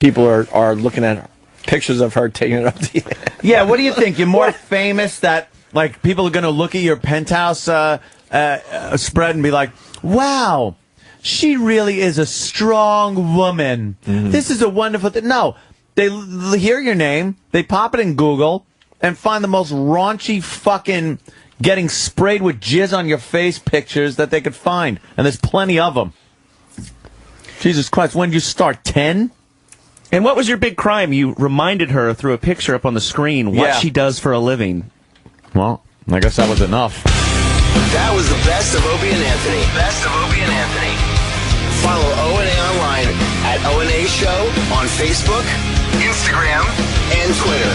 people are looking at pictures of her taking it up the Yeah, what do you think? You're more famous that, like, people are going to look at your penthouse spread and be like, wow, she really is a strong woman. Mm-hmm. This is a wonderful thing. No, they hear your name, they pop it in Google, and find the most raunchy fucking getting sprayed with jizz on your face pictures that they could find. And there's plenty of them. Jesus Christ, when did you start? 10? And what was your big crime? You reminded her through a picture up on the screen what she does for a living. Well, I guess that was enough. That was the best of Opie and Anthony. Best of Opie and Anthony. Follow O&A online at O&A Show on Facebook, Instagram, and Twitter.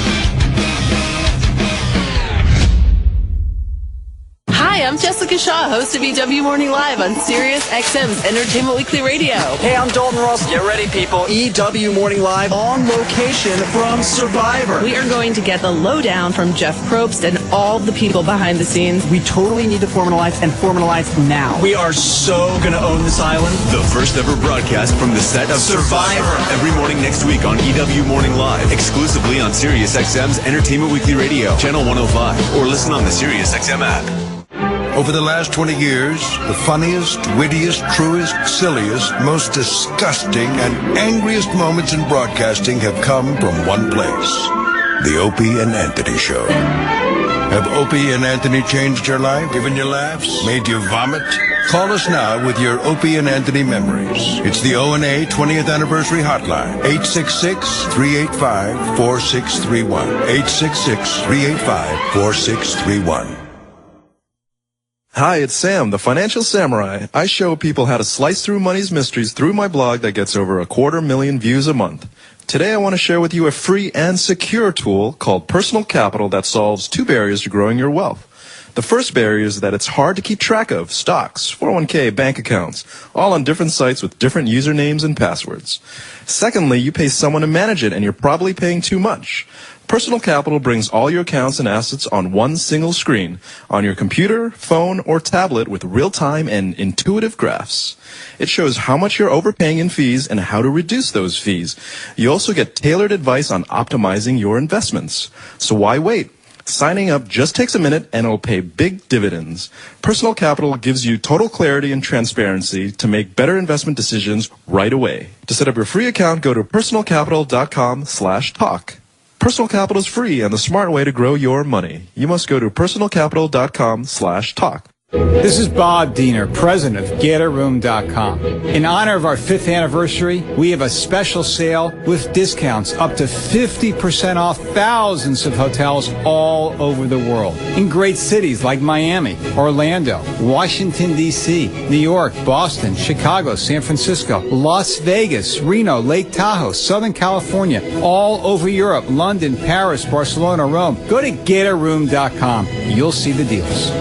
Hi, I'm Jessica Shaw, host of EW Morning Live on Sirius XM's Entertainment Weekly Radio. Hey, I'm Dalton Ross. Get ready, people. EW Morning Live on location from Survivor. We are going to get the lowdown from Jeff Probst and all the people behind the scenes. We totally need to formalize now. We are so going to own this island. The first ever broadcast from the set of Survivor. Every morning next week on EW Morning Live. Exclusively on Sirius XM's Entertainment Weekly Radio, Channel 105. Or listen on the Sirius XM app. Over the last 20 years, the funniest, wittiest, truest, silliest, most disgusting, and angriest moments in broadcasting have come from one place. The Opie and Anthony Show. Have Opie and Anthony changed your life, given you laughs, made you vomit? Call us now with your Opie and Anthony memories. It's the O&A 20th Anniversary Hotline. 866-385-4631. 866-385-4631. Hi, it's Sam, the Financial Samurai. I show people how to slice through money's mysteries through my blog that gets over 250,000 views a month. Today I want to share with you a free and secure tool called Personal Capital that solves 2 barriers to growing your wealth. The first barrier is that it's hard to keep track of stocks, 401k, bank accounts, all on different sites with different usernames and passwords. Secondly, you pay someone to manage it and you're probably paying too much. Personal Capital brings all your accounts and assets on one single screen, on your computer, phone, or tablet with real-time and intuitive graphs. It shows how much you're overpaying in fees and how to reduce those fees. You also get tailored advice on optimizing your investments. So why wait? Signing up just takes a minute and it'll pay big dividends. Personal Capital gives you total clarity and transparency to make better investment decisions right away. To set up your free account, go to personalcapital.com/talk. Personal Capital is free and the smart way to grow your money. You must go to personalcapital.com/talk. This is Bob Diener, president of GetARoom.com. In honor of our 5th anniversary, we have a special sale with discounts up to 50% off thousands of hotels all over the world. In great cities like Miami, Orlando, Washington, D.C., New York, Boston, Chicago, San Francisco, Las Vegas, Reno, Lake Tahoe, Southern California, all over Europe, London, Paris, Barcelona, Rome. Go to GetARoom.com. You'll see the deals.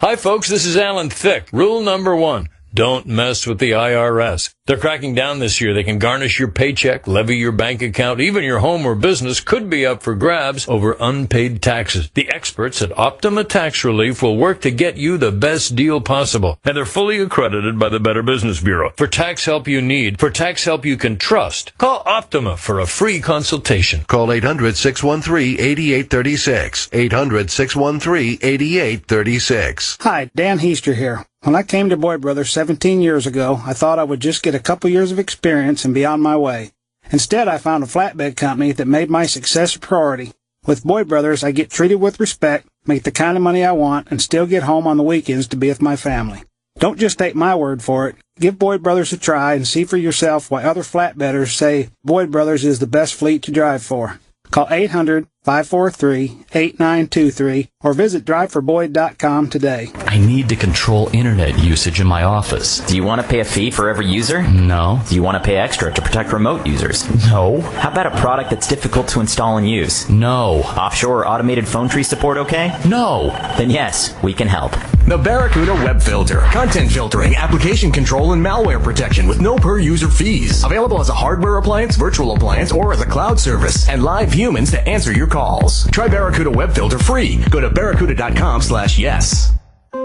Hi, folks. This is Alan Thicke. Rule number 1. Don't mess with the IRS. They're cracking down this year. They can garnish your paycheck, levy your bank account, even your home or business could be up for grabs over unpaid taxes. The experts at Optima Tax Relief will work to get you the best deal possible. And they're fully accredited by the Better Business Bureau. For tax help you need, for tax help you can trust, call Optima for a free consultation. Call 800-613-8836. 800-613-8836. Hi, Dan Heaster here. When I came to Boyd Brothers 17 years ago, I thought I would just get a couple years of experience and be on my way. Instead, I found a flatbed company that made my success a priority. With Boyd Brothers, I get treated with respect, make the kind of money I want, and still get home on the weekends to be with my family. Don't just take my word for it. Give Boyd Brothers a try and see for yourself why other flatbedders say Boyd Brothers is the best fleet to drive for. Call 800-543-8923 or visit driveforboyd.com today. I need to control internet usage in my office. Do you want to pay a fee for every user? No. Do you want to pay extra to protect remote users? No. How about a product that's difficult to install and use? No. Offshore or automated phone tree support okay? No. Then yes, we can help. The Barracuda Web Filter. Content filtering, application control, and malware protection with no per-user fees. Available as a hardware appliance, virtual appliance, or as a cloud service. And live humans to answer your calls. Try Barracuda Web Filter free. Go to barracuda.com/yes.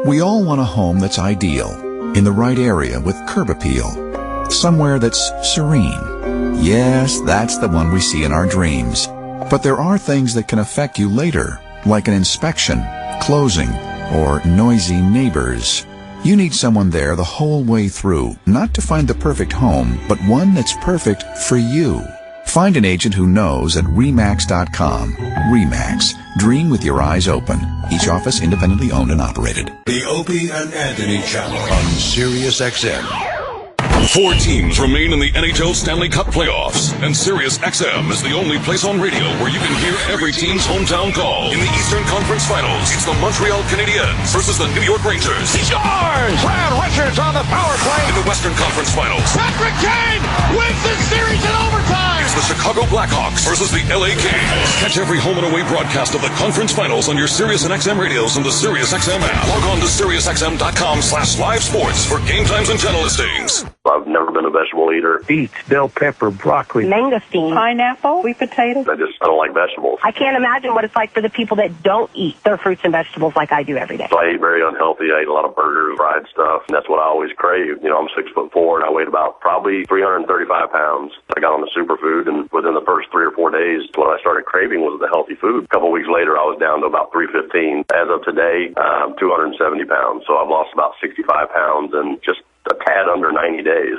We all want a home that's ideal, in the right area with curb appeal. Somewhere that's serene, Yes, that's the one we see in our dreams. But there are things that can affect you later, like an inspection, closing, or noisy neighbors. You need someone there the whole way through, not to find the perfect home, but one that's perfect for you. Find an agent who knows at RE/MAX.com. RE/MAX. Dream with your eyes open. Each office independently owned and operated. The Opie and Anthony Channel on Sirius XM. 4 teams remain in the NHL Stanley Cup playoffs, and Sirius XM is the only place on radio where you can hear every team's hometown call. In the Eastern Conference Finals, it's the Montreal Canadiens versus the New York Rangers. He scores! Brad Richards on the power play. In the Western Conference Finals, Patrick Kane wins the series in overtime. It's the Chicago Blackhawks versus the LA Kings. Catch every home and away broadcast of the conference finals on your Sirius and XM radios and the Sirius XM app. Log on to SiriusXM.com/live sports for game times and channel listings. I've never been a vegetable eater. Beets, bell pepper, broccoli, mangosteen, pineapple, sweet potatoes. I don't like vegetables. I can't imagine what it's like for the people that don't eat their fruits and vegetables like I do every day. So I eat very unhealthy. I eat a lot of burgers, fried stuff, and that's what I always crave. You know, I'm 6'4" and I weighed about probably 335 pounds. I got on the superfood, and within the first 3 or 4 days, what I started craving was the healthy food. A couple weeks later, I was down to about 315. As of today, I'm 270 pounds. So I've lost about 65 pounds in just a tad under 90 days.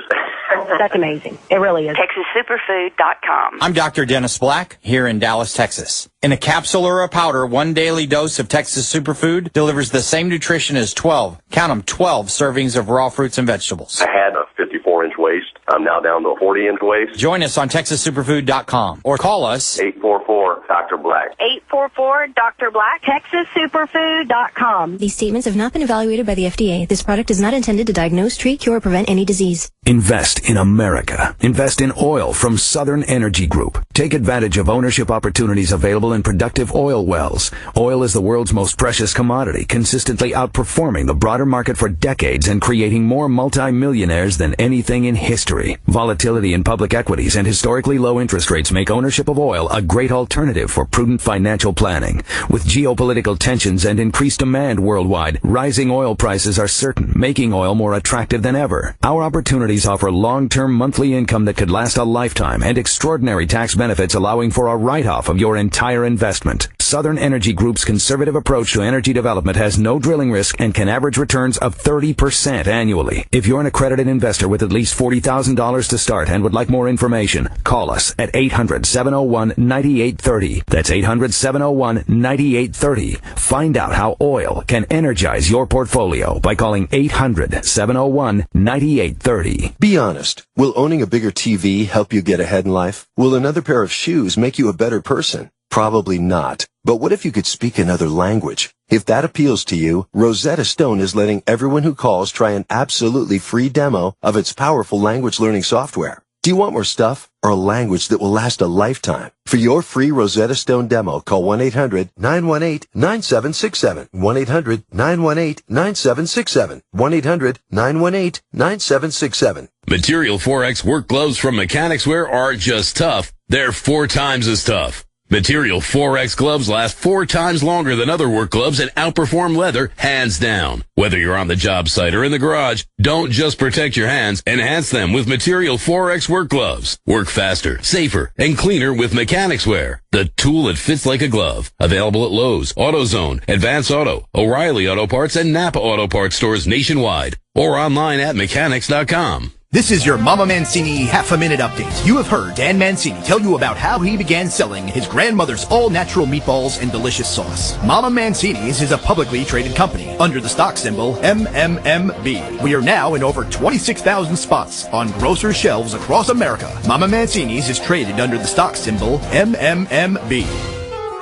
That's amazing. It really is. TexasSuperfood.com. I'm Dr. Dennis Black here in Dallas, Texas. In a capsule or a powder, 1 daily dose of Texas Superfood delivers the same nutrition as 12 servings of raw fruits and vegetables. I had a 54-inch waist. I'm now down to a 40-inch waist. Join us on TexasSuperfood.com or call us 844-Dr. Black. 844-Dr. Black. TexasSuperfood.com. These statements have not been evaluated by the FDA. This product is not intended to diagnose, treat, cure, or prevent any disease. Invest in America. Invest in oil from Southern Energy Group. Take advantage of ownership opportunities available in productive oil wells. Oil is the world's most precious commodity, consistently outperforming the broader market for decades and creating more multi-millionaires than anything in history. Volatility in public equities and historically low interest rates make ownership of oil a great alternative for prudent financial planning. With geopolitical tensions and increased demand worldwide, rising oil prices are certain, making oil more attractive than ever. Our opportunities offer long-term monthly income that could last a lifetime and extraordinary tax benefits allowing for a write-off of your entire investment. Southern Energy Group's conservative approach to energy development has no drilling risk and can average returns of 30% annually. If you're an accredited investor with at least $40,000 to start and would like more information, call us at 800-701-9830. That's 800-701-9830. Find out how oil can energize your portfolio by calling 800-701-9830. Be honest. Will owning a bigger TV help you get ahead in life? Will another pair of shoes make you a better person? Probably not. But what if you could speak another language? If that appeals to you, Rosetta Stone is letting everyone who calls try an absolutely free demo of its powerful language learning software. Do you want more stuff or a language that will last a lifetime? For your free Rosetta Stone demo, call 1-800-918-9767. 1-800-918-9767. 1-800-918-9767. Material 4X work gloves from Mechanics Wear aren't just tough, they're 4 times as tough. Material 4X gloves last 4 times longer than other work gloves and outperform leather, hands down. Whether you're on the job site or in the garage, don't just protect your hands, enhance them with Material 4X work gloves. Work faster, safer, and cleaner with Mechanics Wear, the tool that fits like a glove. Available at Lowe's, AutoZone, Advance Auto, O'Reilly Auto Parts, and Napa Auto Parts stores nationwide, or online at mechanics.com. This is your Mama Mancini half-a-minute update. You have heard Dan Mancini tell you about how he began selling his grandmother's all-natural meatballs and delicious sauce. Mama Mancini's is a publicly traded company under the stock symbol MMMB. We are now in over 26,000 spots on grocer shelves across America. Mama Mancini's is traded under the stock symbol MMMB.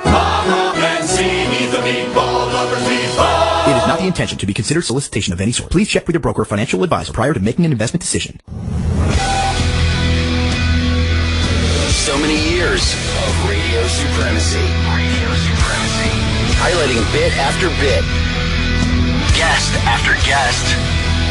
Mama Mancini, the meatball lover's meatball. It is not the intention to be considered solicitation of any sort. Please check with your broker or financial advisor prior to making an investment decision. So many years of radio supremacy. Highlighting bit after bit, guest after guest,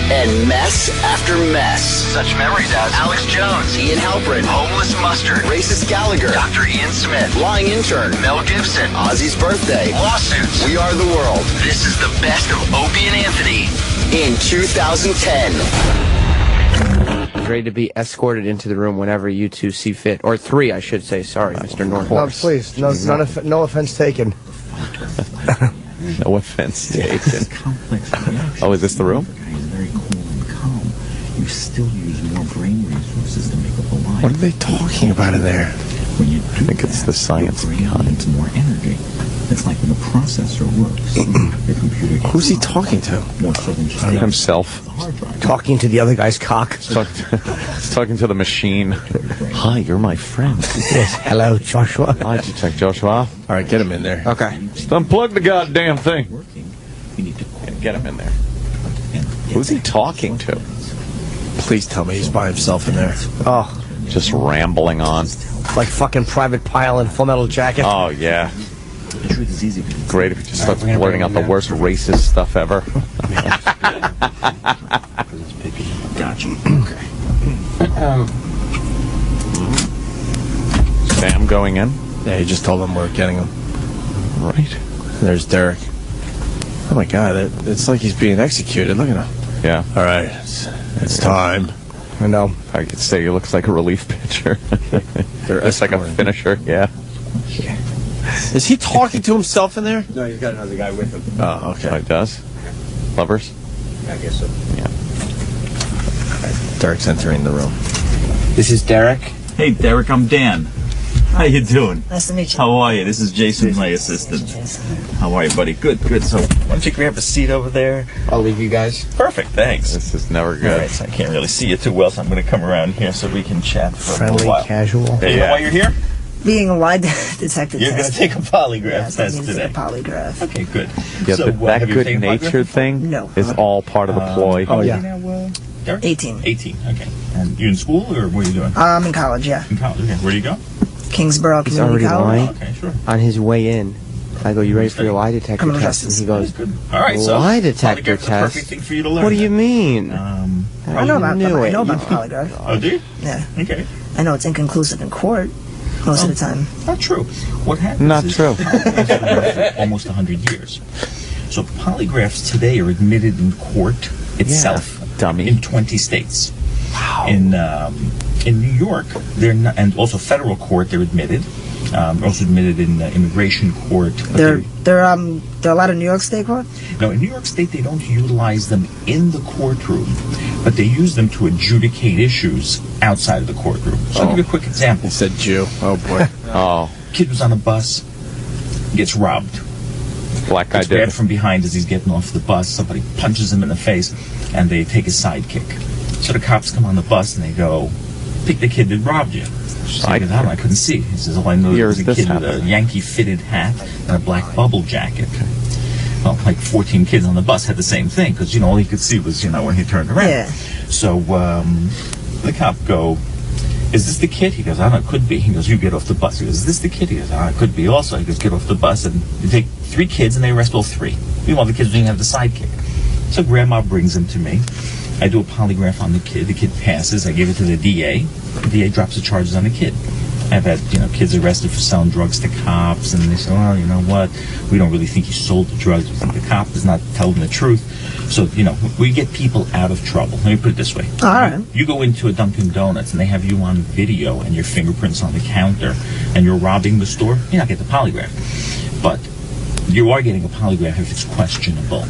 and mess after mess. Such memories as Alex Jones, Ian Halprin, Homeless Mustard, Racist Gallagher, Dr. Ian Smith, Lying Intern, Mel Gibson, Ozzy's birthday, lawsuits, We Are the World. This is the best of Opie and Anthony in 2010. ready to be escorted into the room whenever you two see fit. Or 3, I should say. Sorry, Mr. Northwest. No, please. No offense taken. No offense taken. Oh, is this the room? Very cool and calm. You still use more brain resources to make up a lie. What are they talking about in there? When you do I think it's the science behind it. More energy. It's like when the processor works. The computer. Who's he talking to? Himself. Talking to the other guy's cock. He's talking to the machine. Hi, you're my friend. Yes. Hello, Joshua. Hi, did you check Joshua? All right, get him in there. Okay. Just unplug the goddamn thing. Get him in there. Who's he talking to? Please tell me he's by himself in there. Oh. Just rambling on. Like fucking Private Pile in Full Metal Jacket. Oh, yeah. Great if he just starts blurting out the worst racist stuff ever. Gotcha. Sam going in? Yeah, he just told him we're getting him. Right. There's Derek. Oh my God, it's like he's being executed. Look at him. Yeah. All right, it's time. I know. I could say he looks like a relief pitcher. It's like a finisher. Yeah. Is he talking to himself in there? No, he's got another guy with him. Oh, okay. Oh, he does? Lovers? I guess so. Yeah. Right, Derek's entering the room. This is Derek. Hey, Derek, I'm Dan. How you doing? Nice to meet you. How are you? This is Jason, my assistant. How are you, buddy? Good, good. So, why don't you grab a seat over there? I'll leave you guys. Perfect, thanks. This is never good. All right, so I can't really see you too well, so I'm going to come around here so we can chat for a little while. Casual. Hey, you know why you're here? Being a lie detector You're going to take a polygraph test test today. A polygraph. Okay, good. Yeah, so, that good-natured thing is all part of the ploy. Oh, yeah. Now, Derek? 18. 18, okay. And you in school, or what are you doing? I'm in college, yeah. In college, okay. Where do you go? Kingsborough He's Community already College. lying. Okay, sure. On his way in, I go, you ready for your lie detector Criminal test? justice. And he goes, All right, so lie detector polygraph's the perfect test? thing for you to learn. What do you mean? I know about the polygraph. Oh, do you? Yeah. Okay. I know it's inconclusive in court most of the time. Not true. What happens Not is true. polygraphs have been around for almost 100 years. So polygraphs today are admitted in court itself in 20 states. Wow. In New York, they're not, and also federal court, they're admitted. Also admitted in immigration court. There are a lot of New York State court? No, in New York State, they don't utilize them in the courtroom, but they use them to adjudicate issues outside of the courtroom. So I'll give you a quick example. He said Jew. Oh, boy. Oh. Kid was on a bus, gets robbed. Black guy Gets did grabbed it. from behind as he's getting off the bus. Somebody punches him in the face, and they take his sidekick. So the cops come on the bus, and they go, pick the kid that robbed you. I couldn't see. He says, all I know is a kid with a Yankee-fitted hat and a black bubble jacket. Well, like 14 kids on the bus had the same thing, because, all he could see was, when he turned around. Yeah. So the cop go, is this the kid? He goes, I don't know, it could be. He goes, you get off the bus. He goes, is this the kid? He goes, it could be also. He goes, get off the bus. And they take 3 kids, and they arrest all 3. Meanwhile, the kids didn't have the sidekick. So Grandma brings him to me. I do a polygraph on the kid. The kid passes. I give it to the DA. The DA drops the charges on the kid. I've had, kids arrested for selling drugs to cops, and they say, well, you know what? We don't really think he sold the drugs. We think the cop is not telling the truth. So, we get people out of trouble. Let me put it this way. All right. You go into a Dunkin' Donuts, and they have you on video and your fingerprints on the counter, and you're robbing the store, you're not getting the polygraph. But you are getting a polygraph if it's questionable.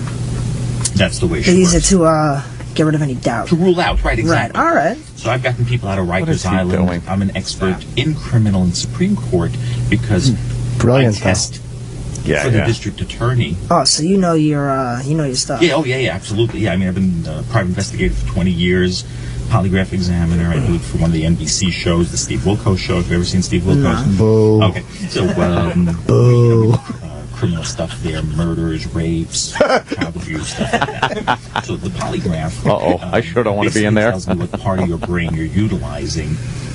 That's the way she They use works. it to get rid of any doubt. To rule out, right, exactly. Right, all right. So I've gotten people out of What is Rikers he Island. doing? I'm an expert in criminal and Supreme Court because Brilliant, I test for the district attorney. Oh, so you know your stuff. Yeah, yeah, absolutely. Yeah, I mean, I've been a private investigator for 20 years, polygraph examiner. I do it for one of the NBC shows, the Steve Wilkos show. Have you ever seen Steve Wilkos? No. Boo. Okay, so Boo. criminal stuff there, murders, rapes, child abuse, stuff like that. So the polygraph. I sure don't want to be in there. Tells me what part of your brain you're utilizing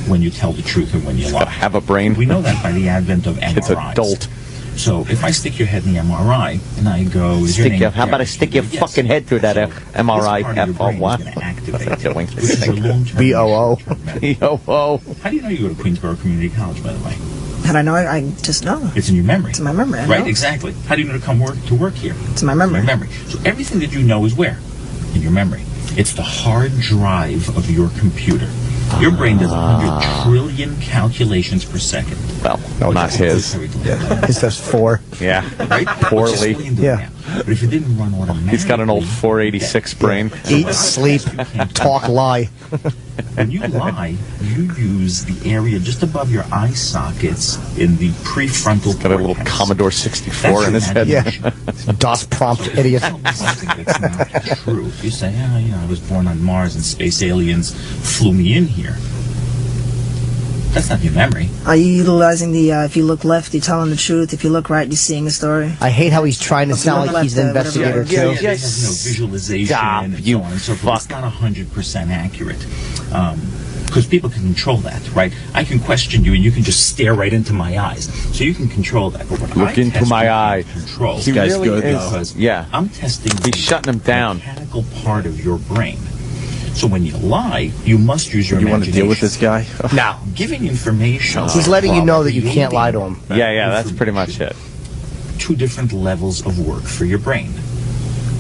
when you tell the truth and when you lie. Have a brain. We know that by the advent of MRIs. It's adult. So if I stick your head in the MRI and I go, is your name How about I stick your fucking head through that MRI? What I'm doing. B-O-O. B-O-O. How do you know you go to Queensborough Community College, by the way? How do I know? I just know. It's in your memory. It's in my memory. I Right, know. exactly. How do you know to come to work here? It's in my memory. So everything that you know is where? In your memory. It's the hard drive of your computer. Your brain does 100 trillion calculations per second. Well, no, not his. His does 4. Yeah. Right? Poorly. Yeah. But if it didn't run automatically... He's got an old 486 brain. Eat, sleep, talk, lie. When you lie, you use the area just above your eye sockets in the prefrontal cortex. Got a little Commodore 64 in his head. Yeah. DOS prompt, idiot. Something that's not true. You say, I was born on Mars and space aliens flew me in here. That's not your memory. Are you utilizing the, if you look left, you're telling the truth. If you look right, you're seeing the story. I hate how he's trying to sound like he's an investigator, too. It has no visualization and so on and so forth. It's not 100% accurate. Because people can control that, right? I can question you and you can just stare right into my eyes. So you can control that. But what Look into my eye. Control. This guy's really good, though. Because yeah. I'm testing He's shutting him down. mechanical part of your brain. So when you lie, you must use your You want to imagination. deal with this guy? No. Giving information. He's letting you know that you can't lie to him. Yeah, that's pretty much it. 2 different levels of work for your brain.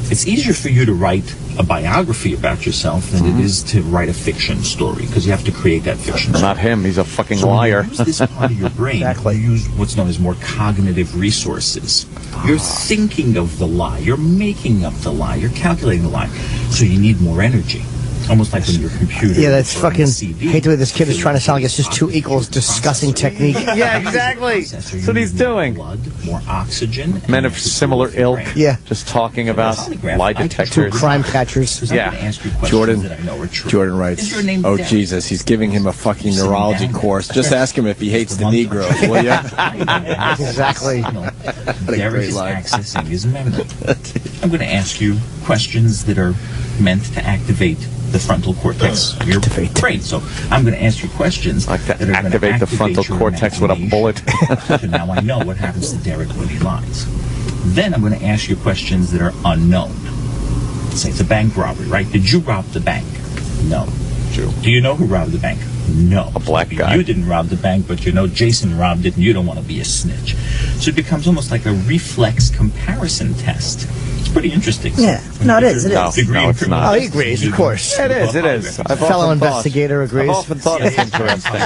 It's easier for you to write a biography about yourself than it is to write a fiction story, because you have to create that fiction story. Not him. He's a fucking So when liar. you use this part of your brain, you use what's known as more cognitive resources. You're thinking of the lie. You're making up the lie. You're calculating the lie. So you need more energy. Almost like when your computer... Yeah, that's or fucking... CD, hate the way this kid is trying to sound like it's just 2 equals discussing technique. Yeah, exactly. That's what he's doing. Blood, more oxygen. Men of similar ilk. Yeah. Just talking about lie detectors. 2 crime catchers. Yeah. Jordan writes, Is your name oh Derek? Jesus, he's giving him a fucking neurology course. Just ask him if he hates the Negroes, will you? Exactly. Derek is accessing his memory. I'm going to ask you questions that are meant to activate the frontal cortex of your brain. So I'm going to ask you questions that are going to Activate the frontal your cortex with a bullet. So now I know what happens to Derek when he lies. Then I'm going to ask you questions that are unknown. Say it's a bank robbery, right? Did you rob the bank? No. True. Do you know who robbed the bank? No. A black guy. You didn't rob the bank, but you know Jason robbed it and you don't want to be a snitch. So it becomes almost like a reflex comparison test. It's pretty interesting. Yeah. No, it is. It is. Degree in it's criminal not. Oh, he agrees, of course. It is. I've Fellow often thought- investigator agrees. I've often thought it's interesting.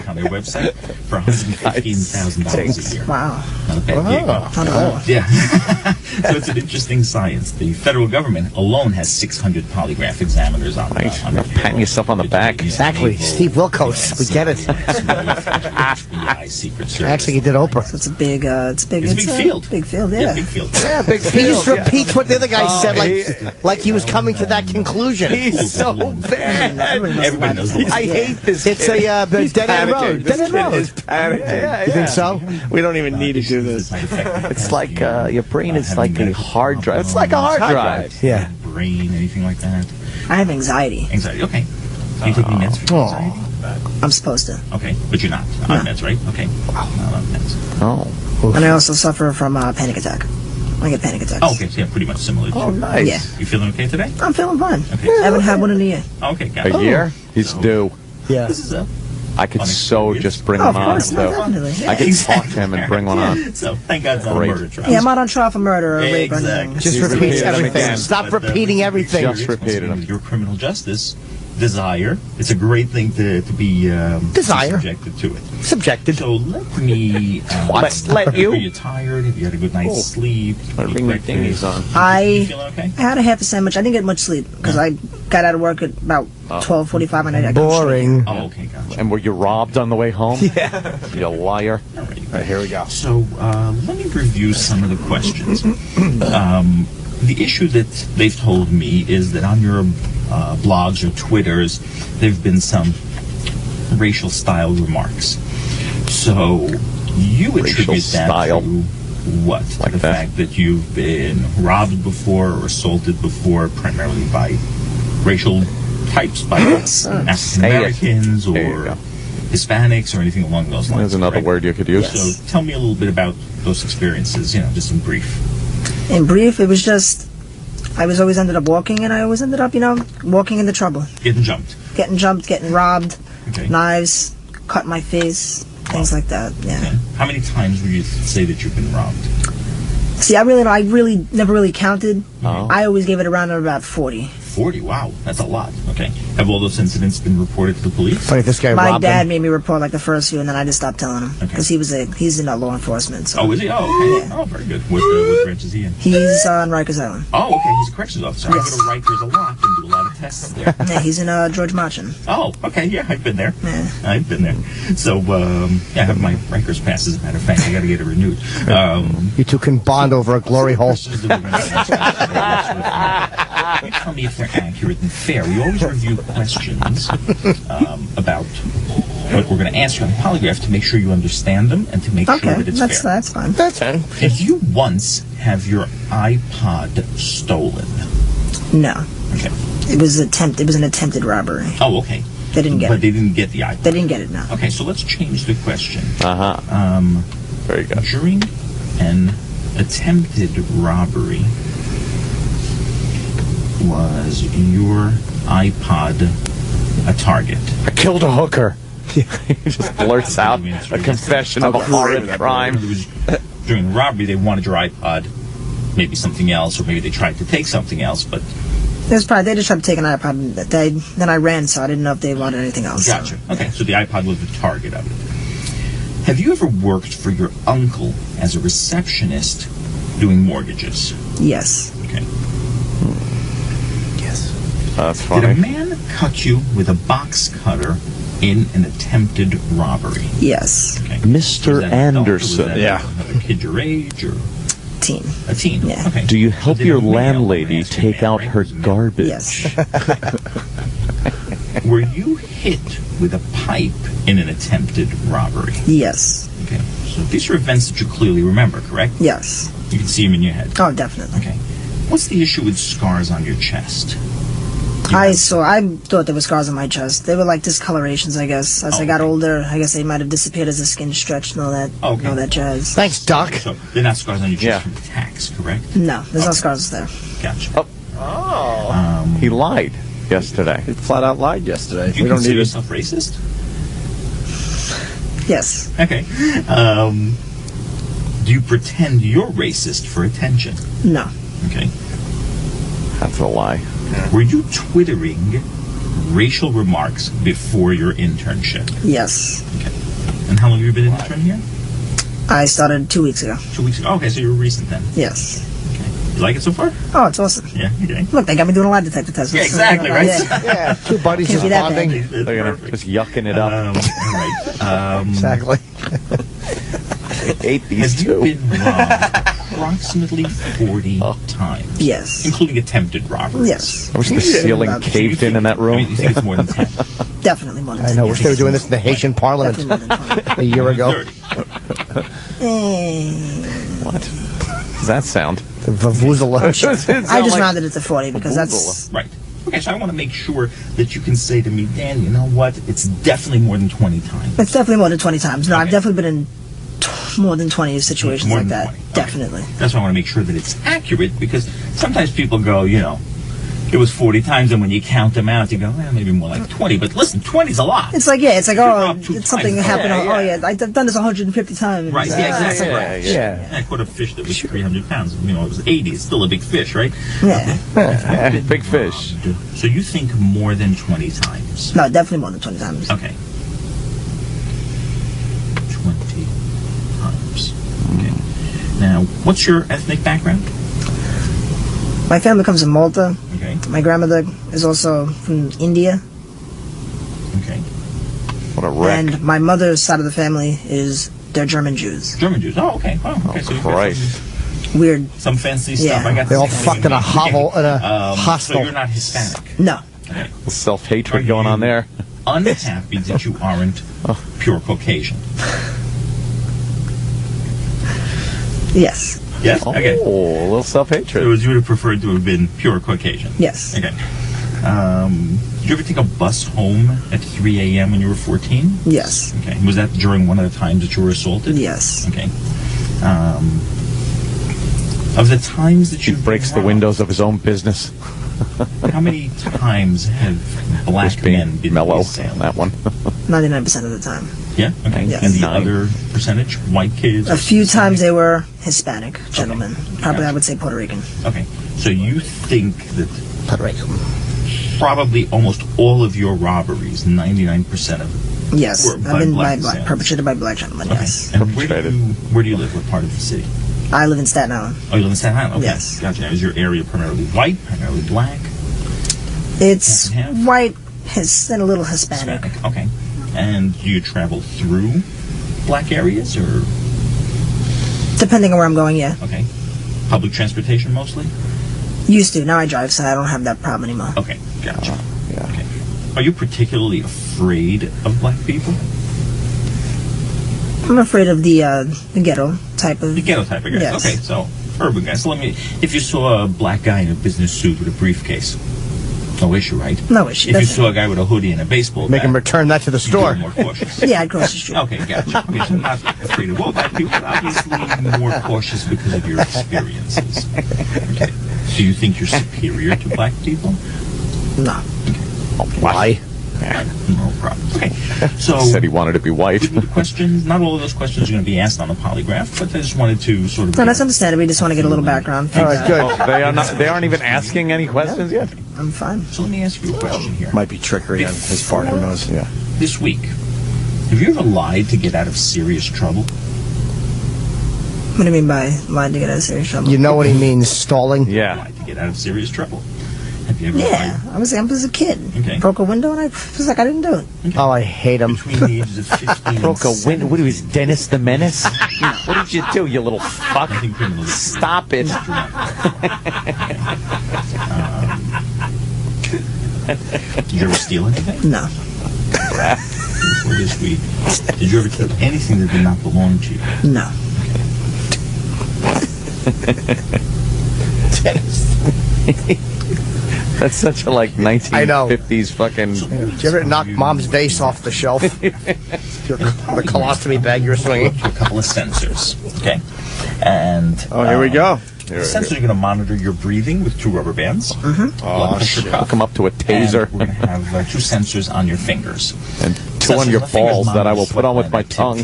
on their website for $115,000 a year. Wow. Not a bad gig. Yeah. So it's an interesting science. The federal government alone has 600 polygraph examiners on Nice. on You're their patting yourself on the back. Exactly. Steve Wilkos. We get it. FBI Secret Service. Actually, he did Oprah. It's a big, it's big. It's a big field. Big field, yeah. Yeah, big field. Yeah, big He field. just repeats what the other guy said, he- like he was coming to that conclusion. He's so bad. Everybody knows the I hate this. It's kid. a He's dead end panicking. road. This Dead end kid road. is panicking. Yeah, You think so? We don't even need to do this. It's like your brain is like a hard drive. It's like a hard drive. Yeah. Brain, anything like that. I have anxiety. Anxiety. Okay. Do you take any meds for anxiety? I'm supposed to. Okay, but you're not on meds, right? Okay. Not on meds. Oh. And I also suffer from panic attack. I get panic attacks. Oh, okay. So yeah, pretty much similar. Oh, nice. Yeah. You feeling okay today? I'm feeling fine. Okay. I haven't had one in a year. Okay, got A it. year? He's due. Yeah. This is a I could so just bring Oh, him of on. course, no, So definitely. Yeah. I could talk to him and bring one on. So thank God it's not a Great. murder trial. Yeah, I'm not on trial for murder or rape or anything. Exactly. Just He's repeats repeated them everything. again. Stop But, repeating everything. Just repeated them. Your criminal justice desire. It's a great thing to be Desire. subjected to it. Subjected. So let me. Let you? Are you tired? Have you had a good night's sleep? I'm ring your thingies on. You I feeling okay? had a half a sandwich. I didn't get much sleep because I got out of work at about 12:45 and I got Boring. Oh, okay, gotcha. And were you robbed on the way home? Yeah. You liar. All right. All right, here we go. So let me review some of the questions. The issue that they've told me is that on your blogs or Twitters, there have been some racial style remarks. So you attribute Racial that style. to what? Like the that. fact that you've been robbed before or assaulted before, primarily by racial types, by African Americans There you or go. Hispanics or anything along those lines. There's another right? word you could use. So tell me a little bit about those experiences, just in brief. In brief, it was just I was always ended up walking, and I always ended up, walking into trouble, Getting jumped. getting jumped, getting robbed, Okay. knives, cut my face, things like that. Yeah. Okay. How many times would you say that you've been robbed? See, I really never really counted. Oh. I always gave it around about 40. 40. Wow, that's a lot. Okay. Have all those incidents been reported to the police? Funny if this guy My robbed dad him. made me report like the first few, and then I just stopped telling him because he's in law enforcement. So. Oh, is he? Oh, okay. Oh, very good. What branch is he in? He's on Rikers Island. Oh, okay. He's a corrections officer. Yes. I go to Rikers a lot and do a lot of tests there. Yeah, he's in George Marchand. Oh, okay. Yeah, I've been there. Yeah. I've been there. So, I have my Rikers pass, as a matter of fact. I got to get it renewed. You two can bond over a glory hole. You tell me if they're accurate and fair. We always review questions about what we're going to answer on the polygraph to make sure you understand them and to make sure that it's fair. That's fine. That's fine. Did you once have your iPod stolen? No. Okay. It was an attempted robbery. Oh, okay. They didn't get it. But they didn't get the iPod. They didn't get it, no. Okay, so let's change the question. Very good. During an attempted robbery, was your iPod a target? I killed a hooker. He just blurts out a confession of a horrid crime. During the robbery, they wanted your iPod, maybe something else, or maybe they tried to take something else, but... They just tried to take an iPod. Then I ran, so I didn't know if they wanted anything else. Gotcha. Okay, so the iPod was the target of it. Have you ever worked for your uncle as a receptionist doing mortgages? Yes. Okay. Yes. That's funny. Did a man cut you with a box cutter in an attempted robbery? Yes. Okay. Mr. Anderson. A kid your age or teen? A teen. Yeah. Okay. Do you help did your a male landlady ask a take man, out right? her garbage? Yes. Were you hit with a pipe in an attempted robbery? Yes. Okay. So these are events that you clearly remember, correct? Yes. You can see them in your head. Oh, definitely. Okay. What's the issue with scars on your chest? I thought there were scars on my chest. They were like discolorations, I guess. As I got older, I guess they might have disappeared as the skin stretched and all that, all that jazz. Thanks, Doc. So they're not scars on your chest from attacks, correct? No, there's no scars there. Gotcha. He lied yesterday. He flat out lied yesterday. Do you consider yourself racist? Yes. Okay. Do you pretend you're racist for attention? No. Okay. That's a lie. Were you twittering racial remarks before your internship? Yes. Okay. And how long have you been an intern here? I started 2 weeks ago. 2 weeks ago. Okay, so you're recent then. Yes. Okay. You like it so far? Oh, it's awesome. Yeah. Okay. Look, they got me doing a lie detector test. Yeah, exactly. Right. Yeah, two buddies Can't just be that bonding. bad. They're just yucking it up. All right. Exactly. Ate these Have you been robbed approximately 40 times? Yes. Including attempted robberies? Yes. Was the ceiling caved in that room? You think it's more than 10? Definitely more than I 10. know. Wish they were doing this in the Haitian Parliament a year ago. 30. What does that sound? The vuvuzela. I just rounded it to 40 because that's... Right. Okay, so I want to make sure that you can say to me, Dan, you know what? It's definitely more than 20 times. It's definitely more than 20 times. No, I've definitely been in more than 20 situations More like than that. 20. Okay. Definitely. That's why I want to make sure that it's accurate, because sometimes people go, you know, it was 40 times, and when you count them out, you go, well, maybe more like 20. But listen, 20's a lot. It's like, If you're oh, up 2 it's something times, happened. yeah, Oh, yeah, I've done this 150 times. Right, yeah, exactly. Right. Yeah. I caught a fish that was 300 pounds. You know, it was 80. It's still a big fish, right? Yeah. Big fish. So you think more than 20 times? No, definitely more than 20 times. Okay. 20 times. Okay. Now, what's your ethnic background? My family comes from Malta. Okay. My grandmother is also from India. Okay. What a wreck. And my mother's side of the family they're German Jews. German Jews. Oh, okay. Oh, okay. So you've got Christ. Weird. some fancy Yeah. stuff. I got They all the same fucked thing in a with me. hovel, in a So hostel. you're not Hispanic. No. Okay. Self-hatred going on there. Unhappy that you aren't pure Caucasian. Yes. Yes. Okay. Oh, a little self-hatred. So you would have preferred to have been pure Caucasian. Yes. Okay. Did you ever take a bus home at 3 a.m. when you were 14? Yes. Okay. Was that during one of the times that you were assaulted? Yes. Okay. Of the times that He you breaks the windows of his own business. how many times have black Just being men been mellow assailed? on that one. 99% of the time. Yeah. Okay. Yes. And the 9. other percentage, white kids. A few times they were Hispanic gentlemen. Probably I would say Puerto Rican. Okay. So you think that Puerto Rico. Probably almost all of your robberies, 99% of them. Yes, were I've been black perpetrated by black gentlemen, yes. And where do you live? What part of the city? I live in Staten Island. Oh, you live in Staten Island? Okay. Yes. Gotcha. Is your area primarily white, primarily black? It's Half and half? white and a little Hispanic. Okay. And do you travel through black areas, or? Depending on where I'm going, yeah. Okay. Public transportation mostly? Used to. Now I drive, so I don't have that problem anymore. Okay, gotcha. Okay. Are you particularly afraid of black people? I'm afraid of the ghetto type of... The ghetto type of guys. Yes. Okay, so urban guys. So if you saw a black guy in a business suit with a briefcase, no issue, right? No issue. If you saw a guy with a hoodie and a baseball Make bat, him return that to the store. you'd be more cautious. Yeah, I'd cross the street. Okay, gotcha. Okay, so not afraid of all black people, but obviously more cautious because of your experiences. Okay. Do you think you're superior to black people? No. Why? No problem. Okay. So Said he wanted to be white. the questions, not all of those questions are going to be asked on the polygraph, but I just wanted to sort of... No, that's understandable. We just want to get a little background. All right, good. Oh, they aren't even asking any questions yet? I'm fine. So let me ask you a question here. Might be trickery on his part, who knows? Yeah. This week, have you ever lied to get out of serious trouble? What do you mean by lying to get out of serious trouble? You know what he means, stalling? Yeah. Lied to get out of serious trouble. Have you ever Yeah, lied? I was a kid. Okay. Broke a window and I was like, I didn't do it. Oh, I hate him. Between the ages of 15 Broke a and window. What was Dennis the Menace? What did you do, you little fuck? I think criminals. Stop it. Did you ever steal anything? No. Before this week, did you ever take anything that did not belong to you? No. That's such a like 1950s fucking. Did you ever knock mom's vase off the shelf? The colostomy bag you're swinging. A couple of sensors, okay? And here we go. The sensors are going to monitor your breathing with 2 rubber bands. Oh, shit. Hook him up to a taser. And we're going to have 2 sensors on your fingers. And 2 on your balls that I will put on with my tongue.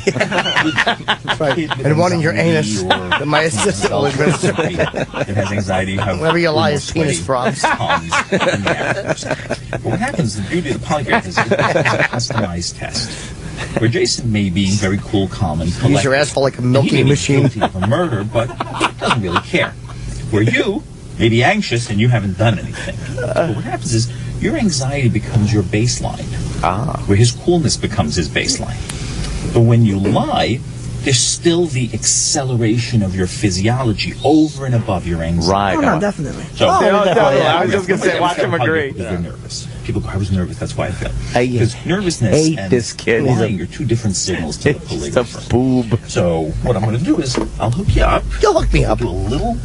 Right. And 1 in your anus that my assistant will administer. It has anxiety. Whenever you lie, his penis throbs. But what happens, the beauty of the polygraph is it's a customized test. Where Jason may be very cool, calm, and collected. Use your asshole like a milking He may be machine. guilty of a murder, but doesn't really care. Where you may be anxious and you haven't done anything. But what happens is your anxiety becomes your baseline. Where his coolness becomes his baseline. But when you lie, there's still the acceleration of your physiology over and above your anxiety. Oh, no, definitely. So, I was just going to say, watch him agree. You're nervous. People go, I was nervous, that's why I failed. I Because nervousness hate and this kid. lying are 2 different signals to the He's a polygrapher. boob. So what I'm going to do is I'll hook you up. You'll hook me up. Do a little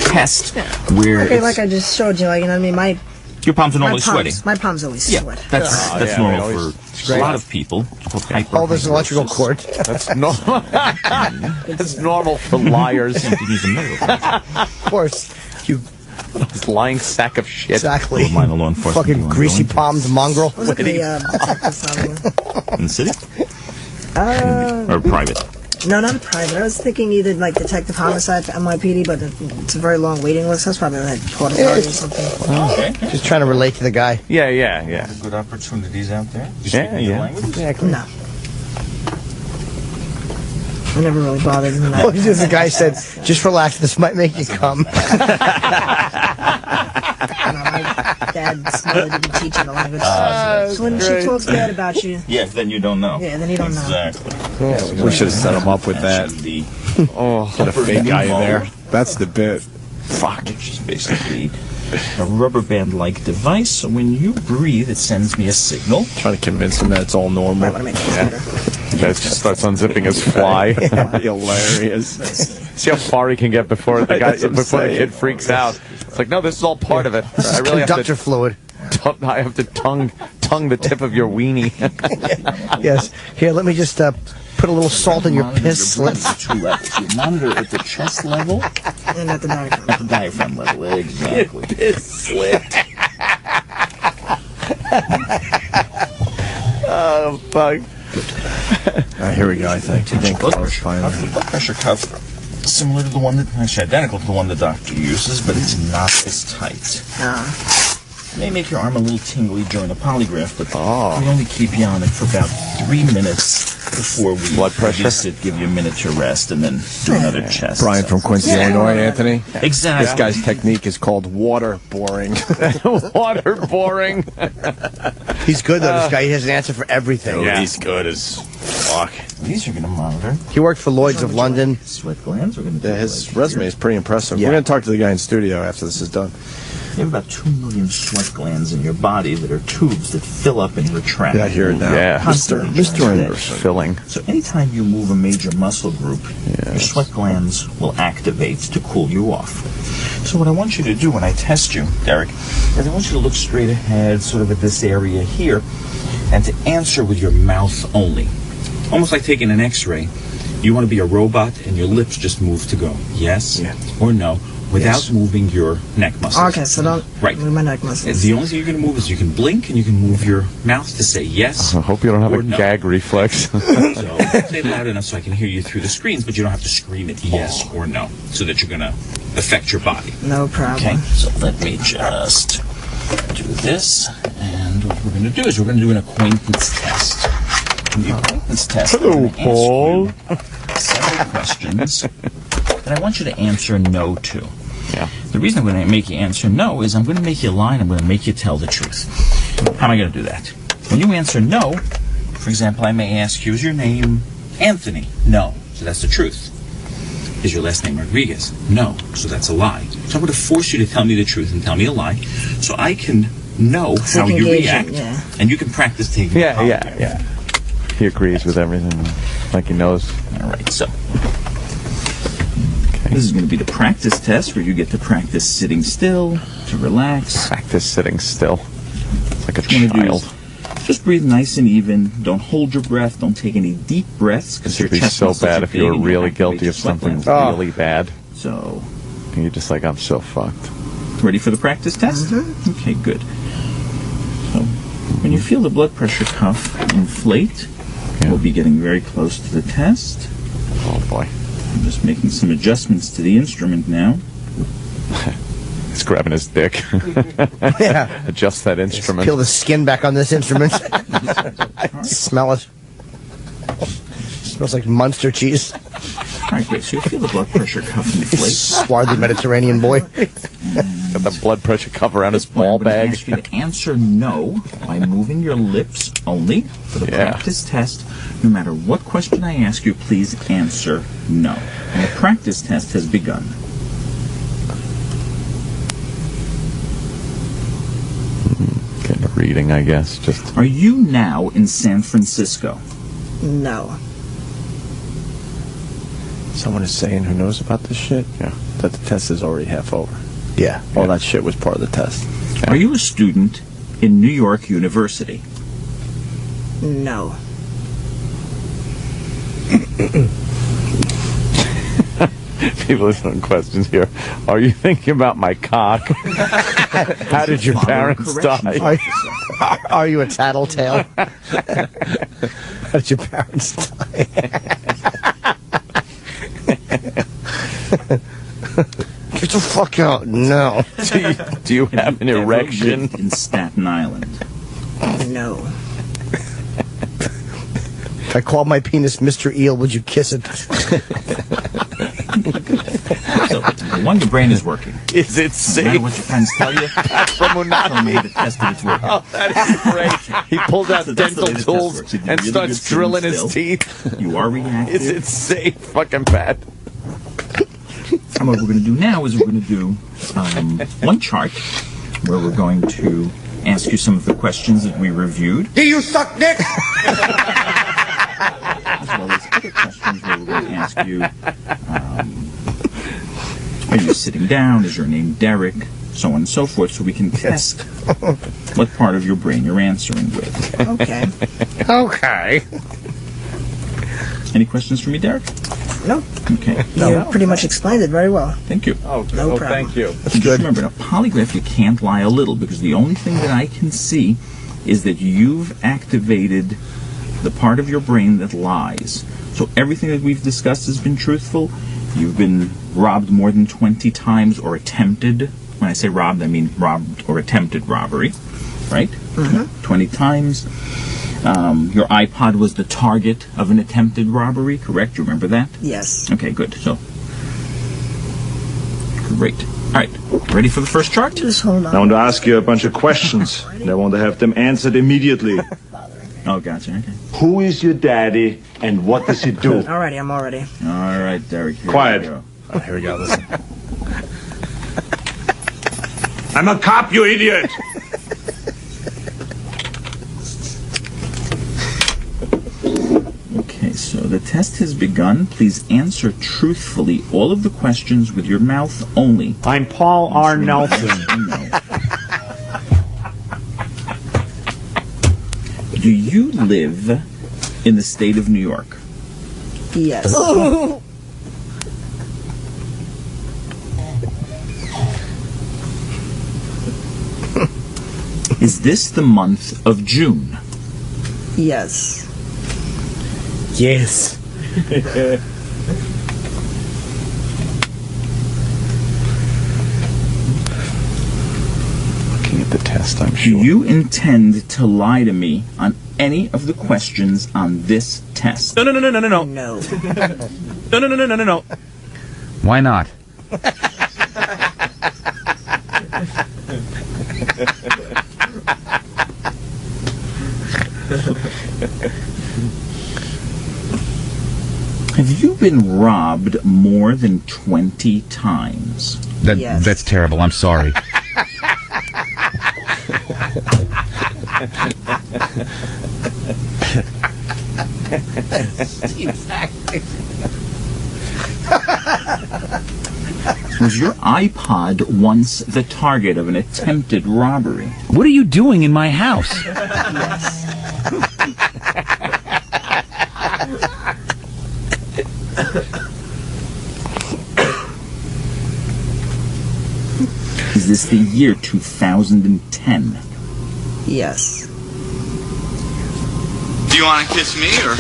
test where Okay, it's- like I just showed you, like, you know what I mean? your palms are normally sweaty. My palms always sweat. That's normal for a lot of people. Oh, there's an electrical cord. That's normal. That's normal for liars. Of course. You This lying sack of shit. exactly. Mine, the law enforcement. Fucking greasy palmed mongrel. Was it the detective In the city? probably? Or private? No, not private. I was thinking either like detective homicide for NYPD, but it's a very long waiting list. That's probably like court authority or something. Okay. Just trying to relate to the guy. Yeah. Good opportunities out there. Yeah. Exactly. No. I never really bothered him. Well, just the guy said, just relax, this might make you come. My dad's mother didn't teach him the language. So when she talks bad about you, Yeah, then you don't know. yeah, then you don't know. Exactly. We should have set him up with that. Get a fake guy in there. That's the bit. Fuck. Which is basically a rubber band-like device. So when you breathe, it sends me a signal. Trying to convince him that it's all normal. The guy just starts unzipping his fly. Hilarious. See how far he can get before the kid freaks out. It's like, no, this is all part of it. I really have Conductor to. fluid. I have to tongue the tip of your weenie. Yes. Here, let me just put a little salt in your piss slit. 2 levels. You monitor at the chest level And at the diaphragm. at the diaphragm level. Exactly. Piss slit. Oh, fuck. Here we go, I think. Blood pressure cuff Similar to the one that, actually identical to the one the doctor uses, but it's not as tight. It may make your arm a little tingly during a polygraph, but we only keep you on it for about 3 minutes before we blood pressure. Give you a minute to rest and then do another chest. Brian from Quincy, Illinois, Anthony. Exactly. This guy's technique is called water boring. Water boring. He's good though. This guy, he has an answer for everything. Yeah, he's good as fuck. These are going to monitor. He worked for Lloyd's of London. Sweat glands. His resume is pretty impressive. Yeah. We're going to talk to the guy in studio after this is done. You have about 2 million sweat glands in your body that are tubes that fill up and retract. Yeah, I hear it now. Yeah. Mr. Anderson. Filling. So anytime you move a major muscle group, your sweat glands will activate to cool you off. So what I want you to do when I test you, Derek, is I want you to look straight ahead, sort of at this area here, and to answer with your mouth only. Almost like taking an x-ray. You want to be a robot and your lips just move to go yes or no without moving your neck muscles. Okay, so don't move my neck muscles. The only thing you're going to move is you can blink and you can move your mouth to say yes. I hope you don't have a no. gag reflex. So say it loud enough so I can hear you through the screens, but you don't have to scream it yes or no, so that you're going to affect your body. No problem. Okay, so let me just do this, and what we're going to do is we're going to do an acquaintance test. In the acquaintance test, Hello, Paul. Several questions that I want you to answer no to. Yeah. The reason I'm going to make you answer no is I'm going to make you lie and I'm going to make you tell the truth. How am I going to do that? When you answer no, for example, I may ask you, is your name Anthony? No. So that's the truth. Is your last name Rodriguez? No. So that's a lie. So I'm going to force you to tell me the truth and tell me a lie so I can know how you react. And you can practice taking Yeah. He agrees with everything, like he knows. All right, so this is going to be the practice test where you get to practice sitting still, to relax. Practice sitting still. It's like a What you're gonna do child. is just breathe nice and even. Don't hold your breath. Don't take any deep breaths because This your would be chest so muscles bad are if you were big and really activate guilty your of sweat something glands. really bad. So, And you're just like, I'm so fucked. ready for the practice test? Okay, good. So, when you feel the blood pressure cuff inflate, we'll be getting very close to the test. Oh boy. I'm just making some adjustments to the instrument now. He's grabbing his dick. Yeah. Adjust that instrument. Peel the skin back on this instrument. Smell it. Smells like Munster cheese. All right, great. So you feel the blood pressure cuff inflate. Swarthy Mediterranean boy. Got the blood pressure cuff around his ball I'm going to bag. ask you to answer no by moving your lips only for the practice test. No matter what question I ask you, please answer no. And the practice test has begun. Getting a reading, I guess. Just. Are you now in San Francisco? No. Someone is saying who knows about this shit? Yeah. That the test is already half over. Yeah. All that shit was part of the test. Are you a student in New York University? No. People are throwing questions here. Are you thinking about my cock? How did your parents die? Are you a tattletale? How did your parents die? Get the fuck out now. Do you have an erection? In Staten Island? No. If I called my penis Mr. Eel, would you kiss it? So, one, your brain is working. Is it No safe? matter what your friends tell you, From tell me the test that it's working. Oh, that is great. He pulled out So that's the dental way the test tools works. You do and really starts good sitting drilling his still. teeth. You are reactive. Is it safe? Fucking bad. And what we're going to do now is we're going to do one chart where we're going to ask you some of the questions that we reviewed. Do you suck dick? As well as other questions where we're going to ask you, are you sitting down? Is your name Derek? So on and so forth, so we can test what part of your brain you're answering with. Okay. Okay. Any questions for me, Derek? No. Okay. You pretty much explained it very well. Thank you. Oh, good. No Oh, problem. thank you. Just remember, in a polygraph, you can't lie a little, because the only thing that I can see is that you've activated the part of your brain that lies. So everything that we've discussed has been truthful. You've been robbed more than 20 times or attempted. When I say robbed, I mean robbed or attempted robbery, right? 20 times. Your iPod was the target of an attempted robbery, correct? You remember that? Yes. Okay, good. So, great. All right, ready for the first chart? Just hold on. I want to ask you a bunch of questions, and I want to have them answered immediately. Oh, gotcha. Okay. Who is your daddy, and what does he do? Alrighty, I'm all ready. All right, Derek. Quiet. Here we go. Listen. I'm a cop, you idiot! Okay, so the test has begun. Please answer truthfully all of the questions with your mouth only. I'm Paul R. Nelson. Do you live in the state of New York? Yes. Is this the month of June? Yes. Yes. Looking at the test, I'm Do sure. you intend to lie to me on any of the questions on this test? No. No. No. Why not? Have you been robbed more than 20 times? That's terrible. I'm sorry. Was your iPod once the target of an attempted robbery? What are you doing in my house? Is this the year 2010? Yes. Do you want to kiss me, or?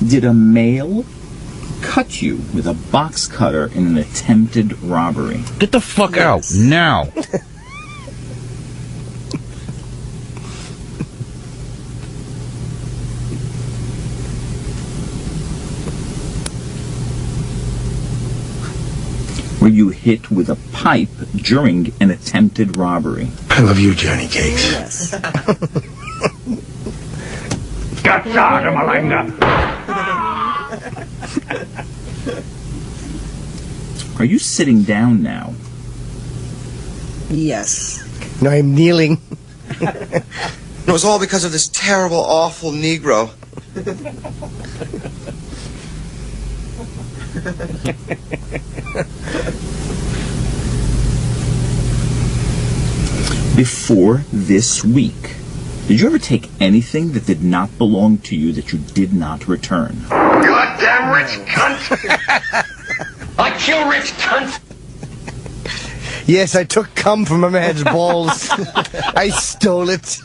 Did a male cut you with a box cutter in an attempted robbery? Get the fuck out now. Were you hit with a pipe during an attempted robbery? I love you, Johnny Cakes. Yes. Cazzata, malanga! Are you sitting down now? Yes. No, I'm kneeling. It was all because of this terrible, awful Negro. Before this week, did you ever take anything that did not belong to you that you did not return? Goddamn rich cunt! I kill rich cunt! Yes, I took cum from a man's balls. I stole it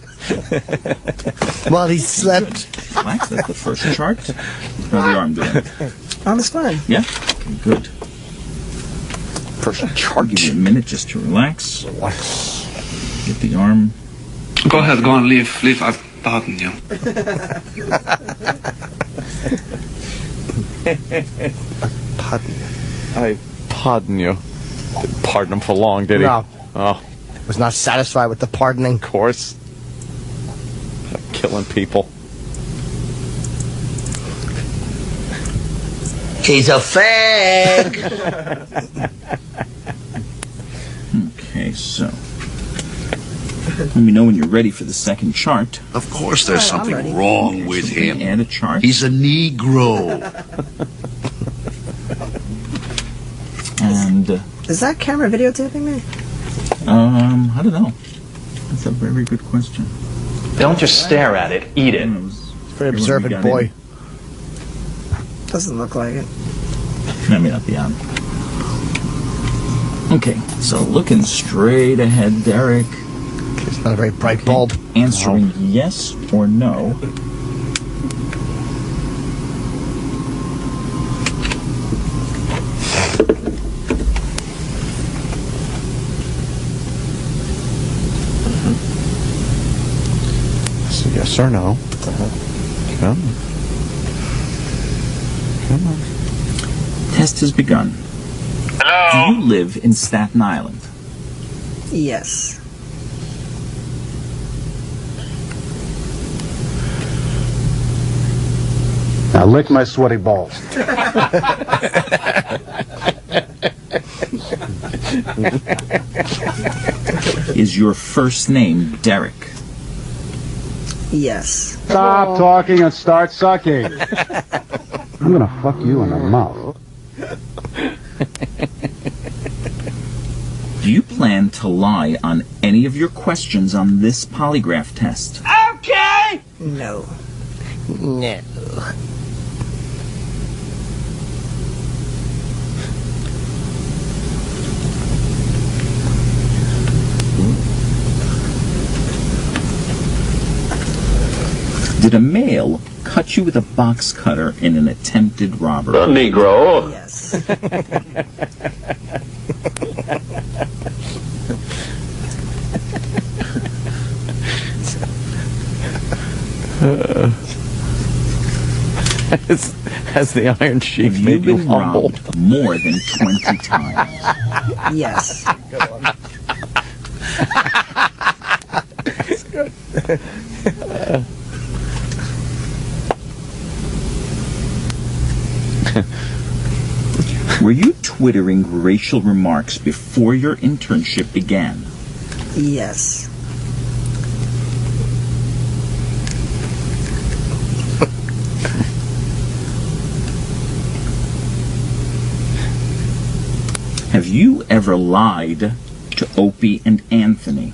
while he slept. Relax, that's the first chart. How's the arm doing? Arm is fine. Yeah? Okay, good. First chart. Give you a minute just to relax. Get the arm. Go ahead, go on, leave. I pardon you. I pardon you. Didn't pardon him for long, did he? No. Oh. Was not satisfied with the pardoning. Of course. Killing people. He's a fag. Okay, so let me know when you're ready for the second chart. Of course there's something wrong with him. Add a chart. He's a Negro. And Is that camera videotaping me? I don't know. That's a very good question. Don't just stare at it, eat it. Very observant boy. Doesn't look like it. That may not be on. Okay, so looking straight ahead, Derek. It's not a very bright bulb. Answering yes or no. Yes or no? Come on. Come on. Test has begun. Hello? Do you live in Staten Island? Yes. Now lick my sweaty balls. Is your first name Derek? Yes. Stop talking and start sucking. I'm gonna fuck you in the mouth. Do you plan to lie on any of your questions on this polygraph test? Okay! No. No. Did a male cut you with a box cutter in an attempted robbery? The Negro. Yes. Has the Iron Sheik Have you made you been humble? robbed more than 20 times? Yes. Were you twittering racial remarks before your internship began? Yes. Have you ever lied to Opie and Anthony?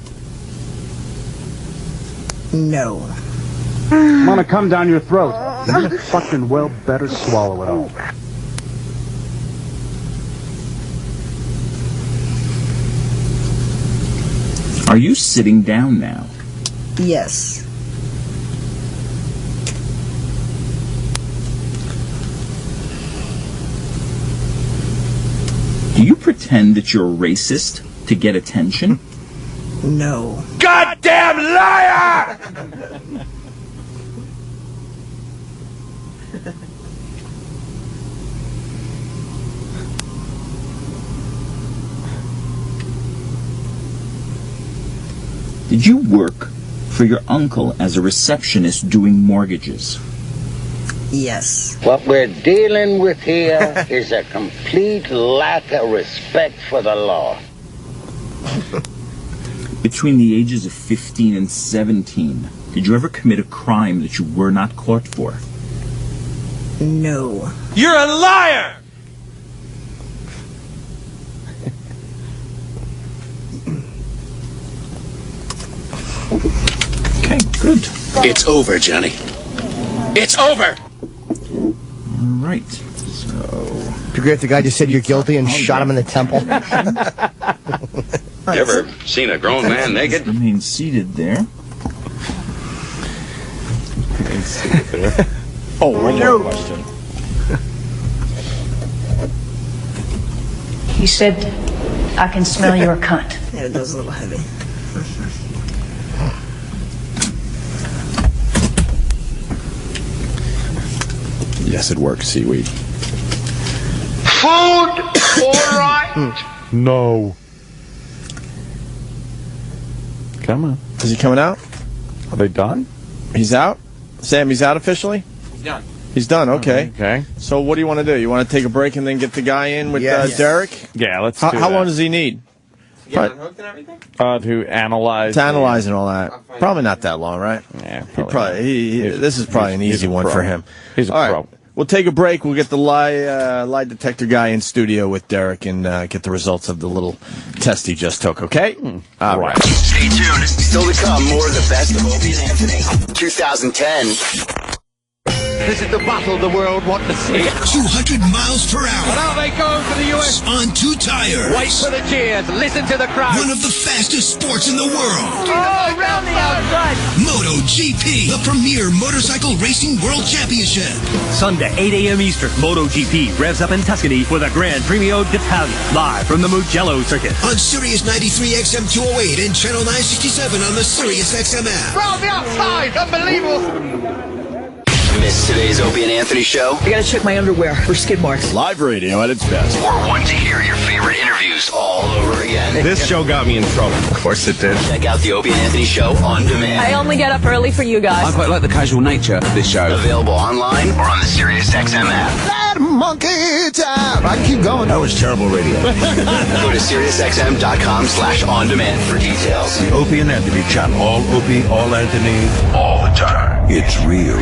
No. I'm gonna come down your throat. You fucking well better swallow it all. Are you sitting down now? Yes. Do you pretend that you're racist to get attention? No. Goddamn liar! Did you work for your uncle as a receptionist doing mortgages? Yes. What we're dealing with here is a complete lack of respect for the law. Between the ages of 15 and 17, did you ever commit a crime that you were not caught for? No. You're a liar! Okay, good. It's over, Johnny. It's over! All right. So... It'd be great if the guy just said you're guilty and shot him in the temple. You ever seen a grown man naked? Remain seated there. Oh, one more question. He said, I can smell your cunt. Yeah, it does a little heavy. Yes, it works, seaweed. Food, all right? No. Come on. Is he coming out? Are they done? He's out? Sam, he's out officially? He's done. He's done, okay. Okay. So what do you want to do? You want to take a break and then get the guy in with Yes. Derek? Yeah, let's How, do how that. long does he need? Get unhooked and everything? To analyze. To analyze and all that. Probably not that long, right? Yeah, This is probably an easy one for him. He's a All right. pro. We'll take a break. We'll get the lie detector guy in studio with Derek and get the results of the little test he just took, okay? All right. Stay tuned. Still to come, more of the best of Opie and Anthony. 2010. This is the battle the world wants to see. 200 miles per hour. And out they go for the US. On 2 tires. Wait for the cheers. Listen to the crowd. One of the fastest sports in the world. Oh, round the outside. MotoGP, the premier motorcycle racing world championship. Sunday, 8 a.m. Eastern, MotoGP revs up in Tuscany for the Gran Premio d'Italia, live from the Mugello circuit. On Sirius 93 XM 208 and Channel 967 on the Sirius XM app. Round the outside. Unbelievable. Missed today's Opie and Anthony show? I gotta check my underwear for skid marks. Live radio at its best. Or want to hear your favorite interviews all over again? This show got me in trouble. Of course it did. Check out the Opie and Anthony show on demand. I only get up early for you guys. I quite like the casual nature of this show. Available online or on the Sirius XM app. That monkey time. I can keep going. That was terrible radio. Go to SiriusXM.com/on-demand for details. The Opie and Anthony channel. All Opie, all Anthony, all the time. It's real.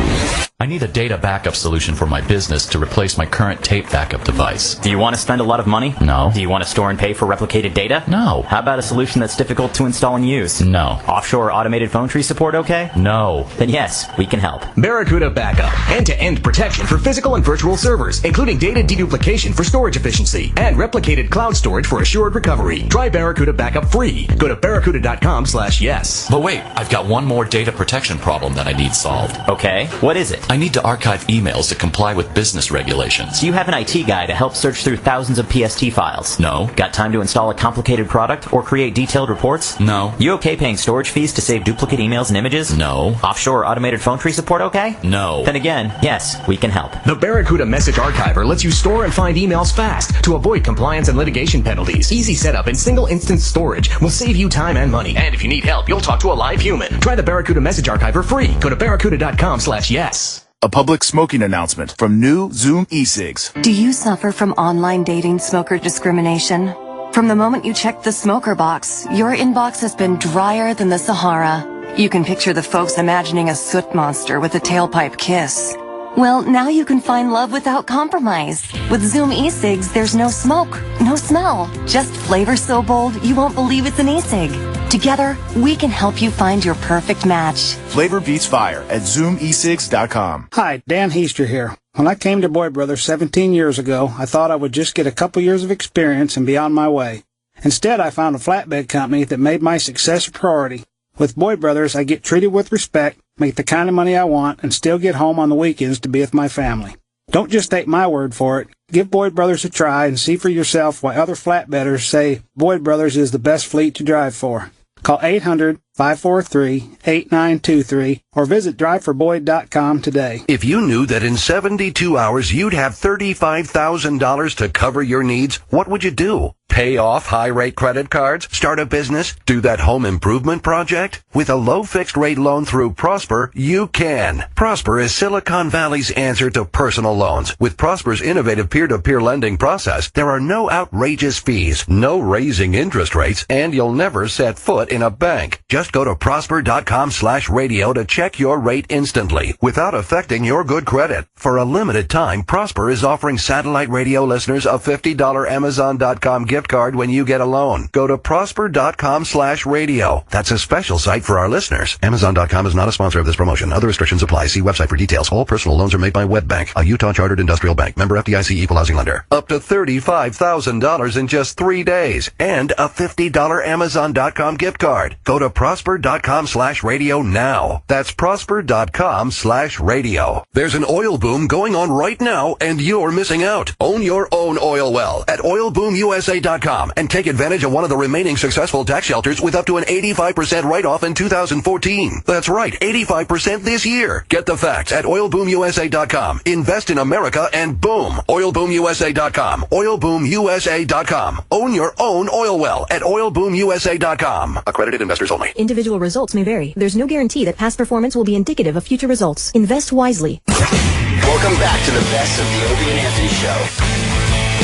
I need a data backup solution for my business to replace my current tape backup device. Do you want to spend a lot of money? No. Do you want to store and pay for replicated data? No. How about a solution that's difficult to install and use? No. Offshore automated phone tree support okay? No. Then yes, we can help. Barracuda Backup. End-to-end protection for physical and virtual servers, including data deduplication for storage efficiency and replicated cloud storage for assured recovery. Try Barracuda Backup free. Go to barracuda.com/yes. But wait, I've got one more data protection problem that I need solved. Okay, what is it? I need to archive emails to comply with business regulations. Do you have an IT guy to help search through thousands of PST files? No. Got time to install a complicated product or create detailed reports? No. You okay paying storage fees to save duplicate emails and images? No. Offshore automated phone tree support okay? No. Then again, yes, we can help. The Barracuda Message Archiver lets you store and find emails fast to avoid compliance and litigation penalties. Easy setup and single instance storage will save you time and money. And if you need help, you'll talk to a live human. Try the Barracuda Message Archiver free. Go to barracuda.com/yes. A public smoking announcement from new Zoom e-cigs. Do you suffer from online dating smoker discrimination? From the moment you checked the smoker box, your inbox has been drier than the Sahara. You can picture the folks imagining a soot monster with a tailpipe kiss. Well, now you can find love without compromise. With Zoom e-cigs, there's no smoke, no smell, just flavor so bold you won't believe it's an e-cig. Together, we can help you find your perfect match. Flavor beats fire at ZoomE6.com. Hi, Dan Heaster here. When I came to Boyd Brothers 17 years ago, I thought I would just get a couple years of experience and be on my way. Instead, I found a flatbed company that made my success a priority. With Boyd Brothers, I get treated with respect, make the kind of money I want, and still get home on the weekends to be with my family. Don't just take my word for it. Give Boyd Brothers a try and see for yourself why other flatbedders say Boyd Brothers is the best fleet to drive for. Call 800-543-8923 or visit driveforboyd.com today. If you knew that in 72 hours you'd have $35,000 to cover your needs, what would you do? Pay off high-rate credit cards? Start a business? Do that home improvement project? With a low fixed-rate loan through Prosper, you can. Prosper is Silicon Valley's answer to personal loans. With Prosper's innovative peer-to-peer lending process, there are no outrageous fees, no raising interest rates, and you'll never set foot in a bank. Just go to prosper.com/radio to check your rate instantly without affecting your good credit. For a limited time, Prosper is offering satellite radio listeners a $50 Amazon.com gift card when you get a loan. Go to prosper.com/radio. That's a special site for our listeners. Amazon.com is not a sponsor of this promotion. Other restrictions apply. See website for details. All personal loans are made by WebBank, a Utah chartered industrial bank. Member FDIC equal housing lender. Up to $35,000 in just 3 days. And a $50 Amazon.com gift card. Go to prosper.com/radio now. That's prosper.com/radio. There's an oil boom going on right now, and you're missing out. Own your own oil well at oilboomusa.com and take advantage of one of the remaining successful tax shelters with up to an 85% write-off in 2014. That's right, 85% this year. Get the facts at oilboomusa.com. Invest in America and boom, oilboomusa.com. oilboomusa.com. Own your own oil well at oilboomusa.com. Accredited investors only. Individual results may vary. There's no guarantee that past performance will be indicative of future results. Invest wisely. Welcome back to the best of the Opie and Anthony Show.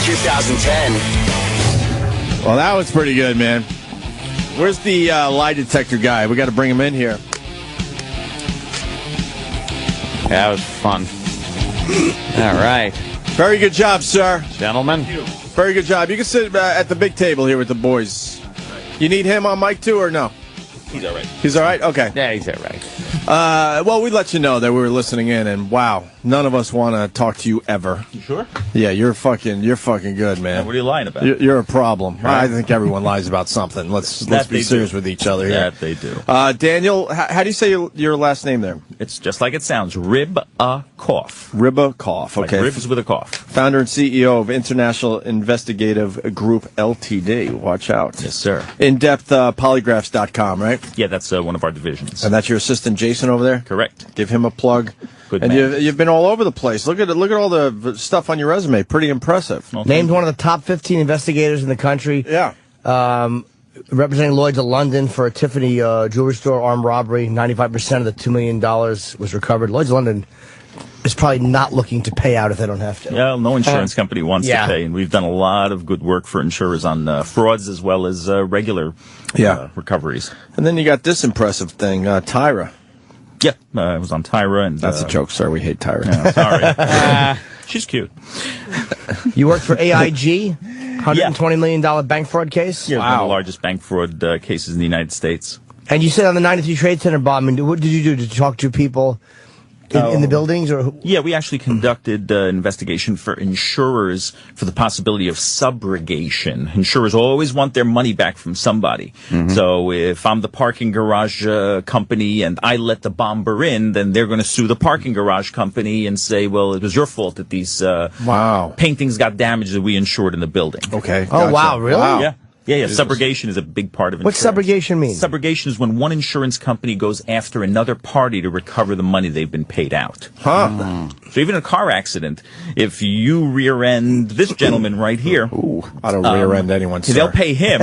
2010. Well, that was pretty good, man. Where's the lie detector guy? We got to bring him in here. Yeah, that was fun. All right. Very good job, sir. Gentlemen. Very good job. You can sit at the big table here with the boys. You need him on mic too, or no? He's all right. He's all right? Okay. Yeah, he's all right. Well, we let you know that we were listening in, and wow, none of us want to talk to you ever. You sure? Yeah, you're fucking good, man. What are you lying about? You're a problem. Right. I think everyone lies about something. Let's be serious with each other here. That they do. Daniel, how do you say your last name there? It's just like it sounds. Ribakoff. Ribakoff. Okay. Like ribs with a cough. Founder and CEO of International Investigative Group Ltd. Watch out. Yes, sir. In-depth polygraphs.com, right? Yeah, that's one of our divisions. And that's your assistant Jason over there? Correct. Give him a plug. Good and man. you've been all over the place. Look at all the stuff on your resume. Pretty impressive. Well, Named one of the top 15 investigators in the country. Yeah. Representing Lloyd's of London for a Tiffany jewelry store armed robbery. 95% of the $2 million was recovered. Lloyd's of London is probably not looking to pay out if they don't have to. Yeah, no insurance company wants to pay, and we've done a lot of good work for insurers on frauds as well as regular recoveries. And then you got this impressive thing, Tyra. Yeah, I was on Tyra. And that's a joke, sir. We hate Tyra. Yeah, sorry. She's cute. You worked for AIG? $120 million bank fraud case? Yeah, one of the largest bank fraud cases in the United States. And you said on the 93 Trade Center bomb, what did you do? Did you talk to people in the buildings? Yeah, we actually conducted an investigation for insurers for the possibility of subrogation. Insurers always want their money back from somebody. Mm-hmm. So if I'm the parking garage company and I let the bomber in, then they're going to sue the parking garage company and say, well, it was your fault that these paintings got damaged that we insured in the building. Okay. Oh, wow, really? Wow. Yeah. Yeah. Subrogation is a big part of insurance. What's subrogation mean? Subrogation is when one insurance company goes after another party to recover the money they've been paid out. Huh. So even in a car accident, if you rear-end this gentleman right here... Ooh, I don't rear-end anyone, sir. They'll pay him.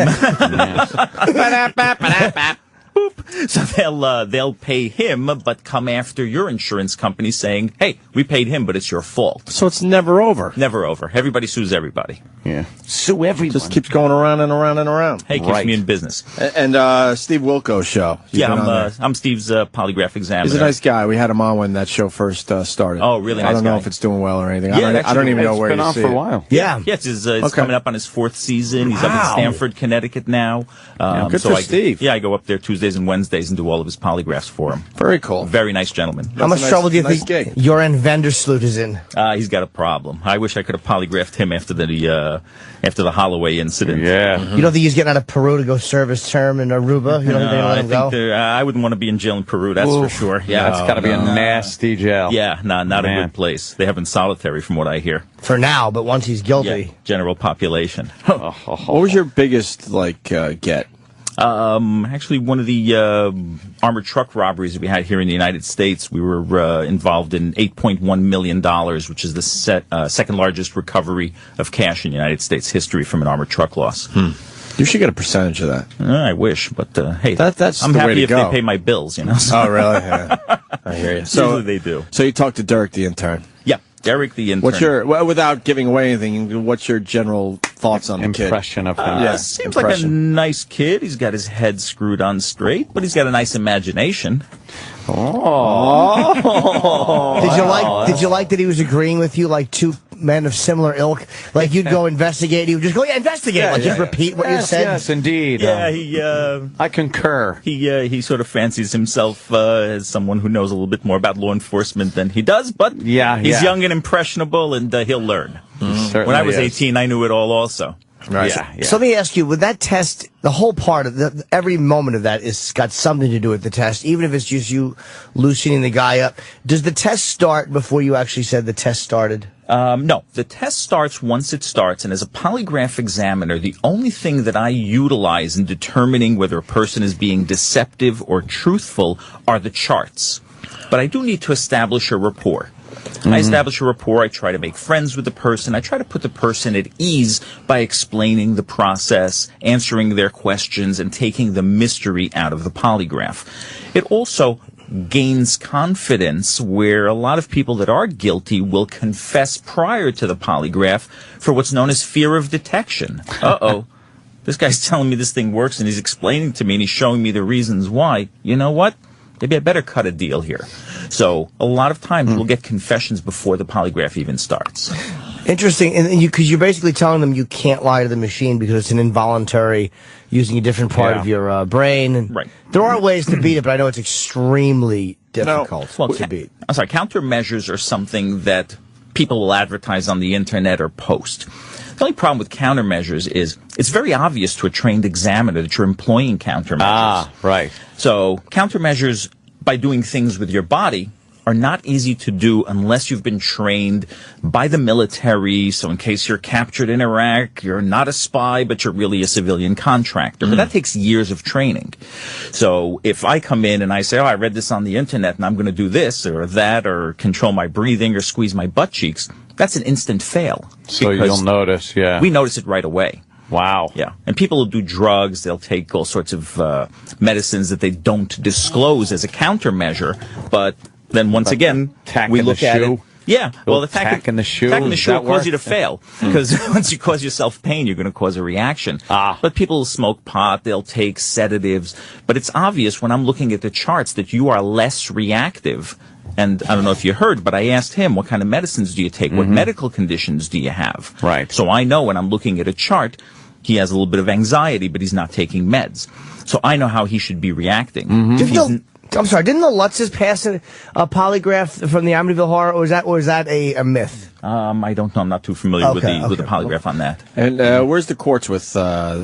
Boop. So they'll pay him, but come after your insurance company saying, hey, we paid him, but it's your fault. So it's never over. Never over. Everybody sues everybody. Yeah. Sue everyone. Just keeps going around and around and around. Hey, keeps me in business. And Steve Wilko's show. I'm Steve's polygraph examiner. He's a nice guy. We had him on when that show first started. Oh, really nice I don't know guy. if it's doing well or anything. Yeah, I don't even know where it's been on for a while. Yeah. Yes, it's coming up on his 4th season. He's up in Stamford, Connecticut now. Good for Steve. Yeah, I go up there Tuesdays and Wednesdays and do all of his polygraphs for him. Very cool. Very nice gentleman. How much trouble do you think your end vendor sleuth is in? He's got a problem. I wish I could have polygraphed him after the Holloway incident. Yeah. Mm-hmm. You don't think he's getting out of Peru to go serve his term in Aruba? You don't think they let him go? I wouldn't want to be in jail in Peru, that's for sure. Yeah, that's got to be a nasty jail. Yeah, not a good place. They have him solitary from what I hear. For now, but once he's guilty. Yeah, general population. What was your biggest, get? Actually, one of the armored truck robberies that we had here in the United States, we were involved in $8.1 million, which is the second largest recovery of cash in United States history from an armored truck loss. You should get a percentage of that. I wish, but hey, that's I'm the way happy to if go. they pay my bills, you know. Oh, really? Yeah. I hear you. So usually they do. So you talked to Derek the intern. Yeah, Derek the intern. Without giving away anything, what's your general thoughts on the kid? Impression of him. Seems like a nice kid. He's got his head screwed on straight, but he's got a nice imagination. Did you like that he was agreeing with you like two men of similar ilk? Like you'd go investigate, he would just go, investigate. Just repeat what you said. Yes, indeed. Yeah, I concur. He sort of fancies himself as someone who knows a little bit more about law enforcement than he does, but he's young and impressionable, and he'll learn. Mm-hmm. When I was 18, I knew it all also. Right. Yeah. So let me ask you, with that test, the whole part of every moment of that is got something to do with the test, even if it's just you loosening the guy up. Does the test start before you actually said the test started? No, the test starts once it starts, and as a polygraph examiner, the only thing that I utilize in determining whether a person is being deceptive or truthful are the charts. But I do need to establish a rapport. I establish a rapport. I try to make friends with the person. I try to put the person at ease by explaining the process, answering their questions, and taking the mystery out of the polygraph. It also gains confidence where a lot of people that are guilty will confess prior to the polygraph for what's known as fear of detection. Uh-oh. This guy's telling me this thing works, and he's explaining to me, and he's showing me the reasons why. You know what? Maybe I better cut a deal here. So a lot of times we'll get confessions before the polygraph even starts. Interesting, and because you're basically telling them you can't lie to the machine because it's an involuntary, using a different part of your brain. And right. There are ways to beat it, but I know it's extremely difficult to beat. I'm sorry, countermeasures are something that people will advertise on the internet or post. The only problem with countermeasures is it's very obvious to a trained examiner that you're employing countermeasures. Ah, right. So countermeasures, by doing things with your body, are not easy to do unless you've been trained by the military. So in case you're captured in Iraq, you're not a spy, but you're really a civilian contractor. But that takes years of training. So if I come in and I say, I read this on the internet and I'm going to do this or that or control my breathing or squeeze my butt cheeks, that's an instant fail. So you'll notice, We notice it right away. Wow. Yeah. And people will do drugs. They'll take all sorts of medicines that they don't disclose as a countermeasure. But then once again, we look at it. Yeah. Well, the tack in the shoe will cause you to fail. Because once you cause yourself pain, you're going to cause a reaction. But people will smoke pot. They'll take sedatives. But it's obvious when I'm looking at the charts that you are less reactive. And I don't know if you heard, but I asked him, what kind of medicines do you take? What medical conditions do you have? Right. So I know when I'm looking at a chart, he has a little bit of anxiety, but he's not taking meds. So I know how he should be reacting. I'm sorry, didn't the Lutzes pass a polygraph from the Amityville Horror, or is that a myth? I don't know. I'm not too familiar with the polygraph on that. And where's the courts with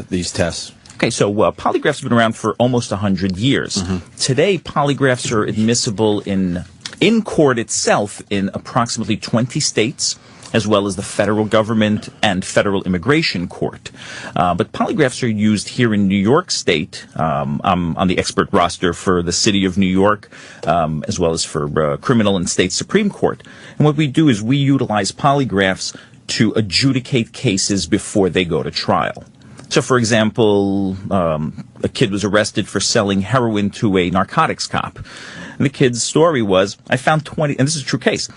these tests? Okay, so polygraphs have been around for almost 100 years. Today, polygraphs are admissible in court itself in approximately 20 states, as well as the federal government and federal immigration court. But polygraphs are used here in New York State. I'm on the expert roster for the city of New York, as well as for criminal and state Supreme Court. And what we do is we utilize polygraphs to adjudicate cases before they go to trial. So, for example, a kid was arrested for selling heroin to a narcotics cop. And the kid's story was, I found 20, and this is a true case,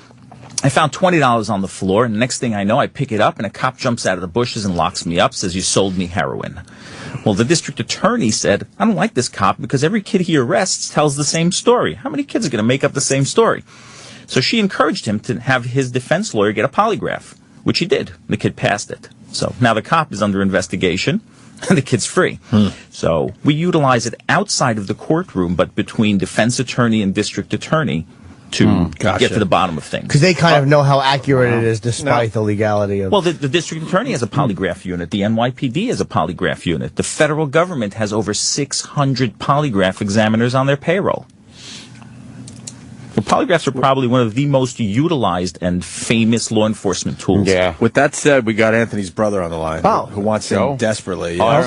I found $20 on the floor, and the next thing I know, I pick it up, and a cop jumps out of the bushes and locks me up, says, you sold me heroin. Well, the district attorney said, I don't like this cop because every kid he arrests tells the same story. How many kids are going to make up the same story? So she encouraged him to have his defense lawyer get a polygraph, which he did. The kid passed it. So now the cop is under investigation, and the kid's free. So we utilize it outside of the courtroom, but between defense attorney and district attorney to get to the bottom of things. Because they kind of know how accurate it is, despite the legality of... Well, the district attorney has a polygraph unit. The NYPD has a polygraph unit. The federal government has over 600 polygraph examiners on their payroll. Well, polygraphs are probably one of the most utilized and famous law enforcement tools. Yeah. With that said, we got Anthony's brother on the line. Who wants him desperately. Oh, I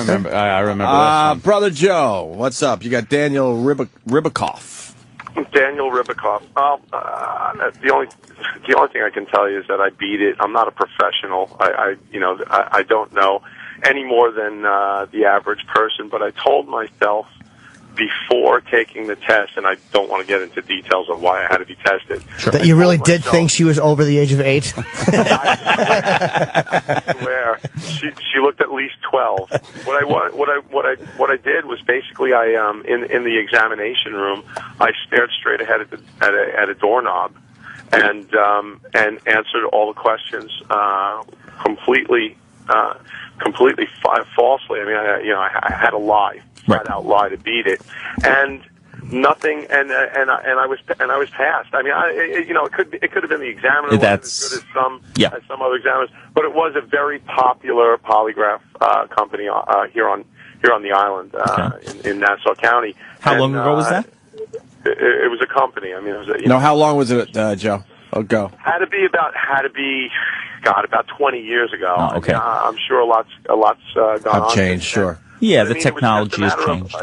remember this. Brother Joe, what's up? You got Daniel Ribicoff. Daniel Ribicoff. The only thing I can tell you is that I beat it. I'm not a professional. I don't know any more than the average person, but I told myself before taking the test, and I don't want to get into details of why I had to be tested. That you really did think she was over the age of 8? Where she looked at least 12. What I did was basically in the examination room, I stared straight ahead at a doorknob and answered all the questions completely falsely. I mean, I had a lie. Flat out lie to beat it, and nothing, and I was passed. I mean, it could have been the examiner wasn't as good as some other examiners, but it was a very popular polygraph company here on the island in Nassau County. How long ago was that? It was a company. I mean, it was how long was it, Joe? Oh, go. Had to be about 20 years ago. Oh, okay. I'm sure a lot's gone on. Have changed, sure. Yeah, the technology has changed.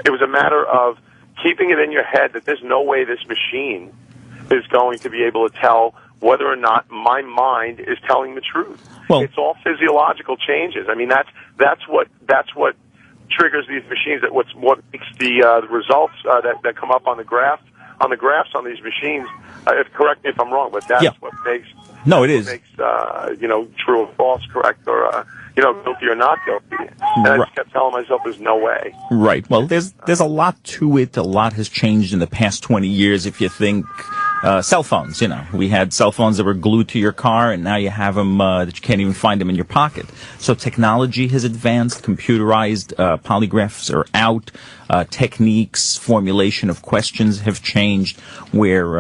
It was a matter of keeping it in your head that there's no way this machine is going to be able to tell whether or not my mind is telling the truth. Well, it's all physiological changes. I mean, that's what triggers these machines. What makes the results that come up on the graphs on these machines. Correct me if I'm wrong, but that's what makes. No, it is. Makes true or false, correct, or guilty or not guilty. And I just kept telling myself, "There's no way." Right. Well, there's a lot to it. A lot has changed in the past 20 years. If you think cell phones. We had cell phones that were glued to your car, and now you have them that you can't even find them in your pocket. So technology has advanced. Computerized polygraphs are out. Techniques, formulation of questions have changed, where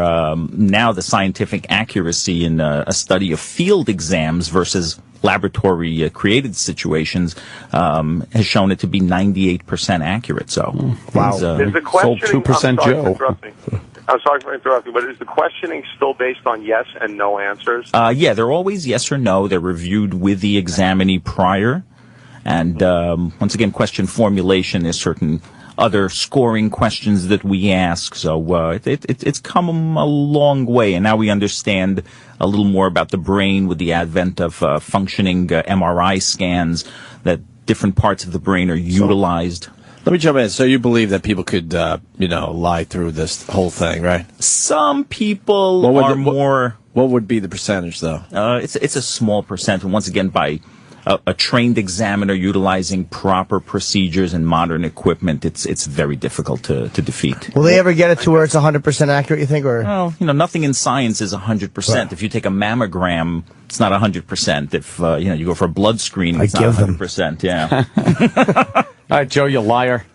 now the scientific accuracy in a study of field exams versus laboratory created situations has shown it to be 98% accurate. So, wow. Is the sold 2% Joe. I'm sorry for interrupting, but is the questioning still based on yes and no answers? Yeah, they're always yes or no. They're reviewed with the examinee prior. And once again, question formulation is certain other scoring questions that we ask. So it's come a long way, and now we understand a little more about the brain with the advent of functioning MRI scans, that different parts of the brain are utilized. Let me jump in. So you believe that people could, lie through this whole thing, right? Some people are more... What would be the percentage, though? It's a small percent, and once again, by a trained examiner utilizing proper procedures and modern equipment, it's very difficult to defeat. Will they ever get it to where it's 100% accurate, you think? Or well, nothing in science is 100%. Right. If you take a mammogram, it's not 100%. If you go for a blood screening, it's not 100%. Yeah. All right, Joe, you liar.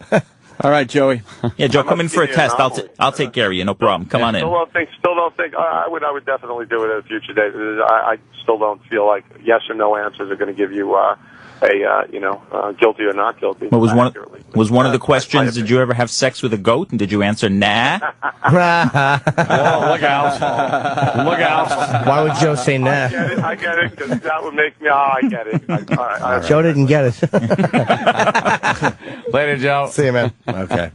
All right, Joey. Yeah, Joe, come in for a test. I'll take care of you. No problem. Come on in. Still don't think. I would definitely do it at a future date. I still don't feel like yes or no answers are going to give you guilty or not guilty. Well, was one of the questions, did you ever have sex with a goat? And did you answer nah? Oh, look out. Look out. Why would Joe say nah? I get it, because that would make me, I get it. All right. Joe didn't get it. Later, Joe. See you, man. Okay.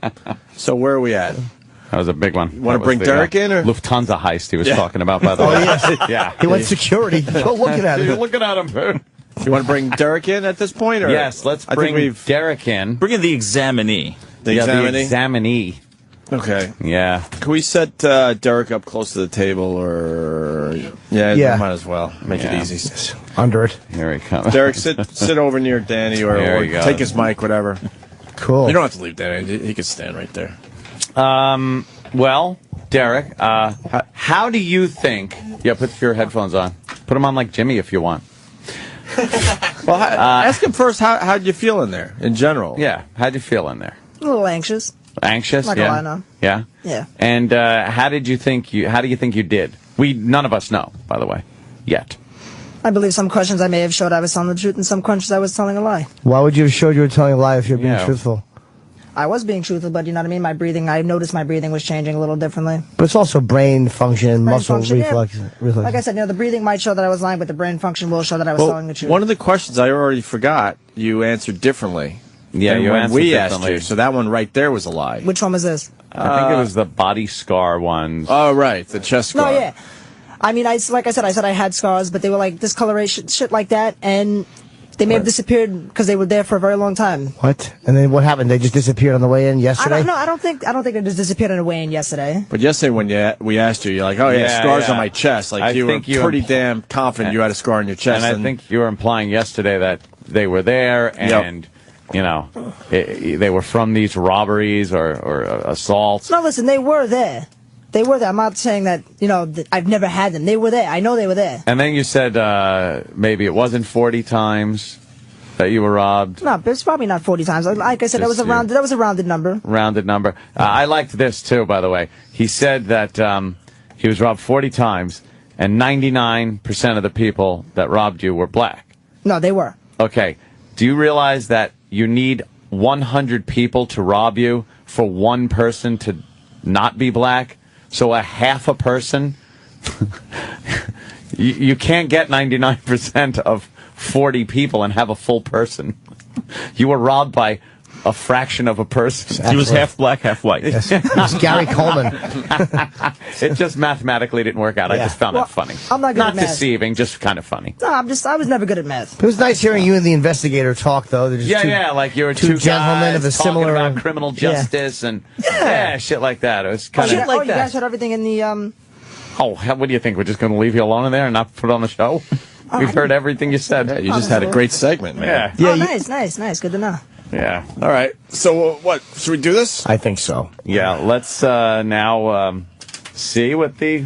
So where are we at? That was a big one. You want to bring Derek in? Or? Lufthansa heist he was talking about, by the way. Yes. Yeah. He went security. Go looking at him. You're looking at him. You want to bring Derek in at this point? Or? Yes, let's bring Derek in. Bring in the examinee. The examinee. Okay. Yeah. Can we set Derek up close to the table, or yeah, might as well make it easy. Under it. Here he comes. Derek, sit over near Danny, or take his mic, whatever. Cool. You don't have to leave Danny. He can stand right there. Well, Derek, how do you think? Yeah, put your headphones on. Put them on like Jimmy if you want. Well, ask him first. How'd you feel in there, in general? Yeah. How'd you feel in there? A little anxious. Anxious? Not gonna lie, no. Yeah. Yeah. And how do you think you did? None of us know, by the way, yet. I believe some questions I may have showed I was telling the truth, and some questions I was telling a lie. Why would you have showed you were telling a lie if you're being truthful? I was being truthful, but you know what I mean? I noticed my breathing was changing a little differently. But it's also brain function, muscle reflex. Like I said, the breathing might show that I was lying, but the brain function will show that I was telling the truth. One of the questions I already forgot, you answered differently. Yeah, you answered we differently. Asked you, so that one right there was a lie. Which one was this? I think it was the body scar ones. Oh, right, the chest scar. No, yeah. I mean, like I said I had scars, but they were like discoloration, shit like that, and they may have disappeared because they were there for a very long time. What? And then what happened? They just disappeared on the way in yesterday? I don't think they just disappeared on the way in yesterday. But yesterday when we asked you, you're like, oh yeah, scars on my chest. Like you were pretty damn confident you had a scar on your chest. And I think you were implying yesterday that they were there and... they were from these robberies or assaults. No, listen, they were there. They were there. I'm not saying that, I've never had them. They were there. I know they were there. And then you said maybe it wasn't 40 times that you were robbed. No, it's probably not 40 times. Like I said, that was a rounded number. Rounded number. I liked this, too, by the way. He said that he was robbed 40 times, and 99% of the people that robbed you were black. No, they were. Okay. Do you realize that you need 100 people to rob you for one person to not be black? So a half a person, you can't get 99% of 40 people and have a full person. You were robbed by a fraction of a person. He was half black, half white. Yes. It was Gary Coleman. It just mathematically didn't work out. I just found that funny. I'm not good at math. Deceiving, just kind of funny. No, I was never good at math. It was nice hearing you and the investigator talk, though. Like you were two gentlemen of a similar talking about criminal justice and shit like that. It was kind of like you guys had everything in the Oh, what do you think? We're just going to leave you alone in there and not put it on the show? We've heard everything you said. Yeah, you just had a great segment, man. Yeah. Nice. Good to know. Yeah. All right. So what? Should we do this? I think so. Yeah. Let's now see what the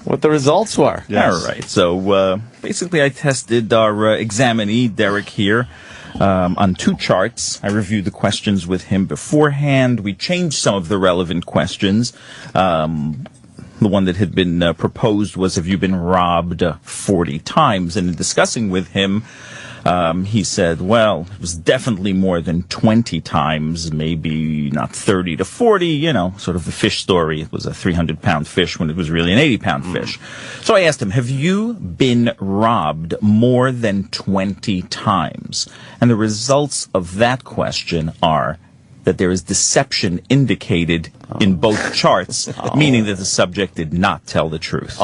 what the results were. Yes. All right. So basically, I tested our examinee, Derek, here on 2 charts. I reviewed the questions with him beforehand. We changed some of the relevant questions. The one that had been proposed was, have you been robbed 40 times? And in discussing with him, he said, well, it was definitely more than 20 times, maybe not 30 to 40, sort of the fish story. It was a 300-pound fish when it was really an 80-pound fish. So I asked him, have you been robbed more than 20 times? And the results of that question are that there is deception indicated in both charts, meaning that the subject did not tell the truth.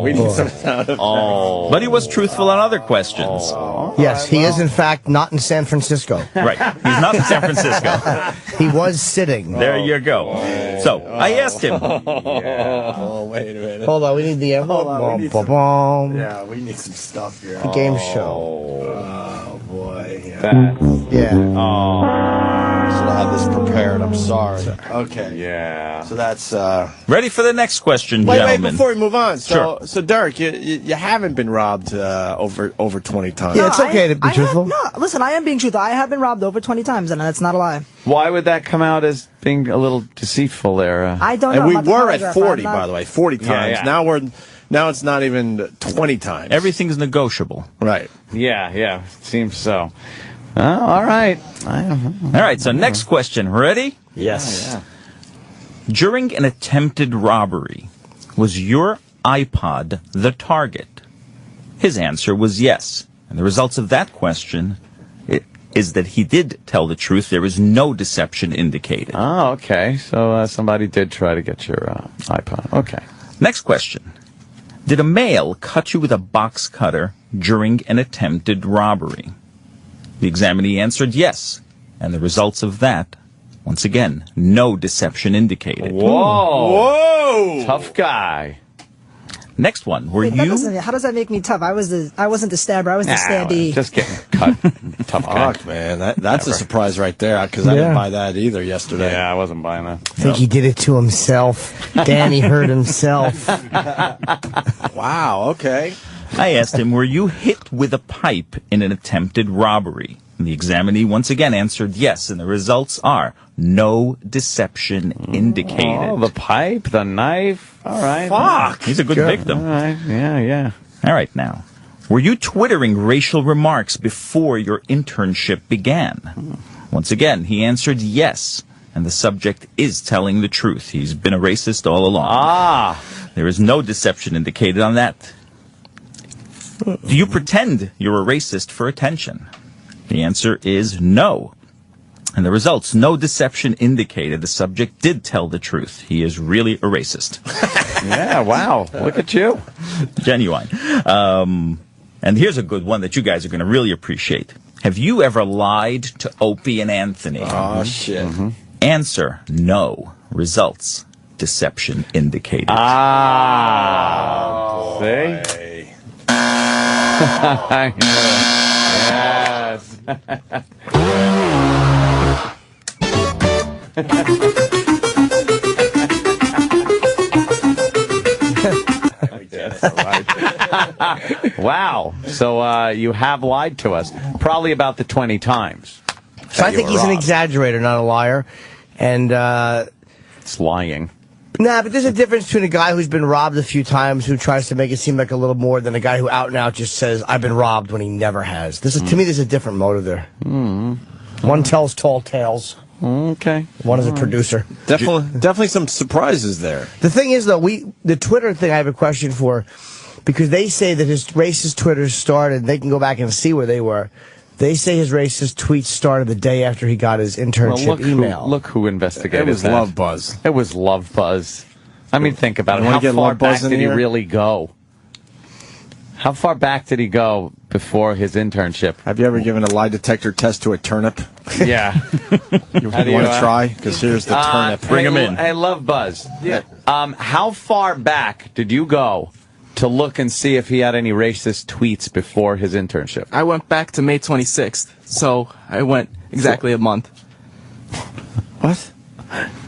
We need some sound effects. But he was truthful on other questions. Yes, he is in fact not in San Francisco. Right, he's not in San Francisco. He was sitting. There you go. So I asked him. Oh, wait a minute. Hold on, we need the Yeah, we need some stuff here. The game show. Oh boy. Yeah. Should have had this prepared. I'm sorry. Okay. Yeah. So that's ready for the next question, wait, gentlemen. before we move on. Sure. So Derek, you haven't been robbed over 20 times. Yeah, it's okay to be truthful. Listen, I am being truthful. I have been robbed over 20 times, and that's not a lie. Why would that come out as being a little deceitful there? I don't know. And we about the were at polygraph. 40, by the way, 40 times. Yeah. Now it's not even 20 times. Everything's negotiable. Right. Yeah, seems so. Oh, all right. All right, so next question. Ready? Yes. During an attempted robbery, was your iPod the target? His answer was yes. And the results of that question is that he did tell the truth. There is no deception indicated. Oh, okay. So somebody did try to get your iPod. Okay. Next question. Did a male cut you with a box cutter during an attempted robbery? The examinee answered yes. And the results of that, once again, no deception indicated. Whoa! Tough guy. Next one. How does that make me tough? I wasn't the stabber. I was the stabbee. Just getting cut. Tough guy. Fuck, man. That's a surprise right there, because I didn't buy that either yesterday. Yeah, I wasn't buying that. I think he did it to himself. Danny hurt himself. Wow, okay. I asked him, were you hit with a pipe in an attempted robbery? And the examinee once again answered yes, and the results are no deception indicated. Oh, the pipe, the knife. All right. Fuck! He's a good victim. All right, yeah. All right, now. Were you twittering racial remarks before your internship began? Once again, he answered yes, and the subject is telling the truth. He's been a racist all along. There is no deception indicated on that. Do you pretend you're a racist for attention? The answer is no. And the results, no deception indicated. The subject did tell the truth. He is really a racist. Yeah, wow. Look at you. Genuine. And here's a good one that you guys are going to really appreciate. Have you ever lied to Opie and Anthony? Oh, shit. Answer, no. Results, deception indicated. See? Yes. Wow. So you have lied to us. Probably about the 20 times. So I think he's an exaggerator, not a liar. And it's lying. Nah, but there's a difference between a guy who's been robbed a few times who tries to make it seem like a little more than a guy who out and out just says, I've been robbed, when he never has. To me, there's a different motive there. One tells tall tales. Okay. One is a producer. Definitely some surprises there. The thing is, though, the Twitter thing I have a question for, because they say that his racist Twitter started, they can go back and see where they were. They say his racist tweets started the day after he got his internship email. Look who investigated It was that. Love Buzz. It was Love Buzz. I mean, think about it. Wanna How get far Love Buzz back in did he here? really go? How far back did he go before his internship? Have you ever given a lie detector test to a turnip? Yeah. You want to try? Because here's the turnip. Bring him in. Hey, Love Buzz. Yeah. How far back did you go to look and see if he had any racist tweets before his internship? I went back to May 26th, so I went exactly a month. What?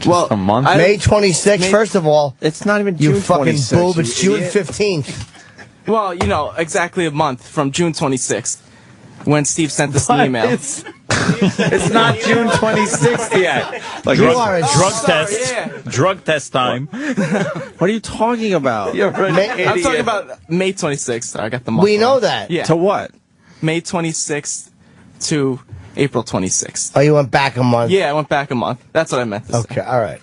Well, a month. May 26th, first of all. It's not even June You fucking 26th, boob. you It's June idiot. 15th. Well, you know, exactly a month from June 26th when Steve sent us the email. It's not June 26th yet. Like, You are a Drug sorry, test. yeah. Drug test time. what are you talking about? You're an idiot. I'm talking about May 26th. I got the month We know wrong. that. Yeah. To what? May 26th to April 26th. Oh, you went back a month? Yeah, I went back a month. That's what I meant to say. Okay, all right.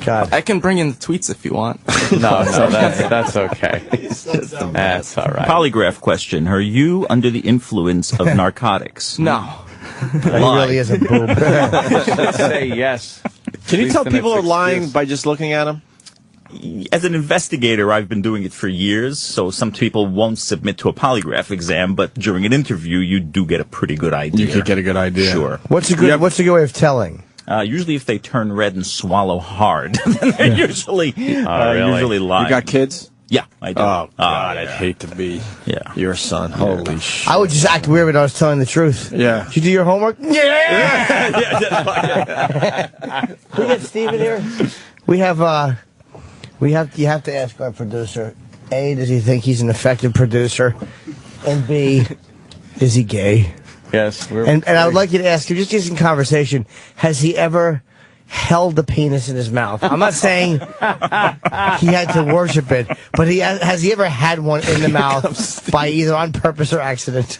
God. I can bring in the tweets if you want. No, that's okay. That's all right. Polygraph question. Are you under the influence of narcotics? No. He really is a boob. Say yes. Can you At tell least in people are its lying excuse. by just looking at them? As an investigator, I've been doing it for years, so some people won't submit to a polygraph exam, but during an interview, you do get a pretty good idea. You could get a good idea. Sure. What's a good way of telling? Usually if they turn red and swallow hard, then they're usually really? lying. You got kids? Yeah, I do. Oh, God, I'd hate to be your son. Holy shit. I would just act weird when I was telling the truth. Yeah. Did you do your homework? Yeah! We got Steve in here. You have to ask our producer, A, does he think he's an effective producer? And B, is he gay? Yes. And I would like you to ask him, just in conversation, has he ever held a penis in his mouth? I'm not saying he had to worship it, but has he ever had one in the mouth by either on purpose or accident?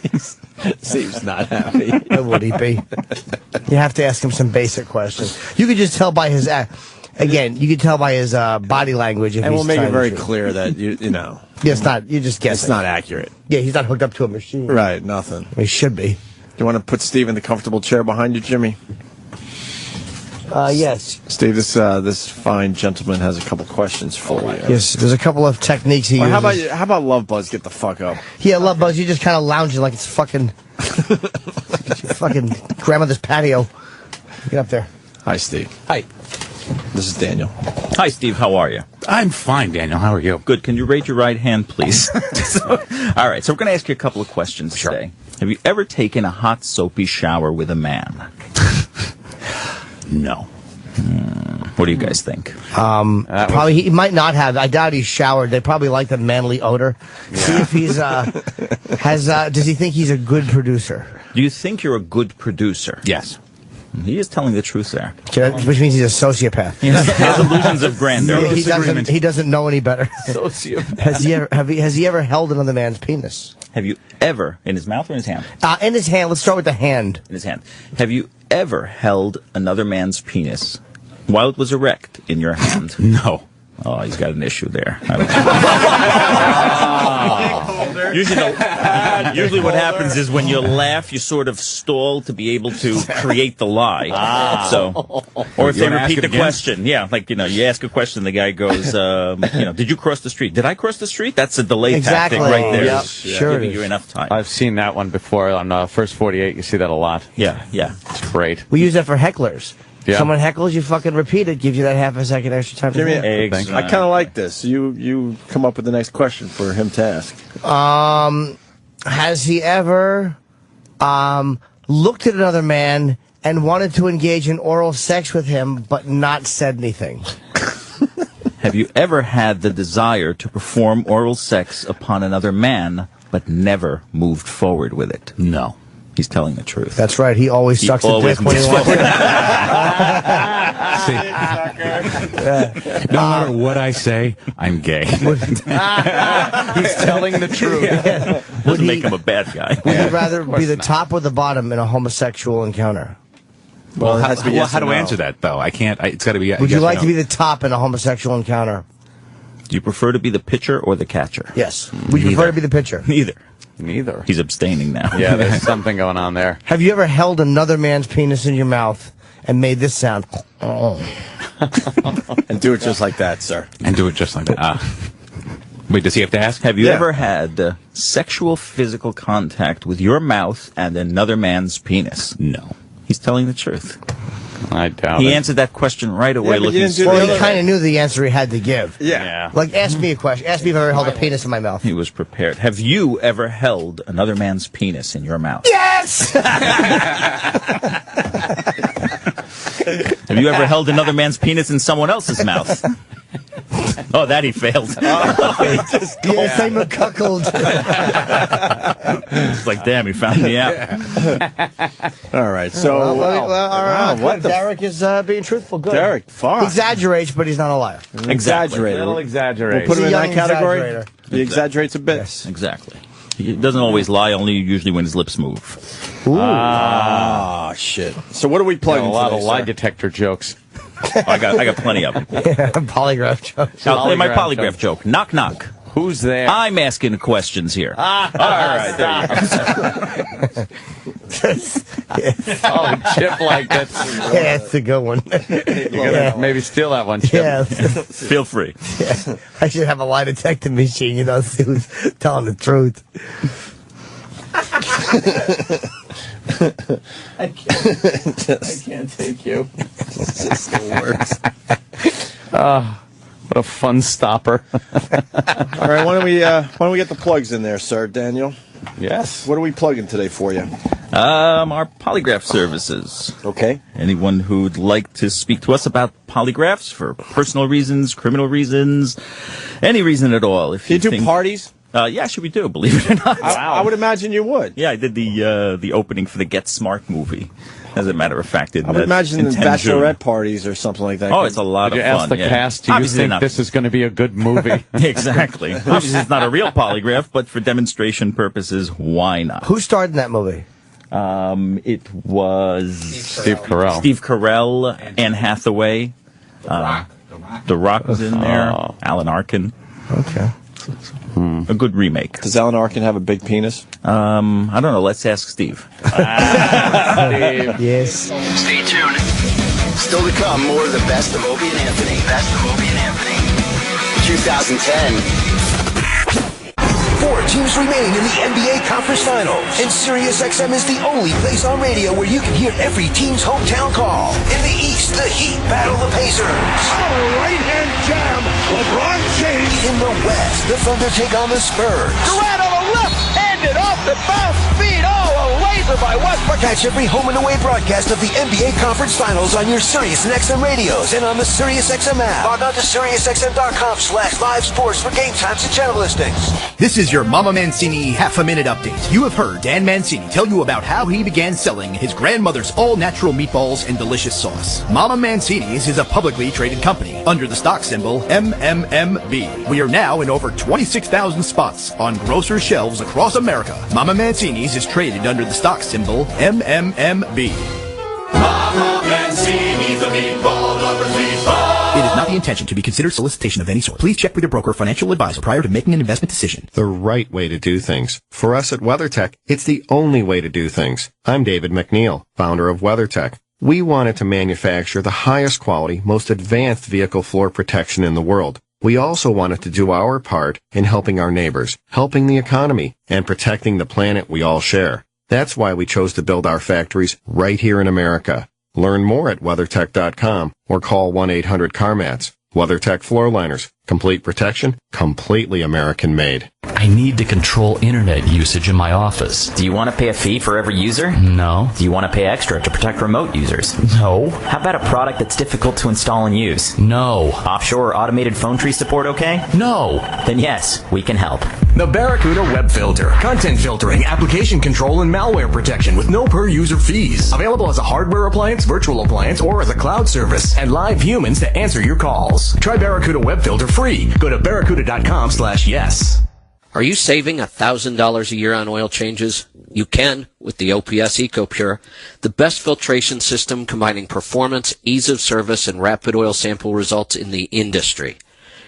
Steve's not happy. Would he be? You have to ask him some basic questions. You could just tell by his again. You could tell by his body language. If And we'll he's make it telling very the truth. clear that, you know. Yeah, it's not. You just guess. It's not accurate. Yeah, he's not hooked up to a machine. Right, nothing. He should be. You want to put Steve in the comfortable chair behind you, Jimmy? Yes. Steve, this fine gentleman has a couple questions for you. Yes, there's a couple of techniques he Or uses. how about Love Buzz? Get the fuck up. Yeah, Love Buzz, you just kind of lounging like it's fucking, fucking grandmother's patio. Get up there. Hi, Steve. Hi. This is Daniel. Hi, Steve. How are you? I'm fine, Daniel. How are you? Good. Can you raise your right hand, please? All right. So we're going to ask you a couple of questions today. Have you ever taken a hot, soapy shower with a man? No. What do you guys think? Probably he might not have. I doubt he's showered. They probably like the manly odor. Yeah. See if he's does he think he's a good producer? Do you think you're a good producer? Yes. He is telling the truth there. Which means he's a sociopath. He has illusions of grandeur. He doesn't know any better. Sociopath. Has he ever held another man's penis? Have you ever, in his mouth or in his hand? In his hand. Let's start with the hand. In his hand. Have you ever held another man's penis while it was erect in your hand? No. Oh, he's got an issue there. Usually what happens is when you laugh, you sort of stall to be able to create the lie. Or if they repeat the question. Yeah, like, you ask a question, the guy goes, did you cross the street? Did I cross the street? That's a delay tactic right there. Yep. Sure Giving you enough time. I've seen that one before on First 48. You see that a lot. Yeah. It's great. We use that for hecklers. Yeah. Someone heckles, you fucking repeat it, gives you that half a second extra time. Jimmy, to think. I kind of like this. You come up with the next question for him to ask. Has he ever looked at another man and wanted to engage in oral sex with him, but not said anything? Have you ever had the desire to perform oral sex upon another man, but never moved forward with it? No. He's telling the truth. That's right. He always sucks a dick when he wants. No matter what I say, I'm gay. He's telling the truth. Doesn't make him a bad guy. Would you rather be the top or the bottom in a homosexual encounter? Well, how do I answer that, though? I can't. It's got to be. Would you like to be the top in a homosexual encounter? Do you prefer to be the pitcher or the catcher? Yes. Would you prefer to be the pitcher? Neither. He's abstaining now. Yeah, there's something going on there. Have you ever held another man's penis in your mouth and made this sound? And do it just like that, sir. And do it just like that. Wait, does he have to ask? Have you ever had sexual physical contact with your mouth and another man's penis? No. He's telling the truth. I doubt He it. answered that question right away. Well, he kind of knew the answer he had to give. Yeah. Like, ask me a question. Ask me if I've ever held a penis in my mouth. He was prepared. Have you ever held another man's penis in your mouth? Yes! Have Have you ever held another man's penis in someone else's mouth? Oh, that he failed. Yes, I'm a cuckold. It's like, damn, he found me out. All right, so all right. what the Derek is being truthful. Good. Derek, far. He exaggerates, but he's not a liar. Exaggerator. Little exaggerate. We'll put him in that young category. exaggerator. He exaggerates a bit. Yes. Exactly. He doesn't always lie, only usually when his lips move. Ah, shit. So what are we plugging? A lot today, of lie sir? detector jokes. I got plenty of them. Polygraph jokes. I'll play my polygraph joke. Knock, knock. Who's there? I'm asking questions here. All right, there you go. Oh, Chip like that. Yeah, that's a good one. You're gonna maybe steal that one, Chip. Yeah. Feel free. Yeah. I should have a lie detector machine, see who's telling the truth. I can't take you. This is the worst. What a fun stopper. All right, why don't we get the plugs in there, sir, Daniel? Yes. What are we plugging today for you? Our polygraph services. Okay. Anyone who'd like to speak to us about polygraphs for personal reasons, criminal reasons, any reason at all. If you do parties? Yeah, actually we do, believe it or not. I would imagine you would. Yeah, I did the opening for the Get Smart movie. As a matter of fact, I would imagine the bachelorette parties or something like that. Oh, it's a lot of Did you fun. ask the cast, do you think this is going to be a good movie? Exactly. Obviously, it's not a real polygraph, but for demonstration purposes, why not? Who starred in that movie? It was Steve Carell. Steve Carell, Anne Hathaway. The Rock was in there. Alan Arkin. Okay. A good remake. Does Alan Arkin have a big penis? I don't know. Let's ask Steve. Steve. Yes. Stay tuned. Still to come, more of the best of Opie and Anthony. Best of Opie and Anthony. 2010. 4 teams remain in the NBA Conference Finals, and SiriusXM is the only place on radio where you can hear every team's hometown call. In the East, the Heat battle the Pacers. Oh, right-hand jam, LeBron James. In the West, the Thunder take on the Spurs. Durant on the left-handed off the bounce feed. Oh, a laser by Westbrook. Catch every home and away broadcast of the NBA Conference Finals on your SiriusXM radios and on the SiriusXM app. Log on to SiriusXM.com/live sports for game times and channel listings. This is your Mama Mancini half-a-minute update. You have heard Dan Mancini tell you about how he began selling his grandmother's all-natural meatballs and delicious sauce. Mama Mancini's is a publicly traded company under the stock symbol MMMB. We are now in over 26,000 spots on grocer shelves across America. Mama Mancini's is traded under the stock symbol MMMB. Mama Mancini's a meatball lover's meatball. It is not the intention to be considered solicitation of any sort. Please check with your broker or financial advisor prior to making an investment decision. The right way to do things. For us at WeatherTech, it's the only way to do things. I'm David McNeil, founder of WeatherTech. We wanted to manufacture the highest quality, most advanced vehicle floor protection in the world. We also wanted to do our part in helping our neighbors, helping the economy, and protecting the planet we all share. That's why we chose to build our factories right here in America. Learn more at WeatherTech.com or call 1-800-CarMats. WeatherTech Floor Liners. Complete protection, completely American-made. I need to control internet usage in my office. Do you want to pay a fee for every user? No. Do you want to pay extra to protect remote users? No. How about a product that's difficult to install and use? No. Offshore automated phone tree support okay? No. Then yes, we can help. The Barracuda Web Filter. Content filtering, application control, and malware protection with no per-user fees. Available as a hardware appliance, virtual appliance, or as a cloud service. And live humans to answer your calls. Try Barracuda Web Filter free. Go to barracuda.com/yes. Are you saving $1,000 a year on oil changes? You can with the OPS EcoPure, the best filtration system combining performance, ease of service, and rapid oil sample results in the industry.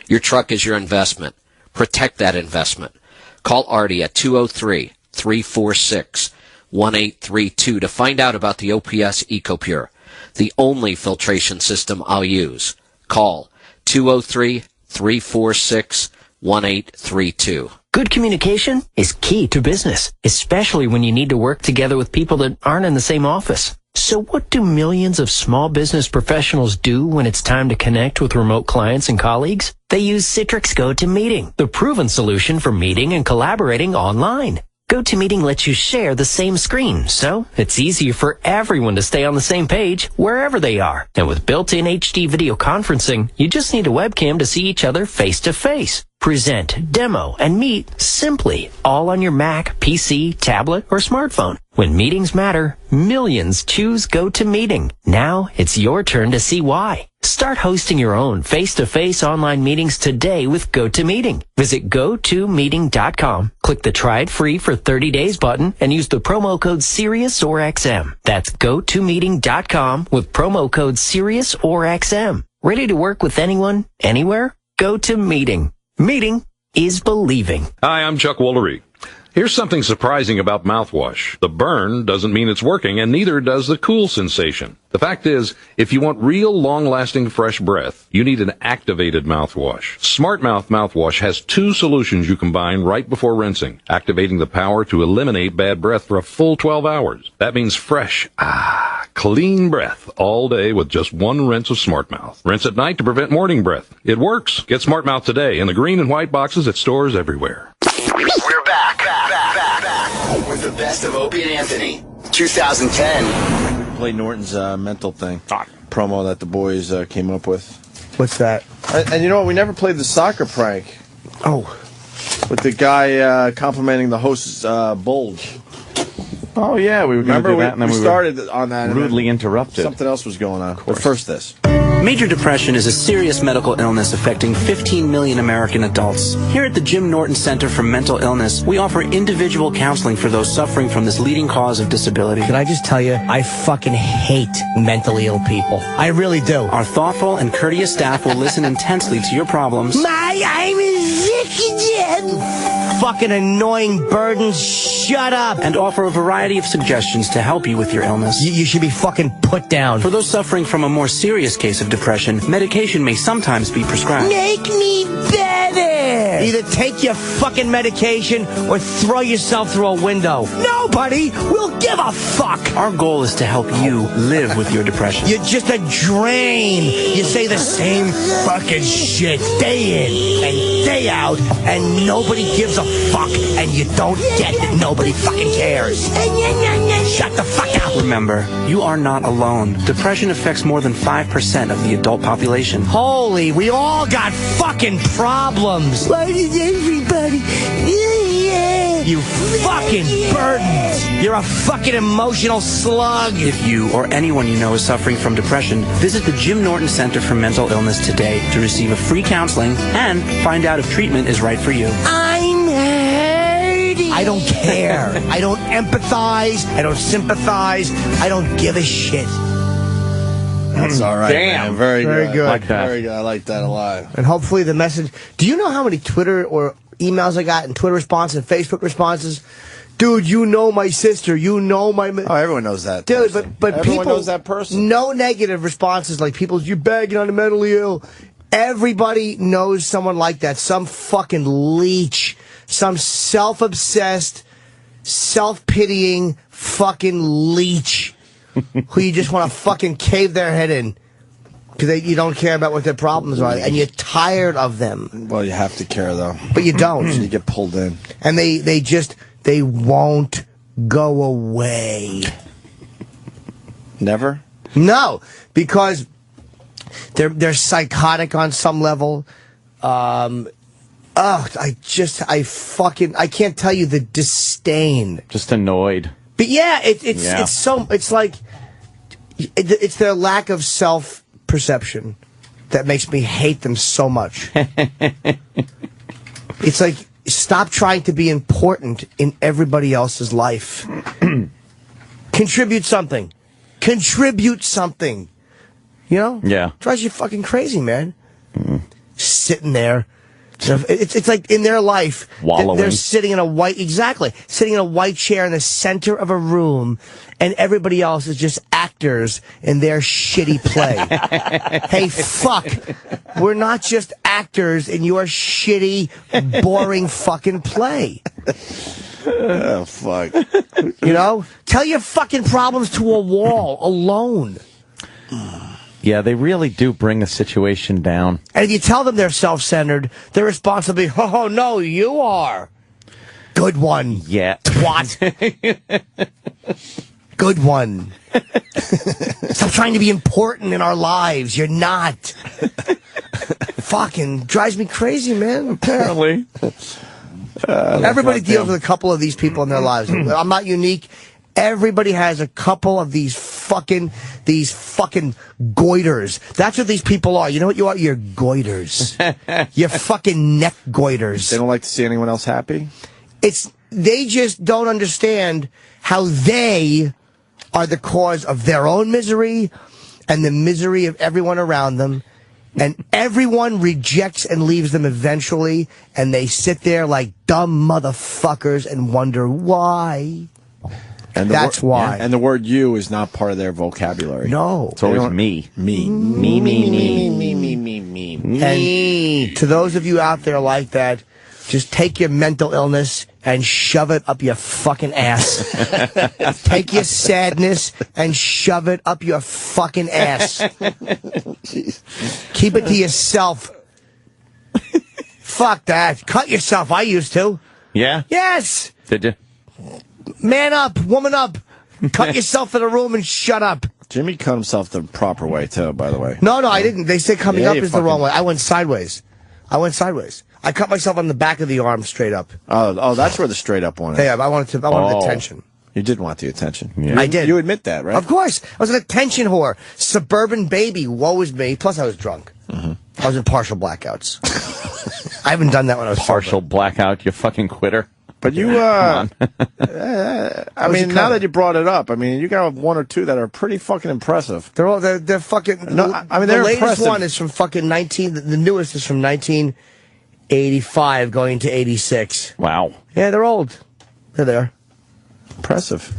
Your truck is your investment. Protect that investment. Call Artie at 203-346-1832 to find out about the OPS EcoPure, the only filtration system I'll use. Call 203-346-1832. Good communication is key to business, especially when you need to work together with people that aren't in the same office. So what do millions of small business professionals do when it's time to connect with remote clients and colleagues? They use Citrix GoToMeeting, the proven solution for meeting and collaborating online. GoToMeeting lets you share the same screen, so it's easier for everyone to stay on the same page wherever they are. And with built-in HD video conferencing, you just need a webcam to see each other face-to-face. Present, demo, and meet simply, all on your Mac, PC, tablet, or smartphone. When meetings matter, millions choose GoToMeeting. Now it's your turn to see why. Start hosting your own face-to-face online meetings today with GoToMeeting. Visit GoToMeeting.com. Click the Try It Free for 30 days button and use the promo code SiriusOrXM. That's GoToMeeting.com with promo code SiriusOrXM. Ready to work with anyone, anywhere? GoToMeeting. Meeting is believing. Hi, I'm Chuck Woolery. Here's something surprising about mouthwash. The burn doesn't mean it's working, and neither does the cool sensation. The fact is, if you want real, long-lasting, fresh breath, you need an activated mouthwash. Smart Mouth mouthwash has two solutions you combine right before rinsing, activating the power to eliminate bad breath for a full 12 hours. That means fresh, clean breath all day with just one rinse of Smart Mouth. Rinse at night to prevent morning breath. It works. Get Smart Mouth today in the green and white boxes at stores everywhere. We're back with the best of Opie and Anthony. 2010. Play Norton's mental thing. Promo that the boys came up with. What's that? And you know what? We never played the soccer prank. Oh. With the guy complimenting the host's bulge. Oh, yeah, we were going to do that, and then we started on that. Rudely interrupted. Something else was going on. But first this. Major depression is a serious medical illness affecting 15 million American adults. Here at the Jim Norton Center for Mental Illness, we offer individual counseling for those suffering from this leading cause of disability. Can I just tell you, I fucking hate mentally ill people. I really do. Our thoughtful and courteous staff will listen intensely to your problems. I'm fucking annoying burdens. Shut up. And offer a variety of suggestions to help you with your illness. You should be fucking put down. For those suffering from a more serious case of depression, medication may sometimes be prescribed. Make me better. Either take your fucking medication or throw yourself through a window. Nobody will give a fuck. Our goal is to help you live with your depression. You're just a drain. You say the same fucking shit day in and day out, and nobody gives a fuck, and you don't get that nobody fucking cares. Shut the fuck up. Remember, you are not alone. Depression affects more than 5% of the adult population. Holy, we all got fucking problems. Why does everybody? You fucking burdens. You're a fucking emotional slug. If you or anyone you know is suffering from depression, visit the Jim Norton Center for Mental Illness today to receive a free counseling and find out if treatment is right for you. I'm hurting. I don't care. I don't empathize. I don't sympathize. I don't give a shit. That's all right. Damn. Man. Very good. Like that. Very good. I like that a lot. And hopefully the message... Do you know how many Twitter or emails I got and Twitter responses and Facebook responses? Dude, you know my sister. You know my... Oh, everyone knows that Dude, person. but everyone people... knows that person. No negative responses like people, you're bagging on the mentally ill. Everybody knows someone like that. Some fucking leech. Some self-obsessed, self-pitying fucking leech who you just want to fucking cave their head in because you don't care about what their problems are, and you're tired of them. Well, you have to care, though. But you don't. You get pulled in. And they won't go away. Never? No, because they're psychotic on some level. I can't tell you the disdain. Just annoyed. But yeah, it's like it's their lack of self-perception that makes me hate them so much. It's like, stop trying to be important in everybody else's life. Contribute something. Contribute something. You know? Yeah. Drives you fucking crazy, man. Sitting there. It's like in their life, wallowing. They're sitting in a white chair in the center of a room, and everybody else is just actors in their shitty play. Hey, fuck. We're not just actors in your shitty, boring fucking play. Oh, fuck. You know? Tell your fucking problems to a wall alone. Yeah, they really do bring the situation down. And if you tell them they're self-centered, their response will be, oh, no, you are. Good one. Yeah. Twat. Good one. Stop trying to be important in our lives. You're not. Fucking drives me crazy, man. Apparently. Everybody deals with a couple of these people in their lives. I'm not unique. Everybody has a couple of these fucking goiters. That's what these people are. You know what you are? You're goiters. You're fucking neck goiters. They don't like to see anyone else happy? They just don't understand how they are the cause of their own misery and the misery of everyone around them. And everyone rejects and leaves them eventually, and they sit there like dumb motherfuckers and wonder why. And that's why. Yeah, and the word "you" is not part of their vocabulary. No. It's always me. Me. And to those of you out there like that, just take your mental illness and shove it up your fucking ass. Take your sadness and shove it up your fucking ass. Keep it to yourself. Fuck that. Cut yourself. I used to. Yeah? Yes. Did you? Man up. Woman up. Cut yourself in a room and shut up. Jimmy cut himself the proper way, too, by the way. No, I didn't. They say coming up is the wrong way. I went sideways. I cut myself on the back of the arm straight up. Oh, that's where the straight up one is. Yeah, I wanted attention. You did want the attention. Yeah. I did. You admit that, right? Of course. I was an attention whore. Suburban baby. Woe is me. Plus, I was drunk. I was in partial blackouts. I haven't done that when I was partial blackout, you fucking quitter. But you, I mean, now that you brought it up, I mean, you got one or two that are pretty fucking impressive. They're fucking. No, I mean, they're the latest impressive. one is from fucking The newest is from 1985, going to 86. Wow. Yeah, they're old. They're there. Impressive.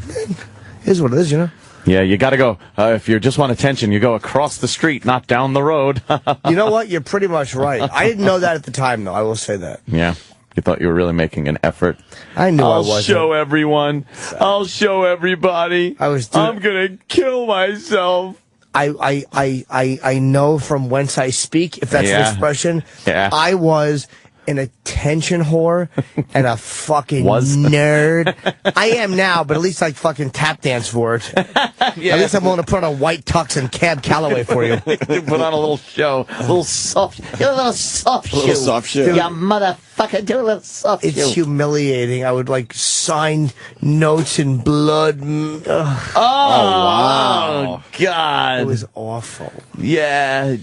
Is what it is, you know. Yeah, you got to go. If you just want attention, you go across the street, not down the road. You know what? You're pretty much right. I didn't know that at the time, though. I will say that. Yeah. You thought you were really making an effort. I knew I wasn't. I'll show everyone. I'll show everybody. I'm going to kill myself. I know from whence I speak, if that's an expression. Yeah. I was an attention whore and a fucking nerd. I am now, but at least I fucking tap dance for it. At least I'm willing to put on a white tux and Cab Calloway for you. Put on a little show. A little soft. Do a little soft shoe. A little soft shoe. You motherfucker. Do a little soft shoe. It's humiliating. I would like sign notes in blood. Oh, wow. God. It was awful. Yeah,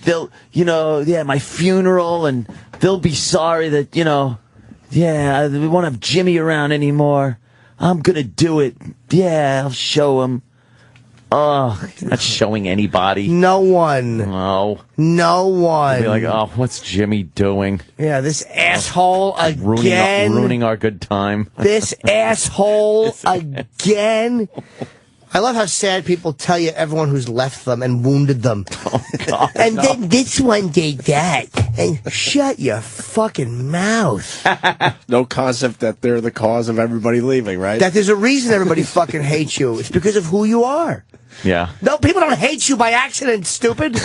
my funeral, and they'll be sorry that, we won't have Jimmy around anymore. I'm gonna do it. Yeah, I'll show him. Oh, not showing anybody. No one. No. No one. Be like, oh, what's Jimmy doing? Yeah, this asshole again. Ruining our good time. This asshole again. I love how sad people tell you everyone who's left them and wounded them. Oh, God. And then this one did that. And shut your fucking mouth. No concept that they're the cause of everybody leaving, right? That there's a reason everybody fucking hates you. It's because of who you are. Yeah. No, people don't hate you by accident, stupid.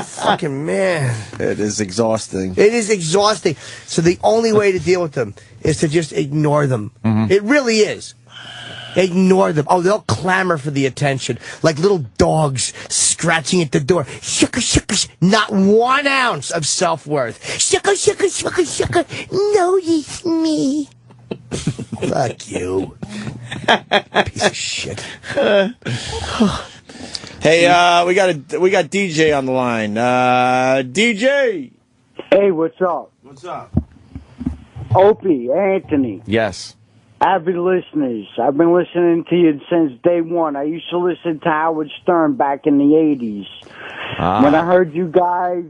Fucking man. It is exhausting. It is exhausting. So the only way to deal with them is to just ignore them. It really is. Ignore them. Oh, they'll clamor for the attention like little dogs scratching at the door. Shucka, shucka, not 1 ounce of self-worth. Shucka, shucka, shucka, shucka. No, it's me. Fuck you. Piece of shit. Hey, we got DJ on the line. DJ. Hey, what's up? What's up? Opie, Anthony. Yes. Avid listeners. I've been listening to you since day one. I used to listen to Howard Stern back in the 80s. When I heard you guys,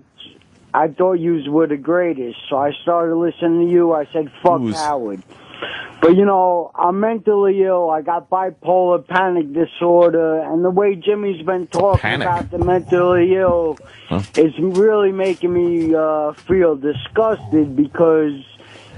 I thought you were the greatest. So I started listening to you. I said, fuck Howard. But, I'm mentally ill. I got bipolar panic disorder. And the way Jimmy's been talking about the mentally ill is really making me feel disgusted because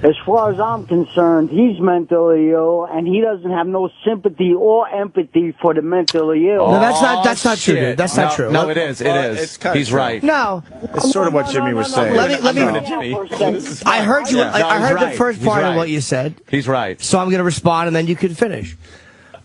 As far as I'm concerned, he's mentally ill, and he doesn't have no sympathy or empathy for the mentally ill. No, that's not true, dude. That's not true. No, it is. It is. He's right. No. It's sort of what Jimmy was saying. Let me. I heard you. I heard the first part of what you said. He's right. So I'm going to respond, and then you can finish.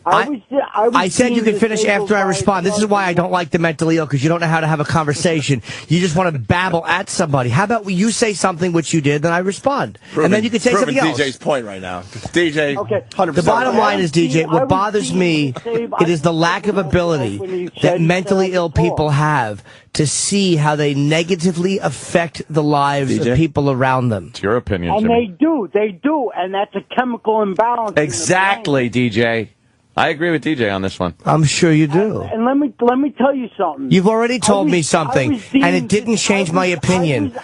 I said you could finish after I respond. This is why I don't like the mentally ill, because you don't know how to have a conversation. You just want to babble at somebody. How about you say something, which you did, then I respond. And then you can say something else. DJ's point right now. DJ, okay. 100%. The bottom line is, DJ, what bothers me, it is the lack of ability that mentally ill people have to see how they negatively affect the lives of people around them. It's your opinion, And Jimmy. they do, and that's a chemical imbalance. Exactly, DJ. I agree with DJ on this one. I'm sure you do. And let me tell you something. You've already told me something, and it didn't change my opinion.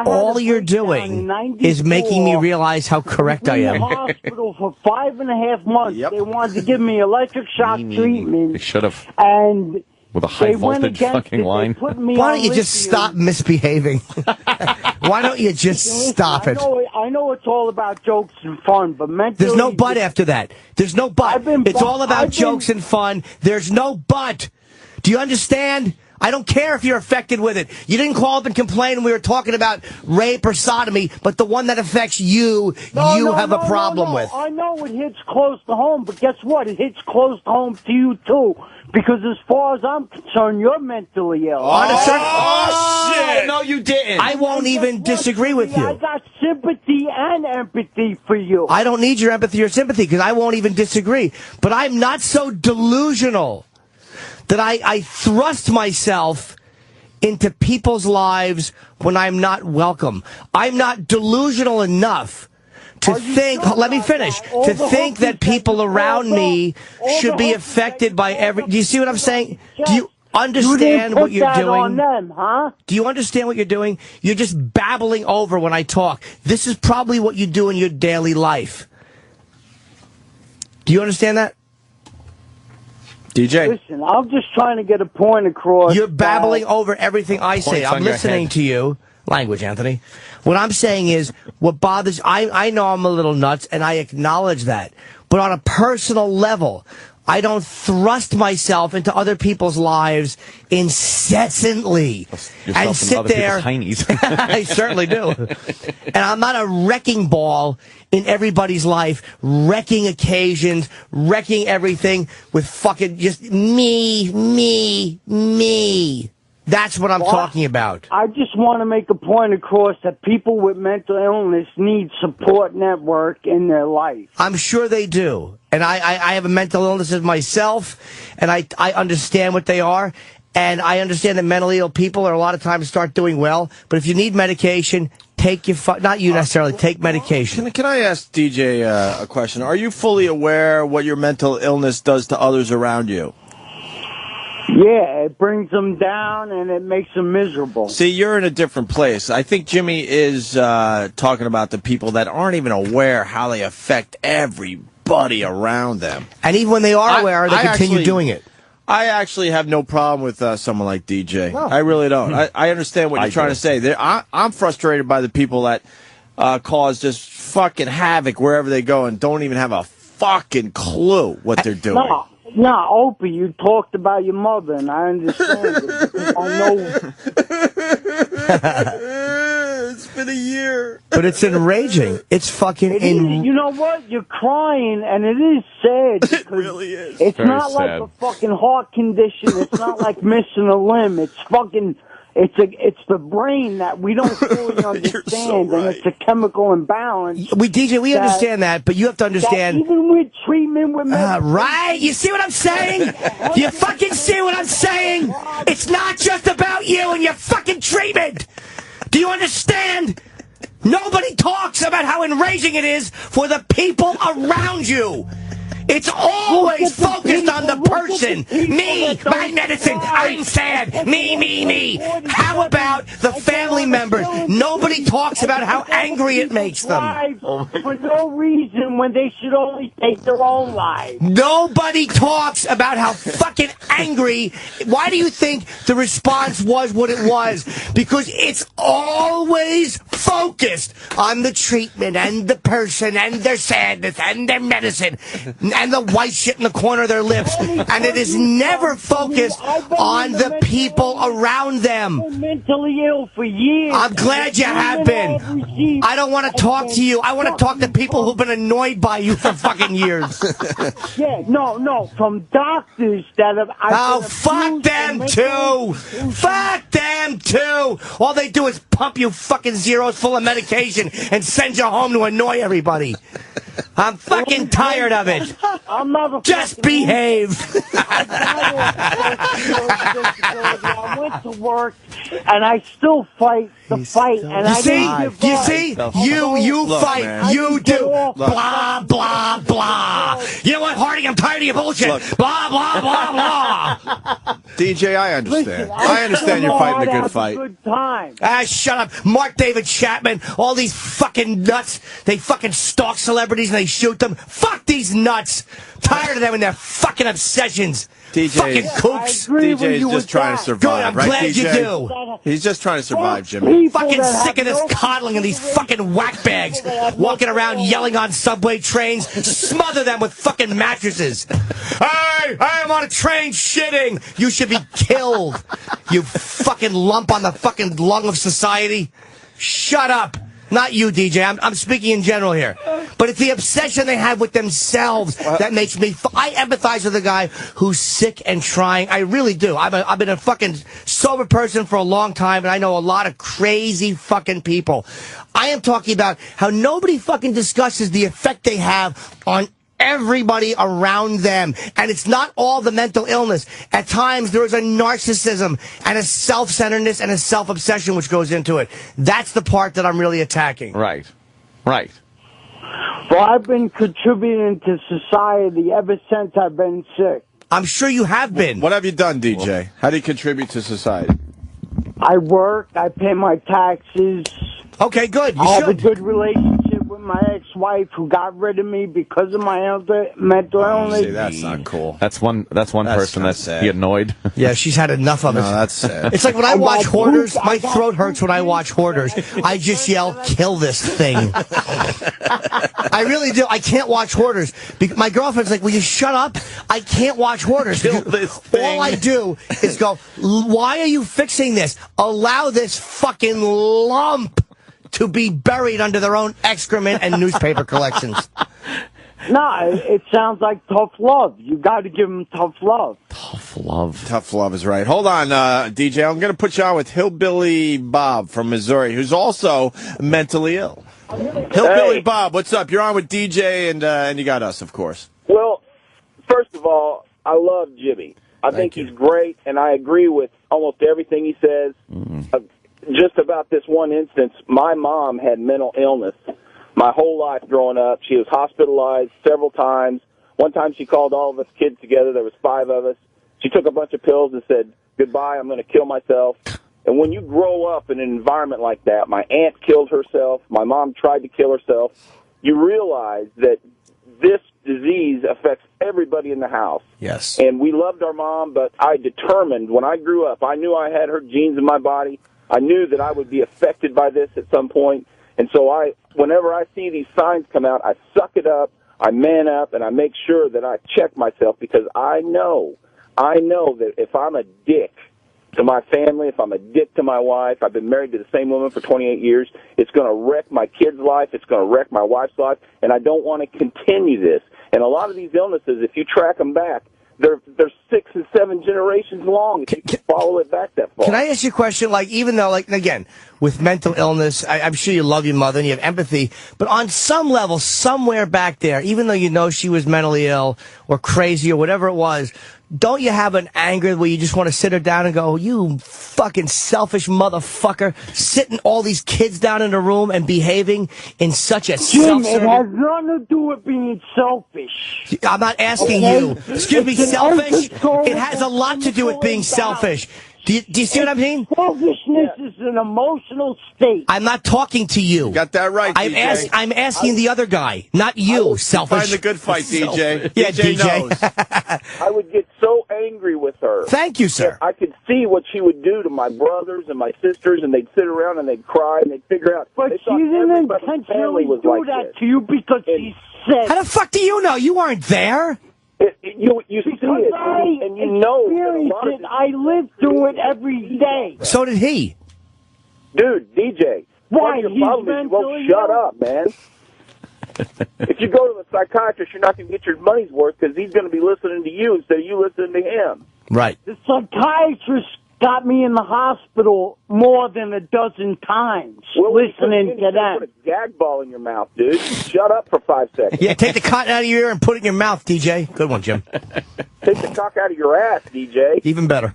All you're doing is making me realize how correct I am. I was in the hospital for 5.5 months. Yep. They wanted to give me electric shock treatment. They should have. And with a high voltage fucking line. Why don't you just stop misbehaving? Why don't you just stop it? I know it's all about jokes and fun, but mentally... There's no but after that. There's no but. It's all about jokes and fun. There's no but. Do you understand? I don't care if you're affected with it. You didn't call up and complain when we were talking about rape or sodomy, but the one that affects you, you have a problem with. I know it hits close to home, but guess what? It hits close to home to you, too. Because as far as I'm concerned, you're mentally ill. Oh, shit! No, you didn't. I won't even disagree with you. I got sympathy and empathy for you. I don't need your empathy or sympathy because I won't even disagree. But I'm not so delusional that I thrust myself into people's lives when I'm not welcome. I'm not delusional enough to think, let me finish, to think that people around me should be affected by every... Do you see what I'm saying? Do you understand what you're doing? Do you understand what you're doing? You're just babbling over when I talk. This is probably what you do in your daily life. Do you understand that? DJ? Listen, I'm just trying to get a point across. You're babbling over everything I say. I'm listening to you. Language, Anthony. What I'm saying is, what bothers... I know I'm a little nuts, and I acknowledge that. But on a personal level, I don't thrust myself into other people's lives incessantly and sit there. I certainly do. And I'm not a wrecking ball in everybody's life, wrecking occasions, wrecking everything with fucking just me. That's what I'm talking about. I just want to make a point across that people with mental illness need support network in their life. I'm sure they do. And I have a mental illness myself, and I understand what they are. And I understand that mentally ill people are a lot of times start doing well. But if you need medication, take your... not you necessarily, take medication. Can I ask DJ a question? Are you fully aware what your mental illness does to others around you? Yeah, it brings them down and it makes them miserable. See, you're in a different place. I think Jimmy is talking about the people that aren't even aware how they affect everybody around them. And even when they are aware, they continue doing it. I actually have no problem with someone like DJ. No. I really don't. I understand what you're trying to say. I'm frustrated by the people that cause just fucking havoc wherever they go and don't even have a fucking clue what they're doing. No, Opie, you talked about your mother, and I understand it. Because I know. It's been a year. But it's enraging. It's fucking... You know what? You're crying, and it is sad. It really is. It's not like a fucking heart condition. It's not like missing a limb. It's fucking... It's the brain that we don't fully understand, and it's a chemical imbalance. DJ, we understand that, but you have to understand... even with treatment with right? You see what I'm saying? You fucking see what I'm saying? It's not just about you and your fucking treatment! Do you understand? Nobody talks about how enraging it is for the people around you! It's always focused on the person. Me, my medicine, I'm sad. Me. How about the family members? Nobody talks about how angry it makes them. For no reason when they should only take their own lives. Nobody talks about how fucking angry. Why do you think the response was what it was? Because it's always focused on the treatment and the person and their sadness and their medicine and the white shit in the corner of their lips. And it is never focused on the people around them. I've been mentally ill for years. I'm glad you have been. I don't want to talk to you. I want to talk to people who've been annoyed by you for fucking years. Yeah, no, from doctors that have... Oh, fuck them too! Fuck them too! All they do is pump you fucking zeros full of medication and send you home to annoy everybody. I'm fucking tired of it. I'm not Just behave. I went to work and I still fight the fight. And You see? You Look, fight. man. You do. Blah, blah, blah. You know what, Hardy? I'm tired of your bullshit. Look. Blah, blah, blah, blah. DJ, I understand. Listen, I understand you're fighting a good have fight. A good time. Ah, shut up. Mark David Chapman, all these fucking nuts. They fucking stalk celebrities and they shoot them. Fuck these nuts. Tired of them and their fucking obsessions. Fucking kooks. DJ is just trying to survive. Good, I'm right, glad DJ? you do. He's just trying to survive, Jimmy. Fucking sick of this coddling and these fucking whack bags walking around yelling on subway trains. Smother them with fucking mattresses. Hey, I'm on a train shitting. You should be killed. You fucking lump on the fucking lung of society. Shut up. Not you, DJ. I'm speaking in general here. But it's the obsession they have with themselves that makes me... I empathize with a guy who's sick and trying. I really do. I've been a fucking sober person for a long time, and I know a lot of crazy fucking people. I am talking about how nobody fucking discusses the effect they have on everybody around them. And it's not all the mental illness. At times, there is a narcissism and a self-centeredness and a self-obsession which goes into it. That's the part that I'm really attacking. Right. Well, I've been contributing to society ever since I've been sick. I'm sure you have been. What have you done, DJ? How do you contribute to society? I work, I pay my taxes. Okay, good. You I have a should. good relationship with my ex-wife who got rid of me because of my mental illness. See, that's not cool. That's one person that's sad. annoyed. Yeah, she's had enough of it. No, that's sad. It's like when I watch Hoarders, my throat hurts when I watch Hoarders. I just yell, kill this thing. I really do. I can't watch Hoarders. My girlfriend's like, will you shut up? I can't watch Hoarders. Kill this thing. All I do is go, why are you fixing this? Allow this fucking lump to be buried under their own excrement and newspaper collections. No, it sounds like tough love. You got to give them tough love. Tough love. Tough love is right. Hold on, DJ. I'm going to put you on with Hillbilly Bob from Missouri, who's also mentally ill. Hillbilly Bob, what's up? You're on with DJ, and you got us, of course. Well, first of all, I love Jimmy. I think he's great, and I agree with almost everything he says. Just about this one instance, my mom had mental illness my whole life growing up. She was hospitalized several times. One time she called all of us kids together. There was 5 of us. She took a bunch of pills and said, goodbye, I'm going to kill myself. And when you grow up in an environment like that, my aunt killed herself, my mom tried to kill herself, you realize that this disease affects everybody in the house. Yes. And we loved our mom, but I determined when I grew up, I knew I had her genes in my body. I knew that I would be affected by this at some point. And so whenever I see these signs come out, I suck it up, I man up, and I make sure that I check myself because I know that if I'm a dick to my family, if I'm a dick to my wife, I've been married to the same woman for 28 years, it's going to wreck my kid's life, it's going to wreck my wife's life, and I don't want to continue this. And a lot of these illnesses, if you track them back, they're 6 and 7 generations long if you can follow it back that far. Can I ask you a question? Like, even though, like, again, with mental illness, I'm sure you love your mother and you have empathy, but on some level, somewhere back there, even though you know she was mentally ill or crazy or whatever it was, don't you have an anger where you just want to sit her down and go, you fucking selfish motherfucker, sitting all these kids down in a room and behaving in such a Jim, it has nothing to do with being selfish. I'm not asking you. Excuse me, selfish? It has a lot to do with being selfish. Do you see what I mean? Selfishness is an emotional state. I'm not talking to you. Got that right, DJ. I'm asking the other guy, not you, selfish. Find the good fight, DJ. Yeah, DJ DJ. knows. I would get so angry with her. Thank you, sir. I could see what she would do to my brothers and my sisters, and they'd sit around and they'd cry and they'd figure out. But she didn't intentionally do that to you because she said. How the fuck do you know? You weren't there. You see it, and you know. It. I live through it every day. So did he. Dude, DJ. Why? Your problem is you won't shut up, man. If you go to the psychiatrist, you're not going to get your money's worth because he's going to be listening to you instead of you listening to him. Right. The psychiatrist got me in the hospital more than a dozen times listening to that. Put a gag ball in your mouth, dude. Shut up for 5 seconds. Yeah, take the cotton out of your ear and put it in your mouth, DJ. Good one, Jim. Take the cock out of your ass, DJ. Even better.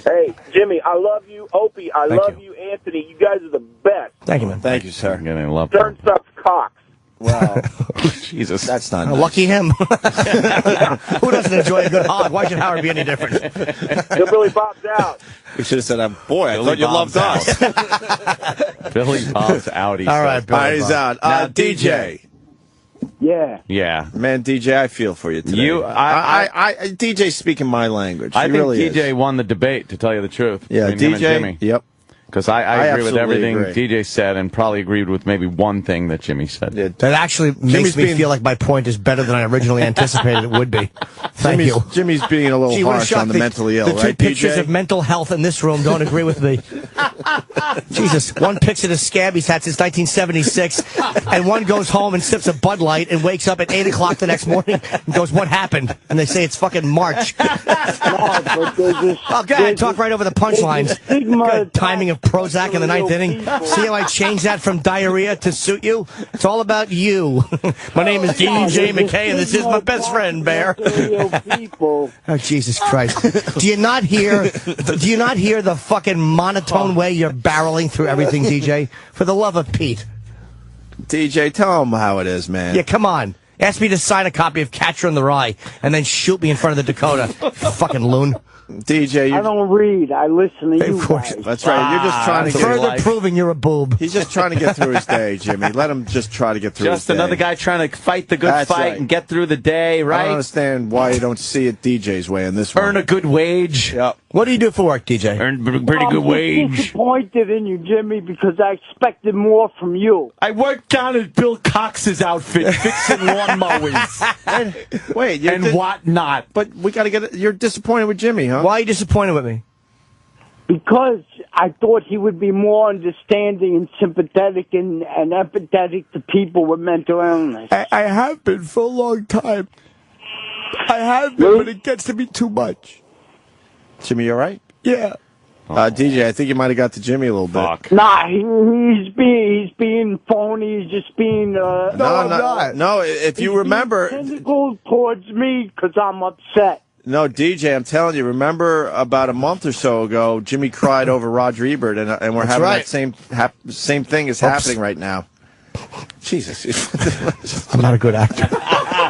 Hey, Jimmy, I love you. Opie, I love you. Anthony, you guys are the best. Thank you, man. Thank you, sir. I'm gonna love Stern sucks cocks. Wow. Jesus. That's not Lucky him. Who doesn't enjoy a good hog? Why should Howard be any different? Billy Bob's out. We should have said, boy, I thought you loved us. Billy Bob's out. All right, Billy All right, he's out. Now, DJ. Yeah. Yeah. Man, DJ, I feel for you today. DJ's speaking my language. I He think really DJ is. won the debate, to tell you the truth. Yeah, between him and DJ. Jimmy. Yep. Because I agree with absolutely everything agree. DJ said, and probably agreed with maybe one thing that Jimmy said. That actually makes me feel like my point is better than I originally anticipated it would be. Thank you. Jimmy's being a little Gee, what a harsh shock. on the mentally ill, the two right, pictures DJ? of mental health in this room don't agree with me. Jesus, one picture of scab he's had since 1976, and one goes home and sips a Bud Light and wakes up at 8 o'clock the next morning and goes, what happened? And they say it's fucking March. Oh, go ahead, talk right over the punchlines. Good timing of Prozac in the ninth inning. See how I changed that from diarrhea to suit you? It's all about you. My name is DJ McKay, and this is my best friend, Bear. Oh, Jesus Christ. Do you not hear the fucking monotone way you're barreling through everything, DJ? For the love of Pete. DJ, tell him how it is, man. Yeah, come on. Ask me to sign a copy of Catcher in the Rye and then shoot me in front of the Dakota. Fucking loon. DJ, I don't read. I listen to you guys. That's right. You're just trying to get further proving you're a boob. He's just trying to get through his day, Jimmy. Let him just try to get through his day. Just another guy trying to fight the good fight and get through the day, right? I don't understand why you don't see it DJ's way in this one. Earn a good wage. Yep. What do you do for work, DJ? Earn a pretty good wage. I'm disappointed in you, Jimmy, because I expected more from you. I worked down at Bill Cox's outfit fixing lawnmowers. Wait, and whatnot. But we got to get it. You're disappointed with Jimmy, huh? Why are you disappointed with me? Because I thought he would be more understanding and sympathetic and empathetic to people with mental illness. I have been for a long time. I have been, but it gets to be too much. Jimmy, you all right? Yeah. DJ, I think you might have got to Jimmy a little bit. Nah, he's being phony. He's just being No, if you remember, cynical towards me because I'm upset. No, DJ, I'm telling you. Remember about a month or so ago, Jimmy cried over Roger Ebert, and we're having that same thing is happening right now. Jesus, I'm not a good actor.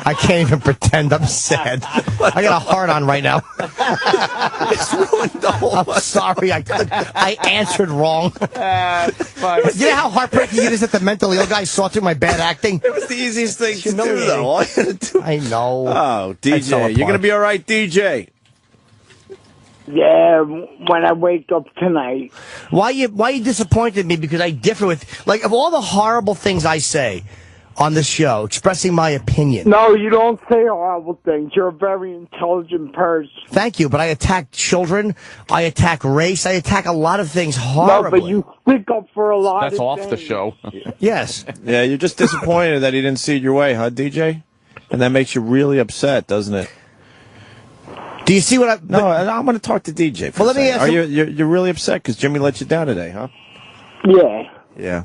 I can't even pretend I'm sad. I got a heart on right now. It's ruined the whole. I'm sorry, I answered wrong. You know how heartbreaking it is that the mentally ill guy saw through my bad acting? It was the easiest thing to do, though. All you had to do. I know. Oh, DJ, you're gonna be all right, DJ. Yeah, when I wake up tonight. Why you disappointed in me? Because I differ with, like, of all the horrible things I say on this show, expressing my opinion. No, you don't say horrible things. You're a very intelligent person. Thank you, but I attack children, I attack race, I attack a lot of things horribly. No, but you stick up for a lot That's of off things. the show. Yes. Yeah, you're just disappointed that he didn't see it your way, huh, DJ? And that makes you really upset, doesn't it? Do you see what I... No, I'm going to talk to DJ for Well, let me ask you... You're really upset because Jimmy let you down today, huh? Yeah. Yeah.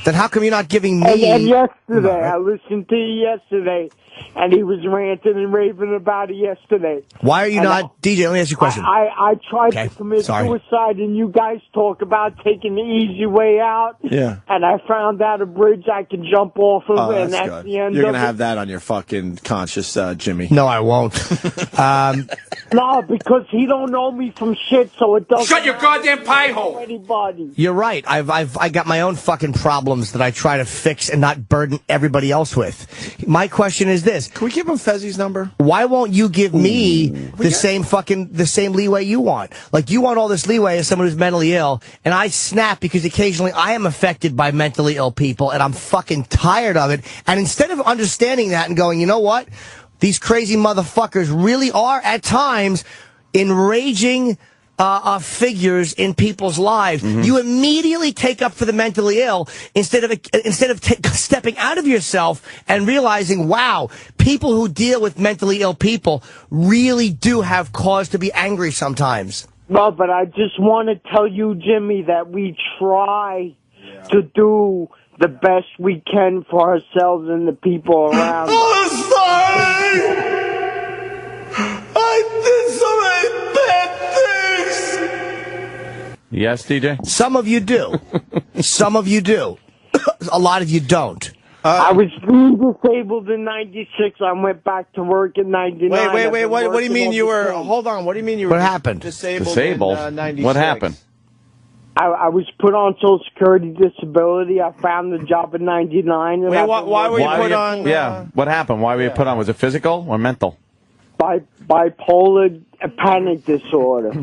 Then how come you're not giving me... And yesterday, I listened to you yesterday, and he was ranting and raving about it yesterday. Why are you not... DJ, let me ask you a question. I tried to commit suicide, and you guys talk about taking the easy way out. Yeah. And I found out a bridge I can jump off of, and that's good. the end You're of gonna it. have that on your fucking conscience, Jimmy. No, I won't. No, because he don't know me from shit, so it doesn't... Shut your goddamn pie hole! Anybody. You're right. I got my own fucking problems that I try to fix and not burden everybody else with. My question is this: can we give him Fezzi's number? Why won't you give me the same leeway you want? Like, you want all this leeway as someone who's mentally ill, and I snap because occasionally I am affected by mentally ill people, and I'm fucking tired of it. And instead of understanding that and going, you know what? These crazy motherfuckers really are, at times, enraging figures in people's lives. You immediately take up for the mentally ill instead of stepping out of yourself and realizing, wow, people who deal with mentally ill people really do have cause to be angry sometimes. Well, but I just want to tell you, Jimmy, that we try to do the best we can for ourselves and the people around us. I'm sorry! I did so many bad things! Yes, DJ? Some of you do. Some of you do. A lot of you don't. I was disabled in 96. I went back to work in 99. Wait. What do you mean you were... Hold on. What do you mean you were... What happened? Disabled in 96? What happened? I was put on Social Security disability. I found the job in 99. Wait, why were you put on... Yeah, what happened? Why were you put on? Was it physical or mental? Bipolar panic disorder.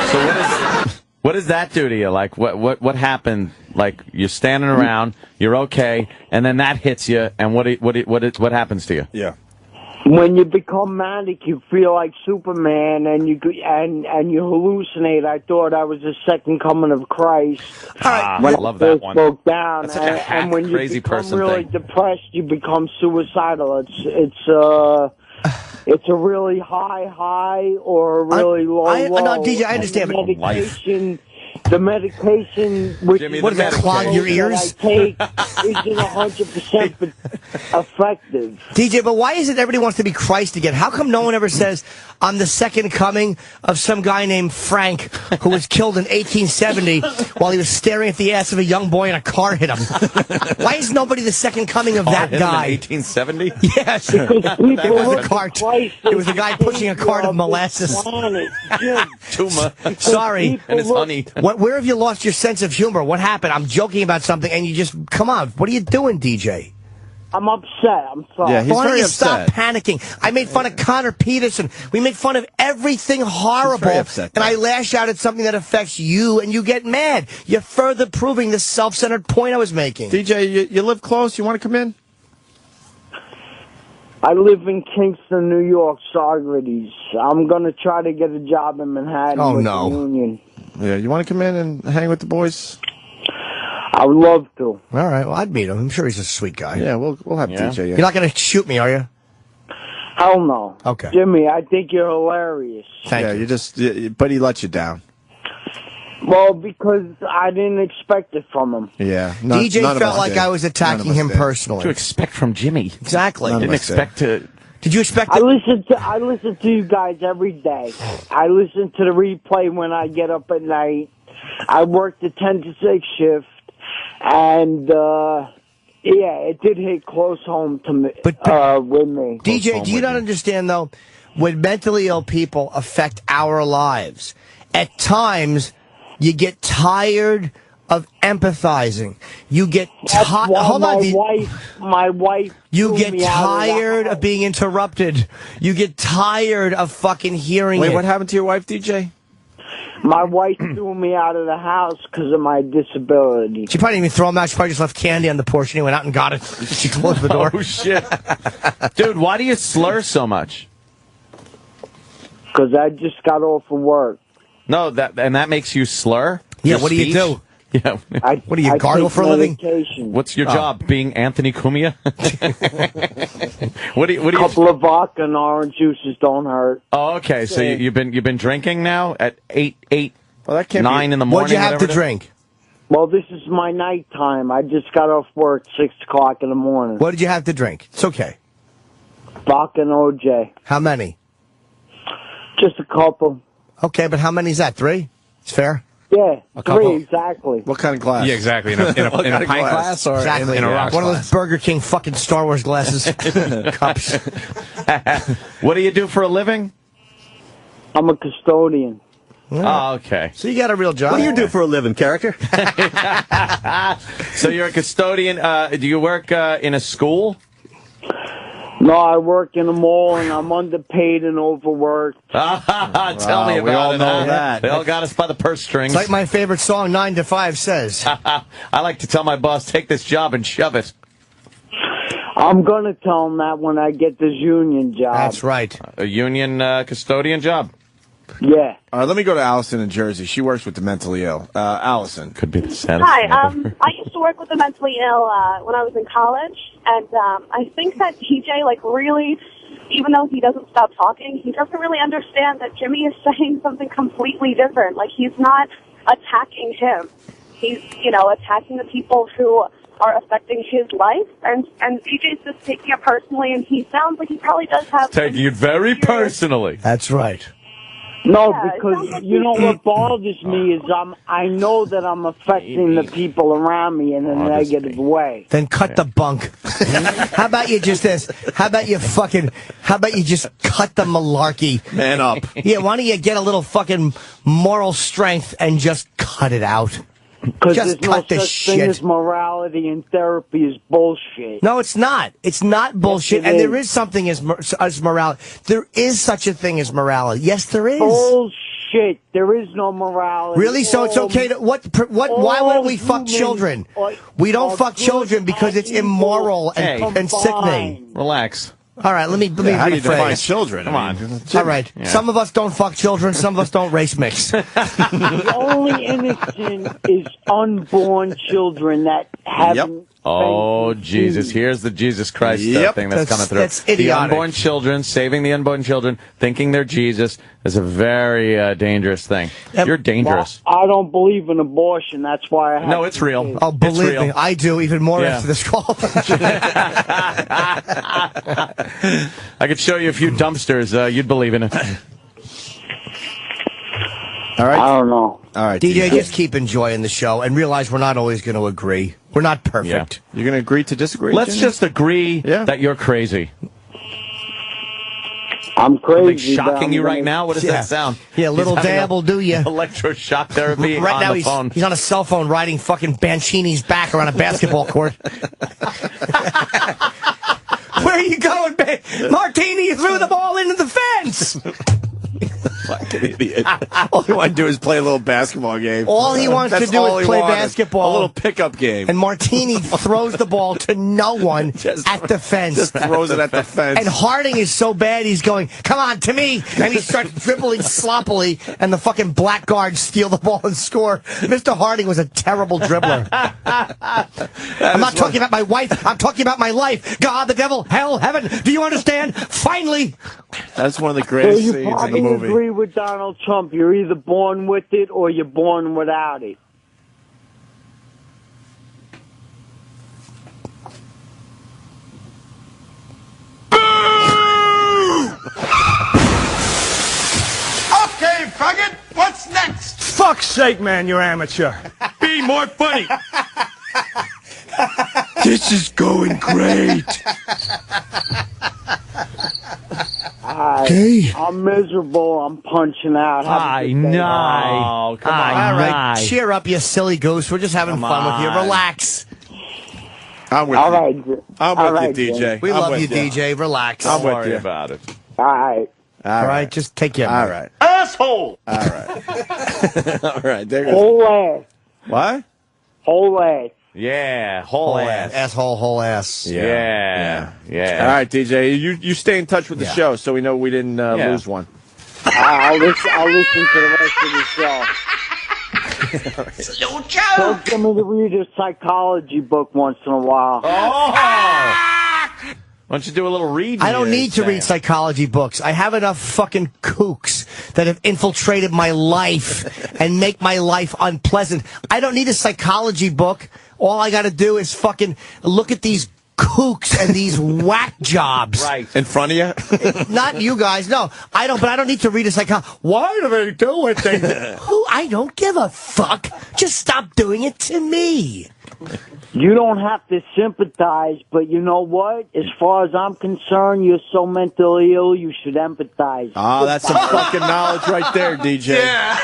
So what does that do to you? Like, what happened? Like, you're standing around, you're okay, and then that hits you, and what happens to you? Yeah. When you become manic, you feel like Superman, and you hallucinate. I thought I was the second coming of Christ. I love that one. Broke down, That's such a hack, and when you crazy become person really thing. depressed, you become suicidal. It's a really high or a really low. No, DJ, I understand, but the medication, which Jimmy, what does that clog your ears? I take isn't 100% effective. DJ, but why is it everybody wants to be Christ again? How come no one ever says, I'm the second coming of some guy named Frank who was killed in 1870 while he was staring at the ass of a young boy and a car hit him? Why is nobody the second coming of that guy? 1870? Yes. It was a cart. It was a guy pushing a cart of molasses. Tuma. Sorry. And it's honey. Where have you lost your sense of humor? What happened? I'm joking about something and you just, come on. What are you doing, DJ? I'm upset. I'm sorry. Yeah, he's Why don't very you upset. stop panicking? I made fun of Connor Peterson. We make fun of everything horrible. upset, and I lash out at something that affects you, and you get mad. You're further proving the self-centered point I was making. DJ, you live close. You want to come in? I live in Kingston, New York, Socrates. I'm going to try to get a job in Manhattan with the union. Yeah, you want to come in and hang with the boys? I would love to. All right, well, I'd meet him. I'm sure he's a sweet guy. Yeah, we'll have DJ. Yeah. You're not going to shoot me, are you? Hell no. Okay. Jimmy, I think you're hilarious. Thank you. But he let you down. Well, because I didn't expect it from him. Yeah. DJ felt like I was attacking him personally. What do you expect from Jimmy? Exactly. Didn't expect to... Did you expect I listen to you guys every day. I listen to the replay when I get up at night. I work the 10 to 6 shift. And, it did hit close home to me, with me. DJ, do you not understand, though, when mentally ill people affect our lives, at times you get tired of empathizing. You get tired. Hold on. My wife. You get tired of being interrupted. You get tired of fucking hearing it. Wait, what happened to your wife, DJ? My wife threw me out of the house because of my disability. She probably didn't even throw him out. She probably just left candy on the porch and he went out and got it. She closed the door. Oh, shit. Dude, why do you slur so much? Because I just got off of work. No, that makes you slur? Yeah, Your what do you speech? do? Yeah. What do you gargle for a living? What's your job? Being Anthony Cumia? What do you? A couple of vodka and orange juices don't hurt. Oh, okay. So you've been drinking now at 9 in the morning. What'd you have to drink? Well, this is my nighttime. I just got off work 6 o'clock in the morning. What did you have to drink? It's okay. Fucking OJ. How many? Just a couple. Okay, but how many is that? 3? It's fair? Yeah, A couple? 3 exactly. What kind of glass? Yeah, exactly. In a pint glass or Exactly. in a rocks One of glass? those Burger King fucking Star Wars glasses. Cups. What do you do for a living? I'm a custodian. Oh, okay. So you got a real job. What do you do for a living, character? So you're a custodian. Do you work in a school? No, I work in a mall, and I'm underpaid and overworked. Tell me about we all it. know that. They all got us by the purse strings. It's like my favorite song, 9 to 5 says. I like to tell my boss, take this job and shove it. I'm going to tell him that when I get this union job. That's right. A union custodian job. Yeah. All right, let me go to Allison in Jersey. She works with the mentally ill. Allison. Could be the saddest. Hi, I used to work with the mentally ill when I was in college, and I think that TJ, like, really, even though he doesn't stop talking, he doesn't really understand that Jimmy is saying something completely different. Like, he's not attacking him. He's, attacking the people who are affecting his life, and TJ's just taking it personally, and he sounds like he probably does have... Taking it very personally. That's right. No, because you know what bothers me is I know that I'm affecting the people around me in a negative way. Then cut the bunk. How about you just this? How about you just cut the malarkey? Man up. Yeah, why don't you get a little fucking moral strength and just cut it out? Because Just there's no cut the such thing shit. as morality, and therapy is bullshit. No, it's not. It's not bullshit. Yes, it And is. there is something as morality. There is such a thing as morality. Yes, there is. Bullshit. There is no morality. Really? So it's okay to why wouldn't we fuck children? We don't fuck children because it's immoral and sickening. Relax. All right, let me How do you define rephrase. children? Come on. All right. Yeah. Some of us don't fuck children. Some of us don't race mix. The only innocent is unborn children that haven't. Oh, Jesus. Here's the Jesus Christ thing that's coming through. That's idiotic. The unborn children, saving the unborn children, thinking they're Jesus is a very dangerous thing. You're dangerous. Well, I don't believe in abortion. That's why I have No, it's real. Oh, believe me, I do even more Yeah. after this call. I could show you a few dumpsters. You'd believe in it. All right. I don't know. All right, DJ, just keep enjoying the show and realize we're not always going to agree. We're not perfect. You're going to agree to disagree? Let's Jimmy? just agree that you're crazy. I'm crazy. Something shocking you right now? What does that sound? Yeah, little He's having dab will do you. Electroshock therapy Right on now, the phone. he's on a cell phone riding fucking Bancini's back around a basketball court. Where are you going, Martini? You threw the ball into the fence. Fucking idiot. All he wants to do is play a little basketball game. All he wants to That's do all is he play wanted. basketball. A little pickup game. And Martini throws the ball to no one at the fence. Just throws it at the fence. And Harding is so bad, he's going, come on, to me. And he starts dribbling sloppily, and the fucking black guards steal the ball and score. Mr. Harding was a terrible dribbler. I'm not talking about my wife. I'm talking about my life. God, the devil, hell, heaven. Do you understand? Finally. That's one of the So greatest you scenes in the probably movie. agree with Donald Trump. You're either born with it or you're born without it. Okay, faggot, what's next? Fuck's sake, man, you're amateur. Be more funny. This is going great. Okay. I'm miserable. I'm punching out. Have a good day. Oh, come on. All right, cheer up, you silly goose. We're just having fun with you. Relax. I'm with All you. right. I'm All with right, you, DJ. We I'm love with you, DJ. Relax. I'm Don't with worry you. about it. All right. All right, just take care. All right. Asshole. All right. All right. There goes. Whole ass. What? Whole ass. Yeah, whole ass. Asshole, whole ass. Yeah. All right, DJ. You stay in touch with the show so we know we didn't lose one. I'll listen to the rest of the show. Slow Tell me to read a psychology book once in a while. Oh! Why don't you do a little reading? I don't need to read psychology books. I have enough fucking kooks that have infiltrated my life and make my life unpleasant. I don't need a psychology book. All I got to do is fucking look at these kooks and these whack jobs. Right. In front of you? Not you guys, no. I don't need to read a psychology. Why do they do what they do? I don't give a fuck. Just stop doing it to me. You don't have to sympathize, but you know what? As far as I'm concerned, you're so mentally ill, you should empathize. Oh, that's some fucking knowledge right there, DJ. Yeah.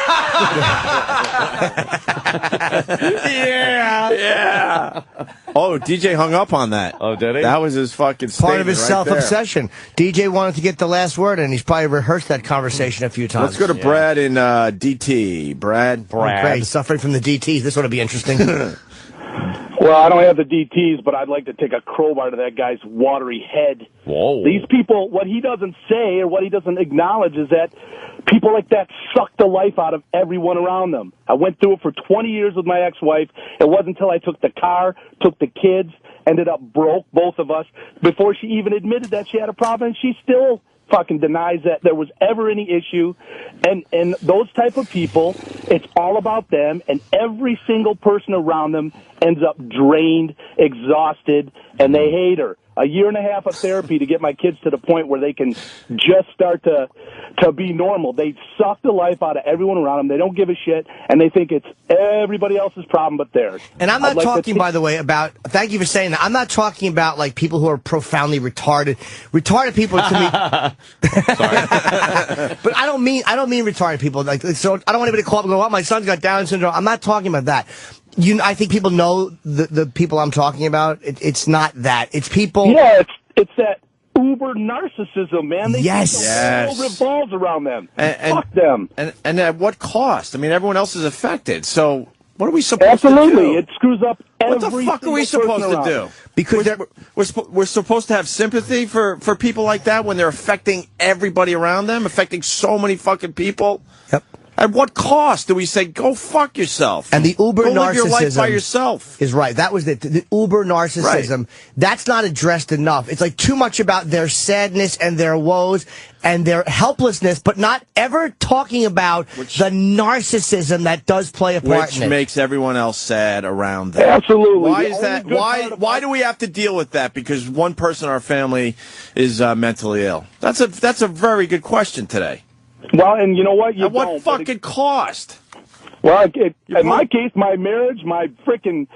Oh, DJ hung up on that. Oh, did he? That was his fucking Part of his right self-obsession. DJ wanted to get the last word, and he's probably rehearsed that conversation a few times. Let's go to Brad in DT. Brad. Oh, great. Suffering from the DTs. This ought to be interesting. Well, I don't have the DTs, but I'd like to take a crowbar to that guy's watery head. Whoa. These people, what he doesn't say or what he doesn't acknowledge is that people like that suck the life out of everyone around them. I went through it for 20 years with my ex-wife. It wasn't until I took the car, took the kids, ended up broke, both of us, before she even admitted that she had a problem, and she still fucking denies that there was ever any issue. And those type of people, it's all about them, and every single person around them ends up drained, exhausted, and they hate her. A year and a half of therapy to get my kids to the point where they can just start to be normal. They suck the life out of everyone around them. They don't give a shit, and they think it's everybody else's problem but theirs. And I'm not talking, by the way, about, thank you for saying that, I'm not talking about, like, people who are profoundly retarded. Retarded people to me... Sorry. But I don't mean retarded people. Like, so I don't want anybody to call up and go, oh, my son's got Down syndrome. I'm not talking about that. I think people know the people I'm talking about. It's not that. It's people... Yeah, it's that uber narcissism, man. They Yes. The world revolves around them. And fuck them. And at what cost? I mean, everyone else is affected. So what are we supposed Absolutely. to do? It screws up What every the fuck are we supposed to do? Because we're supposed to have sympathy for people like that when they're affecting everybody around them, affecting so many fucking people. Yep. At what cost do we say, go fuck yourself? And the uber go narcissism live your life by yourself. Is right. That was the uber narcissism. Right. That's not addressed enough. It's like too much about their sadness and their woes and their helplessness, but not ever talking about the narcissism that does play a part in it. Which makes everyone else sad around them. Absolutely. Why is that? Why do we have to deal with that? Because one person in our family is mentally ill. That's a very good question today. Well, and you know what? At what fucking cost? Well, in my case, my marriage, my freaking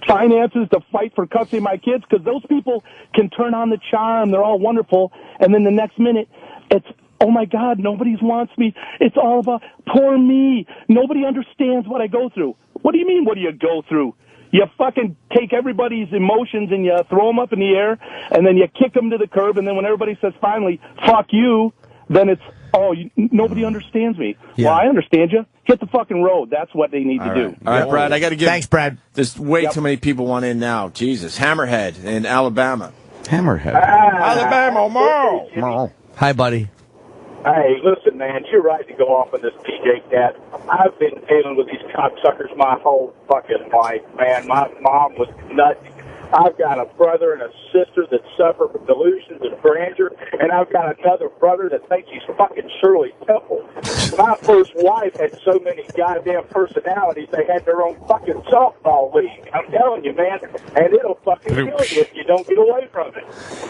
finances to fight for custody of my kids, because those people can turn on the charm. They're all wonderful. And then the next minute, it's, oh, my God, nobody wants me. It's all about poor me. Nobody understands what I go through. What do you mean, what do you go through? You fucking take everybody's emotions and you throw them up in the air, and then you kick them to the curb, and then when everybody says finally, fuck you, then it's, nobody understands me. Yeah. Well, I understand you. Hit the fucking road. That's what they need to do. All right, Brad, I got to give... Thanks, Brad. There's way too many people want in now. Jesus. Hammerhead in Alabama. Hammerhead. Alabama, Merle. Hi, buddy. Hey, listen, man, you're right to go off on this DJ cat. I've been dealing with these cocksuckers my whole fucking life, man. My mom was nuts. I've got a brother and a sister that suffer from delusions and grandeur, and I've got another brother that thinks he's fucking Shirley Temple. My first wife had so many goddamn personalities, they had their own fucking softball league. I'm telling you, man, and it'll fucking kill you if you don't get away from it.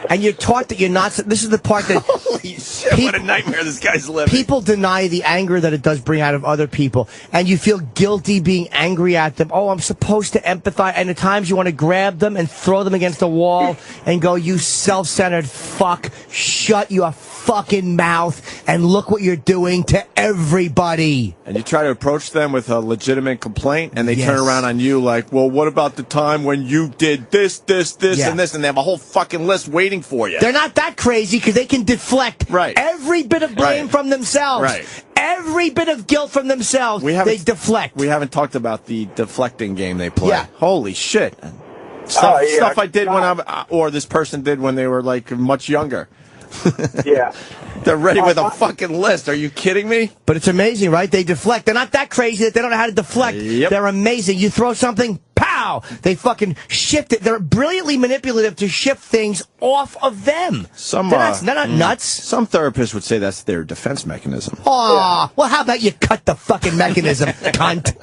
And you're taught that you're not... This is the part that... Holy shit, what a nightmare this guy's living. People deny the anger that it does bring out of other people, and you feel guilty being angry at them. Oh, I'm supposed to empathize, and at times you want to grab them and throw them against the wall and go, you self-centered fuck, shut your fucking mouth and look what you're doing to everybody. And you try to approach them with a legitimate complaint, and they turn around on you like, well, what about the time when you did this, and this, and they have a whole fucking list waiting for you. They're not that crazy because they can deflect every bit of blame from themselves. Right. Every bit of guilt from themselves, they deflect. We haven't taled about the deflecting game they play. Yeah. Holy shit. Stuff I did when or this person did when they were like much younger. Yeah. They're ready with a fucking list. Are you kidding me? But it's amazing, right? They deflect. They're not that crazy that they don't know how to deflect. Yep. They're amazing. You throw something, pow! now. They fucking shift it. They're brilliantly manipulative to shift things off of them. They're not nuts. Some therapists would say that's their defense mechanism. Aw, well, how about you cut the fucking mechanism, cunt?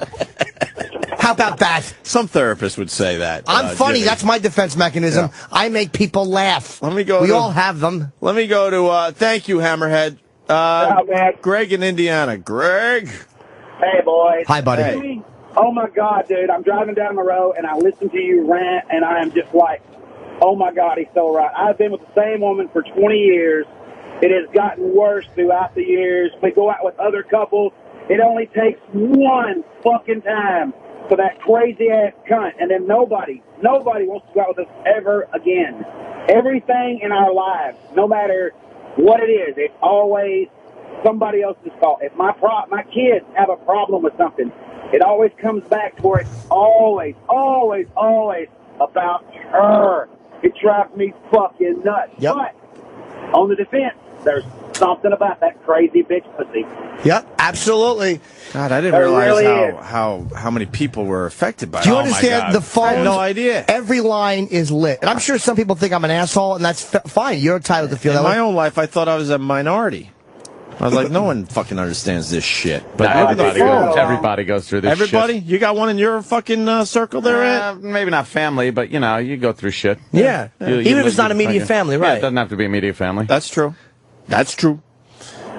How about that? Some therapists would say that. I'm funny. Jimmy. That's my defense mechanism. Yeah. I make people laugh. Let me go. We all have them. Let me go to. Thank you, Hammerhead. Greg in Indiana. Greg. Hey, boys. Hi, buddy. Hey. Oh, my God, dude. I'm driving down the road, and I listen to you rant, and I am just like, oh, my God, he's so right. I've been with the same woman for 20 years. It has gotten worse throughout the years. We go out with other couples. It only takes one fucking time for that crazy-ass cunt, and then nobody wants to go out with us ever again. Everything in our lives, no matter what it is, it's always somebody else's fault. If my kids have a problem with something, it always comes back to where it's always about her. It drives me fucking nuts. Yep. But on the defense, there's something about that crazy bitch pussy. Yep, absolutely. God, I didn't realize how many people were affected by it. Do you understand the phones? I had no idea. Every line is lit. And I'm sure some people think I'm an asshole, and that's fine. You're entitled to feel that way. In my own life, I thought I was a minority. I was like, no one fucking understands this shit. But everybody goes through this Everybody? shit. You got one in your fucking circle there, Ed? Maybe not family, but, you go through shit. Yeah. Even if it's not immediate family, right? Yeah, it doesn't have to be immediate family. That's true. That's true.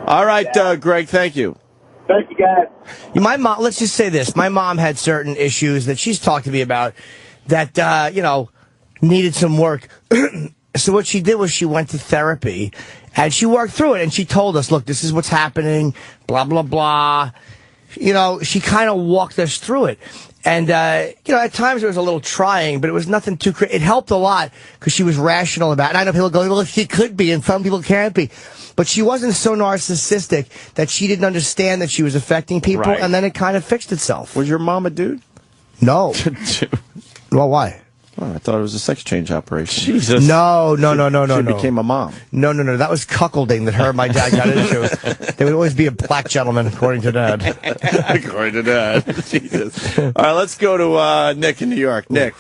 All right, Greg, thank you. Thank you, guys. My mom, let's just say this. My mom had certain issues that she's talked to me about that, needed some work. So what she did was she went to therapy, and she worked through it, and she told us, look, this is what's happening, blah, blah, blah. She kind of walked us through it. And, at times it was a little trying, but it was nothing too crazy. It helped a lot because she was rational about it. And I know people go, well, she could be, and some people can't be. But she wasn't so narcissistic that she didn't understand that she was affecting people, Right. and then it kind of fixed itself. Was your mom a dude? No. Well, why? Oh, I thought it was a sex change operation. Jesus. No. She became a mom. No. That was cuckolding that her and my dad got into. There would always be a black gentleman, according to Dad. According to Dad. Jesus. All right, let's go to Nick in New York. Nick.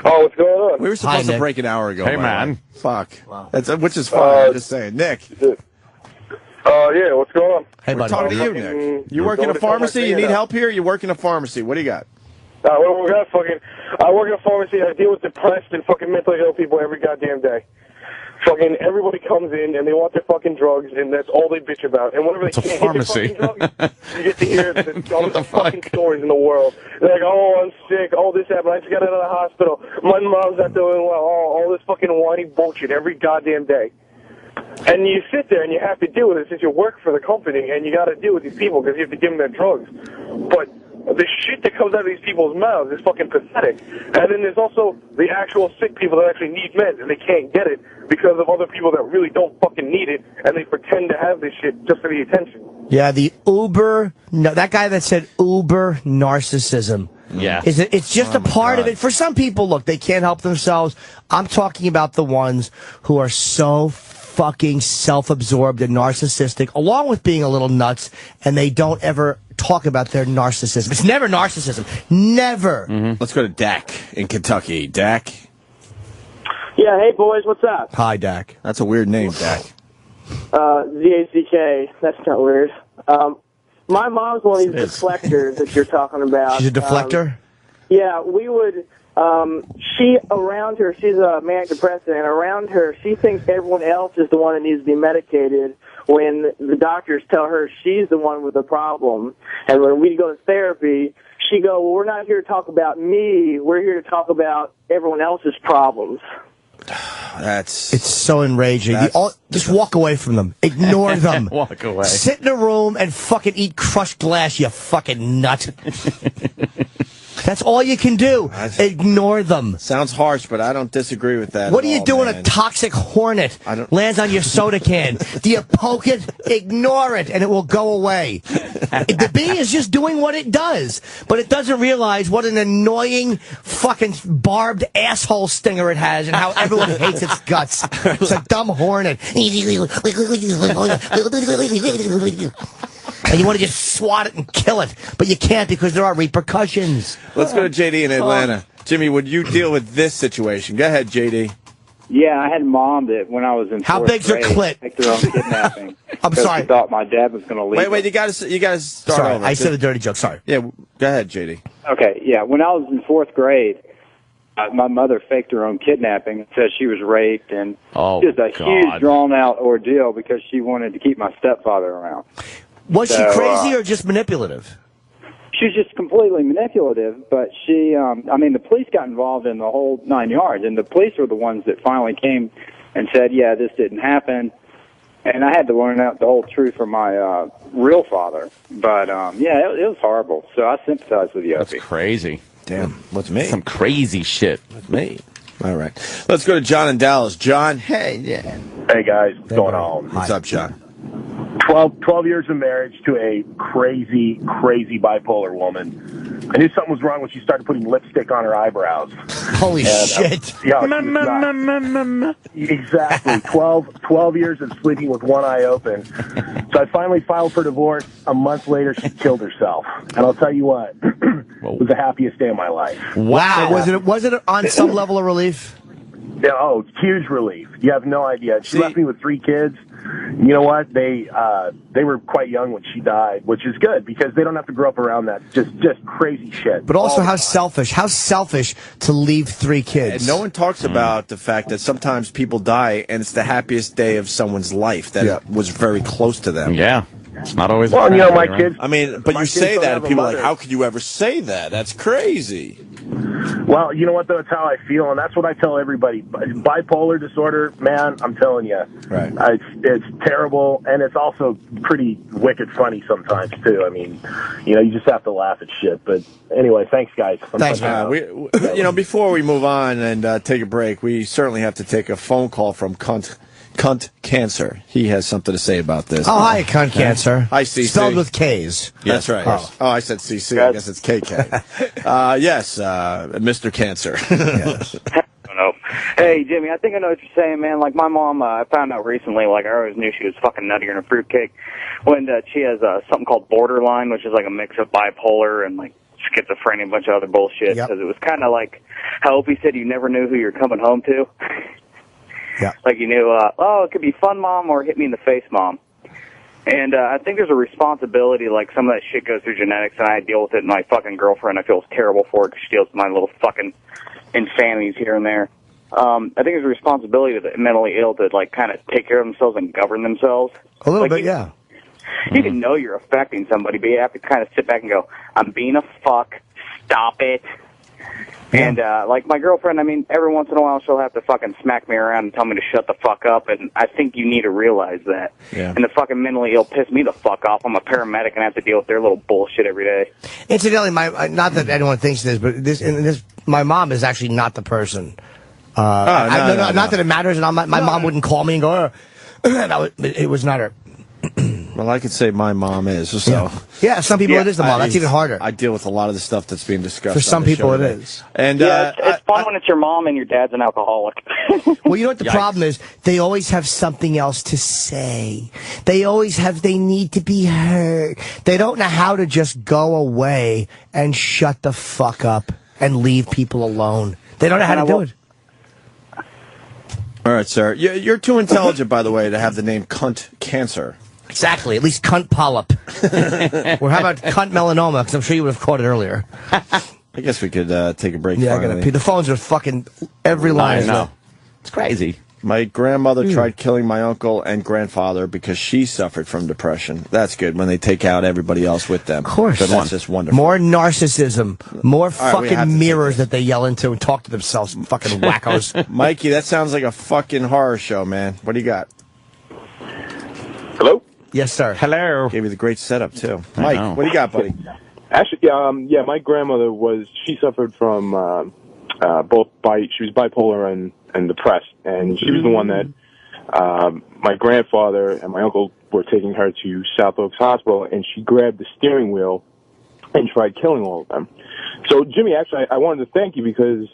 Oh, what's going on? We were supposed to break an hour ago. Hey, by man. the way. Fuck. Wow. Which is fine. I'm just saying. Nick. Yeah, what's going on? Hey, We're buddy. talking to you, Nick. You work in a pharmacy? You need help here? You work in a pharmacy. What do you got? Well, we got I work in a pharmacy. I deal with depressed and fucking mentally ill people every goddamn day. Fucking everybody comes in and they want their fucking drugs, and that's all they bitch about. And whenever they can't get their fucking drugs, you get to hear all the fucking stories in the world. They're like, oh, I'm sick. Oh, this happened. I just got out of the hospital. My mom's not doing well. Oh, all this fucking whiny bullshit every goddamn day. And you sit there and you have to deal with it since you work for the company, and you got to deal with these people because you have to give them their drugs. But the shit that comes out of these people's mouths is fucking pathetic. And then there's also the actual sick people that actually need meds, and they can't get it because of other people that really don't fucking need it, and they pretend to have this shit just for the attention. Yeah, that guy that said uber narcissism. Yeah. It's just a part of it. For some people, look, they can't help themselves. I'm talking about the ones who are so fucking self-absorbed and narcissistic, along with being a little nuts, and they don't ever talk about their narcissism. It's never narcissism. Never. Mm-hmm. Let's go to Dak in Kentucky. Dak. Yeah, hey boys, what's up? Hi, Dak. That's a weird name, Dak. Z-A-C-K. That's not weird. My mom's one of these deflectors that you're talking about. She's a deflector? Yeah, we would... around her, she's a manic depressive, and around her, she thinks everyone else is the one that needs to be medicated when the doctors tell her she's the one with the problem. And when we go to therapy, she go, well, we're not here to talk about me, we're here to talk about everyone else's problems. It's so enraging. Just walk away from them. Ignore them. Walk away. Sit in a room and fucking eat crushed glass, you fucking nut. That's all you can do. Ignore them. Sounds harsh, but I don't disagrey with that. What do you do when a toxic hornet lands on your soda can? Do you poke it? Ignore it, and it will go away. The bee is just doing what it does, but it doesn't realize what an annoying fucking barbed asshole stinger it has and how everyone hates its guts. It's a dumb hornet. And you want to just swat it and kill it, but you can't because there are repercussions. Let's go to JD in Atlanta. Jimmy, would you deal with this situation? Go ahead, JD. Yeah, I had a mom that when I was in How fourth big's her grade, clit? picked her own kidnapping. I'm sorry. She thought my dad was going to leave. Wait, you got to start Sorry, over. I said a dirty joke. Sorry. Yeah, go ahead, JD. Okay, yeah. When I was in fourth grade, my mother faked her own kidnapping and said she was raped, and just a huge, drawn-out ordeal because she wanted to keep my stepfather around. Was she crazy or just manipulative? She was just completely manipulative, but she, the police got involved in the whole 9 yards, and the police were the ones that finally came and said, yeah, this didn't happen. And I had to learn out the whole truth from my real father. But, yeah, it was horrible. So I sympathize with you, Opie. That's crazy. Damn, what's me? Some crazy shit. What's me? All right. Let's go to John in Dallas. John. Hey, yeah. Hey, guys. What's going on? What's up, John? 12 years of marriage to a crazy bipolar woman. I knew something was wrong when she started putting lipstick on her eyebrows. Holy shit. Exactly. 12 years of sleeping with one eye open. So I finally filed for divorce. A month later, she killed herself. And I'll tell you what, it was the happiest day of my life. Wow. Was it on some level of relief? Yeah, huge relief. You have no idea. She left me with 3 kids. You know what? They were quite young when she died, which is good because they don't have to grow up around that just crazy shit. But also, how selfish to leave 3 kids. And no one talks about the fact that sometimes people die, and it's the happiest day of someone's life that was very close to them. Yeah. It's not always. Well, my kids. I mean, but you say that, and people are like, how could you ever say that? That's crazy. Well, you know what, though? It's how I feel, and that's what I tell everybody. Bipolar disorder, man, I'm telling you. Right. It's terrible, and it's also pretty wicked funny sometimes, too. I mean, you just have to laugh at shit. But anyway, thanks, guys. Thanks, man. Before we move on and take a break, we certainly have to take a phone call from Cunt Cancer. He has something to say about this. Oh, hi, Cunt Cancer. Hi, CC. Spelled with K's. That's right. Oh, I said CC. I guess it's KK. Yes, Mr. Cancer. Yes. I don't know. Hey, Jimmy, I think I know what you're saying, man. Like, my mom, I found out recently, I always knew she was fucking nuttier than a fruitcake, when she has something called borderline, which is like a mix of bipolar and, schizophrenia and a bunch of other bullshit. Because it was kind of like how Opie said you never knew who you're coming home to. Yeah. Like you knew, it could be fun mom or hit me in the face mom. And I think there's a responsibility, some of that shit goes through genetics, and I deal with it, and my fucking girlfriend, I feel terrible for it because she deals with my little fucking infanities here and there. I think there's a responsibility to the mentally ill to, kind of take care of themselves and govern themselves. A little bit, yeah. You can know you're affecting somebody, but you have to kind of sit back and go, I'm being a fuck, stop it. And, my girlfriend, every once in a while she'll have to fucking smack me around and tell me to shut the fuck up, and I think you need to realize that. Yeah. And the fucking mentally ill piss me the fuck off. I'm a paramedic and I have to deal with their little bullshit every day. Incidentally, not that anyone thinks this, but my mom is actually not the person. Not that it matters, and my mom wouldn't call me and go, it was not her. Well, I could say my mom is. So yeah, some people it is the mom. That's even harder. I deal with a lot of the stuff that's being discussed. For some people, it is. And it's fun when it's your mom and your dad's an alcoholic. Well, you know what the problem is? They always have something else to say. They need to be heard. They don't know how to just go away and shut the fuck up and leave people alone. They don't know how to do it. All right, sir. You're too intelligent, by the way, to have the name Cunt Cancer. Exactly. At least cunt polyp. Or how about cunt melanoma? Because I'm sure you would have caught it earlier. I guess we could take a break. Yeah, I gotta pee. The phones are fucking every line. No. It's crazy. My grandmother tried killing my uncle and grandfather because she suffered from depression. That's good when they take out everybody else with them. Of course. That's just wonderful. More narcissism. More fucking mirrors that they yell into and talk to themselves. Fucking wackos. Mikey, that sounds like a fucking horror show, man. What do you got? Hello? Yes, sir. Hello. Gave you the great setup, too. Mike, what do you got, buddy? Actually, my grandmother she suffered from she was bipolar and depressed, and she was the one that my grandfather and my uncle were taking her to South Oaks Hospital, and she grabbed the steering wheel and tried killing all of them. So, Jimmy, actually, I wanted to thank you because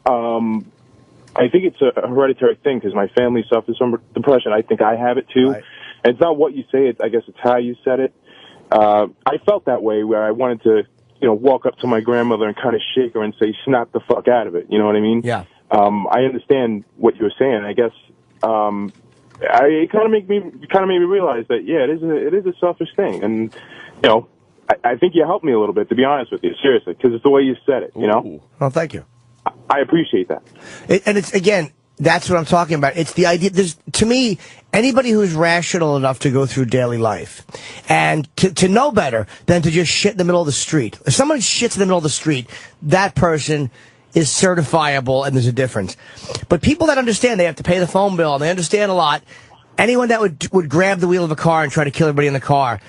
I think it's a hereditary thing because my family suffers from depression. I think I have it, too. Right. And it's not what you say, I guess it's how you said it. I felt that way where I wanted to, walk up to my grandmother and kind of shake her and say, snap the fuck out of it. You know what I mean? Yeah. I understand what you were saying. I guess, it kind of made me realize that, yeah, it is a selfish thing. And, I think you helped me a little bit, to be honest with you, seriously, because it's the way you said it, Well, thank you. I appreciate that. And it's, again, that's what I'm talking about. It's the idea. To me, anybody who's rational enough to go through daily life and to know better than to just shit in the middle of the street. If someone shits in the middle of the street, that person is certifiable and there's a difference. But people that understand they have to pay the phone bill and they understand a lot, anyone that would grab the wheel of a car and try to kill everybody in the car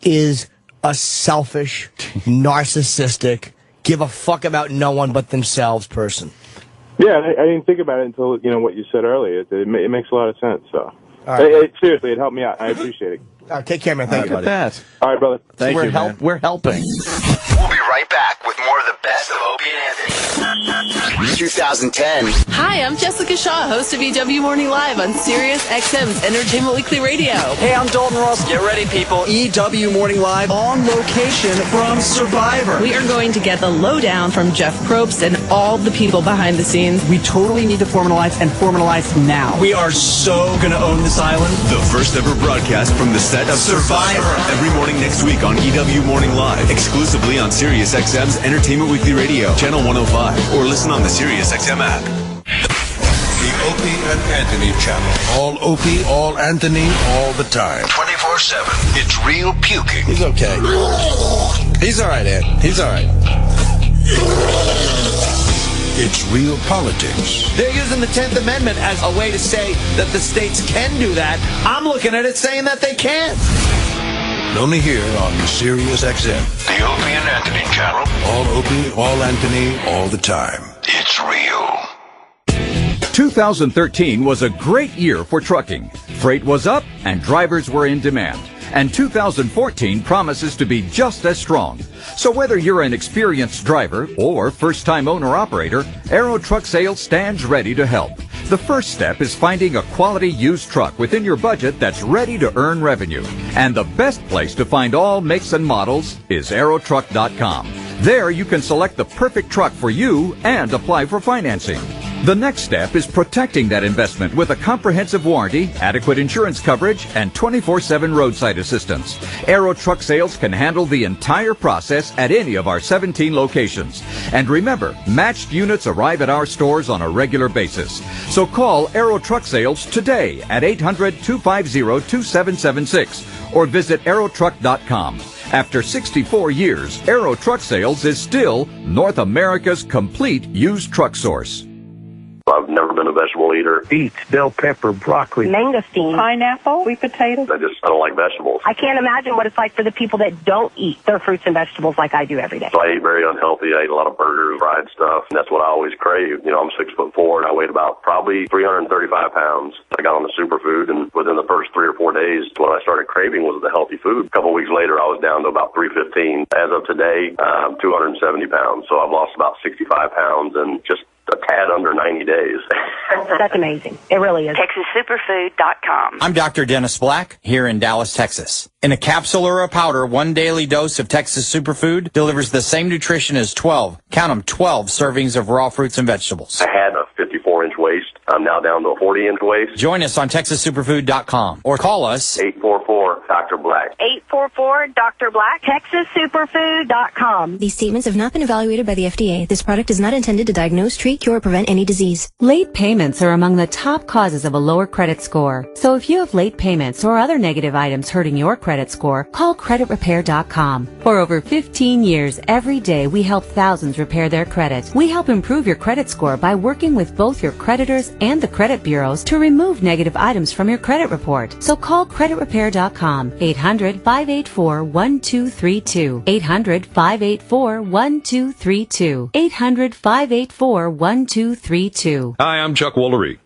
is a selfish, narcissistic, give a fuck about no one but themselves person. Yeah, I didn't think about it until, what you said earlier. It makes a lot of sense, so. Right. Seriously, it helped me out. I appreciate it. All right, take care, man. Thank you, buddy. That. All right, brother. Thank you, man. We're helping. We'll be right back with more of the best of Opie and Anthony. 2010. Hi, I'm Jessica Shaw, host of EW Morning Live on Sirius XM's Entertainment Weekly Radio. Hey, I'm Dalton Ross. Get ready, people. EW Morning Live on location from Survivor. We are going to get the lowdown from Jeff Probst and all the people behind the scenes. We totally need to form an alliance and form an alliance now. We are so going to own this island. The first ever broadcast from the set of Survivor. Every morning next week on EW Morning Live. Exclusively on Sirius XM's Entertainment Weekly Radio, Channel 105. Or listen on the Sirius XM app. The Opie and Anthony channel. All Opie, all Anthony, all the time. 24/7. It's real puking. He's okay. He's all right, Ed. He's all right. It's real politics. They're using the 10th Amendment as a way to say that the states can do that. I'm looking at it saying that they can't. Only here on Sirius XM. The Opie and Anthony channel. All Opie, all Anthony, all the time. It's real. 2013 was a great year for trucking. Freight was up and drivers were in demand. And 2014 promises to be just as strong. So whether you're an experienced driver or first-time owner-operator, Aero Truck Sales stands ready to help. The first step is finding a quality used truck within your budget that's ready to earn revenue. And the best place to find all makes and models is aerotruck.com. There you can select the perfect truck for you and apply for financing. The next step is protecting that investment with a comprehensive warranty, adequate insurance coverage, and 24/7 roadside assistance. Aero Truck Sales can handle the entire process at any of our 17 locations. And remember, matched units arrive at our stores on a regular basis. So call Aero Truck Sales today at 800-250-2776 or visit aerotruck.com. After 64 years, Aero Truck Sales is still North America's complete used truck source. I've never been a vegetable eater. Beets, bell pepper, broccoli, mangosteen, pineapple, sweet potatoes. I don't like vegetables. I can't imagine what it's like for the people that don't eat their fruits and vegetables like I do every day. So I ate very unhealthy. I ate a lot of burgers, fried stuff, and that's what I always crave. I'm 6'4" and I weighed about probably 335 pounds. I got on the superfood, and within the first 3 or 4 days, what I started craving was the healthy food. A couple of weeks later, I was down to about 315. As of today, 270 pounds. So I've lost about 65 pounds and just a tad under 90 days. That's amazing. It really is. TexasSuperfood.com. I'm Dr. Dennis Black here in Dallas, Texas. In a capsule or a powder, 1 daily dose of Texas Superfood delivers the same nutrition as 12 servings of raw fruits and vegetables. I had a 54-inch waist. I'm now down to a 40-inch waist. Join us on TexasSuperfood.com or call us 844-Dr. Black. 844-Dr. Black. TexasSuperfood.com. These statements have not been evaluated by the FDA. This product is not intended to diagnose, treat, cure, or prevent any disease. Late payments are among the top causes of a lower credit score. So if you have late payments or other negative items hurting your credit score, call CreditRepair.com. For over 15 years, every day we help thousands repair their credit. We help improve your credit score by working with both your creditors and the credit bureaus to remove negative items from your credit report. So call CreditRepair.com. 800-584-1232. 800-584-1232. 800-584-1232. Hi, I'm Chuck Woolery.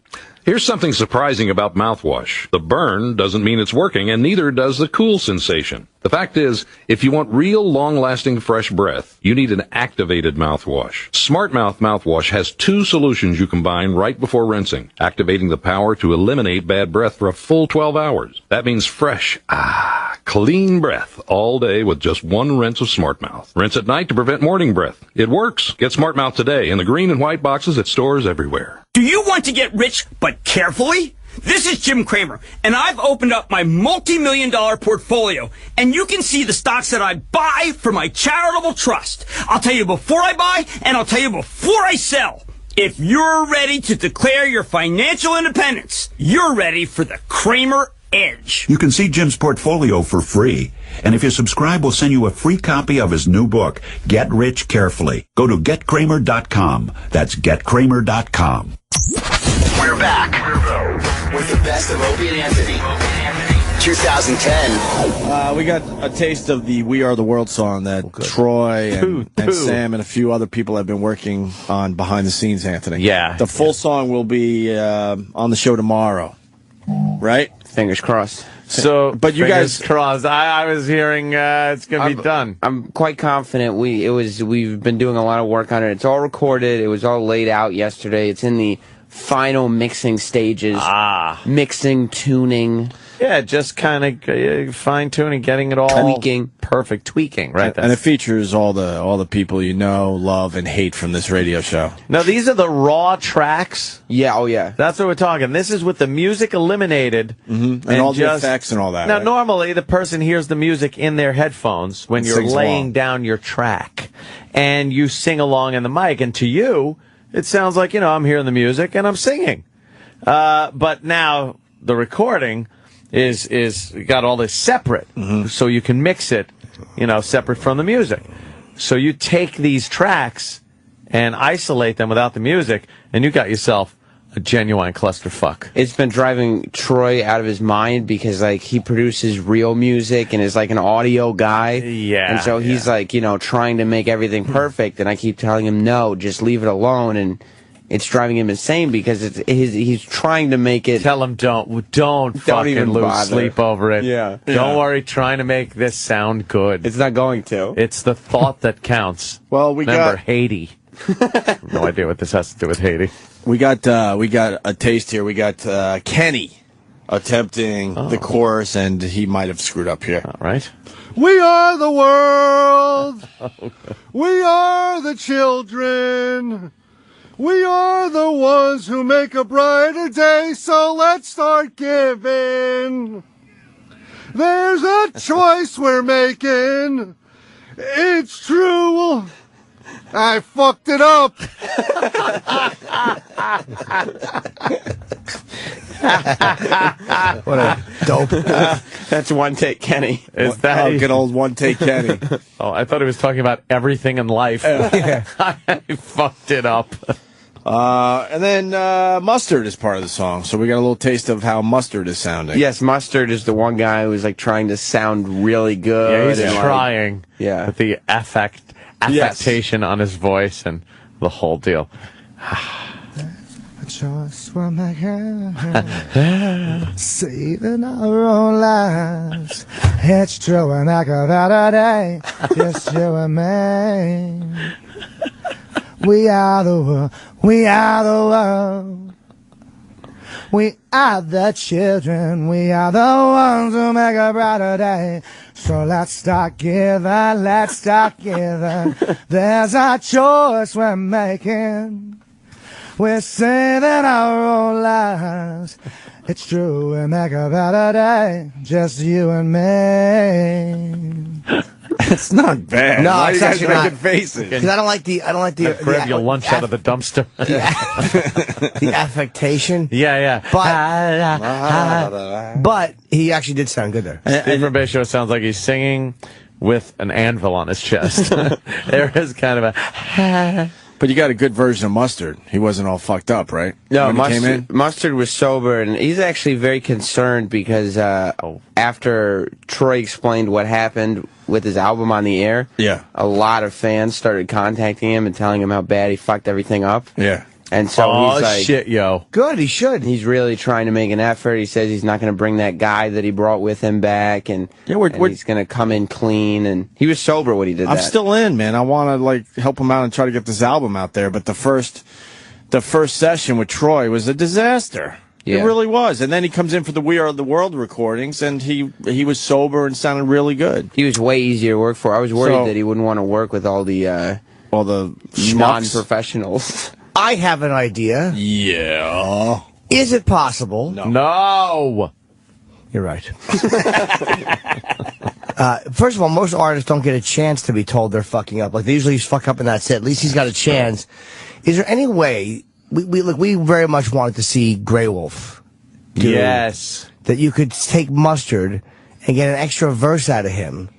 Here's something surprising about mouthwash. The burn doesn't mean it's working, and neither does the cool sensation. The fact is, if you want real, long-lasting, fresh breath, you need an activated mouthwash. Smart Mouth mouthwash has 2 solutions you combine right before rinsing, activating the power to eliminate bad breath for a full 12 hours. That means fresh, clean breath all day with just one rinse of Smart Mouth. Rinse at night to prevent morning breath. It works. Get Smart Mouth today in the green and white boxes at stores everywhere. Do you want to get rich, but carefully? This is Jim Cramer, and I've opened up my multi-million-dollar portfolio, and you can see the stocks that I buy for my charitable trust. I'll tell you before I buy, and I'll tell you before I sell. If you're ready to declare your financial independence, you're ready for the Cramer Edge. You can see Jim's portfolio for free. And if you subscribe, we'll send you a free copy of his new book, Get Rich Carefully. Go to getkramer.com. That's getkramer.com. We're back with the best of Opie and Anthony. 2010. We got a taste of the We Are the World song that Troy and Sam and a few other people have been working on behind the scenes, Anthony. Yeah. The full song will be on the show tomorrow, right? Fingers crossed. So, but you guys crossed. I was hearing it's gonna be done. I'm quite confident. We've been doing a lot of work on it. It's all recorded. It was all laid out yesterday. It's in the final mixing stages. Mixing, tuning. Yeah, just kind of fine-tuning, getting it all tweaking. Perfect. Tweaking, right there. And it features all the people you know, love, and hate from this radio show. Now, these are the raw tracks? Yeah, oh yeah. That's what we're talking. This is with the music eliminated. Mm-hmm. And all the effects and all that. Now, right? normally, the person hears the music in their headphones when you're laying down your track. And you sing along in the mic. And to you, it sounds like, I'm hearing the music and I'm singing. But now, the recording is got all this separate, so you can mix it, separate from the music. So you take these tracks and isolate them without the music, and you got yourself a genuine clusterfuck. It's been driving Troy out of his mind because, he produces real music and is like an audio guy. Yeah. And so he's trying to make everything perfect, and I keep telling him, no, just leave it alone, and it's driving him insane because he's trying to make it. Tell him don't fucking even lose bother. sleep over it. Yeah. Don't worry, trying to make this sound good. It's not going to. It's the thought that counts. Well, remember Haiti. No idea what this has to do with Haiti. We got a taste here. We got Kenny attempting the chorus, and he might have screwed up here. All right. We are the world. We are the children. We are the ones who make a brighter day, so let's start giving. There's a choice we're making. It's true. I fucked it up. What a dope. That's One Take Kenny. Is that good old One Take Kenny? Oh, I thought he was talking about everything in life. I fucked it up. And then Mustard is part of the song, so we got a little taste of how Mustard is sounding. Yes, Mustard is the one guy who's trying to sound really good. Yeah, he's trying. Yeah. With the affectation on his voice and the whole deal. A choice we're making, saving our own lives. It's true, and I got out of day, just you and me. We are the world, we are the world. We are the children, we are the ones who make a brighter day. So let's start giving, let's start giving. There's a choice we're making. We're saving our own lives. It's true, we make a better day, just you and me. It's not bad. No, Why it's you guys actually making not. faces? Because I don't like the Grab your lunch out of the dumpster. the affectation. Yeah. But he actually did sound good there. Steve from Bay Show sounds like he's singing with an anvil on his chest. There is kind of a... But you got a good version of Mustard. He wasn't all fucked up, right? No, when he came in? Mustard was sober, and he's actually very concerned because after Troy explained what happened with his album on the air, a lot of fans started contacting him and telling him how bad he fucked everything up. Yeah. And so he's like, shit, yo. Good, he should. He's really trying to make an effort. He says he's not going to bring that guy that he brought with him back, and he's going to come in clean. And he was sober when he did that. I'm still in, man. I want to help him out and try to get this album out there. But the first session with Troy was a disaster. It really was. And then he comes in for the We Are the World recordings, and he was sober and sounded really good. He was way easier to work for. I was worried that he wouldn't want to work with all the non-professionals. I have an idea. Yeah. Is it possible? No. You're right. First of all, most artists don't get a chance to be told they're fucking up. Like, they usually just fuck up and that's it. At least he's got a chance. Is there any way... We very much wanted to see Grey Wolf. Yes. That you could take Mustard and get an extra verse out of him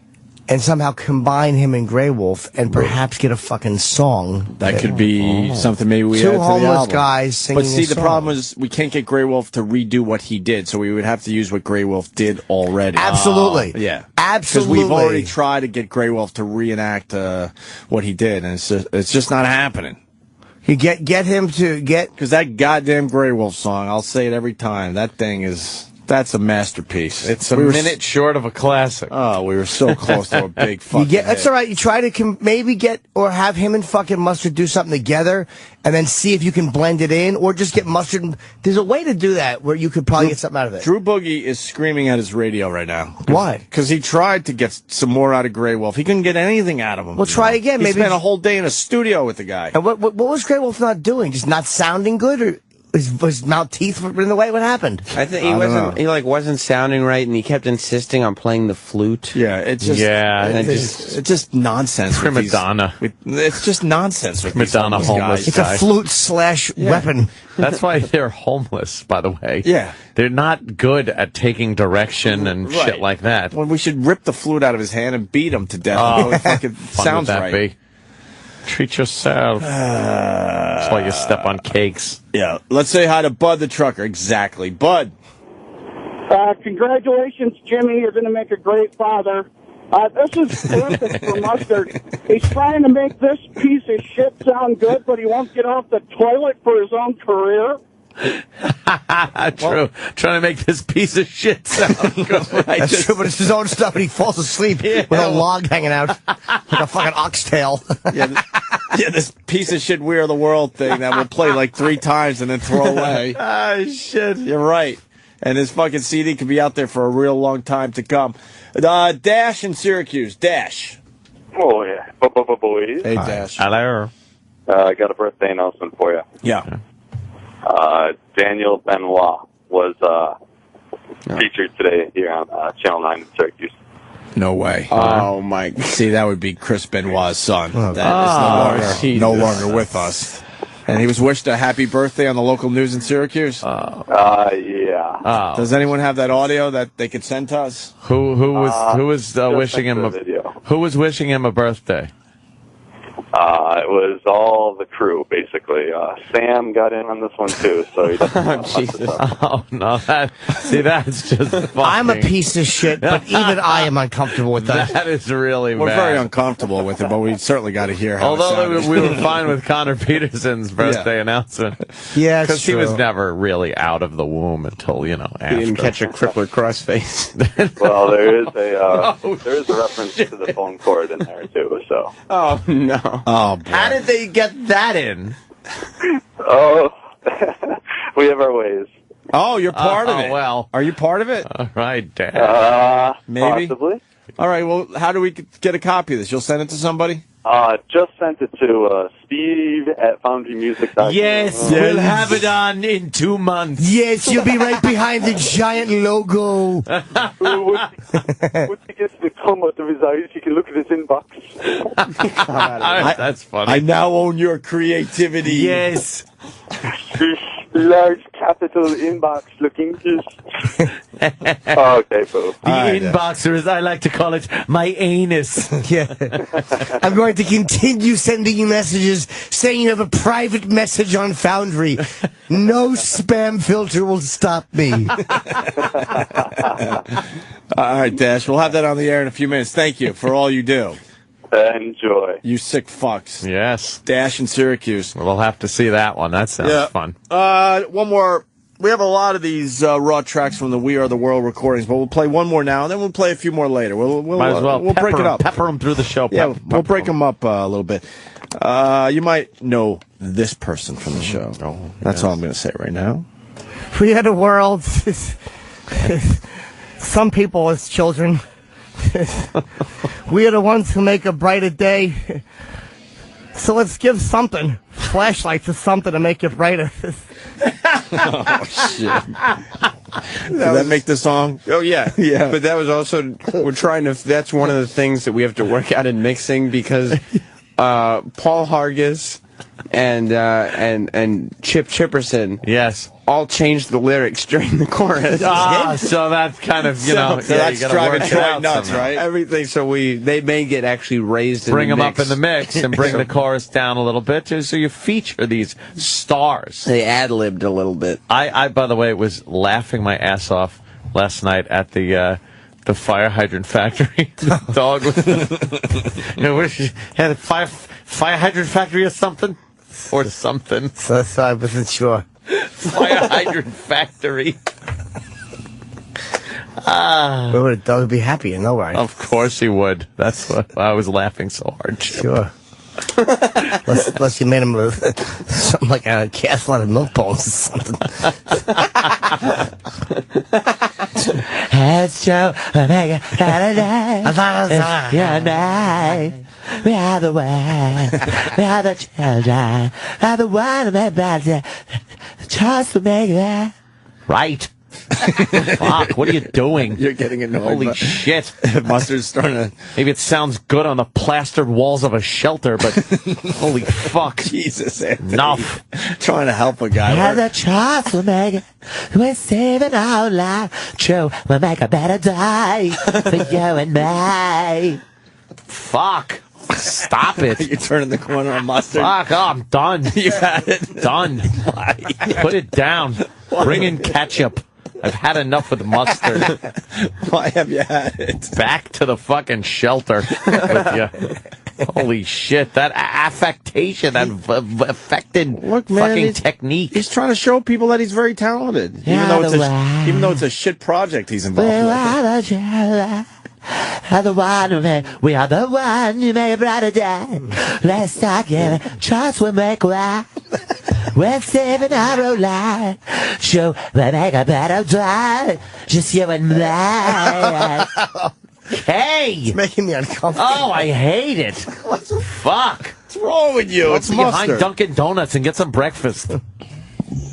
and somehow combine him and Grey Wolf and perhaps get a fucking song. That could be something maybe we add to the album. Two homeless guys singing But see, a the song. problem is we can't get Grey Wolf to redo what he did, so we would have to use what Grey Wolf did already. Absolutely. Yeah. Absolutely. Because we've already tried to get Grey Wolf to reenact what he did, and it's just not happening. You get him to get... Because that goddamn Grey Wolf song, I'll say it every time, that's a masterpiece. It's a minute short of a classic. Oh, we were so close to a big fucking That's all right. You try to maybe get or have him and fucking Mustard do something together and then see if you can blend it in or just get Mustard. There's a way to do that where you could probably get something out of it. Drew Boogie is screaming at his radio right now. Why? Because he tried to get some more out of Grey Wolf. He couldn't get anything out of him. Well, try again. He Maybe spent a whole day in a studio with the guy. And what was Grey Wolf not doing? Just not sounding good, or was mouth teeth in the way? What happened? I think he wasn't sounding right, and he kept insisting on playing the flute. Yeah, it's just it's just nonsense. Prima donna. It's just nonsense with Madonna these homeless guys. It's a flute / weapon. That's why they're homeless, by the way. Yeah. They're not good at taking direction and shit like that. Well, we should rip the flute out of his hand and beat him to death. Until he fucking sounds right. Be? Treat yourself. That's why you step on cakes. Yeah. Let's say hi to Bud the trucker. Exactly. Bud. Congratulations, Jimmy. You're going to make a great father. This is perfect for Mustard. He's trying to make this piece of shit sound good, but he won't get off the toilet for his own career. True. Trying to make this piece of shit sound good. Right? That's true, but it's his own stuff, and he falls asleep with a log hanging out like a fucking oxtail. This piece of shit We Are the World thing that we'll play like 3 times and then throw away. Shit. You're right. And his fucking CD could be out there for a real long time to come. Dash in Syracuse. Dash. Oh, yeah. Boys. Hey, Dash. Hello. I got a birthday announcement for you. Yeah. Daniel Benoit was featured today here on Channel 9 in Syracuse. No way. Oh, my. See, that would be Chris Benoit's son. Oh, That is no longer with us. And he was wished a happy birthday on the local news in Syracuse? Yeah. Does anyone have that audio that they could send to us? Who was wishing him who was wishing him a birthday? It was all the crew, basically. Sam got in on this one, too. So he Jesus. Oh, no. That's just fucking... I'm a piece of shit, but even I am uncomfortable with that. That is really We're bad. very uncomfortable with it, but we certainly got to hear how Although it we were fine with Connor Peterson's birthday announcement. Yeah, because he was never really out of the womb until, after. He didn't catch a crippler crossface. Well, there is a reference to the phone cord in there, too. So. Oh, no. Oh, boy. How did they get that in? Oh, we have our ways. Oh, you're part of it. Well. Are you part of it? All right, Dad. Maybe. Possibly. All right, well, how do we get a copy of this? You'll send it to somebody? Just sent it to Steve at FoundryMusic.com. Yes, we'll have it on in 2 months. Yes, you'll be right behind the giant logo. Once he gets the cum out of his eyes, you can look at his inbox. That's funny. I now own your creativity. Yes. Large capital inbox looking. Okay, boo. The inboxer, as I like to call it, my anus. Yeah. I'm going to continue sending you messages saying you have a private message on Foundry. No spam filter will stop me. All right, Dash. We'll have that on the air in a few minutes. Thank you for all you do. Enjoy. You sick fucks. Yes. Dash in Syracuse. We'll have to see that one. That sounds fun. One more. We have a lot of these raw tracks from the We Are the World recordings, but we'll play one more now, and then we'll play a few more later. Might as well. We'll break it up. Pepper them through the show. Yeah, we'll break them up a little bit. You might know this person from the show. That's all I'm going to say right now. We are the world. Some people as children. We are the ones who make a brighter day. So let's give something. Flashlights or something to make it brighter. Oh, shit. Did that make the song? Oh, yeah. Yeah. But that was also, that's one of the things that we have to work out in mixing because Paul Hargis and Chip Chipperson. Yes. All changed the lyrics during the chorus. So that's kind of, you know, so that's driving Troy nuts, right? Everything. So they may get actually raised in bring the them mix. up in the mix and bring the chorus down a little bit so you feature these stars. They ad-libbed a little bit. I by the way, was laughing my ass off last night at the fire hydrant factory. The dog was, had a fire hydrant factory or something. So I wasn't sure. Fire hydrant factory. Where would a dog be happy in nowhere? Of course he would. That's why I was laughing so hard. Sure. Unless you made him something like a castle out of milk bones or something. It's Joe, Omega, Saturday. Yeah, night. We are the one. We are the children. We are the one who made bad. Just to make that. Right. Fuck, what are you doing? You're getting annoyed. Holy shit. Mustard's starting to... Maybe it sounds good on the plastered walls of a shelter, but holy fuck. Jesus, Anthony. Enough. Trying to help a guy. We are the chance to make it. We're saving our life. True, we'll make a better day for you and me. Fuck. Stop it. You're turning the corner on Mustard. Fuck, I'm done. You had it. Done. Why? Put it down. Bring in ketchup. I've had enough with mustard. Why have you had it? Back to the fucking shelter with you. Holy shit, that affectation, that affected fucking technique. He's trying to show people that he's very talented. Yeah, even though it's a shit project he's involved We with. are the children. We are the one who made a brighter day. Let's start giving. Trust will make way. We're saving our own life. Sure, we'll make a better day. Just you and me. Hey! It's making me uncomfortable. Oh, I hate it. Fuck. What's wrong with you? Let's It's be Mustard. behind Dunkin' Donuts and get some breakfast.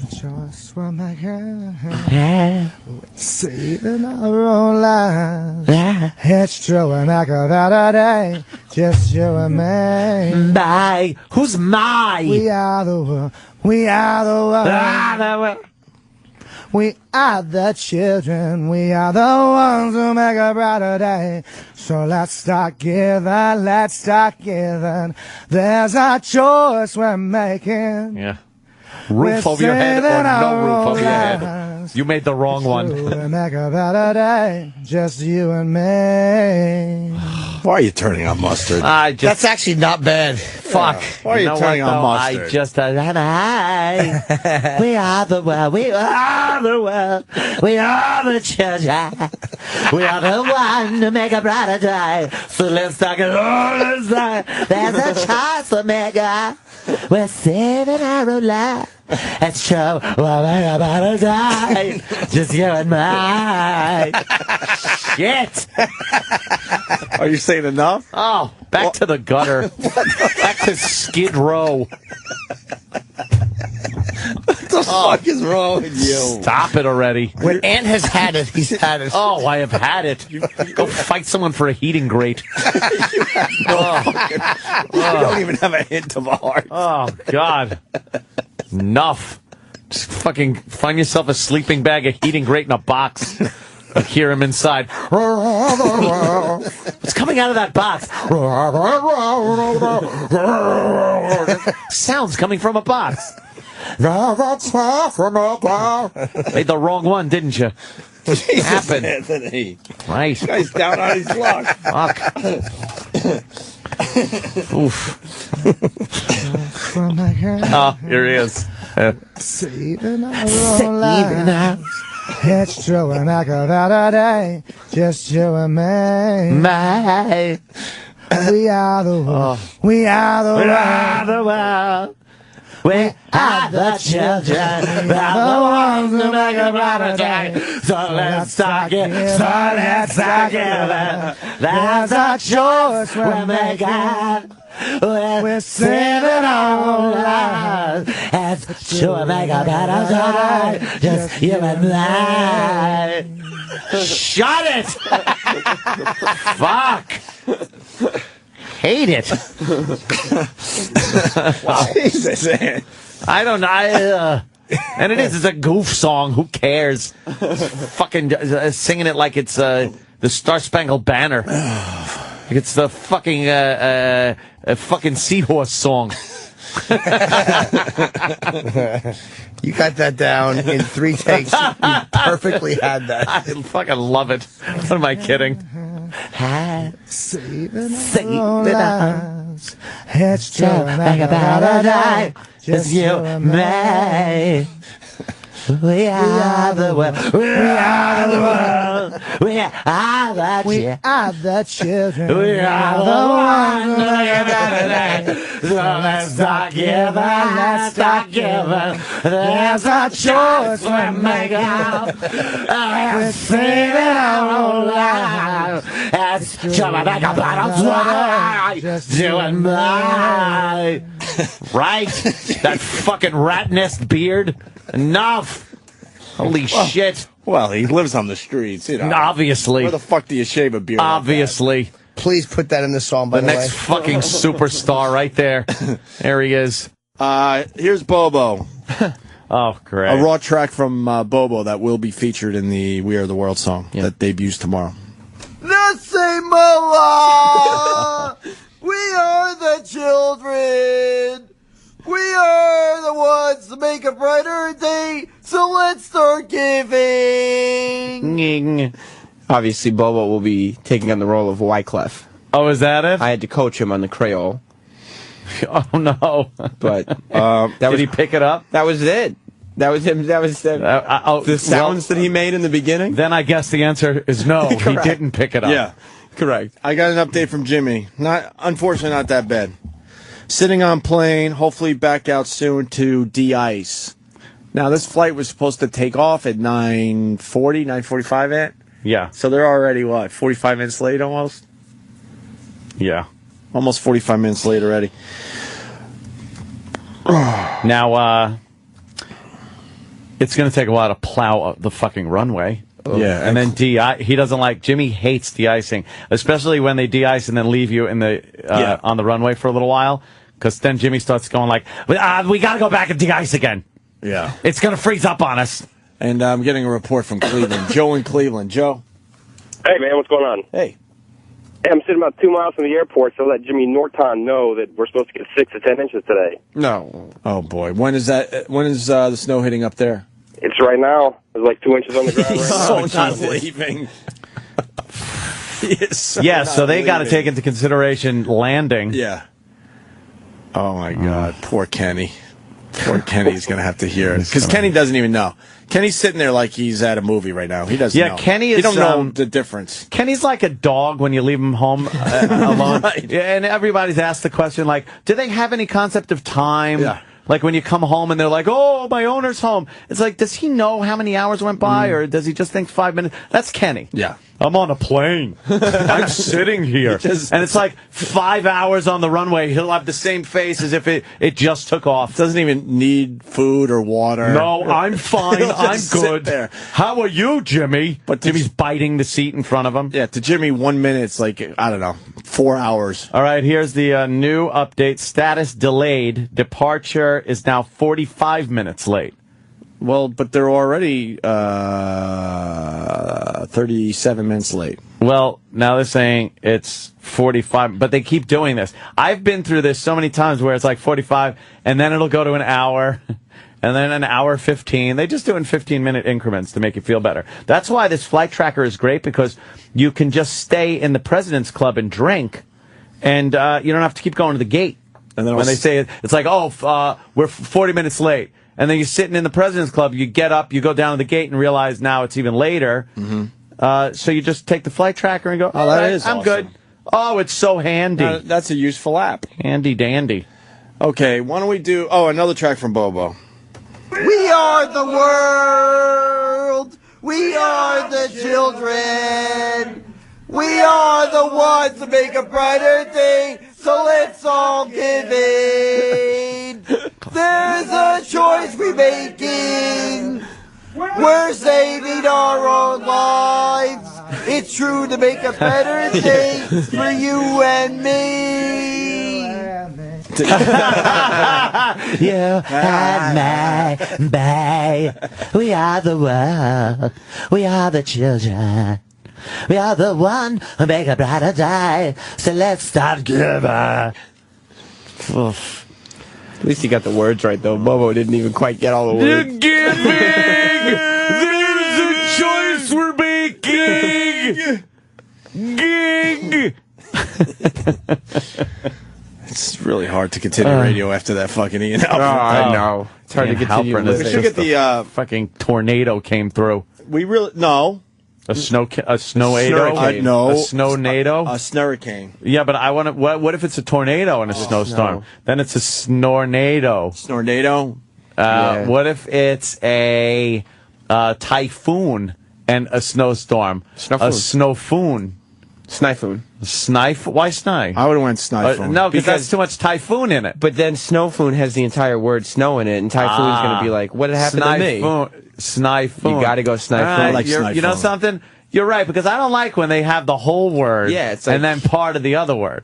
Just will make it. Saving our own lives. It's true, and I got out of day. Just you and me. My. Who's my? We are the world. We are the world. We are the children. We are the ones who make a brighter day. So let's start giving. Let's start giving. There's a choice we're making. Yeah. Roof over your head or no roof over your head. You made the wrong one. To make a better day, just you and me. Why are you turning on Mustard? That's actually not bad. Fuck. Why are you turning on Mustard? I just, we are the world. We are the world. We are the children. We are the one to make a brighter day. So let's talk it all this time. There's a chance to make it. We're saving our own life. It's true. We'll make a better day. Just you and me. Shit. Are you saying enough? Oh, back to the gutter. Back to Skid Row. What the fuck is wrong with you? Stop it already. When Ant has had it, he's had it. Oh, I have had it. Go fight someone for a heating grate. You don't even have a hint of a heart. Oh, God. Enough. Just fucking find yourself a sleeping bag, a heating grate, in a box. I hear him inside. What's coming out of that box? Sounds coming from a box. Made the wrong one, didn't you? Jesus, happened? Anthony. Right. This guy's down on his luck. Fuck. Oof. Oh, here he is. Saving our own lives. It's true, and I got out of day. Just you and me. My. We are the world. We are the world. We are the world. We are the children, are the ones who make a brighter day. So let's talk it, so let's talk it. There's a choice we're making. We're sitting on lives as to make a better day. Just you and I. Shut it! Fuck! Hate it. Wow. Jesus. I don't know. And it's a goof song. Who cares? Fucking singing it like it's the Star Spangled Banner. Like it's the fucking fucking seahorse song. You got that down in 3 takes. You perfectly had that. I fucking love it. What am I kidding? Saving us. It's true. Make a better day. Just you and me. We are the world. We are the world. We are the children. We are the ones who make a better day. So let's start giving. Let's start giving. There's a choice we're making. We're saving our own lives. It's to make a better day. Just you and me. Right? That fucking rat nest beard. Enough. Holy shit. Well, he lives on the streets, you know. Obviously. Where the fuck do you shave a beard? Obviously. Like Please put that in the song, by the way. The next fucking superstar right there. There he is. Here's Bobo. Oh, great. A raw track from Bobo that will be featured in the We Are the World song that debuts tomorrow. This ain't my law. We are the children. We are the ones to make a brighter day, so let's start giving. Obviously, Bobo will be taking on the role of Wyclef. Oh, is that it? I had to coach him on the Creole. Oh, no. But did he pick it up? That was it. That was him. That was the sounds that he made in the beginning. Then I guess the answer is no. He didn't pick it up. Yeah, correct. I got an update from Jimmy. Unfortunately, not that bad. Sitting on plane, hopefully back out soon to de-ice. Now, this flight was supposed to take off at 9:40, 9:45 at? Yeah. So they're already, 45 minutes late almost? Yeah. Almost 45 minutes late already. Now, it's going to take a while to plow the fucking runway. Yeah. And then he doesn't like, Jimmy hates de-icing, especially when they de-ice and then leave you in the on the runway for a little while, because then Jimmy starts going like, we got to go back and de-ice again. Yeah. It's going to freeze up on us. And I'm getting a report from Cleveland. Joe in Cleveland. Joe. Hey, man, what's going on? Hey. Hey, I'm sitting about 2 miles from the airport, so let Jimmy Norton know that we're supposed to get 6 to 10 inches today. No. Oh, boy. When is that? When is the snow hitting up there? It's right now. There's like 2 inches on the ground right now. He's so not leaving. Yeah, so they got to take into consideration landing. Yeah. Oh, my God. Poor Kenny. Poor Kenny's going to have to hear it. Because Kenny doesn't even know. Kenny's sitting there like he's at a movie right now. He doesn't know. Yeah, Kenny is... He don't know the difference. Kenny's like a dog when you leave him home alone. Right. Yeah, and everybody's asked the question, like, do they have any concept of time? Yeah. Like when you come home and they're like, oh, my owner's home. It's like, does he know how many hours went by or does he just think 5 minutes? That's Kenny. Yeah. I'm on a plane. I'm sitting here. And it's like 5 hours on the runway. He'll have the same face as if it just took off. Doesn't even need food or water. No, I'm fine. I'm good. There. How are you, Jimmy? But Jimmy's biting the seat in front of him. Yeah, to Jimmy, 1 minute, it's like, I don't know, 4 hours. All right, here's the new update. Status delayed. Departure is now 45 minutes late. Well, but they're already 37 minutes late. Well, now they're saying it's 45, but they keep doing this. I've been through this so many times where it's like 45, and then it'll go to an hour, and then an hour 15. They just do it in 15-minute increments to make you feel better. That's why this flight tracker is great, because you can just stay in the President's Club and drink, and you don't have to keep going to the gate. And then when they say it, it's like, oh, we're 40 minutes late. And then you're sitting in the President's Club, you get up, you go down to the gate and realize now it's even later. Mm-hmm. So you just take the flight tracker and go, oh, that is I'm awesome. good. Oh, it's so handy. That's a useful app. Handy dandy. Okay, why don't we do... Oh, another track from Bobo. We are the world. We are the children. We are the ones to make a brighter day. So let's all give in. There's a choice we're making. We're saving our own lives. It's true to make a better day for you and me. You and me, babe. We are the world. We are the children. We are the one who make a brighter day. So let's start giving. At least you got the words right, though. Bobo didn't even quite get all the words. You're giving. There's a choice we're making. Gig. It's really hard to continue radio after that fucking Ian Halpern. I know. It's hard to continue. We should get the fucking tornado came through. We really no. A snowado? No. A snownado? A snurricane. Yeah, but I want to. What if it's a tornado and a snowstorm? Then it's a snornado. Snornado? What if it's a typhoon and a snowstorm? A snowfoon. Snifoon. Snife? Why snife? I would have went snifoon. No, because that's too much typhoon in it. But then snowfoon has the entire word snow in it, and typhoon's going to be like, what happened to me? Snifoon. You got to go snifoon. You know something? You're right, because I don't like when they have the whole word it's like, and then part of the other word.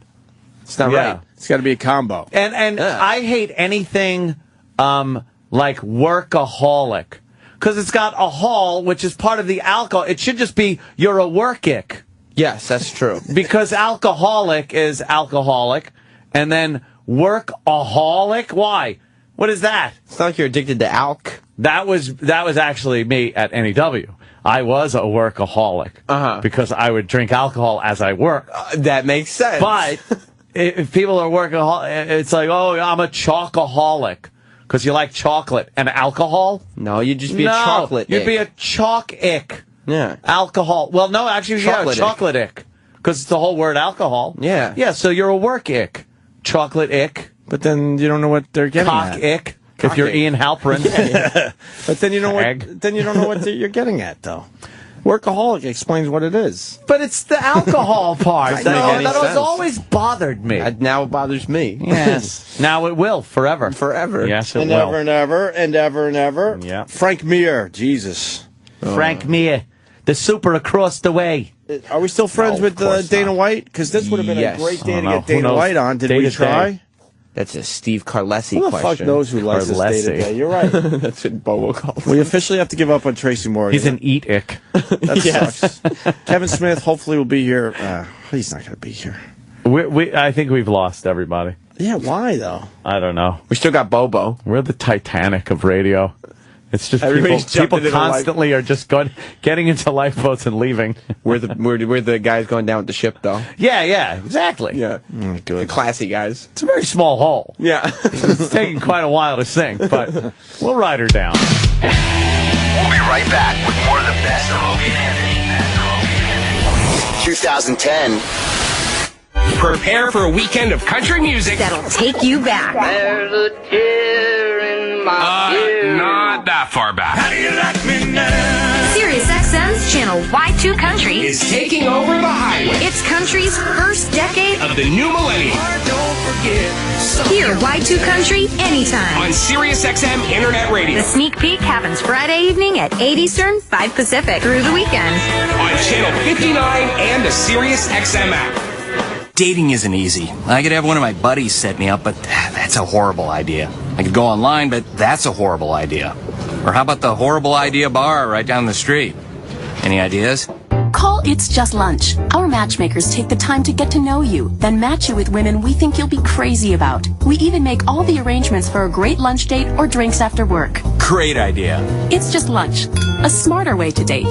It's not right. It's got to be a combo. And I hate anything like workaholic, because it's got a hall, which is part of the alcohol. It should just be you're a workic. Yes, that's true. Because alcoholic is alcoholic, and then workaholic. Why? What is that? It's not like you're addicted to alk. That was actually me at NEW. I was a workaholic because I would drink alcohol as I work. That makes sense. But if people are workaholic, it's like, oh, I'm a chocoholic because you like chocolate and alcohol. No, you'd just be a chocolate. You'd be a chalk-ick. Yeah. Alcohol. Well, no, actually, chocolate-ick. Because it's the whole word alcohol. Yeah. Yeah, so you're a work-ick. Chocolate-ick. But then you don't know what they're getting at. Cock-ick. If you're Ian Halpern. Yeah. But then you know what you're getting at, though. Workaholic explains what it is. But it's the alcohol part. that has always bothered me. Now it bothers me. Yes. Now it will, forever. Forever. Yes, it and will. Ever and ever and ever and ever. Yeah. Frank Mir, Jesus. Frank Mir, the super across the way. Are we still friends with Dana White? Because this would have been a great day to get Dana White on. Did we try? That's a Steve Carlesi question. Who the fuck knows who likes this day to day? You're right. That's what Bobo calls We officially have to give up on Tracy Morgan. He's an eat-ick. That sucks. Kevin Smith hopefully will be here. He's not going to be here. I think we've lost everybody. Yeah, why, though? I don't know. We still got Bobo. We're the Titanic of radio. It's just Everybody's people constantly are just getting into lifeboats and leaving. We're the guys going down with the ship, though. Yeah, exactly. Yeah, good. The classy guys. It's a very small hole. Yeah, it's taking quite a while to sink, but we'll ride her down. We'll be right back with more of the best of Opie and Anthony. 2010. Prepare for a weekend of country music that'll take you back. There's a tear in my ear. Not that far back. How do you like me now? Sirius XM's channel Y2 Country is taking over the highway. It's country's first decade of the new millennium. Don't forget. Hear Y2 Country anytime on Sirius XM Internet Radio. The sneak peek happens Friday evening at 8 Eastern, 5 Pacific through the weekend on channel 59 and the Sirius XM app. Dating isn't easy. I could have one of my buddies set me up, but that's a horrible idea. I could go online, but that's a horrible idea. Or how about the horrible idea bar right down the street? Any ideas? Call It's Just Lunch. Our matchmakers take the time to get to know you, then match you with women we think you'll be crazy about. We even make all the arrangements for a great lunch date or drinks after work. Great idea. It's Just Lunch. A smarter way to date.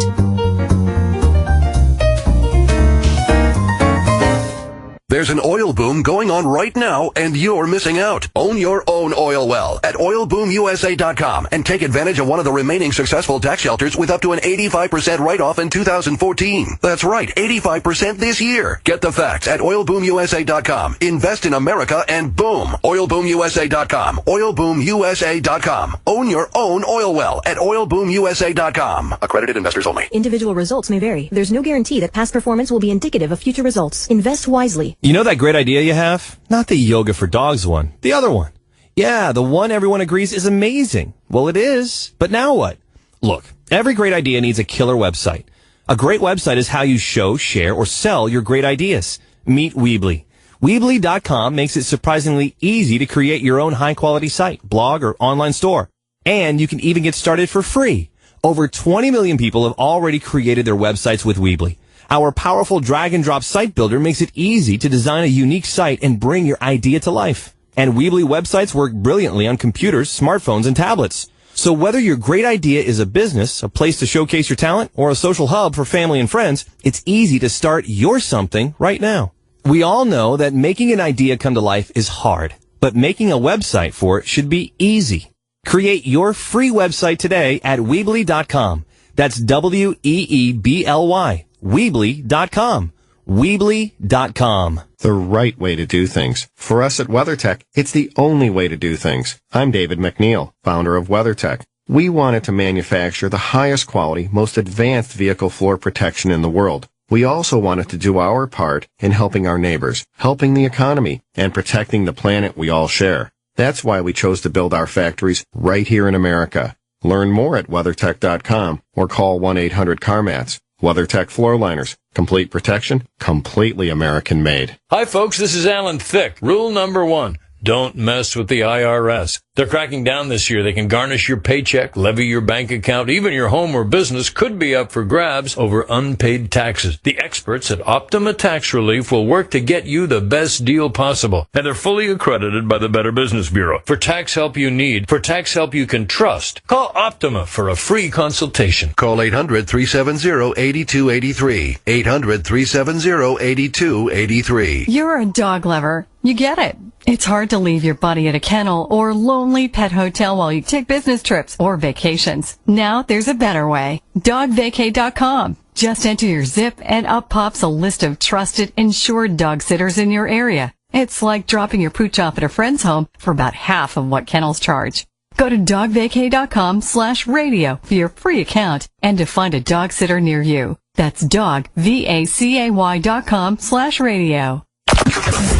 There's an oil boom going on right now, and you're missing out. Own your own oil well at oilboomusa.com and take advantage of one of the remaining successful tax shelters with up to an 85% write-off in 2014. That's right, 85% this year. Get the facts at oilboomusa.com. Invest in America and boom. Oilboomusa.com. Oilboomusa.com. Own your own oil well at oilboomusa.com. Accredited investors only. Individual results may vary. There's no guarantee that past performance will be indicative of future results. Invest wisely. You know that great idea you have? Not the yoga for dogs one. The other one. Yeah, the one everyone agrees is amazing. Well, it is. But now what? Look, every great idea needs a killer website. A great website is how you show, share, or sell your great ideas. Meet Weebly. Weebly.com makes it surprisingly easy to create your own high-quality site, blog, or online store. And you can even get started for free. Over 20 million people have already created their websites with Weebly. Our powerful drag-and-drop site builder makes it easy to design a unique site and bring your idea to life. And Weebly websites work brilliantly on computers, smartphones, and tablets. So whether your great idea is a business, a place to showcase your talent, or a social hub for family and friends, it's easy to start your something right now. We all know that making an idea come to life is hard, but making a website for it should be easy. Create your free website today at Weebly.com. That's Weebly. Weebly.com. Weebly.com. The right way to do things. For us at WeatherTech, it's the only way to do things. I'm David McNeil, founder of WeatherTech. We wanted to manufacture the highest quality, most advanced vehicle floor protection in the world. We also wanted to do our part in helping our neighbors, helping the economy, and protecting the planet we all share. That's why we chose to build our factories right here in America. Learn more at WeatherTech.com or call 1-800-CarMats. WeatherTech floor liners. Complete protection, completely American made. Hi folks, this is Alan Thicke. Rule number 1. Don't mess with the IRS. They're cracking down this year. They can garnish your paycheck, levy your bank account, even your home or business could be up for grabs over unpaid taxes. The experts at Optima Tax Relief will work to get you the best deal possible. And they're fully accredited by the Better Business Bureau. For tax help you need, for tax help you can trust, call Optima for a free consultation. Call 800-370-8283. 800-370-8283. You're a dog lover. You get it. It's hard to leave your buddy at a kennel or lonely pet hotel while you take business trips or vacations. Now there's a better way. DogVacay.com. Just enter your zip and up pops a list of trusted, insured dog sitters in your area. It's like dropping your pooch off at a friend's home for about half of what kennels charge. Go to dogvacay.com/radio for your free account and to find a dog sitter near you. That's dogvacay.com/radio.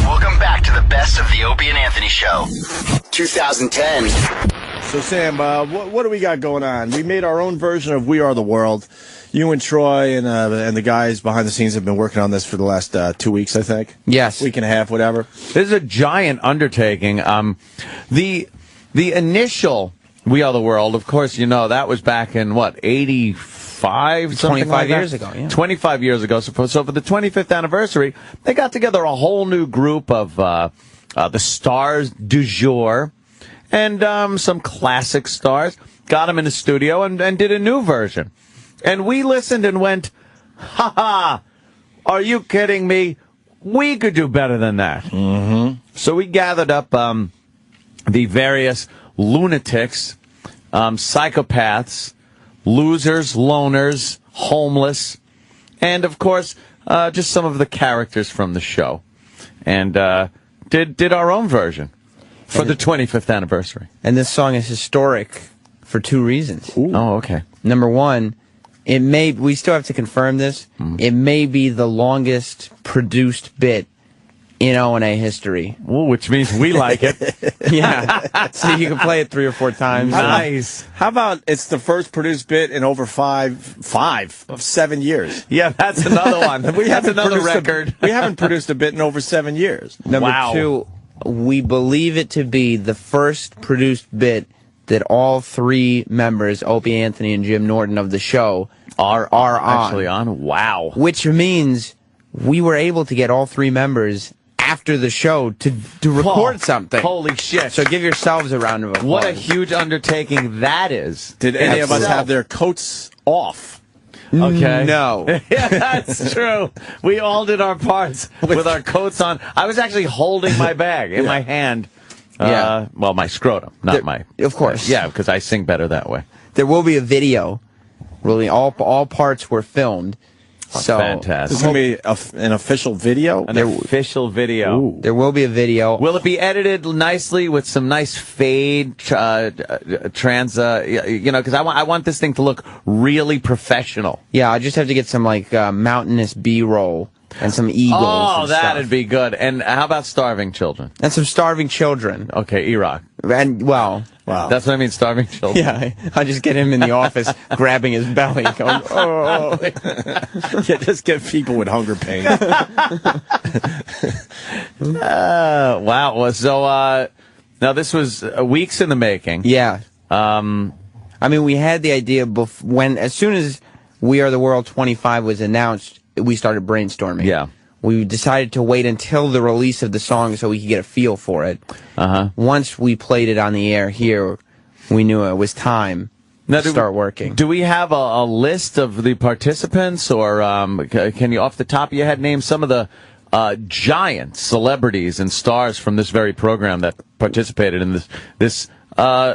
Welcome back to the best of the Opie and Anthony Show. 2010. So, Sam, what do we got going on? We made our own version of We Are the World. You and Troy and the guys behind the scenes have been working on this for the last 2 weeks, I think. Yes. Week and a half, whatever. This is a giant undertaking. The initial We Are the World, of course, you know, that was back in, 85, something 25 like years that? ago, yeah. 25 years ago. So for the 25th anniversary, they got together a whole new group of the stars du jour and some classic stars, got them in the studio and did a new version. And we listened and went, ha, are you kidding me? We could do better than that. Mm-hmm. So we gathered up the various lunatics, psychopaths, losers, loners, homeless, and, of course, just some of the characters from the show. And did our own version for the 25th anniversary. And this song is historic for 2 reasons. Ooh. Oh, okay. Number 1, we still have to confirm this, it may be the longest produced bit in O&A history. Ooh, which means we like it. Yeah. So you can play it 3 or 4 times. Nice. How about it's the first produced bit in over 7 years? Yeah, that's another one. That's another record. We haven't produced a bit in over 7 years. Number 2, we believe it to be the first produced bit that all 3 members, Opie, Anthony, and Jim Norton of the show, are actually on. Wow. Which means we were able to get all 3 members after the show to record something. Holy shit. So give yourselves a round of applause. What a huge undertaking that is. Did any of us have their coats off? Okay. No. Yeah, that's true. We all did our parts with our coats on. I was actually holding my bag in my hand. Yeah. Well, my scrotum, not my. Of course. Yeah, because I sing better that way. There will be a video. Really, all parts were filmed. So fantastic. This is going to be an official video? An official video. Ooh. There will be a video. Will it be edited nicely with some nice fade, because I want this thing to look really professional. Yeah, I just have to get some like mountainous B-roll and some eagles. Oh, and that'd stuff. be good. And how about starving children? And some starving children. Okay, E-Rock. And wow. That's what I mean, starving children. Yeah, I just get him in the office grabbing his belly, going, oh. Yeah, just get people with hunger pain. Wow. Well, so now this was weeks in the making. Yeah. I mean, we had the idea as soon as We Are the World 25 was announced, we started brainstorming. Yeah. We decided to wait until the release of the song so we could get a feel for it. Once we played it on the air here, we knew it was time to start working. Do we have a list of the participants, or can you, off the top of your head, name some of the giant celebrities and stars from this very program that participated in this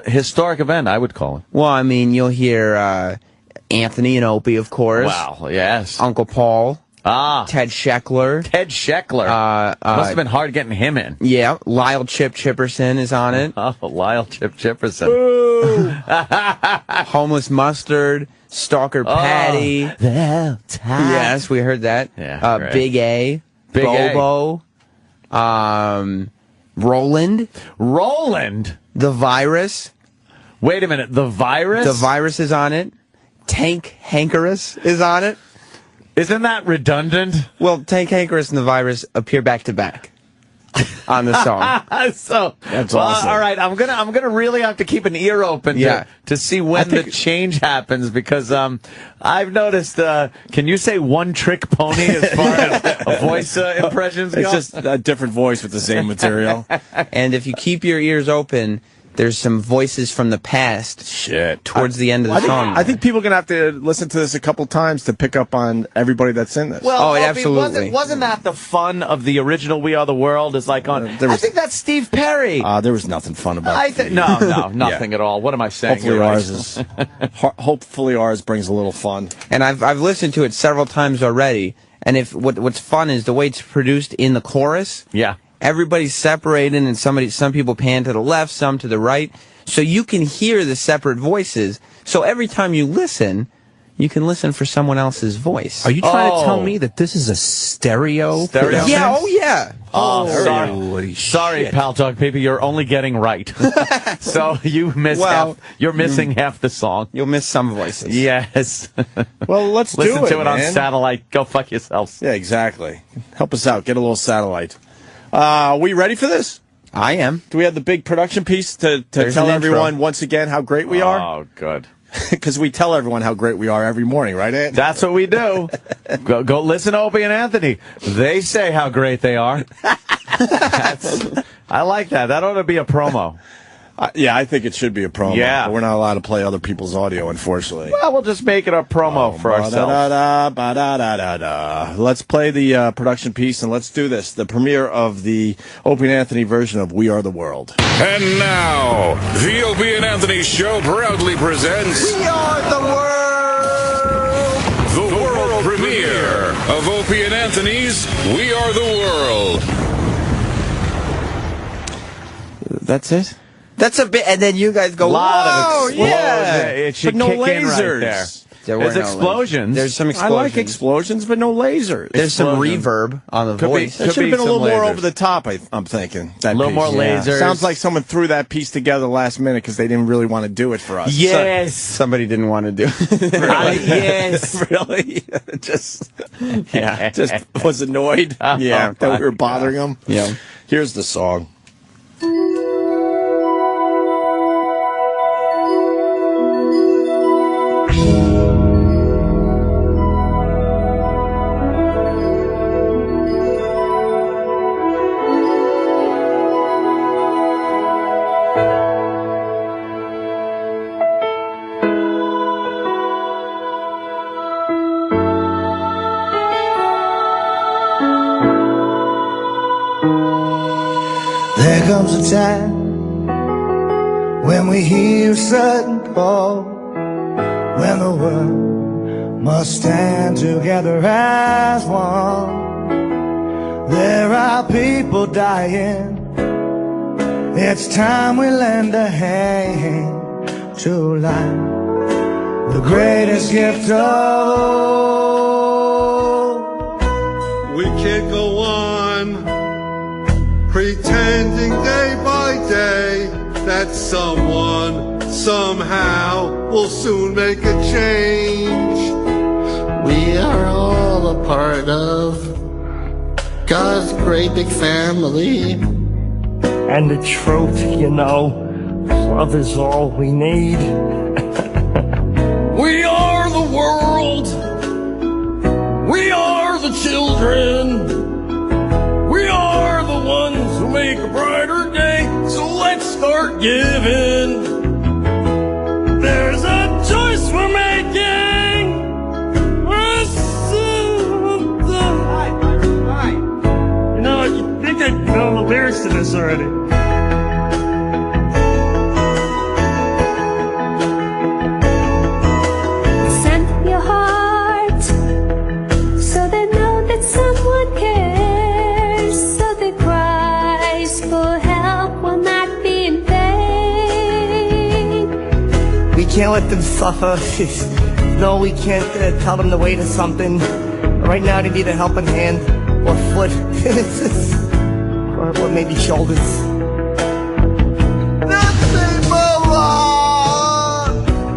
historic event, I would call it? Well, I mean, you'll hear Anthony and Opie, of course. Wow, yes. Uncle Paul. Ted Ted Scheckler. Must have been hard getting him in. Yeah, Lyle Chipperson is on it. Oh, Lyle Chipperson. Homeless Mustard, Stalker Patty. Yes, we heard that. Yeah, Big A. Big Bobo. Roland. The Virus. Wait a minute, the Virus? The Virus is on it. Tank Hankerus is on it. Isn't that redundant? Well, Tank Hankerus and the Virus appear back to back on the song. So that's awesome. All right, I'm gonna really have to keep an ear open to see when the change happens, because I've noticed. Can you say one trick pony as far as voice impressions go? It's just a different voice with the same material. And if you keep your ears open, there's some voices from the past. Towards the end of the song. I think people are going to have to listen to this a couple times to pick up on everybody that's in this. Well, Opie, absolutely. Wasn't that the fun of the original We Are the World? Is like on. I think that's Steve Perry. There was nothing fun about it. No, nothing at all. What am I saying? Hopefully ours brings a little fun. And I've listened to it several times already. And what's fun is the way it's produced in the chorus. Yeah. Everybody's separated, and some people pan to the left, some to the right. So you can hear the separate voices. So every time you listen, you can listen for someone else's voice. Are you trying to tell me that this is a stereo? Yeah, oh yeah. Sorry, Pal Talk People, you're only getting right. So you miss you're missing half the song. You'll miss some voices. Yes. Well, let's listen to it on man. satellite. Go fuck yourselves. Yeah, exactly. Help us out. Get a little satellite. Are we ready for this? I am. Do we have the big production piece to tell everyone once again how great we are? Oh, good. Because we tell everyone how great we are every morning, right, Ant? That's what we do. Go listen to Opie and Anthony. They say how great they are. I like that. That ought to be a promo. Yeah, I think it should be a promo. Yeah. But we're not allowed to play other people's audio, unfortunately. Well, we'll just make it a promo for ourselves. Let's play the production piece, and let's do this. The premiere of the Opie and Anthony version of We Are the World. And now, the Opie and Anthony Show proudly presents We Are the World! The world premiere of Opie and Anthony's We Are the World. That's it? That's a bit, and then you guys go, whoa, yeah. It should but no kick lasers. in right there. There's explosions. There's some explosions. I like explosions, but no lasers. There's some reverb on the voice. It should have been a little more over the top, I'm thinking. A little more lasers. Sounds like someone threw that piece together last minute because they didn't really want to do it for us. Yes. Somebody didn't want to do it. Yes. Really? just was annoyed. That we were bothering them. Yeah. Here's the song. time when we hear a sudden call, when the world must stand together as one. There are people dying. It's time we lend a hand to life, the greatest gift of all. We can't go on pretending day by day that someone somehow will soon make a change. We are all a part of God's great big family. And the truth, you know, love is all we need. We are the world. We are the children. We are the ones who make a brighter day. So let's start giving. There's a choice we're making. You know, you think I know the lyrics to this already. Send your heart so they know that someone cares, so the cries for help will not be in vain. We can't let them suffer. No, we can't tell them to wait or something. Right now they need a helping hand or foot. or maybe shoulders. Nothing but love.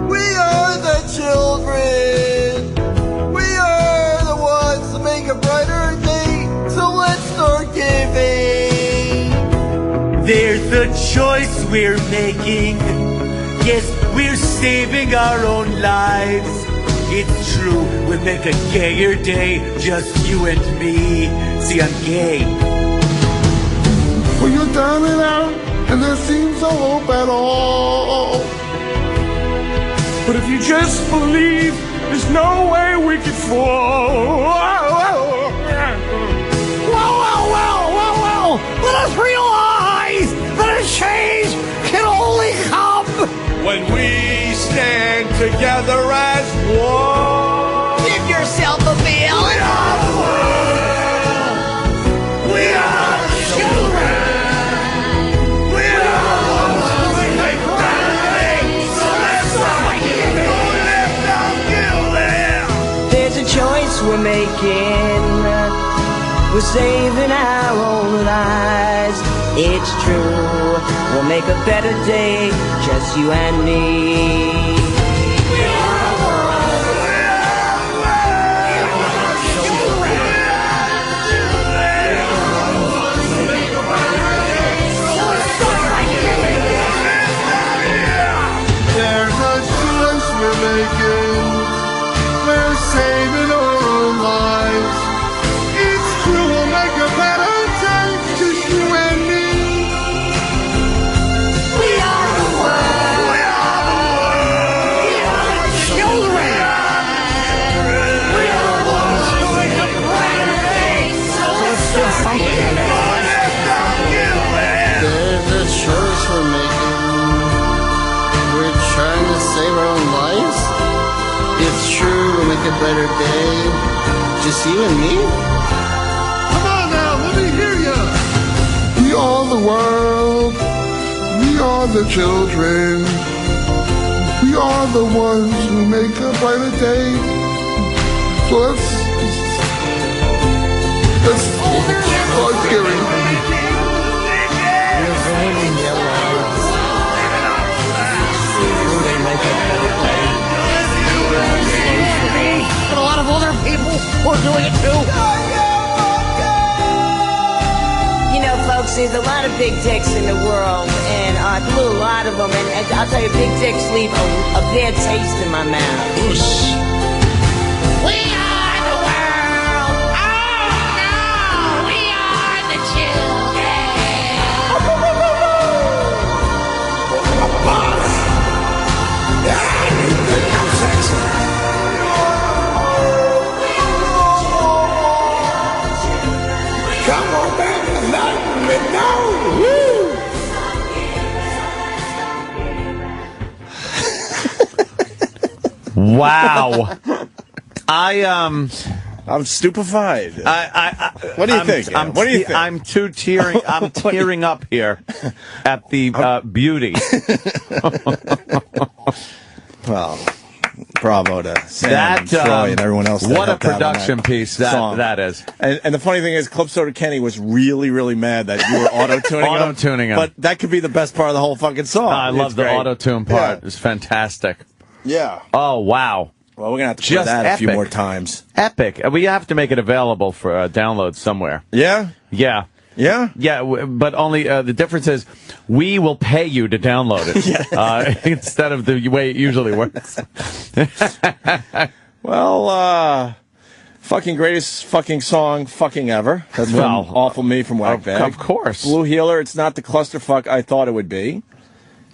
We are the children. We are the ones to make a brighter day. So let's start giving. There's a choice we're making. Yes, we're saving our own lives. It's true, we'll make a gayer day, just you and me. See, I'm gay. When you're down and out, and there seems no hope at all. But if you just believe, there's no way we could fall. Whoa. Let us realize that a change can only come when we stand together as one. Give yourself a feel. We are the world. We are the children. We are the ones who make a brighter day. So let's start giving. Lift up, giving. There's a choice we're making. We're saving our own lives. It's true, we'll make a better day, just you and me. We are the world. We are the world. We are the children. We are the ones who make a brighter day. So let's start giving. There's a choice we're making. We're saving our own lives. It's true, we'll make a better day, just you and me. There's a choice we're making. We're trying to save our own lives. It's true, we'll make a better day. Just you and me? Come on now, let me hear ya. We are the world. We are the children. We are the ones who make a brighter day. So let's start giving. And a lot of other people are doing it too. You know, folks, there's a lot of big dicks in the world, and I blew a lot of them, and I'll tell you, big dicks leave a bad taste in my mouth. We are the world. Oh, no. We are the children. Come on back and let me know. Woo! Wow. I'm stupefied. What do you think? What do you think? I'm tearing up here at the beauty. Well, bravo to Sam and Troy and everyone else. What a production piece that is. And the funny thing is, Club Soda Kenny was really, really mad that you were auto-tuning him. But that could be the best part of the whole fucking song. I love the auto-tune part. Yeah. It's fantastic. Yeah. Oh, wow. Well, we're going to have to play that a few more times. Epic. We have to make it available for download somewhere. Yeah? Yeah. Yeah? Yeah, but only the difference is we will pay you to download it instead of the way it usually works. Well, fucking greatest fucking song fucking ever. That's from Awful Me from Wagbag. Of course. Blue Healer, it's not the clusterfuck I thought it would be.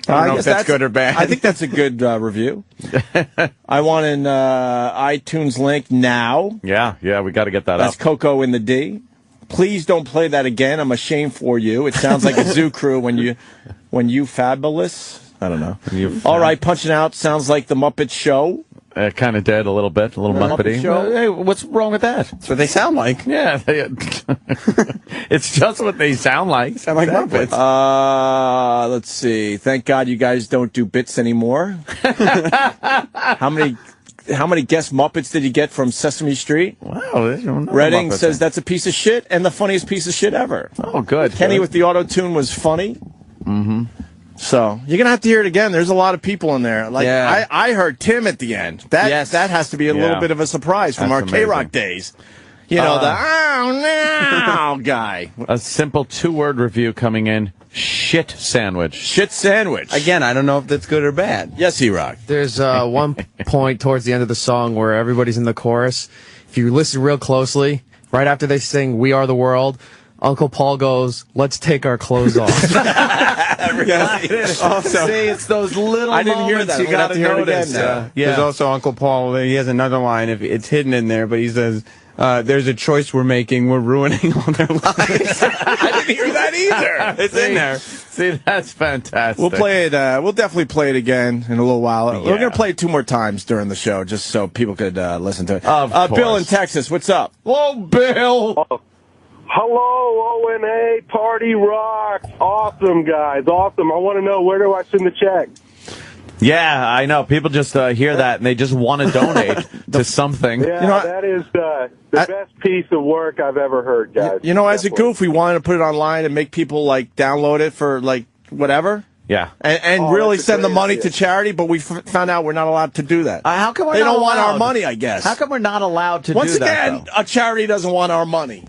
I don't know if that's good or bad. I think that's a good review. I want an iTunes link now. Yeah, we got to get that That's up. Coco in the D. Please don't play that again. I'm ashamed for you. It sounds like a Zoo Crew when you fabulous. I don't know. All right, Punching Out sounds like the Muppet Show. Kind of dead a little bit, a little Muppety. Hey, what's wrong with that? That's what they sound like. Yeah, it's just what they sound like. Sound like Muppets. Let's see. Thank God you guys don't do bits anymore. How many guest Muppets did you get from Sesame Street? Wow. Redding says that's a piece of shit and the funniest piece of shit ever. Oh, good. Kenny with the auto-tune was funny. Mm-hmm. So you're gonna have to hear it again. There's a lot of people in there. Like I heard Tim at the end. That has to be a little bit of a surprise from our K-Rock days. You know, the no guy. A simple 2-word review coming in. Shit sandwich. Shit sandwich. Again, I don't know if that's good or bad. Yes, E-Rock. There's one point towards the end of the song where everybody's in the chorus. If you listen real closely, right after they sing We Are the World, Uncle Paul goes, let's take our clothes off. See, it's those little I didn't hear moments that. you got to notice. There's also Uncle Paul. He has another line. If it's hidden in there, but he says, there's a choice we're making. We're ruining all their lives. I didn't hear that either. It's in there. See, that's fantastic. We'll play it. We'll definitely play it again in a little while. We're going to play it 2 more times during the show just so people could listen to it. Of course. Bill in Texas, what's up? Whoa, Bill. Hello, O&A Party Rock. Awesome, guys. Awesome. I want to know, where do I send the check? Yeah, I know. People just hear that and they just want to donate to something. Yeah, that is the best piece of work I've ever heard, guys. You know, as a goof, we wanted to put it online and make people, like, download it for, like, whatever. Yeah. And really send the money to charity, but we found out we're not allowed to do that. How come they don't want our money, I guess. How come we're not allowed to do that? Once again, a charity doesn't want our money.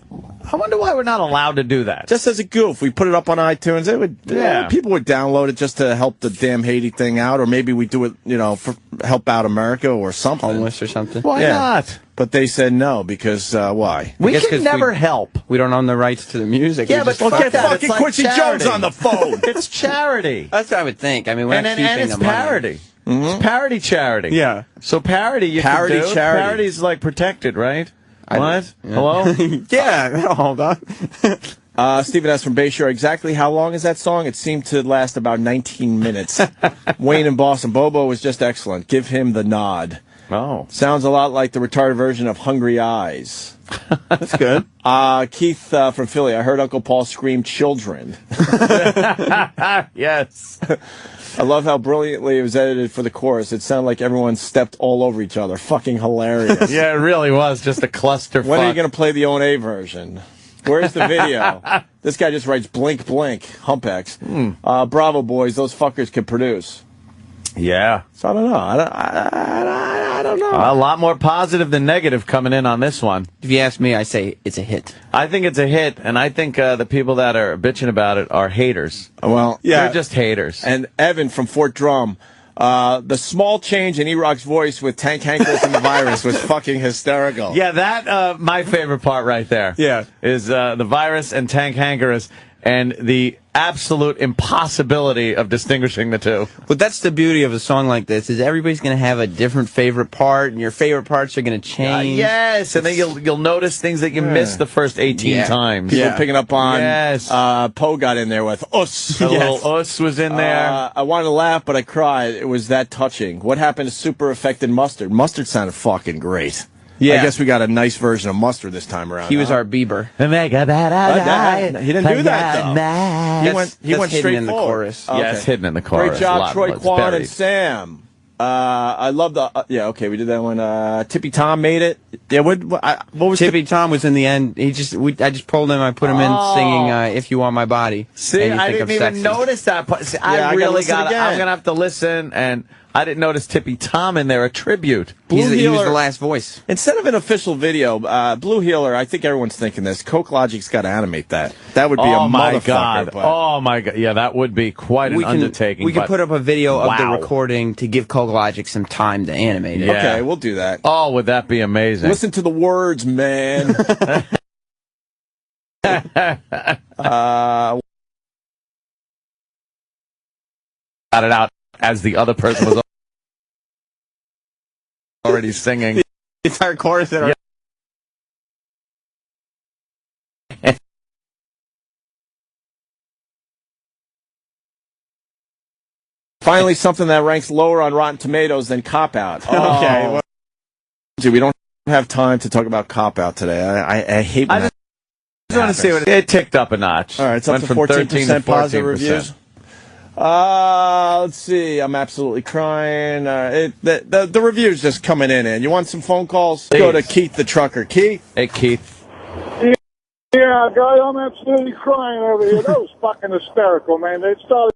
I wonder why we're not allowed to do that. Just as a goof, we put it up on iTunes. It would, people would download it just to help the damn Haiti thing out, or maybe we do it, for help out America or something. Homeless or something. Why not? But they said no because why? We can never help. We don't own the rights to the music. Yeah, but get fucking Quincy Jones on the phone. It's charity. That's what I would think. I mean, we're not keeping and it's the money. parody. It's parody charity. Yeah. So parody you Parody can do. charity. Parody's like protected, right? What? Yeah. Hello? Yeah, hold on. Stephen S. from Bayshore, exactly how long is that song? It seemed to last about 19 minutes. Wayne in Boston, Bobo was just excellent. Give him the nod. Oh. Sounds a lot like the retarded version of Hungry Eyes. That's good. Keith from Philly, I heard Uncle Paul scream children. Yes. I love how brilliantly it was edited for the chorus. It sounded like everyone stepped all over each other. Fucking hilarious. Yeah, it really was just a clusterfuck. When are you going to play the O&A version? Where's the video? This guy just writes blink, blink, Humpex. Bravo, boys. Those fuckers can produce. Yeah. So I don't know. I don't know. A lot more positive than negative coming in on this one. If you ask me, I say it's a hit. I think it's a hit, and I think the people that are bitching about it are haters. Well, yeah. They're just haters. And Evan from Fort Drum, the small change in E-Rock's voice with Tank Hankers and the virus was fucking hysterical. Yeah, that, my favorite part right there. Yeah. Is the virus and Tank Hankerus. and the absolute impossibility of distinguishing the two. But that's the beauty of a song like this, is everybody's going to have a different favorite part, and your favorite parts are going to change. Yes, and then you'll notice things that you missed the first 18 times. People picking up on. Yes. Poe got in there with us. A little us was in there. I wanted to laugh, but I cried. It was that touching. What happened to Super Affected Mustard? Mustard sounded fucking great. Yeah. I guess we got a nice version of Mustard this time around. He was our Bieber. He didn't do that, though. He went straight in the forward. chorus. Okay. Yes, hidden in the chorus. Great job, Troy Quan and Sam. I love the. We did that one. Tippy Tom made it. Yeah, what was Tippy Tom was in the end. I just pulled him. I put him in singing "If You Want My Body." See, I didn't even notice that part. See, I really got. I'm gonna have to listen, and I didn't notice Tippy Tom in there. A tribute. He was the last voice. Instead of an official video, Blue Healer, I think everyone's thinking this. Coke Logic's got to animate that. That would be a motherfucker. Oh my god! Yeah, that would be quite an undertaking. We could put up a video of the recording to give Coke Logic some time to animate it. Yeah. Okay, we'll do that. Oh, would that be amazing? Listen to the words, man. Got it out as the other person was already singing. The entire chorus. Finally, something that ranks lower on Rotten Tomatoes than Cop Out. Okay. Well, we don't have time to talk about Cop Out today. I hate when I just want to see what it ticked up a notch. All right, it's up Went to from 14% positive 14%. reviews. Let's see. I'm absolutely crying. The review's just coming in. And you want some phone calls? Please. Go to Keith the Trucker. Keith? Hey, Keith. Yeah, guy, I'm absolutely crying over here. That was fucking hysterical, man. It started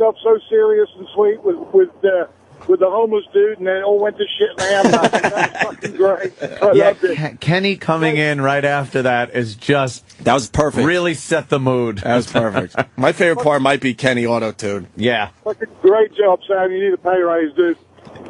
up so serious and sweet with the homeless dude, and then it all went to shit in the hamburger. That was fucking great. I loved it. Kenny coming in right after that is just... That was perfect. Really set the mood. That was perfect. My favorite part might be Kenny Auto-Tune. Yeah. Fucking great job, Sam. You need a pay raise, dude.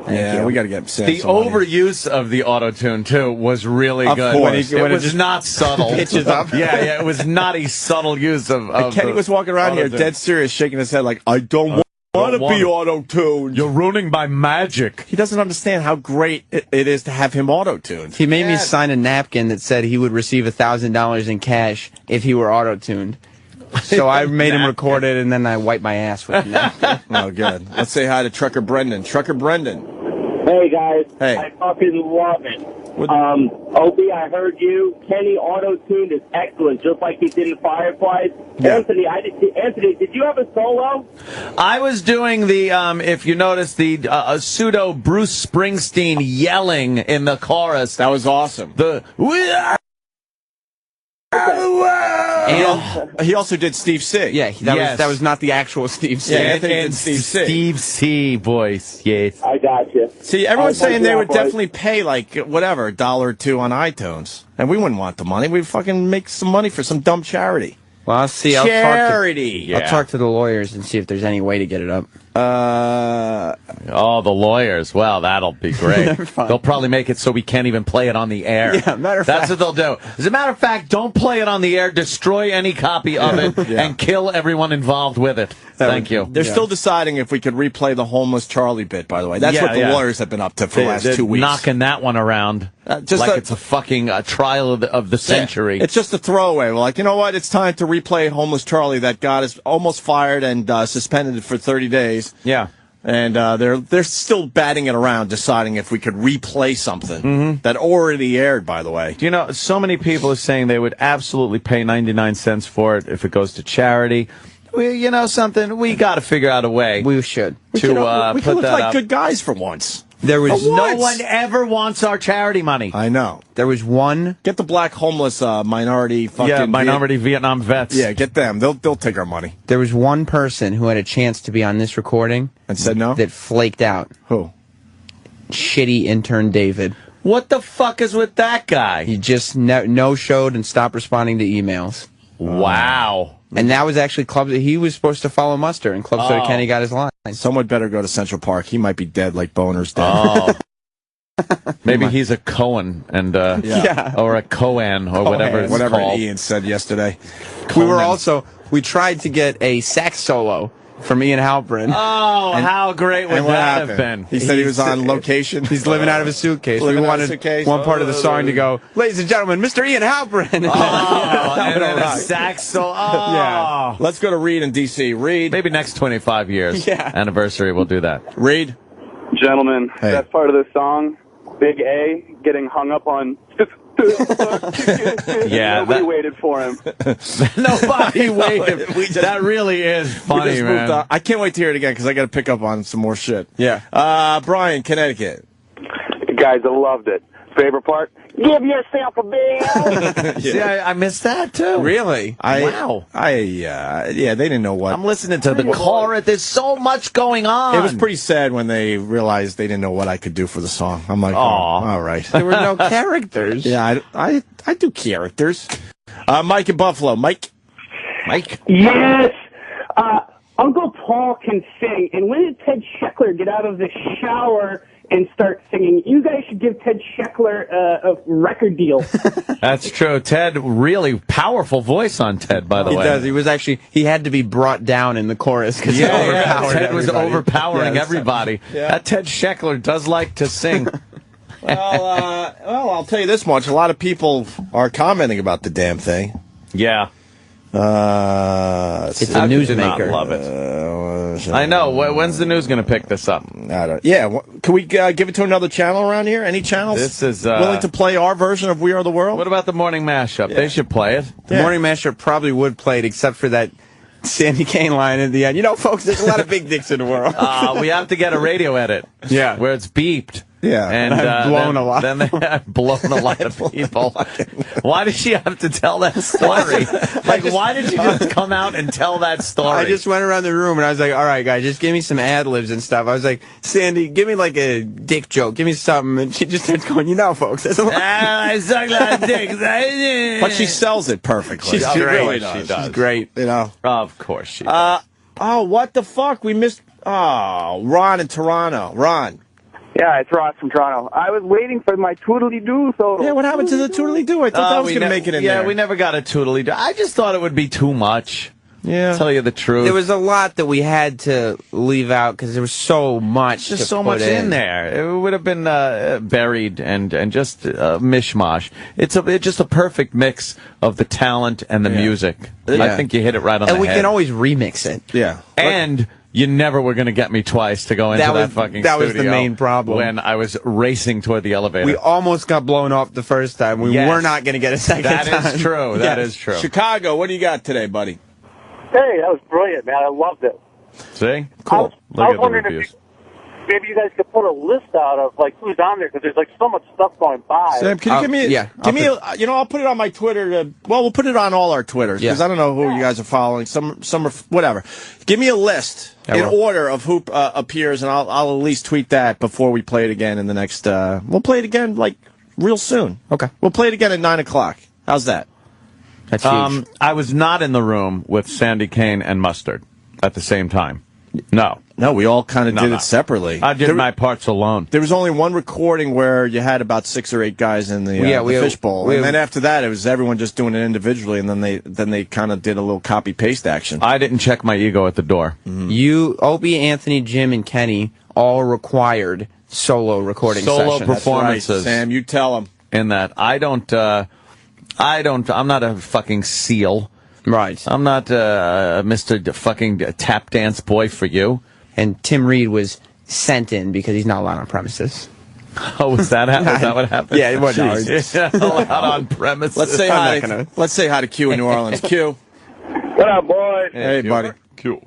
Yeah, we got to get Sam The some money. overuse of the auto-tune, too, was really Of good. course. It was not subtle. Pitches up. Yeah, it was not a subtle use of Kenny was walking around here dead serious, shaking his head like, I don't want to be auto-tuned. You're ruining my magic. He doesn't understand how great it is to have him auto-tuned. He made me sign a napkin that said he would receive $1,000 in cash if he were auto-tuned. So I made him record it, and then I wiped my ass with the napkin. Oh, good. Let's say hi to Trucker Brendan. Trucker Brendan. Hey, guys. Hey. I fucking love it. Opie, I heard you. Kenny auto-tuned is excellent, just like he did in Fireflies. Yeah. Anthony, did you have a solo? I was doing the, if you notice, the pseudo Bruce Springsteen yelling in the chorus. That was awesome. We are And he also did Steve C. Yeah, that was not the actual Steve C. Yeah, Anthony did Steve C. Steve C. voice, yes. I got you. See, everyone's saying they would definitely pay, like, whatever, $1 or $2 on iTunes. And we wouldn't want the money. We'd fucking make some money for some dumb charity. Well, I'll see. Charity. I'll talk to the lawyers and see if there's any way to get it up. The lawyers. Well, that'll be great. They'll probably make it so we can't even play it on the air. Yeah, matter of That's fact. what they'll do. As a matter of fact, don't play it on the air. Destroy any copy of it and kill everyone involved with it. Thank you. They're still deciding if we could replay the homeless Charlie bit, by the way. That's what the lawyers have been up to for the last 2 weeks. Knocking that one around like it's a fucking trial of the century. It's just a throwaway. We're like, you know what? It's time to replay Homeless Charlie that got us almost fired and suspended for 30 days. Yeah. And they're still batting it around, deciding if we could replay something that already aired, by the way. You know, so many people are saying they would absolutely pay 99 cents for it if it goes to charity. You know something? We got to figure out a way. We should. We put can look that like up. good guys for once. There was No one ever wants our charity money. I know. There was one. Get the black homeless minority fucking minority Vietnam vets. Yeah, get them. They'll take our money. There was one person who had a chance to be on this recording and said no. That flaked out. Who? Shitty intern David. What the fuck is with that guy? He just no-showed and stopped responding to emails. Wow. And that was actually Club. He was supposed to follow muster, and Club Soda Kenny got his line. Someone better go to Central Park. He might be dead like Boner's dead. Oh. Maybe he's a Cohen and or a Cohen or whatever it's whatever called. Ian said yesterday. We tried to get a sax solo from Ian Halperin. Oh, how great would that have been? He said he was on location. He's living out of a suitcase. We wanted one part of the song to go, ladies and gentlemen, Mr. Ian Halperin. And then a sax solo. Oh. Yeah. Let's go to Reed in D.C. Reed. Maybe next 25 years anniversary we'll do that. Reed. Gentlemen, that's part of the song. Big A getting hung up on. Nobody waited for him. Nobody waited. That really is funny, man. I can't wait to hear it again because I got to pick up on some more shit. Yeah. Brian, Connecticut. Guys, I loved it. Favorite part? Give yourself a bill. See, I missed that too. Really? Wow. Yeah, they didn't know what. I'm listening to the chorus. There's so much going on. It was pretty sad when they realized they didn't know what I could do for the song. I'm like, oh, all right. There were no characters. Yeah, I do characters. Mike in Buffalo. Mike. Yes. Uncle Paul can sing. And when did Ted Sheckler get out of the shower and start singing? You guys should give Ted Sheckler a record deal. That's true. Ted, really powerful voice on Ted, by the way. He does. He was actually, he had to be brought down in the chorus because Ted was overpowering everybody. Yeah. That Ted Sheckler does like to sing. Well, I'll tell you this much. A lot of people are commenting about the damn thing. Yeah. It's a newsmaker. Love it. I know. When's the news going to pick this up? Can we give it to another channel around here? Any channels? This is willing to play our version of We Are the World? What about the morning mashup? They should play it. The morning mashup probably would play it, except for that Sandy Kane line at the end. You know, folks, there's a lot of big dicks in the world. We have to get a radio edit. Yeah. Where it's beeped. Yeah, and I've blown a lot. Then they have blown a lot of people. Why did she have to tell that story? Why did you just come out and tell that story? I just went around the room and I was like, all right, guys, just give me some ad-libs and stuff. I was like, Sandy, give me like a dick joke. Give me something. And she just starts going, you know, folks, there's a lot. I suck a lot of dicks. But she sells it perfectly. She's great. Really does. She does. She's great. You know. Of course she does. Oh, what the fuck? We missed. Oh, Ron in Toronto. Ron. Yeah, it's Ross from Toronto. I was waiting for my toodly-doo solo. Yeah, what happened to the toodly-doo? I thought that was going to make it in there. Yeah, we never got a toodly-doo. I just thought it would be too much. Yeah. Tell you the truth. There was a lot that we had to leave out because there was so much. Just so much in there. It would have been buried and just mishmash. It's just a perfect mix of the talent and the music. Yeah. I think you hit it right on the head. And we can always remix it. Yeah. And you never were going to get me twice to go into that fucking studio. That was the main problem. When I was racing toward the elevator. We almost got blown off the first time. We were not going to get a second time. That is true. That is true. Chicago, what do you got today, buddy? Hey, that was brilliant, man. I loved it. See? Cool. I was wondering if maybe you guys could put a list out of like who's on there because there's like so much stuff going by. Sam, can you give me I'll put it on my Twitter. We'll put it on all our Twitters because I don't know who you guys are following. Some are whatever. Give me a list in order of who appears, and I'll at least tweet that before we play it again in the next. We'll play it again like real soon. Okay. We'll play it again at 9 o'clock. How's that? That's huge. I was not in the room with Sandy Kane and Mustard at the same time. No, we all kind of did it separately. I did my parts alone. There was only one recording where you had about 6 or 8 guys in the fishbowl, and then after that, it was everyone just doing it individually, and then they kind of did a little copy paste action. I didn't check my ego at the door. Mm-hmm. You, Opie, Anthony, Jim, and Kenny all required solo recording solo sessions. performances. That's right, Sam, you tell them. In that, I'm not a fucking seal. Right. I'm not Mr. fucking tap dance boy for you. And Tim Reed was sent in because he's not allowed on premises. Oh, was that what happened? Yeah, it was. Allowed on premises. Let's say hi to Q in New Orleans. Q. What up, boys? Hey, buddy. Q.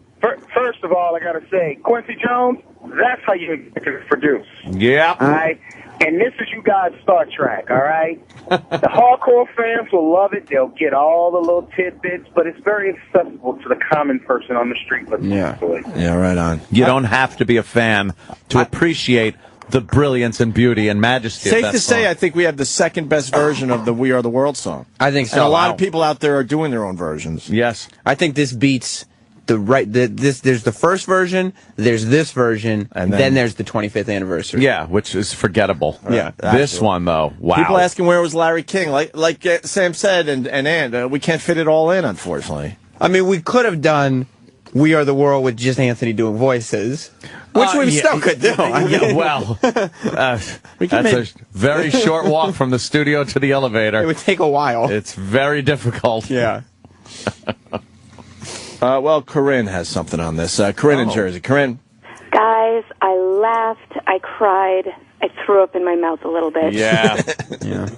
First of all, I got to say, Quincy Jones, that's how you produce. Yeah. All right? And this is you guys' Star Trek, all right? The hardcore fans will love it. They'll get all the little tidbits, but it's very accessible to the common person on the street listening to it. Yeah, right on. You don't have to be a fan to appreciate the brilliance and beauty and majesty Safe of that to say, song. I think we have the second best version of the We Are the World song. I think so. And a lot of people out there are doing their own versions. Yes. I think this beats there's the first version, there's this version, and then there's the 25th anniversary. Yeah, which is forgettable. Yeah, this one though, wow. People asking where was Larry King, like Sam said, and we can't fit it all in, unfortunately. I mean, we could have done We Are the World with just Anthony doing voices, which we still could do. That's a very short walk from the studio to the elevator. It would take a while. It's very difficult. Yeah. Well, Corinne has something on this. Corinne in Jersey. Corinne. Guys, I laughed, I cried, I threw up in my mouth a little bit. Yeah.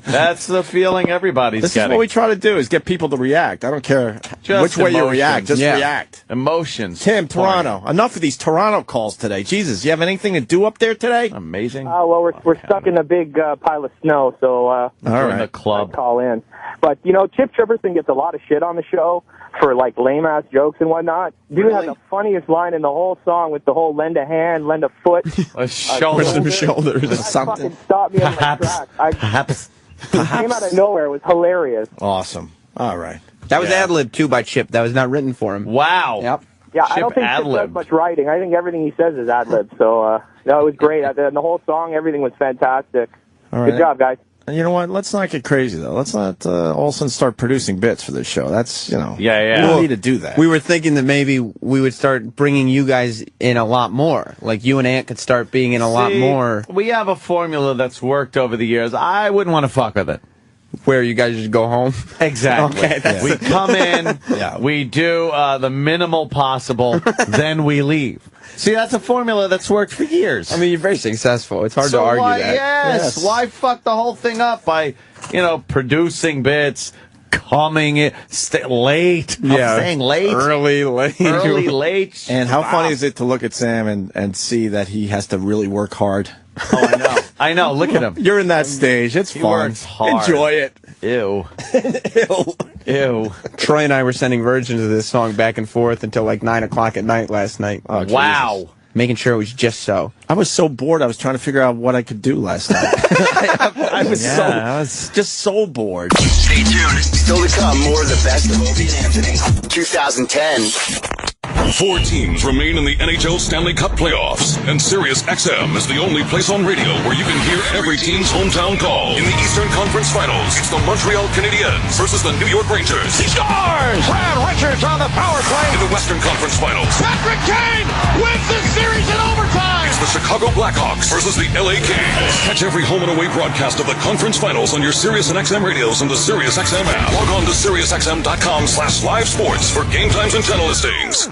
That's the feeling everybody's This getting. is what we try to do, is get people to react. I don't care which way you react. Just react. Emotions. Tim, Toronto. Enough of these Toronto calls today. Jesus, you have anything to do up there today? Amazing. Well, we're stuck in a big pile of snow, so all right. The club. I call in. But, Chip Triverson gets a lot of shit on the show for, lame-ass jokes and whatnot. Dude has the funniest line in the whole song with the whole lend a hand, lend a foot. A shoulder. Some shoulders or something. Fucking stopped me on my tracks. Perhaps. It came out of nowhere. It was hilarious. Awesome. All right. That was ad-lib, too, by Chip. That was not written for him. Wow. Yep. Yeah, I don't think Chip does much writing. I think everything he says is ad-lib. So, no, it was great. The whole song, everything was fantastic. All right. Good job, guys. You know what? Let's not get crazy, though. Let's not all of a sudden start producing bits for this show. That's, Yeah. We don't need to do that. We were thinking that maybe we would start bringing you guys in a lot more. Like, you and Ant could start being in a lot more. We have a formula that's worked over the years. I wouldn't want to fuck with it. Where you guys just go home? Exactly. Okay, we come in, we do the minimal possible, then we leave. See, that's a formula that's worked for years. I mean, you're very successful. It's hard to argue that. Yes. Why fuck the whole thing up by, producing bits, coming in, late. I'm saying late. Early, late. Early, late. And how funny is it to look at Sam and see that he has to really work hard? Oh, I know. I know. Look at him. You're in that stage. It's He fun. works hard. Enjoy it. Ew. Ew. Troy and I were sending versions of this song back and forth until like 9 o'clock at night last night. Oh, wow. Jesus. Making sure it was just so. I was so bored. I was trying to figure out what I could do last night. I was just so bored. Stay tuned. Still to come, more of the best of Opie and Anthony. 2010. 4 teams remain in the NHL Stanley Cup playoffs, and Sirius XM is the only place on radio where you can hear every team's hometown call. In the Eastern Conference Finals, it's the Montreal Canadiens versus the New York Rangers. He scores! Brad Richards on the power play. In the Western Conference Finals, Patrick Kane wins the series in overtime. it's the Chicago Blackhawks versus the LA Kings. Catch every home and away broadcast of the conference finals on your Sirius and XM radios and the Sirius XM app. Log on to SiriusXM.com/live sports for game times and channel listings.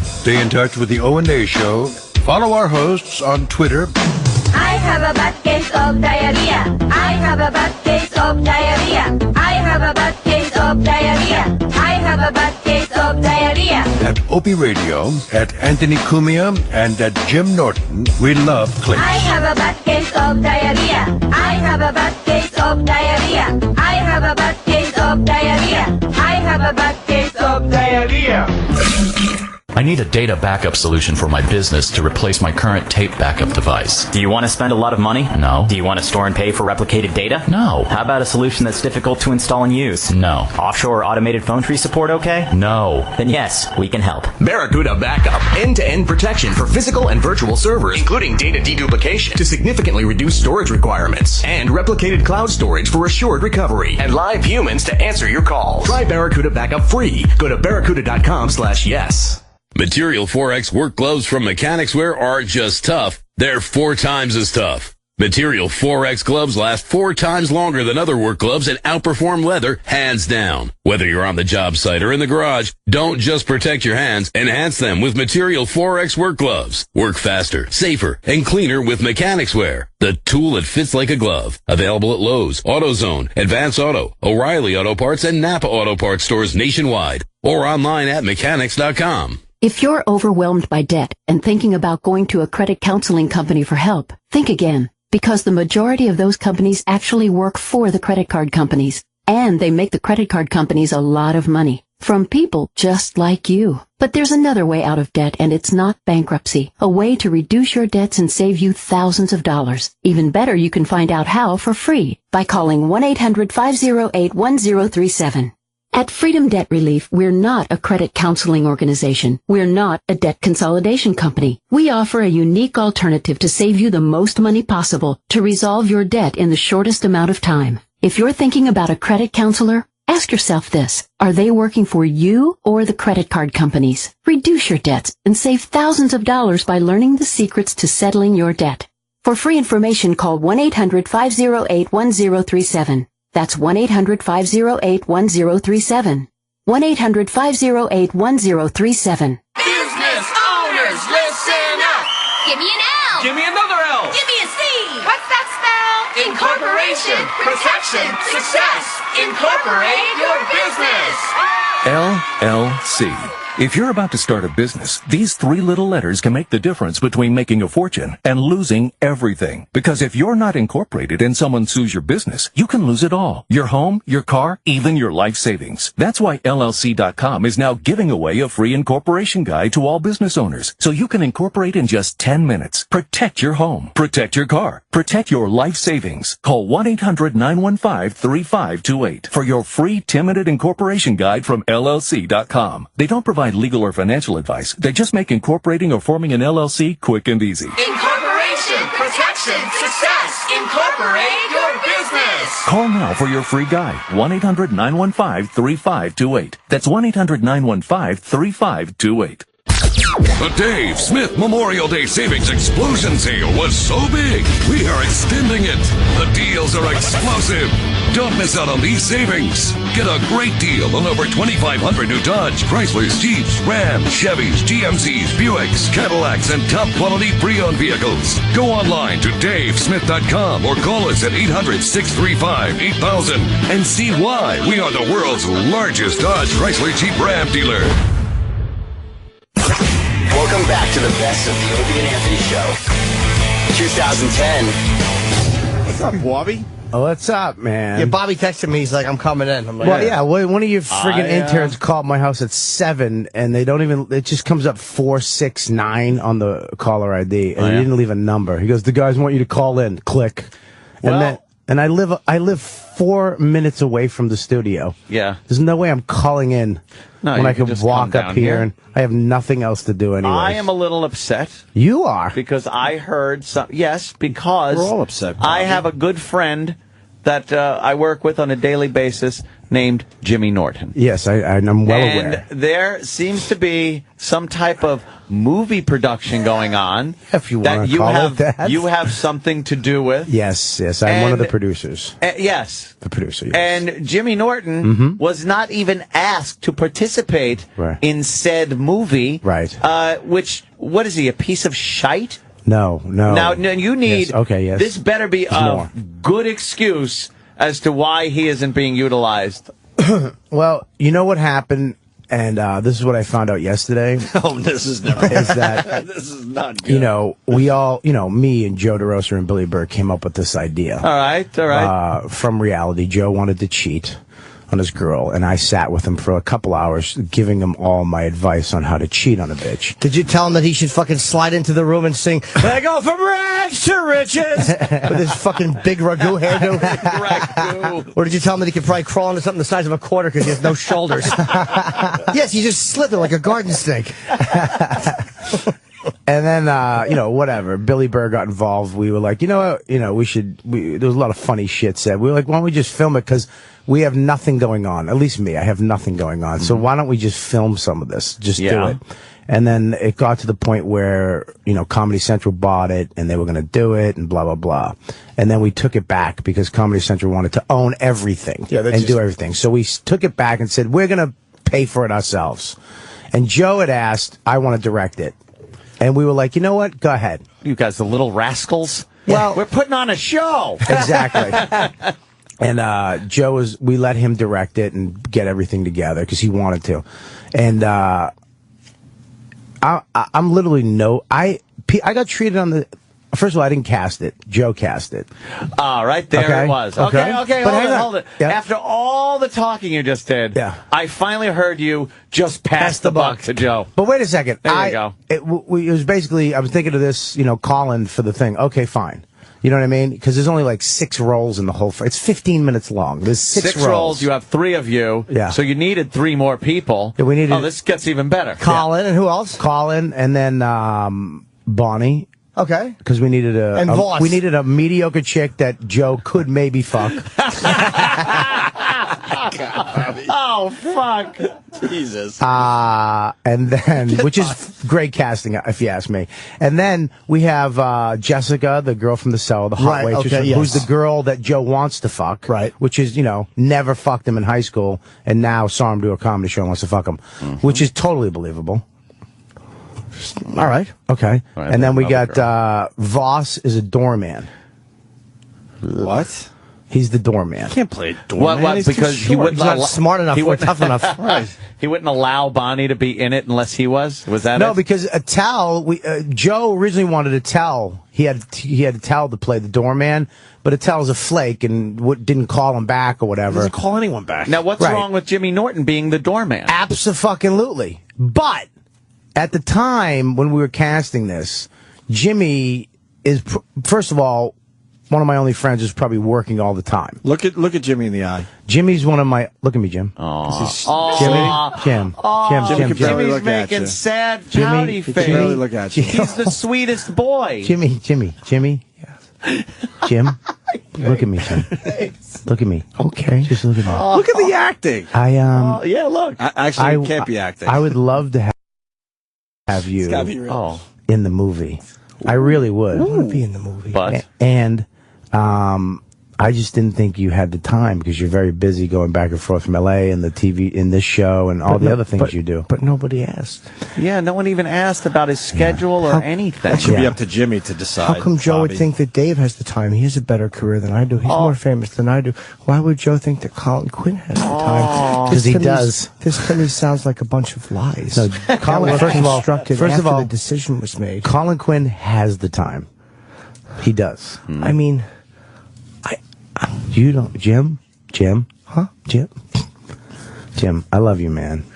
Stay in touch with the O&A Show. Follow our hosts on Twitter. I have a bad case of diarrhea. I have a bad case of diarrhea. I have a bad case of diarrhea. I have a bad case of diarrhea. At Opie Radio, at Anthony Cumia, and at Jim Norton. We love clips. I have a bad case of diarrhea. I have a bad case of diarrhea. I have a bad case of diarrhea. I have a bad case of diarrhea. I need a data backup solution for my business to replace my current tape backup device. Do you want to spend a lot of money? No. Do you want to store and pay for replicated data? No. How about a solution that's difficult to install and use? No. Offshore automated phone tree support okay? No. Then yes, we can help. Barracuda Backup. End-to-end protection for physical and virtual servers, including data deduplication to significantly reduce storage requirements, and replicated cloud storage for assured recovery, and live humans to answer your calls. Try Barracuda Backup free. Go to barracuda.com/yes. Material 4X work gloves from Mechanics Wear are just tough. They're 4 times as tough. Material 4X gloves last 4 times longer than other work gloves and outperform leather, hands down. Whether you're on the job site or in the garage, don't just protect your hands, enhance them with Material 4X work gloves. Work faster, safer, and cleaner with Mechanics Wear, the tool that fits like a glove. Available at Lowe's, AutoZone, Advance Auto, O'Reilly Auto Parts, and Napa Auto Parts stores nationwide, or online at mechanics.com. If you're overwhelmed by debt and thinking about going to a credit counseling company for help, think again, because the majority of those companies actually work for the credit card companies, and they make the credit card companies a lot of money from people just like you. But there's another way out of debt, and it's not bankruptcy, a way to reduce your debts and save you thousands of dollars. Even better, you can find out how for free by calling 1-800-508-1037. At Freedom Debt Relief, we're not a credit counseling organization. We're not a debt consolidation company. We offer a unique alternative to save you the most money possible to resolve your debt in the shortest amount of time. If you're thinking about a credit counselor, ask yourself this. Are they working for you or the credit card companies? Reduce your debts and save thousands of dollars by learning the secrets to settling your debt. For free information, call 1-800-508-1037. That's 1-800-508-1037. 1-800-508-1037. Business owners, listen up. Give me an L. Give me another L. Give me a C. What's that spell? Incorporation, protection, success. Incorporate your business. LLC. If you're about to start a business, these 3 little letters can make the difference between making a fortune and losing everything. Because if you're not incorporated and someone sues your business, you can lose it all. Your home, your car, even your life savings. That's why LLC.com is now giving away a free incorporation guide to all business owners. So you can incorporate in just 10 minutes. Protect your home. Protect your car. Protect your life savings. Call 1-800-915-3528 for your free 10-minute incorporation guide from LLC.com. They don't provide legal or financial advice. They just make incorporating or forming an LLC quick and easy. Incorporation, protection, success. Incorporate your business. Call now for your free guide. 1-800-915-3528. That's 1-800-915-3528. The Dave Smith Memorial Day Savings Explosion Sale was so big, we are extending it. The deals are explosive. Don't miss out on these savings. Get a great deal on over 2,500 new Dodge, Chryslers, Jeeps, Rams, Chevys, GMCs, Buicks, Cadillacs, and top-quality pre-owned vehicles. Go online to davesmith.com or call us at 800-635-8000 and see why we are the world's largest Dodge, Chrysler, Jeep, Ram dealer. Welcome back to the best of the Opie and Anthony Show. 2010. What's up, Bobby? Oh, what's up, man? Yeah, Bobby texted me. He's like, I'm coming in. I'm like, well, yeah. One of your friggin' interns called my house at 7, and they don't even. It just comes up 469 on the caller ID, and he didn't leave a number. He goes, "The guys want you to call in." Click, and I live 4 minutes away from the studio. Yeah, there's no way I'm calling in when I can walk up here, and I have nothing else to do anyway. I am a little upset. You are? Because I heard some. Yes, because we're all upset, Bobby. I have a good friend that I work with on a daily basis named Jimmy Norton. Yes, I'm well aware. And there seems to be some type of movie production going on. If you want to call it that. You have something to do with. Yes, I'm one of the producers. Yes. The producer, yes. And Jimmy Norton was not even asked to participate in said movie. Right. What is he, a piece of shite? No. Now, you need... Yes. This better be a good excuse as to why he isn't being utilized. Well, you know what happened, and this is what I found out yesterday. Oh, this is never... Is that... this is not good. You know, we all... You know, me and Joe DeRosa and Billy Burke came up with this idea. All right. From reality, Joe wanted to cheat on his girl, and I sat with him for a couple hours giving him all my advice on how to cheat on a bitch. Did you tell him that he should fucking slide into the room and sing, I go from rags to riches, with his fucking big ragu hairdo? Ragu. Or did you tell him that he could probably crawl into something the size of a quarter because he has no shoulders? Yes, he just slid there like a garden snake. And then, whatever. Billy Burr got involved. We were like, there was a lot of funny shit said. We were like, why don't we just film it? Because we have nothing going on. At least me, I have nothing going on. So why don't we just film some of this? Just do it. And then it got to the point where, Comedy Central bought it and they were going to do it and blah, blah, blah. And then we took it back because Comedy Central wanted to own everything and do everything. So we took it back and said, we're going to pay for it ourselves. And Joe had asked, I want to direct it. And we were like, you know what? Go ahead. You guys, the little rascals. Well, we're putting on a show. Exactly. And we let him direct it and get everything together because he wanted to. And I'm literally I got treated on the... First of all, I didn't cast it. Joe cast it. Right there it was. Okay, hold it. Yeah. After all the talking you just did, I finally heard you just pass the buck to Joe. But wait a second. There you go. It was basically, I was thinking of this, call-in for the thing. Okay, fine. You know what I mean? Because there's only like 6 rolls in the whole. It's 15 minutes long. There's 6 rolls. You have 3 of you. Yeah. So you needed 3 more people. Yeah, we needed. Oh, this gets even better. Colin and who else? Colin and then Bonnie. Okay. Because we needed And Voss. we needed a mediocre chick that Joe could maybe fuck. Oh, fuck. Jesus. And then, which is great casting, if you ask me. And then we have Jessica, the girl from the cell, the hot waitress, who's the girl that Joe wants to fuck. Right. Which is, never fucked him in high school, and now saw him do a comedy show and wants to fuck him. Which is totally believable. All right. Okay. All right, and then we another got Voss is a doorman. What? He's the doorman. Can't play doorman. What? Because he wouldn't He's not smart enough or tough enough. Right. He wouldn't allow Bonnie to be in it unless he was? Was that No, it? because Attell, Joe originally wanted Attell. He had Attell to play the doorman, but Attell's a flake and didn't call him back or whatever. Doesn't call anyone back. Now, what's wrong with Jimmy Norton being the doorman? Abso-fucking-lutely. But at the time when we were casting this, Jimmy is, first of all, one of my only friends who's probably working all the time. Look at Jimmy in the eye. Jimmy's one of my. Look at me, Jim. Jim. Jimmy's making sad pouty face. He can barely look at you. He's the sweetest boy. Jimmy. Jim, look at me, Jim. Look at me. Okay, just look at me. Look at the acting. Yeah, look. Actually, you can't be acting. I would love to have you in the movie. I really would. I want to be in the movie. But and I just didn't think you had the time because you're very busy going back and forth from LA and the TV in this show and all the other things you do. But nobody asked. Yeah, no one even asked about his schedule or anything. That should be up to Jimmy to decide. How come Joe would think that Dave has the time? He has a better career than I do. He's more famous than I do. Why would Joe think that Colin Quinn has the time? Because he does. This to me sounds like a bunch of lies. No, Colin, first of all, the decision was made. Colin Quinn has the time. He does. I mean, you don't, Jim, huh? Jim, I love you, man.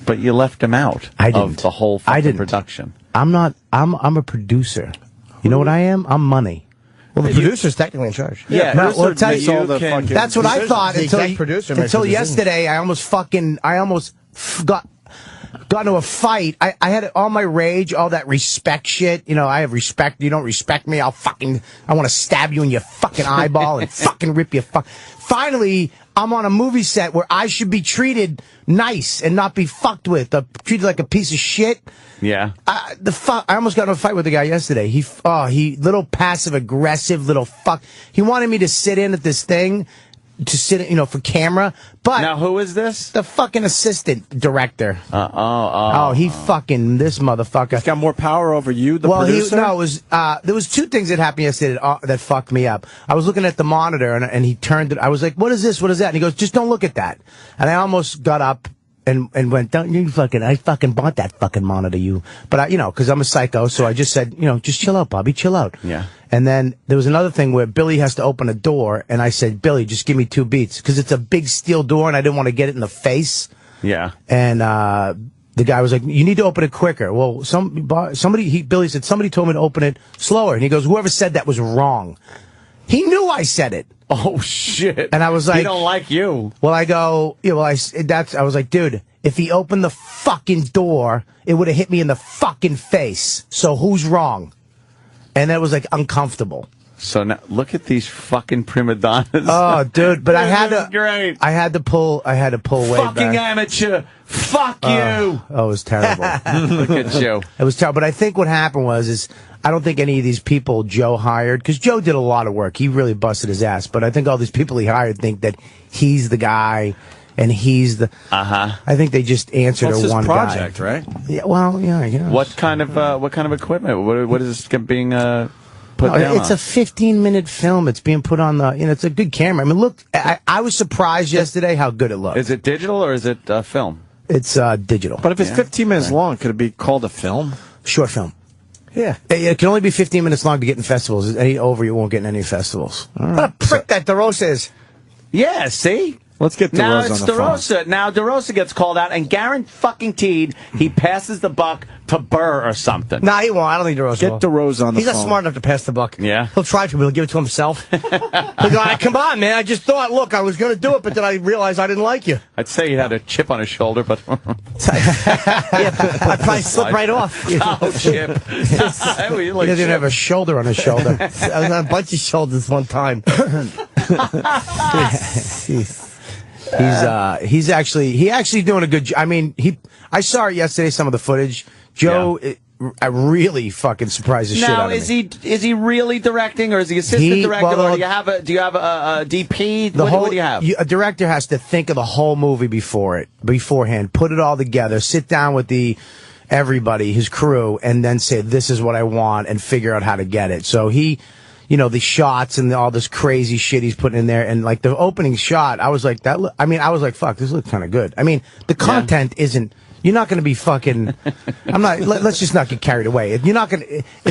But you left him out of the whole fucking production. I'm not. I'm a producer. You know what I am? I'm money. Well, the producer's technically in charge. Yeah, that's what I thought until yesterday. I almost got into a fight. I had all my rage, all that respect shit. I have respect. You don't respect me, I want to stab you in your fucking eyeball and fucking rip your Finally, I'm on a movie set where I should be treated nice and not be fucked with. Treated like a piece of shit. Yeah. I almost got in a fight with the guy yesterday. He little passive aggressive little fuck. He wanted me to sit in at this thing. To sit, for camera. But now, who is this? The fucking assistant director. He fucking this motherfucker. He's got more power over you, the producer. It was there was 2 things that happened yesterday that fucked me up. I was looking at the monitor and he turned it. I was like, "What is this? What is that?" And he goes, "Just don't look at that." And I almost got up and went, "Don't you I fucking bought that fucking monitor, you." But because I'm a psycho, so I just said, "Just chill out, Bobby, chill out." Yeah. And then there was another thing where Billy has to open a door, and I said, "Billy, just give me 2 beats," because it's a big steel door, and I didn't want to get it in the face. Yeah. And the guy was like, "You need to open it quicker." Well, Billy said, "Somebody told me to open it slower," and he goes, "Whoever said that was wrong." He knew I said it. Oh shit! And I was like, "He don't like you." Well, I go, I was like, dude, if he opened the fucking door, it would have hit me in the fucking face. So who's wrong? And that was like uncomfortable. So now look at these fucking prima donnas. Oh, dude! But I had to. Great. I had to pull way back. Fucking amateur. Fuck you. Oh, it was terrible. Look at Joe. It was terrible. But I think what happened was I don't think any of these people Joe hired, because Joe did a lot of work. He really busted his ass. But I think all these people he hired think that he's the guy. And he's the. I think they just answered to one guy. It's his project, right? Yeah. Well, yeah. I guess. What kind of equipment? What is this being put down? It's a 15-minute film. It's being put on the. It's a good camera. I mean, look. I was surprised yesterday how good it looked. Is it digital or is it film? It's digital. But if it's 15 minutes long, could it be called a film? Short film. Yeah. It can only be 15 minutes long to get in festivals. Any over, you won't get in any festivals. What a prick that DeRosa is. Yeah. See. Let's get DeRosa on the phone. Now DeRosa gets called out, and guaranteed he passes the buck to Burr or something. Nah, he won't. I don't think DeRosa will. Get DeRosa on the phone. He's not smart enough to pass the buck. Yeah. He'll try to, but he'll give it to himself. He'll go, come on, man. I just thought, look, I was going to do it, but then I realized I didn't like you. I'd say he had a chip on his shoulder, but... I'd probably slip right off. Oh, chip. He didn't have a shoulder on his shoulder. I was on a bunch of shoulders one time. He's actually doing a good job. I mean, I saw it yesterday, some of the footage. Joe, I really fucking surprised the shit out of me. Now, is he really directing, or is he assistant director, or do you have a DP? What do you have? A director has to think of the whole movie beforehand, put it all together, sit down with everybody, his crew, and then say, this is what I want, and figure out how to get it. So he... the shots and all this crazy shit he's putting in there. And, like, the opening shot, I was like, fuck, this looks kind of good. I mean, the content isn't, you're not going to be fucking, let's just not get carried away. It's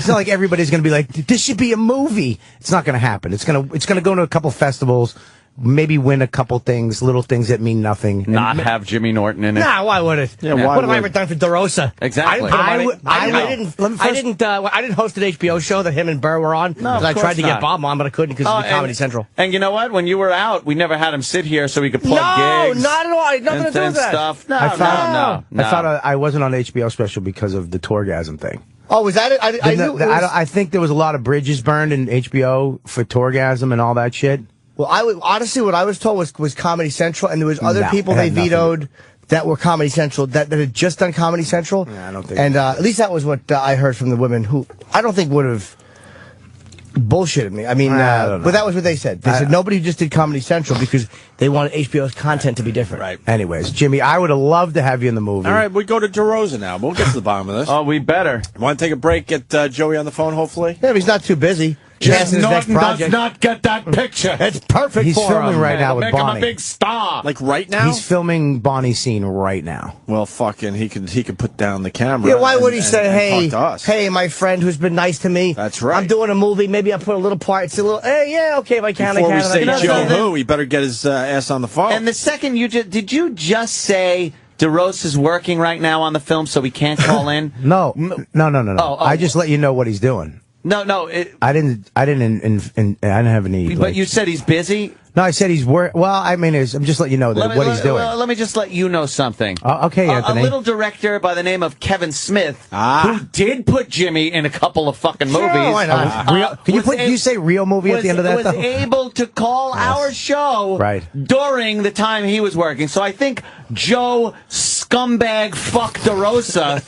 not like everybody's going to be like, this should be a movie. It's not going to happen. It's going to go to a couple festivals, maybe win a couple things, little things that mean nothing. Not have Jimmy Norton in it. Nah, why would it? Yeah, what have I ever done for DeRosa? Exactly. I didn't host an HBO show that him and Burr were on. No, I tried to get Bob on, but I couldn't because of Comedy Central. And you know what? When you were out, we never had him sit here so we could plug gigs. No, not at all. I had nothing to do with that. Stuff. No, I found I wasn't on the HBO special because of the Torgasm thing. Oh, was that it? I think there was a lot of bridges burned in HBO for Torgasm and all that shit. Well, honestly, what I was told was Comedy Central, and there was other people they vetoed that were Comedy Central that had just done Comedy Central. Yeah, I don't think. And at least that was what I heard from the women, who I don't think would have bullshitted me. I mean, but that was what they said. They said nobody just did Comedy Central because they wanted HBO's content to be different. Right. Anyways, Jimmy, I would have loved to have you in the movie. All right, we go to DeRosa now. We'll get to the bottom of this. Oh, we better. Want to take a break? Get Joey on the phone, hopefully. Yeah, if he's not too busy. Jim Norton does not get that picture. It's perfect. He's filming right now with Make Bonnie. him a big star. Like right now? He's filming Bonnie's scene right now. Well, fucking, he could put down the camera. Yeah, why would he say, hey, talk to us. Hey, my friend who's been nice to me. That's right. I'm doing a movie. Maybe I'll put a little part. It's a little, hey, yeah, okay, if I can, Before I can. we say Joe who, he better get his ass on the phone. And the second did you just say DeRosa is working right now on the film so we can't call in? No. Oh, I just let you know what he's doing. No. I didn't have any. But you said he's busy? No, I said he's Well, I mean, I'm just letting you know what he's doing. Let me just let you know something. Okay, Anthony. A little director by the name of Kevin Smith, who did put Jimmy in a couple of fucking movies. Why not? Can you say real movie at the end of that, was though? able to call our show during the time he was working. So I think Joe Scumbag Fuck DeRosa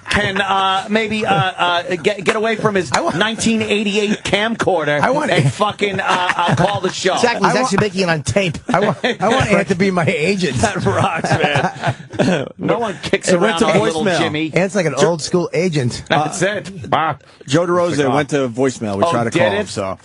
can maybe get away from his 1988 camcorder and fucking call the show. Exactly. He's actually making it on tape. I want Ant to be my agent. That rocks, man. No one kicks around our little Jimmy. Ant's like an old school agent. That's it. Joe DeRosa went to voicemail. We tried to call him, so...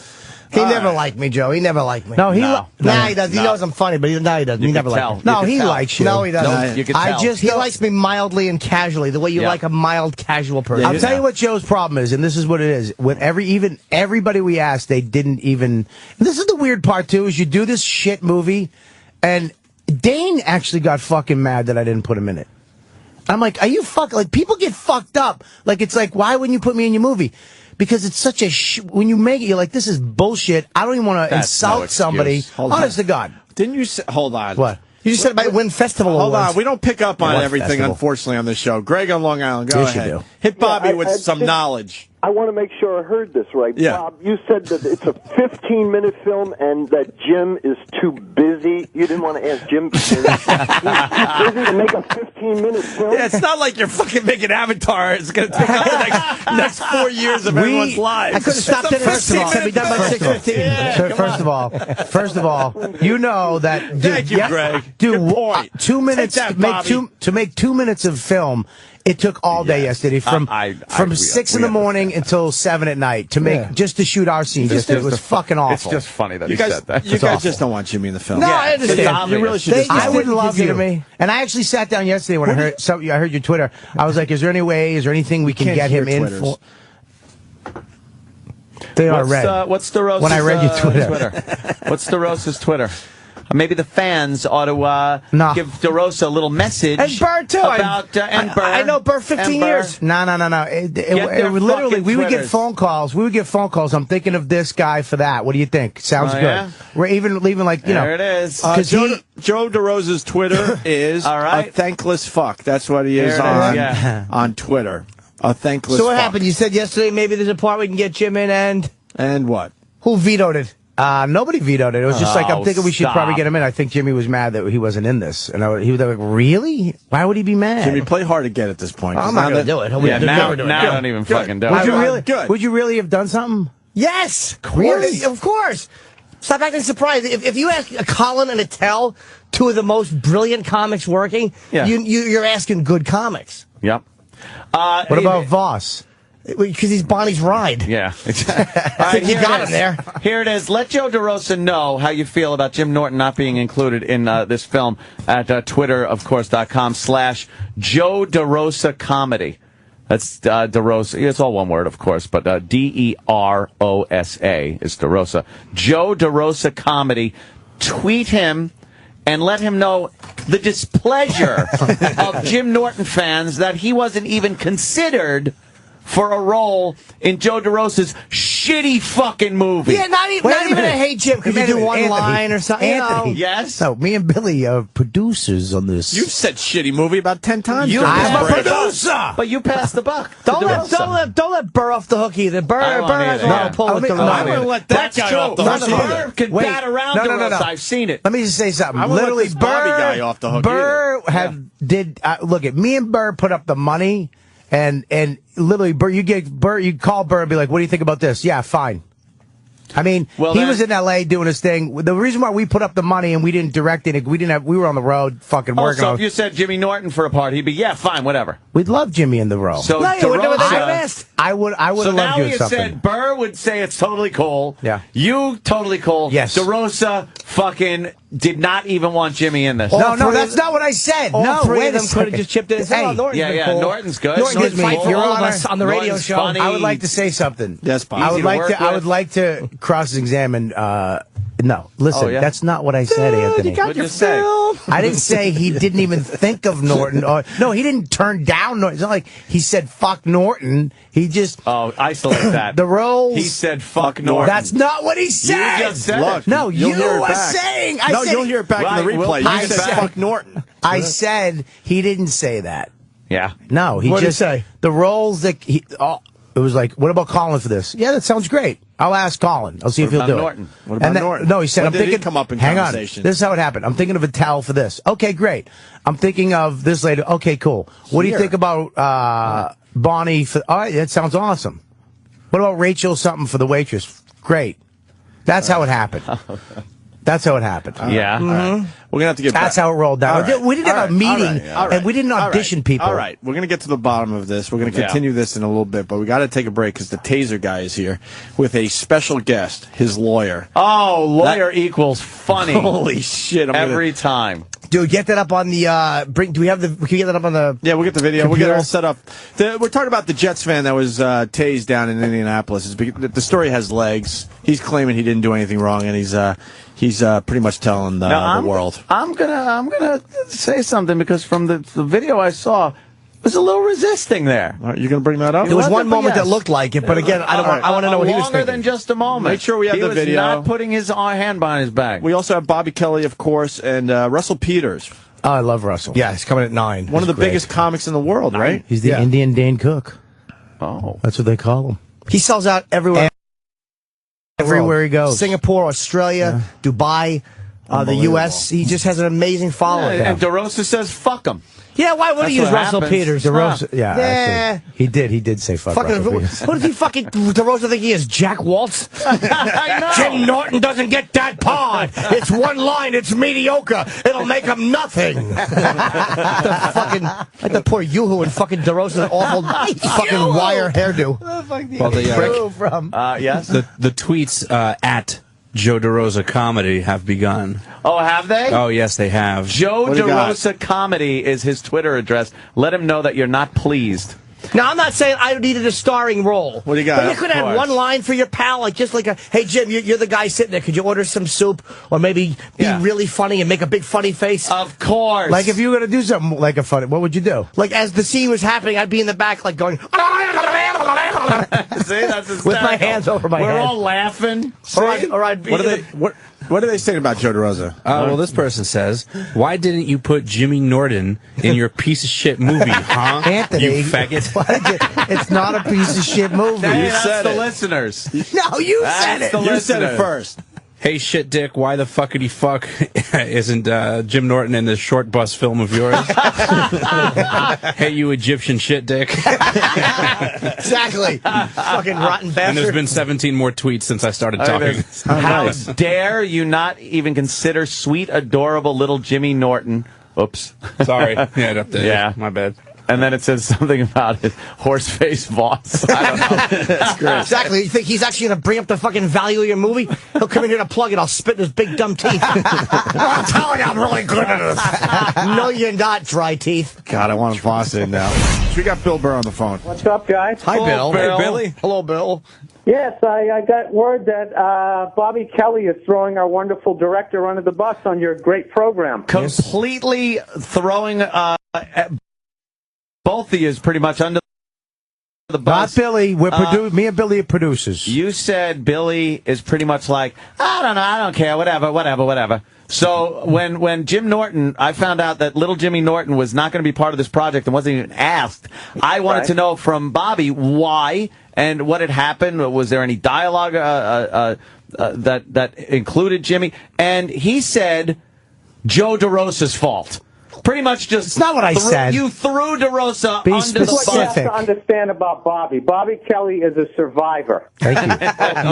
He never liked me, Joe. He never liked me. No, he does. He knows I'm funny, but he doesn't. He never liked me. No, he likes you. No, he doesn't. You can tell. He likes me mildly and casually, the way you like a mild, casual person. I'll tell you what Joe's problem is, and this is what it is. With everybody we asked, they didn't even. And this is the weird part too: is you do this shit movie, and Dane actually got fucking mad that I didn't put him in it. I'm like, are you like people get fucked up? Like it's like, why wouldn't you put me in your movie? Because it's such a when you make it, you're like, this is bullshit. I don't even want to insult somebody. Honest to God. Didn't you say, hold on. What? You just said it might win festival awards. Hold on. We don't pick up on everything, unfortunately, on this show. Greg on Long Island, go ahead. Hit Bobby with some knowledge. I want to make sure I heard this right. Yeah. Bob, you said that it's a 15-minute film and that Jim is too busy. You didn't want to ask Jim. He's too busy to make a 15-minute film? Yeah, it's not like you're fucking making Avatar. It's going to take up the next 4 years of everyone's lives. I could have stopped it first of all. Be done by 6:15. First of all, you know that. Thank you, Greg. Dude, 2 minutes to make 2 minutes of film. It took all day yesterday from 6 in the morning until 7 at night to make just to shoot our scene. It was fucking awful. It's just funny that you he said that. You guys just don't want Jimmy in the film. No, I understand. You really should. I would love you to me. And I actually sat down yesterday when I heard your Twitter. I was like, is there anything we can get him in for? They are red. What's DeRosa's when I read your Twitter? What's DeRosa's Twitter? maybe the fans ought to give DeRosa a little message. And Burr, too. About, and Burr. I know Burr 15 years. No. Literally, we would get phone calls. I'm thinking of this guy for that. What do you think? Sounds good. Yeah? We're even like, there it is. Joe DeRosa's Twitter is a thankless fuck. That's what he is on Twitter. A thankless fuck. So what happened? You said yesterday maybe there's a part we can get Jim in And what? Who vetoed it? Nobody vetoed it. It was just like, I'm thinking we should probably get him in. I think Jimmy was mad that he wasn't in this. And he was like, really? Why would he be mad? Jimmy, play hard to get at this point. I'm not going to do it. Now don't even fucking do it. Would you really have done something? Yes. Really? Of course. Stop acting surprised. If you ask a Colin and a Tell, two of the most brilliant comics working, you're asking good comics. Yep. What about Voss? Because he's Bonnie's ride. Yeah. I think you got him there. Here it is. Let Joe DeRosa know how you feel about Jim Norton not being included in this film at Twitter, of course, .com/Joe DeRosa Comedy. That's DeRosa. It's all one word, of course, but DeRosa is DeRosa. Joe DeRosa Comedy. Tweet him and let him know the displeasure of Jim Norton fans that he wasn't even considered for a role in Joe DeRosa's shitty fucking movie. Yeah, not even a hate Jim because you do one line or something. Anthony, yes. No, me and Billy are producers on this. You've said shitty movie about 10 times. I'm a producer, but you passed the buck. Don't let Burr off the hook either. Burr has a lot of pull with the I'm going to let that guy off the hook. Burr can bat around DeRosa. I've seen it. Let me just say something. I Literally, let this Bobby guy off the hook. Burr look at me and Burr put up the money. And literally, Burr, you call Burr and be like, what do you think about this? Yeah, fine. I mean, he was in L.A. doing his thing. The reason why we put up the money and we didn't direct it, we were on the road fucking working. So if you said Jimmy Norton for a part, he'd be, yeah, fine, whatever. We'd love Jimmy in the role. So I would have asked. I would have loved you something. Said Burr would say it's totally cool. Yeah. You totally cool. Yes. DeRosa fucking did not even want Jimmy in this. No, that's not what I said. All three of them could have just chipped in. Hey, cool. Norton's good. Norton's fight for all of us on the radio show. Funny. I would like to say something. Yes, Bob. I would like to cross-examine. No, listen, that's not what I said, Anthony. What'd you say? I didn't say he didn't even think of Norton. No, he didn't turn down Norton. It's not like he said fuck Norton. He just isolate that. The roles. He said fuck Norton. That's not what he said. You just said it. No, you were saying. You'll hear it back in the replay. You said fuck Norton. I said he didn't say that. Yeah. No, what did he say? The roles that he. It was like, what about Colin for this? Yeah, that sounds great. I'll ask Colin. I'll see if he'll do Norton? it. What about Norton? No, he said, I'm thinking. Come up in hang conversation. On. This is how it happened. I'm thinking of a towel for this. Okay, great. I'm thinking of this later. Okay, cool. What do you think about Bonnie? All right, that sounds awesome. What about Rachel something for the waitress? Great. That's how it happened. That's how it happened. Yeah. Mm-hmm. Right. We're going to have to get back. That's how it rolled down. Right. We didn't have a meeting, and we didn't audition people. All right. We're going to get to the bottom of this. We're going to continue this in a little bit, but we got to take a break because the Taser guy is here with a special guest, his lawyer. Oh, lawyer equals funny. Holy shit. Every time. Dude, get that up on the, can we get that up on the Yeah, we'll get the video. computer? We'll get it all set up. We're talking about the Jets fan that was tased down in Indianapolis. The story has legs. He's claiming he didn't do anything wrong, and he's pretty much telling the world. I'm gonna say something because from the video I saw, there's a little resisting there. All right, you're going to bring that up? There was one moment that looked like it, but again, I want to know what he was thinking. Longer than just a moment. Make sure we have the video. He was not putting his hand behind his back. We also have Bobby Kelly, of course, and Russell Peters. Oh, I love Russell. Yeah, he's coming at 9. One of the biggest comics in the world, right? He's the Indian Dane Cook. Oh. That's what they call him. He sells out everywhere. Everywhere he goes. Singapore, Australia, Dubai, the U.S. He just has an amazing following. And DeRosa says, fuck him. Yeah, why would he use Russell Peters? DeRosa, actually, he did say fuck Russell Peters. What does he fucking DeRosa think he is? Jack Waltz? I know. Jim Norton doesn't get that pod. It's one line. It's mediocre. It'll make him nothing. Like the poor Yoo-hoo and fucking DeRosa's awful fucking wire hairdo. Well, yes. The tweets at Joe DeRosa Comedy have begun. Oh, have they? Oh, yes, they have. Joe DeRosa Comedy is his Twitter address. Let him know that you're not pleased. Now, I'm not saying I needed a starring role. What do you got? But you could have one line for your pal, like just like a, hey, Jim, you're the guy sitting there. Could you order some soup? Or maybe be really funny and make a big funny face? Of course. Like if you were going to do something like a funny, what would you do? Like as the scene was happening, I'd be in the back like going... See, that's hysterical. With my hands over my head. We're all laughing. Or I'd be What are they saying about Joe DeRosa? Well, this person says, why didn't you put Jimmy Norton in your piece of shit movie, huh? Anthony, you faggot. It's not a piece of shit movie. That's the listeners. No, you said it. You said it first. Hey, shit dick, why the fuckity fuck isn't Jim Norton in this short bus film of yours? Hey, you Egyptian shit dick. Exactly. Fucking rotten bastard. And there's been 17 more tweets since I started talking. How dare you not even consider sweet, adorable little Jimmy Norton? Oops. Sorry. Yeah, my bad. And then it says something about his horse-faced boss. I don't know. That's great. Exactly. You think he's actually going to bring up the fucking value of your movie? He'll come in here to plug it. I'll spit in his big dumb teeth. I'm telling you, I'm really good at this. No, you're not, dry teeth. God, I want to boss in now. We got Bill Burr on the phone. What's up, guys? Hi, Bill. Bill. Hey, Billy. Hello, Bill. Yes, I got word that Bobby Kelly is throwing our wonderful director under the bus on your great program. Completely throwing both of you is pretty much under the bus. Not Billy. Me and Billy are producers. You said Billy is pretty much like, I don't know, I don't care, whatever. So when Jim Norton, I found out that little Jimmy Norton was not going to be part of this project and wasn't even asked. I wanted to know from Bobby why and what had happened. Was there any dialogue that included Jimmy? And he said Joe DeRosa's fault. Pretty much just... It's not what I said. You threw DeRosa Be under specific. the bus. What you have to understand about Bobby. Bobby Kelly is a survivor. Thank you.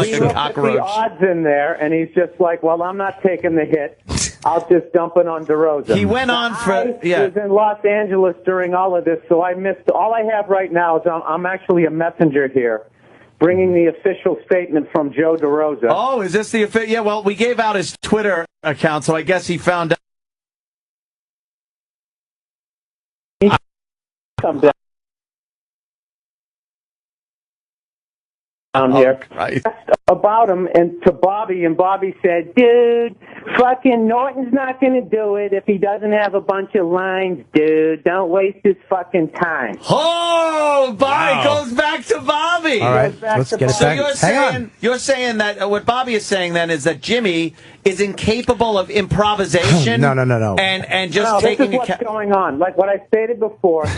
He looked at the odds in there, and he's just like, well, I'm not taking the hit. I'll just dump it on DeRosa. He went on for... I was in Los Angeles during all of this, so I missed... All I have right now is I'm actually a messenger here, bringing the official statement from Joe DeRosa. Oh, is this the official... Yeah, well, we gave out his Twitter account, so I guess he found out. Come down here about him and to Bobby, and Bobby said, dude, fucking Norton's not going to do it if he doesn't have a bunch of lines, dude. Don't waste his fucking time. Oh, Bobby goes back to Bobby. All right, let's get it back. So you're saying that what Bobby is saying then is that Jimmy is incapable of improvisation. No. And just taking this is what's going on. Like what I stated before.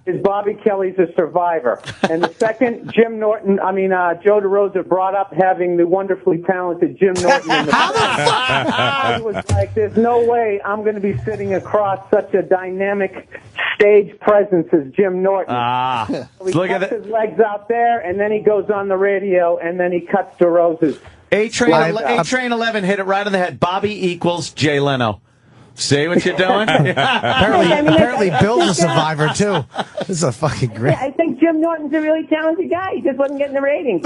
Is Bobby Kelly's a survivor. And the second Joe DeRosa brought up having the wonderfully talented Jim Norton in the I was like, there's no way I'm going to be sitting across such a dynamic stage presence as Jim Norton. So he cuts his legs out there, and then he goes on the radio, and then he cuts DeRosa's. A-Train 11 hit it right on the head. Bobby equals Jay Leno. See what you're doing? apparently Bill's a survivor, too. This is a fucking great... Yeah, I think Jim Norton's a really talented guy. He just wasn't getting the ratings.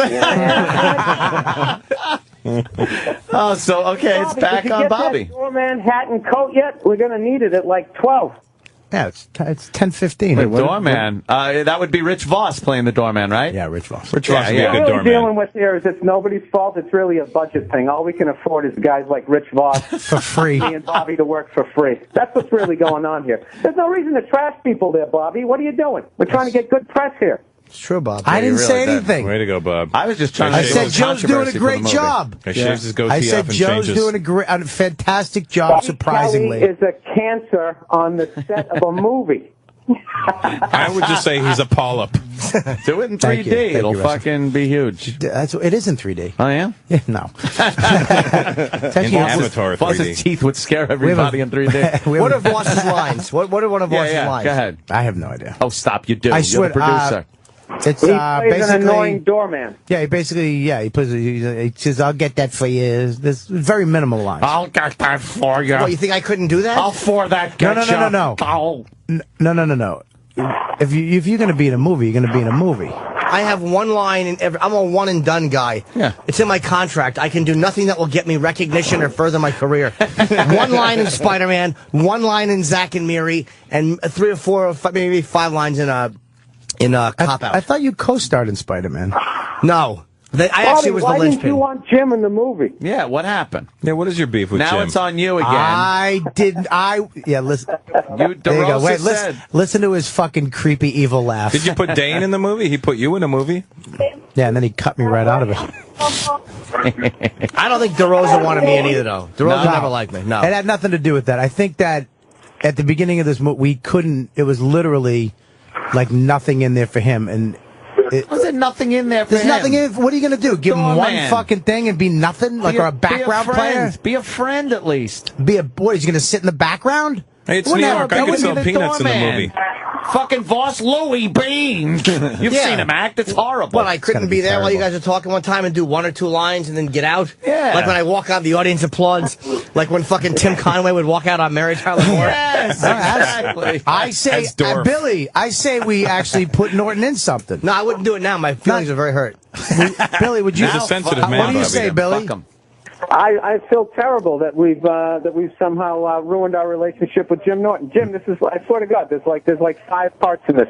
So, okay, it's back on Bobby. Did you get that doorman hat and coat yet? We're going to need it at like 12. Yeah, it's 10:15. The doorman. That would be Rich Voss playing the doorman, right? Yeah, Rich Voss. Rich Voss would be a good What we're doorman. dealing with here is it's nobody's fault. It's really a budget thing. All we can afford is guys like Rich Voss for free, and Bobby to work for free. That's what's really going on here. There's no reason to trash people there, Bobby. What are you doing? We're trying to get good press here. It's true, Bob. I didn't say anything. Way to go, Bob. I was just trying I to said Joe's doing a great job. He shaves his goatee I said off and Joe's changes. doing a fantastic job, Bobby surprisingly. Kelly is a cancer on the set of a movie. I would just say he's a polyp. Do it in 3D. Thank you, It'll Russell. fucking be huge. It is in 3D. Oh, yeah? Yeah, no. In Avatar Voss's 3D. teeth would scare everybody in 3D. What are Voss's lines? What are one of Voss's lines? Go ahead. I have no idea. Oh, stop. You do. I You're swear, the producer. It's He plays basically an annoying doorman. Yeah, he says, "I'll get that for you." There's very minimal lines. I'll get that for you. What, you think I couldn't do that? I'll for that No. No. If you're going to be in a movie, you're going to be in a movie. I have one line in every. I'm a one and done guy. Yeah. It's in my contract. I can do nothing that will get me recognition or further my career. One line in Spider-Man, one line in Zack and Miri, and 3 or 4 or 5, maybe 5 lines in in Cop Out. I thought you co-starred in Spider-Man. No. I actually was the Why didn't you linchpin. want Jim in the movie? Yeah, what happened? Yeah, what is your beef with Jim? Now it's on you again. I didn't. Yeah, listen. There you go. Wait, listen to his fucking creepy, evil laugh. Did you put Dane in the movie? He put you in a movie? Yeah, and then he cut me right out of it. I don't think DeRosa wanted me in either, though. DeRosa never liked me. No. It had nothing to do with that. I think that at the beginning of this movie, we couldn't. It was literally like nothing in there for him, and. Was there nothing in there for There's him? nothing in. What are you going to do? Give him one man. fucking thing and be nothing, like a background player? Be a friend at least. What? He's going to sit in the background? Hey, it's New York. I could sell peanuts in the movie. Fucking Voss Louie Bean. You've seen him act. It's horrible. Well, I couldn't be there while you guys are talking one time and do one or two lines and then get out. Yeah. Like when I walk out, the audience applauds. Like when fucking Tim Conway would walk out on Mary Tyler Moore. Yes, exactly. I say, Billy, I say we actually put Norton in something. No, I wouldn't do it now. My feelings are very hurt. Billy, would you? He's a sensitive man. What do you say, Billy? I feel terrible that we've somehow ruined our relationship with Jim Norton. Jim, this is, I swear to God, there's like 5 parts in this.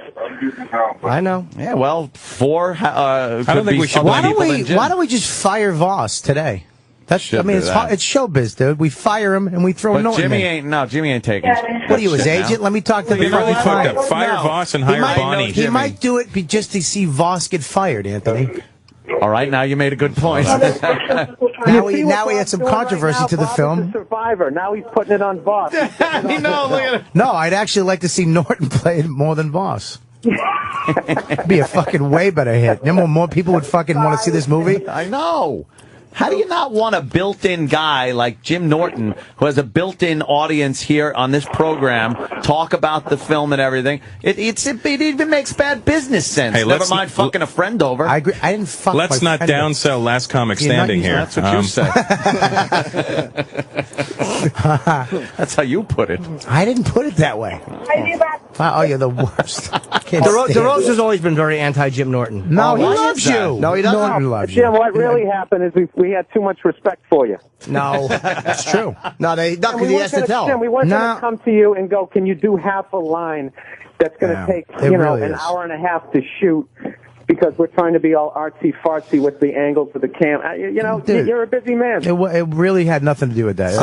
I know. Yeah, well, 4. I don't think we should. Why don't we just fire Voss today? It's showbiz, dude. We fire him and we throw But Norton Jimmy in. Jimmy ain't taking. What are you, his agent? Let me talk to the really fucked client. up. Fire Voss and hire Bonnie. He might do it just to see Voss get fired, Anthony. All right, now you made a good point. now he had some controversy to the film. Survivor. Now he's putting it on Voss. Look at it. No, I'd actually like to see Norton play it more than Voss. Be a fucking way better hit. You know, more people would fucking want to see this movie. I know. How do you not want a built-in guy like Jim Norton, who has a built-in audience here on this program, talk about the film and everything? It even makes bad business sense. Hey, never mind fucking a friend over. I agree. I didn't fuck. Let's not downsell Last Comic Standing here. That's what you say. That's how you put it. I didn't put it that way. Oh, you're the worst. DeRosa's always been very anti-Jim Norton. No, he loves you. No, he doesn't. Norton loves you. Jim, what really happened is we had too much respect for you. No, that's true. No, because he has to tell. Jim, we weren't going to come to you and go, can you do half a line that's going to take an hour and a half to shoot? Because we're trying to be all artsy-fartsy with the angles of the cam. Dude, you're a busy man. It really had nothing to do with that.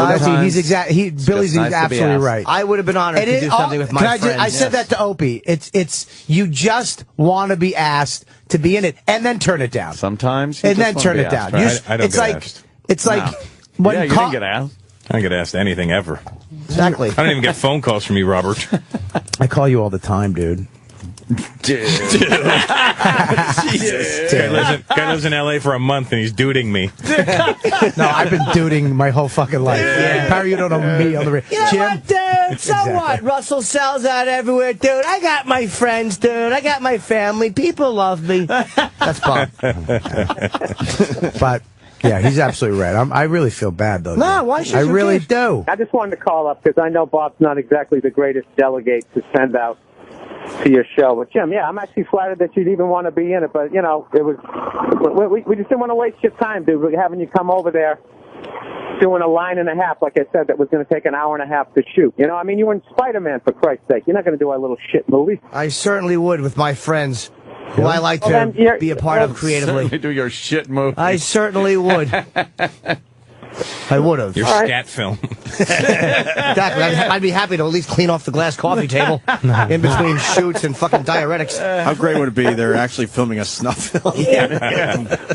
Billy's absolutely right. I would have been honored to do something with my friends. I said that to Opie. It's you just want to be asked to be in it and then turn it down. Sometimes. And then turn it down. I don't get asked. It's like when you didn't get asked. I don't get asked anything ever. Exactly. I don't even get phone calls from you, Robert. I call you all the time, dude. Dude. Jesus. Guy lives in L.A. for a month and he's duding me. No, I've been duding my whole fucking life. Apparently you don't know me on the radio. You know what, dude? So what? Russell sells out everywhere, dude. I got my friends, dude. I got my family. People love me. That's Bob. But yeah, he's absolutely right. I really feel bad though. No, why should you? I really do. I just wanted to call up because I know Bob's not exactly the greatest delegate to send out to your show. But Jim, I'm actually flattered that you'd even want to be in it. But it was we just didn't want to waste your time, dude. We're having you come over there doing a line and a half, like I said, that was going to take an hour and a half to shoot. You were in Spider-Man, for Christ's sake. You're not going to do our little shit movie. I certainly would with my friends, who I like to be a part of creatively. Certainly do your shit movie. I certainly would. I would have. Your scat film. Exactly. I'd be happy to at least clean off the glass coffee table in between shoots and fucking diuretics. How great would it be? They're actually filming a snuff film.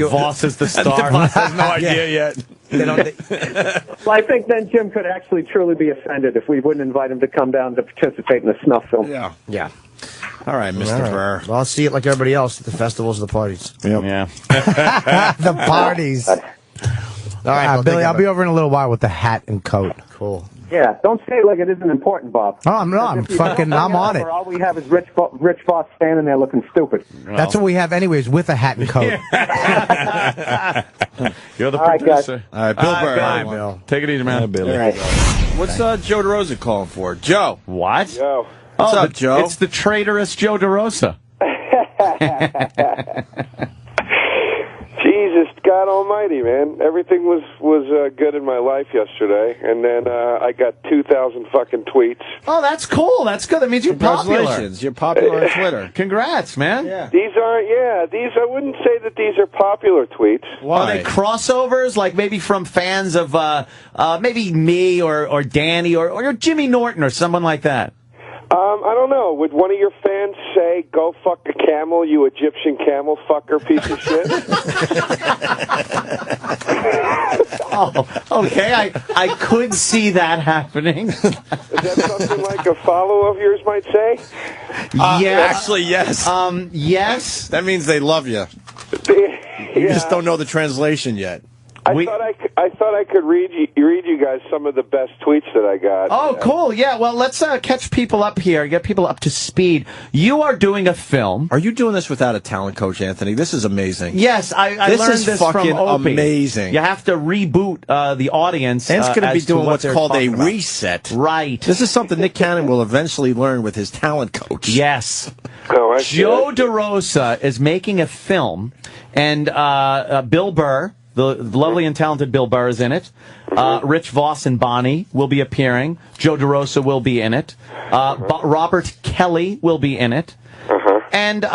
Voss is the star. Voss has no idea yet. Well, I think then Jim could actually truly be offended if we wouldn't invite him to come down to participate in the snuff film. Yeah. All right, Mr. Burr. Well, I'll see it like everybody else at the festivals and the parties. Yep. Yeah. The parties. All right, Billy, I'll be over in a little while with the hat and coat. Cool. Yeah, don't say it like it isn't important, Bob. Oh, I'm not. I'm on it. All we have is Rich Voss standing there looking stupid. That's what we have anyways, with a hat and coat. You're the All right, producer. All right, Bill Burr. Bye, Bill. Take it easy, man. Billy. All right. What's Joe DeRosa calling for? Joe. What? Joe. What's up, Joe? It's the traitorous Joe DeRosa. Jesus, God Almighty, man. Everything was good in my life yesterday, and then I got 2,000 fucking tweets. Oh, that's cool. That's good. That means you're popular. Congratulations. You're popular on Twitter. Congrats, man. Yeah. These aren't, I wouldn't say that these are popular tweets. Are they crossovers, like maybe from fans of maybe me or Danny or Jimmy Norton or someone like that? I don't know. Would one of your fans say, "Go fuck a camel, you Egyptian camel fucker piece of shit"? Oh, okay. I could see that happening. Is that something like a follow of yours might say? Yes. Actually, yes. Yes. That means they love you. You just don't know the translation yet. I thought I could read you guys some of the best tweets that I got. Oh, cool. Yeah, well, let's catch people up here, get people up to speed. You are doing a film. Are you doing this without a talent coach, Anthony? This is amazing. Yes, I learned this fucking from Opie. Amazing. You have to reboot the audience. And it's going to be doing what's called a about. reset. Right. This is something Nick Cannon will eventually learn with his talent coach. Yes. Oh, Joe DeRosa is making a film, and Bill Burr, the lovely and talented Bill Burr, is in it. Rich Voss and Bonnie will be appearing. Joe DeRosa will be in it. Robert Kelly will be in it. And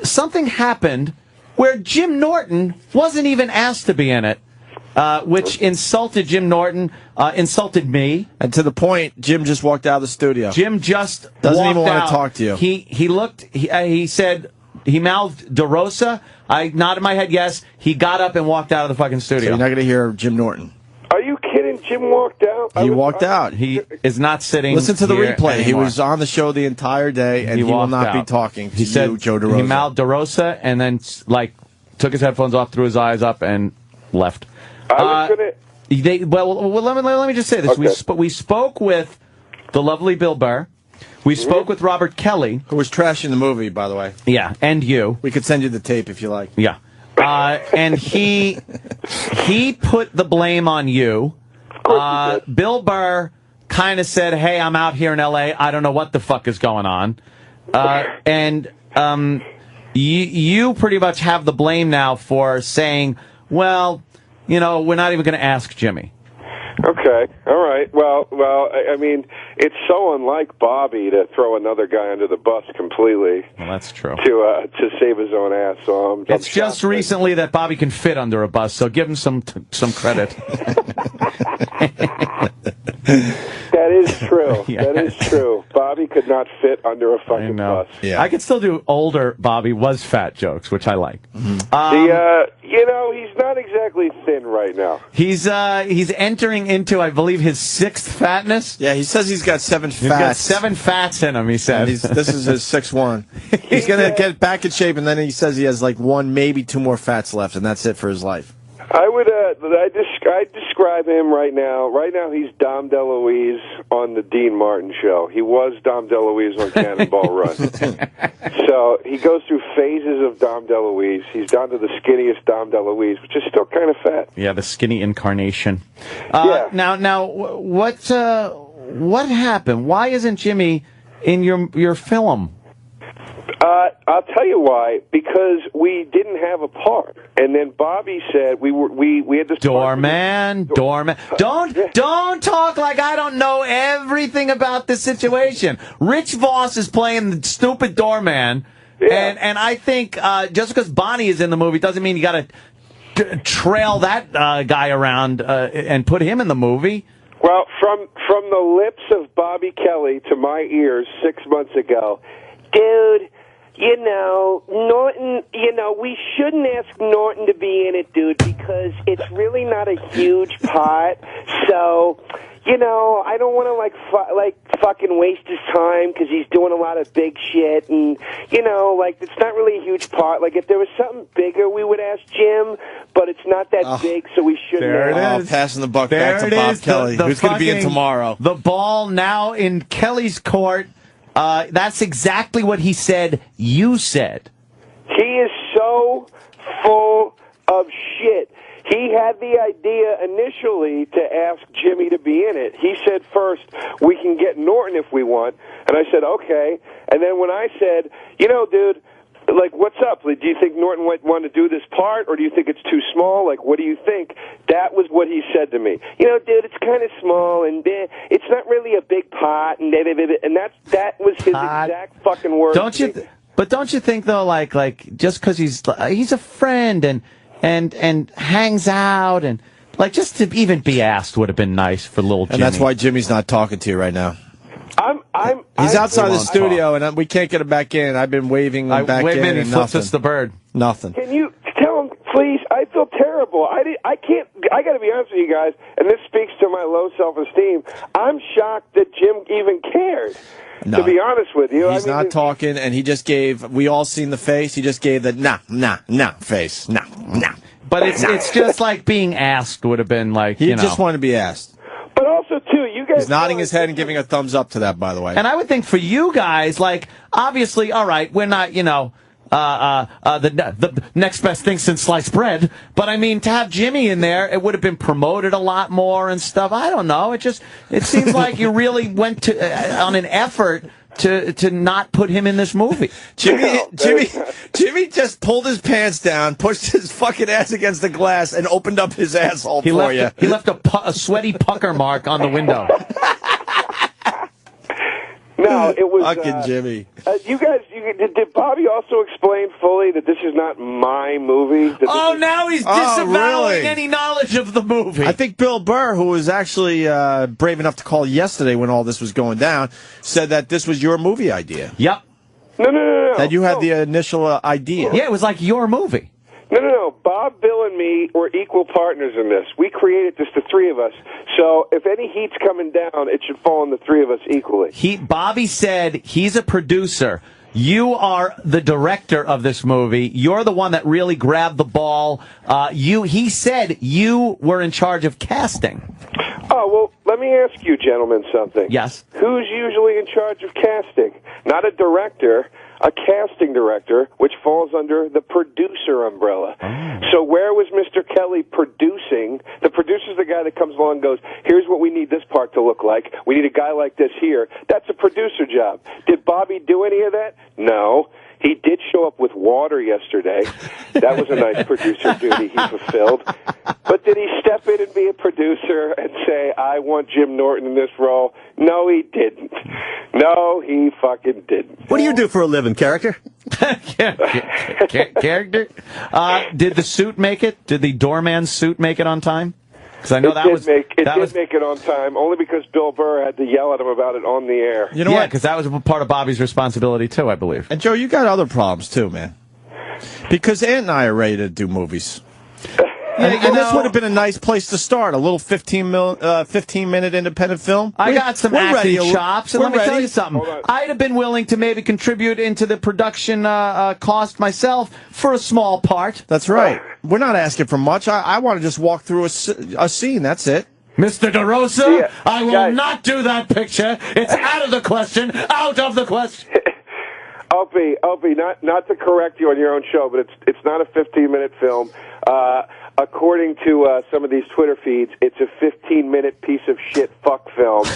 something happened where Jim Norton wasn't even asked to be in it, which insulted Jim Norton, insulted me. And to the point, Jim just walked out of the studio. Jim just doesn't walked even want out. to talk to you. He looked, he said, he mouthed DeRosa. I nodded my head yes. He got up and walked out of the fucking studio. So you're not going to hear Jim Norton. Are you kidding? Jim walked out? He walked out. He is not sitting. Listen to the here replay. He anymore. was on the show the entire day, and he will not out. be talking to he said, you, Joe DeRosa. He mouthed DeRosa and then took his headphones off, threw his eyes up, and left. I was gonna. Let me just say this. Okay. We spoke with the lovely Bill Burr. We spoke with Robert Kelly, who was trashing the movie, by the way. Yeah, and you. We could send you the tape if you like. Yeah. And he put the blame on you. Bill Burr kind of said, "Hey, I'm out here in L.A. I don't know what the fuck is going on." And you pretty much have the blame now for saying, "Well, we're not even going to ask Jimmy." Okay, all right. Well, I mean, it's so unlike Bobby to throw another guy under the bus completely. Well, that's true. To save his own ass. So it's just recently that Bobby can fit under a bus, so give him some credit. That is true. Yes. That is true. Bobby could not fit under a fucking bus. Yeah. I could still do older Bobby was fat jokes, which I like. He's not exactly thin right now. He's entering into, I believe, his 6th fatness. Yeah, he says he's got 7 fats. He's got 7 fats in him, he said. This is his 6th one. He's going to get back in shape, and then he says he has like 1, maybe 2 more fats left, and that's it for his life. I would I describe him right now. Right now, he's Dom DeLuise on the Dean Martin show. He was Dom DeLuise on Cannonball Run. So he goes through phases of Dom DeLuise. He's down to the skinniest Dom DeLuise, which is still kind of fat. Yeah, the skinny incarnation. Now, what happened? Why isn't Jimmy in your film? I'll tell you why. Because we didn't have a part, and then Bobby said we had this doorman. Don't talk like I don't know everything about this situation. Rich Voss is playing the stupid doorman, and I think just because Bonnie is in the movie doesn't mean you got to trail that guy around and put him in the movie. Well, from the lips of Bobby Kelly to my ears 6 months ago, dude. Norton, we shouldn't ask Norton to be in it, dude, because it's really not a huge part. So, I don't want to, fucking waste his time because he's doing a lot of big shit. And, it's not really a huge part. Like, if there was something bigger, we would ask Jim, but it's not that big, so we shouldn't ask. Passing the buck back to Bob Kelly, who's going to be in tomorrow. The ball now in Kelly's court. That's exactly what he said you said. He is so full of shit. He had the idea initially to ask Jimmy to be in it. He said first, we can get Norton if we want. And I said, okay. And then when I said, dude, Like, what's up? Like, do you think Norton might want to do this part, or do you think it's too small? Like, what do you think? That was what he said to me. You know, dude, it's kind of small, and it's not really a big part, and that was his exact fucking words. But don't you think though, like just because he's a friend and hangs out and like just to even be asked would have been nice for little Jimmy. And that's why Jimmy's not talking to you right now. He's outside the studio, and we can't get him back in. I've been waving him back in, and he flips us the bird. Nothing. Can you tell him, please? I feel terrible. I can't. I got to be honest with you guys, and this speaks to my low self-esteem. I'm shocked that Jim even cared. No, to be honest with you, he's not talking, and he just gave. We all seen the face. He just gave the nah face. Nah. But it's just like being asked would have been like he just wanted to be asked. But also, too, you guys... He's nodding his head and giving a thumbs up to that, by the way. And I would think for you guys, like, obviously, all right, we're not, the next best thing since sliced bread. But, I mean, to have Jimmy in there, it would have been promoted a lot more and stuff. I don't know. It seems like you really went on an effort to not put him in this movie. Jimmy just pulled his pants down, pushed his fucking ass against the glass, and opened up his asshole for you. He left a sweaty pucker mark on the window. No, it was fucking Jimmy. You guys, did Bobby also explain fully that this is not my movie? Now he's disavowing any knowledge of the movie. I think Bill Burr, who was actually brave enough to call yesterday when all this was going down, said that this was your movie idea. Yep. No. That you had the initial idea. Yeah, it was like your movie. No. Bob, Bill, and me were equal partners in this. We created this, the three of us. So if any heat's coming down, it should fall on the three of us equally. Bobby said he's a producer. You are the director of this movie. You're the one that really grabbed the ball. He said you were in charge of casting. Oh, well, let me ask you gentlemen something. Yes. Who's usually in charge of casting? Not a director, a casting director, which falls under the producer umbrella. So where was Mr. Kelly producing? The producer's the guy that comes along and goes, here's what we need this part to look like. We need a guy like this here. That's a producer job. Did Bobby do any of that? No. He did show up with water yesterday. That was a nice producer duty he fulfilled. But did he step in and be a producer and say, I want Jim Norton in this role? No, he didn't. No, he fucking didn't. What do you do for a living, character? Character? Did the suit make it? Did the doorman's suit make it on time? Because I know it did make it on time, only because Bill Burr had to yell at him about it on the air. You know what? Because that was part of Bobby's responsibility, too, I believe. And, Joe, you got other problems, too, man. Because Ant and I are ready to do movies. And this would have been a nice place to start, a little 15-minute independent film. I got some acting chops, and let me tell you something. I'd have been willing to maybe contribute into the production cost myself for a small part. That's right. We're not asking for much. I want to just walk through a scene. That's it. Mr. DeRosa, I will not do that picture. It's out of the question. Out of the question. Opie, not to correct you on your own show, but it's not a 15-minute film. According to some of these Twitter feeds, it's a 15-minute piece of shit fuck film,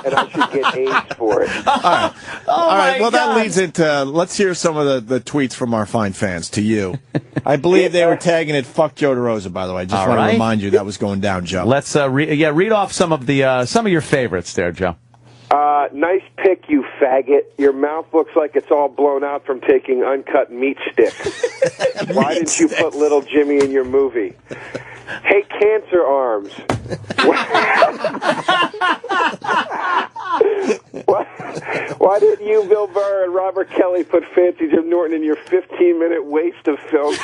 and I should get AIDS for it. All right. Well, that leads into, let's hear some of the tweets from our fine fans to you. I believe they were tagging it "Fuck Joe DeRosa," by the way. Just want to remind you that was going down, Joe. Let's read off some of your favorites there, Joe. Nice pick, you faggot. Your mouth looks like it's all blown out from taking uncut meat sticks. Why didn't you put little Jimmy in your movie? Hey, cancer arms. Why didn't you, Bill Burr, and Robert Kelly put Fancy Jim Norton in your 15-minute waste of film?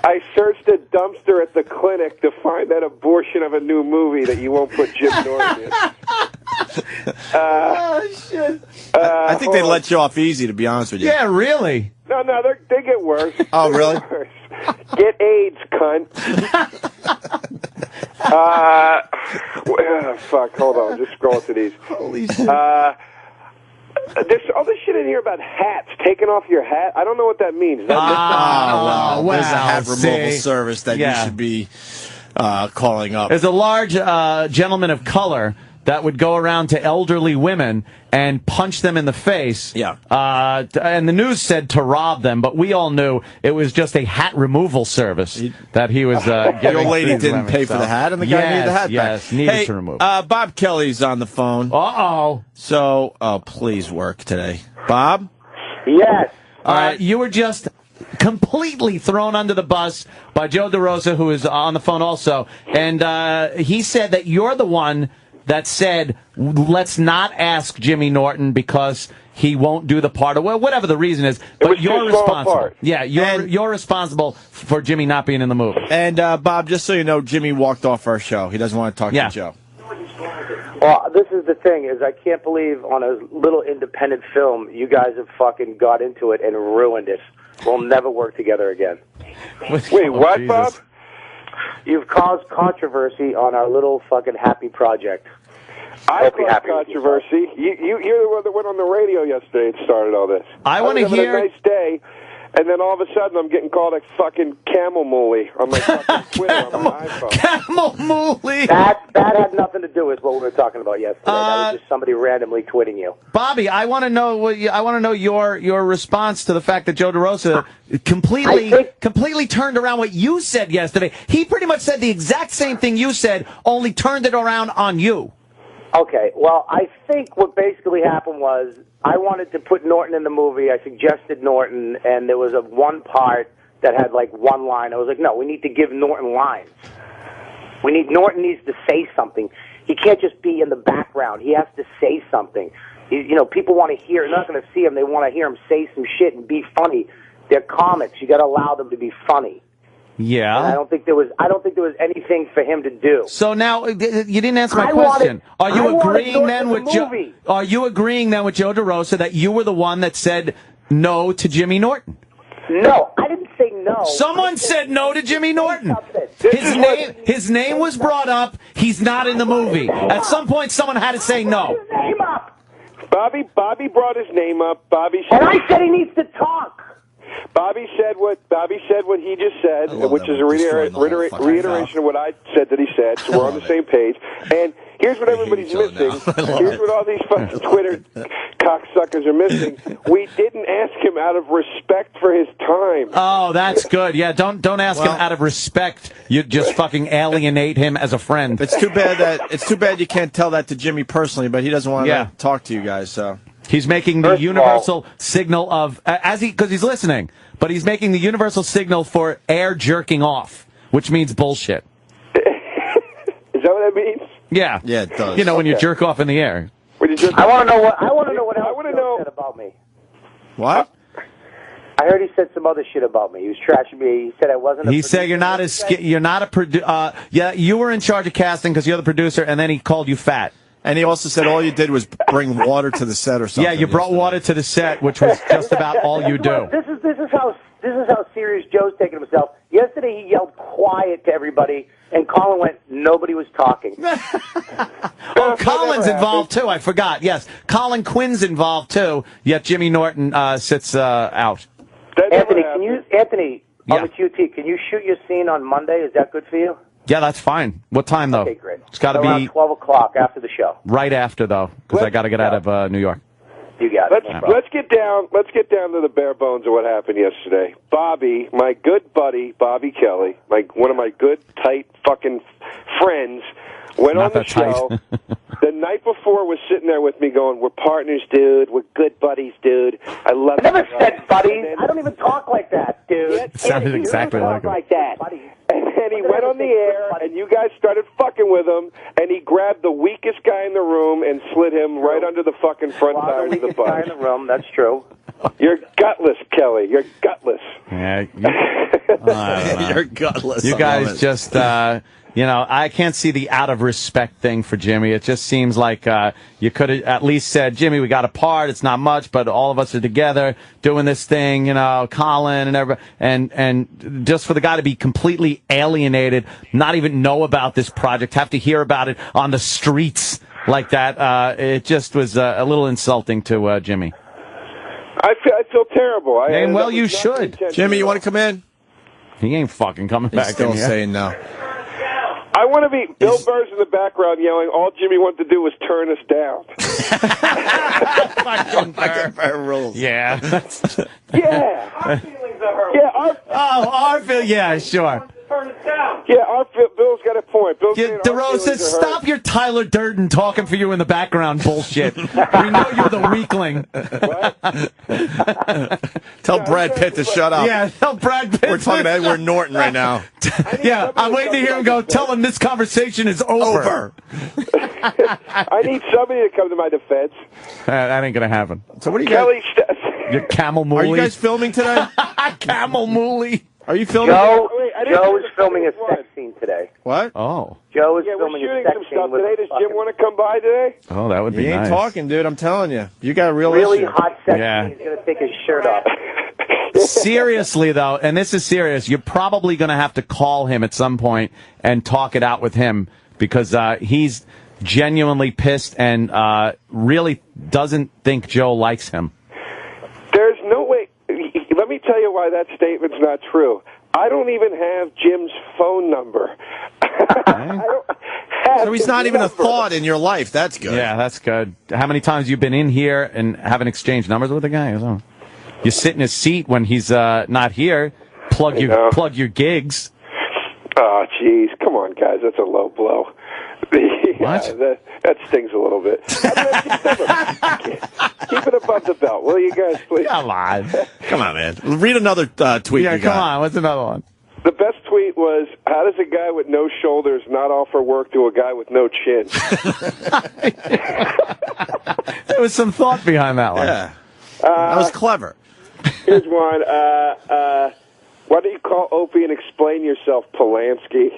I searched a dumpster at the clinic to find that abortion of a new movie that you won't put Jim Norton in. Shit. I think they let you off easy, to be honest with you. Yeah, really? No, they get worse. Oh, really? Get AIDS, cunt. Fuck, hold on. Just scroll to these. Holy shit. There's all this shit in here about hats. Taking off your hat. I don't know what that means. Well, there's a hat removal service that you should be calling up. There's a large gentleman of color that would go around to elderly women and punch them in the face. Yeah. And the news said to rob them, but we all knew it was just a hat removal service that he was giving. The old lady didn't pay for the hat, and the guy needed the hat back. Yes, needed hey, to remove. Bob Kelly's on the phone. Uh-oh. So, please work today. Bob? Yes. All right, you were just completely thrown under the bus by Joe DeRosa, who is on the phone also, and he said that you're the one that said, let's not ask Jimmy Norton because he won't do the part, or whatever the reason is, but you're responsible. Yeah, you're responsible for Jimmy not being in the movie. And, Bob, just so you know, Jimmy walked off our show. He doesn't want to talk to Joe. Well, this is the thing, is I can't believe on a little independent film, you guys have fucking got into it and ruined it. We'll never work together again. Wait, what, Jesus. Bob? You've caused controversy on our little fucking happy project. I caused controversy. You're the one that went on the radio yesterday and started all this. I want to hear. A nice day, and then all of a sudden I'm getting called a fucking camel mooly on my fucking Twitter on my iPhone. Camel mooly. That had nothing to do with what we were talking about yesterday. That was just somebody randomly tweeting you. Bobby, I want to know. I want to know your response to the fact that Joe DeRosa completely turned around what you said yesterday. He pretty much said the exact same thing you said, only turned it around on you. Okay, well, I think what basically happened was I wanted to put Norton in the movie. I suggested Norton, and there was one part that had like one line. I was like, no, we need to give Norton lines. Norton needs to say something. He can't just be in the background. He has to say something. People want to hear. They're not going to see him. They want to hear him say some shit and be funny. They're comics. You got to allow them to be funny. Yeah. And I don't think there was anything for him to do. So now you didn't answer my question. Are you agreeing then with Joe? Are you agreeing then with Joe DeRosa that you were the one that said no to Jimmy Norton? No, I didn't say no. Someone said no to Jimmy Norton. His name was brought up. He's not in the movie. At some point, someone had to say no. His name up. Bobby brought his name up. Bobby said, and I said he needs to talk. Bobby said what he just said, which is a reiteration of what I said that he said, so we're on the same page. And here's what everybody's missing. Here's what all these fucking Twitter cocksuckers are missing. We didn't ask him out of respect for his time. Oh, that's good. Yeah, don't ask him out of respect. You just fucking alienate him as a friend. It's too bad you can't tell that to Jimmy personally, but he doesn't want to talk to you guys, so. He's making the universal signal of, because he's listening, but he's making the universal signal for air jerking off, which means bullshit. Is that what that means? Yeah. Yeah, it does. When you jerk off in the air. I want to know what else he said about me. What? I heard he said some other shit about me. He was trashing me. He said I wasn't. He said you're not a producer. Yeah, you were in charge of casting because you're the producer, and then he called you fat. And he also said all you did was bring water to the set or something. Yeah, you brought water to the set, which was just about all you do. This is how serious Joe's taking himself. Yesterday he yelled quiet to everybody, and Colin went, nobody was talking. Oh, Colin's involved too. I forgot. Yes, Colin Quinn's involved too. Yet Jimmy Norton sits out. Anthony, on the QT, can you shoot your scene on Monday? Is that good for you? Yeah, that's fine. What time, though? Okay, great. It's got to be 12 o'clock after the show. Right after, though, because I got to get out of New York. You got it. Let's get down to the bare bones of what happened yesterday. Bobby, my good buddy, Bobby Kelly, one of my good, tight fucking friends, went on the show. The night before was sitting there with me going, we're partners, dude. We're good buddies, dude. I love you. I never said buddies. I don't even talk like that, dude. It sounded exactly like him. Like that. And he went on the air, and you guys started fucking with him, and he grabbed the weakest guy in the room and slid him right under the fucking front tires of the bus. Guy in the room, that's true. You're gutless, Kelly. You're gutless. Yeah, you're gutless. You guys just, I can't see the out of respect thing for Jimmy. It just seems like you could have at least said, Jimmy, we got apart. It's not much, but all of us are together doing this thing, Colin and everybody. And just for the guy to be completely alienated, not even know about this project, have to hear about it on the streets like that, it just was a little insulting to Jimmy. I feel terrible. You should. Jimmy, you want to come in? He ain't fucking coming back in here. He's still saying no. I want to be Bill Burr's in the background yelling, all Jimmy wanted to do was turn us down. Fucking Burr rules. Yeah. Yeah. Our feelings are hurt. Yeah, our feel. Yeah, sure. Turn it down. Yeah, Bill's got a point. Bill's saying our DeRosa, feelings are hurt. stop your Tyler Durden talking for you in the background bullshit. We know you're the weakling. Tell Brad Pitt to shut up. Yeah, tell Brad Pitt. We're talking to Edward Norton right now. Yeah, I'm waiting to hear him go, tell him this conversation is over. I need somebody to come to my defense. That ain't going to happen. So what are you Kelly guys... Your camel mooly. Are you guys filming today? Camel mooly. Are you filming? Joe is filming a sex scene today. What? Oh. Joe is Yeah, we're filming a shooting sex some scene stuff with today. Does Jim want to come by today? Oh, that would be He ain't nice. talking, dude. I'm telling you. You got a real really issue. hot sex Yeah. scene. He's going to take his shirt off. Seriously, though, and this is serious, you're probably going to have to call him at some point and talk it out with him because he's genuinely pissed and really doesn't think Joe likes him. There's no way. Let me tell you why that statement's not true. I don't even have Jim's phone number. I don't have So he's his not even a number. thought in your life. That's good. Yeah, that's good. How many times you been in here and haven't exchanged numbers with the guy? You sit in his seat when he's not here. Plug your gigs. Oh, jeez. Come on, guys. That's a low blow. What? That stings a little bit. Keep it above the belt, will you guys, please? Come on. Come on, man. Read another tweet. Yeah, you got. come on. What's another one? The best tweet was, how does a guy with no shoulders not offer work to a guy with no chin? There was some thought behind that one. Yeah. That was clever. Here's one. Why don't you call Opie and explain yourself, Polanski?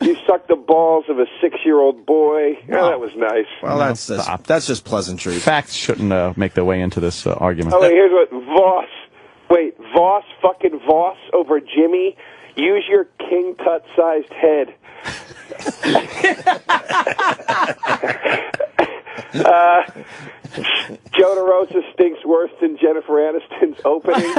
You sucked the balls of a 6-year-old boy. Oh, that was nice. Well, that's just pleasantry. Facts shouldn't make their way into this argument. Oh, wait, here's what Voss fucking Voss over Jimmy. Use your king tut-sized head. Joe DeRosa stinks worse than Jennifer Aniston's opening.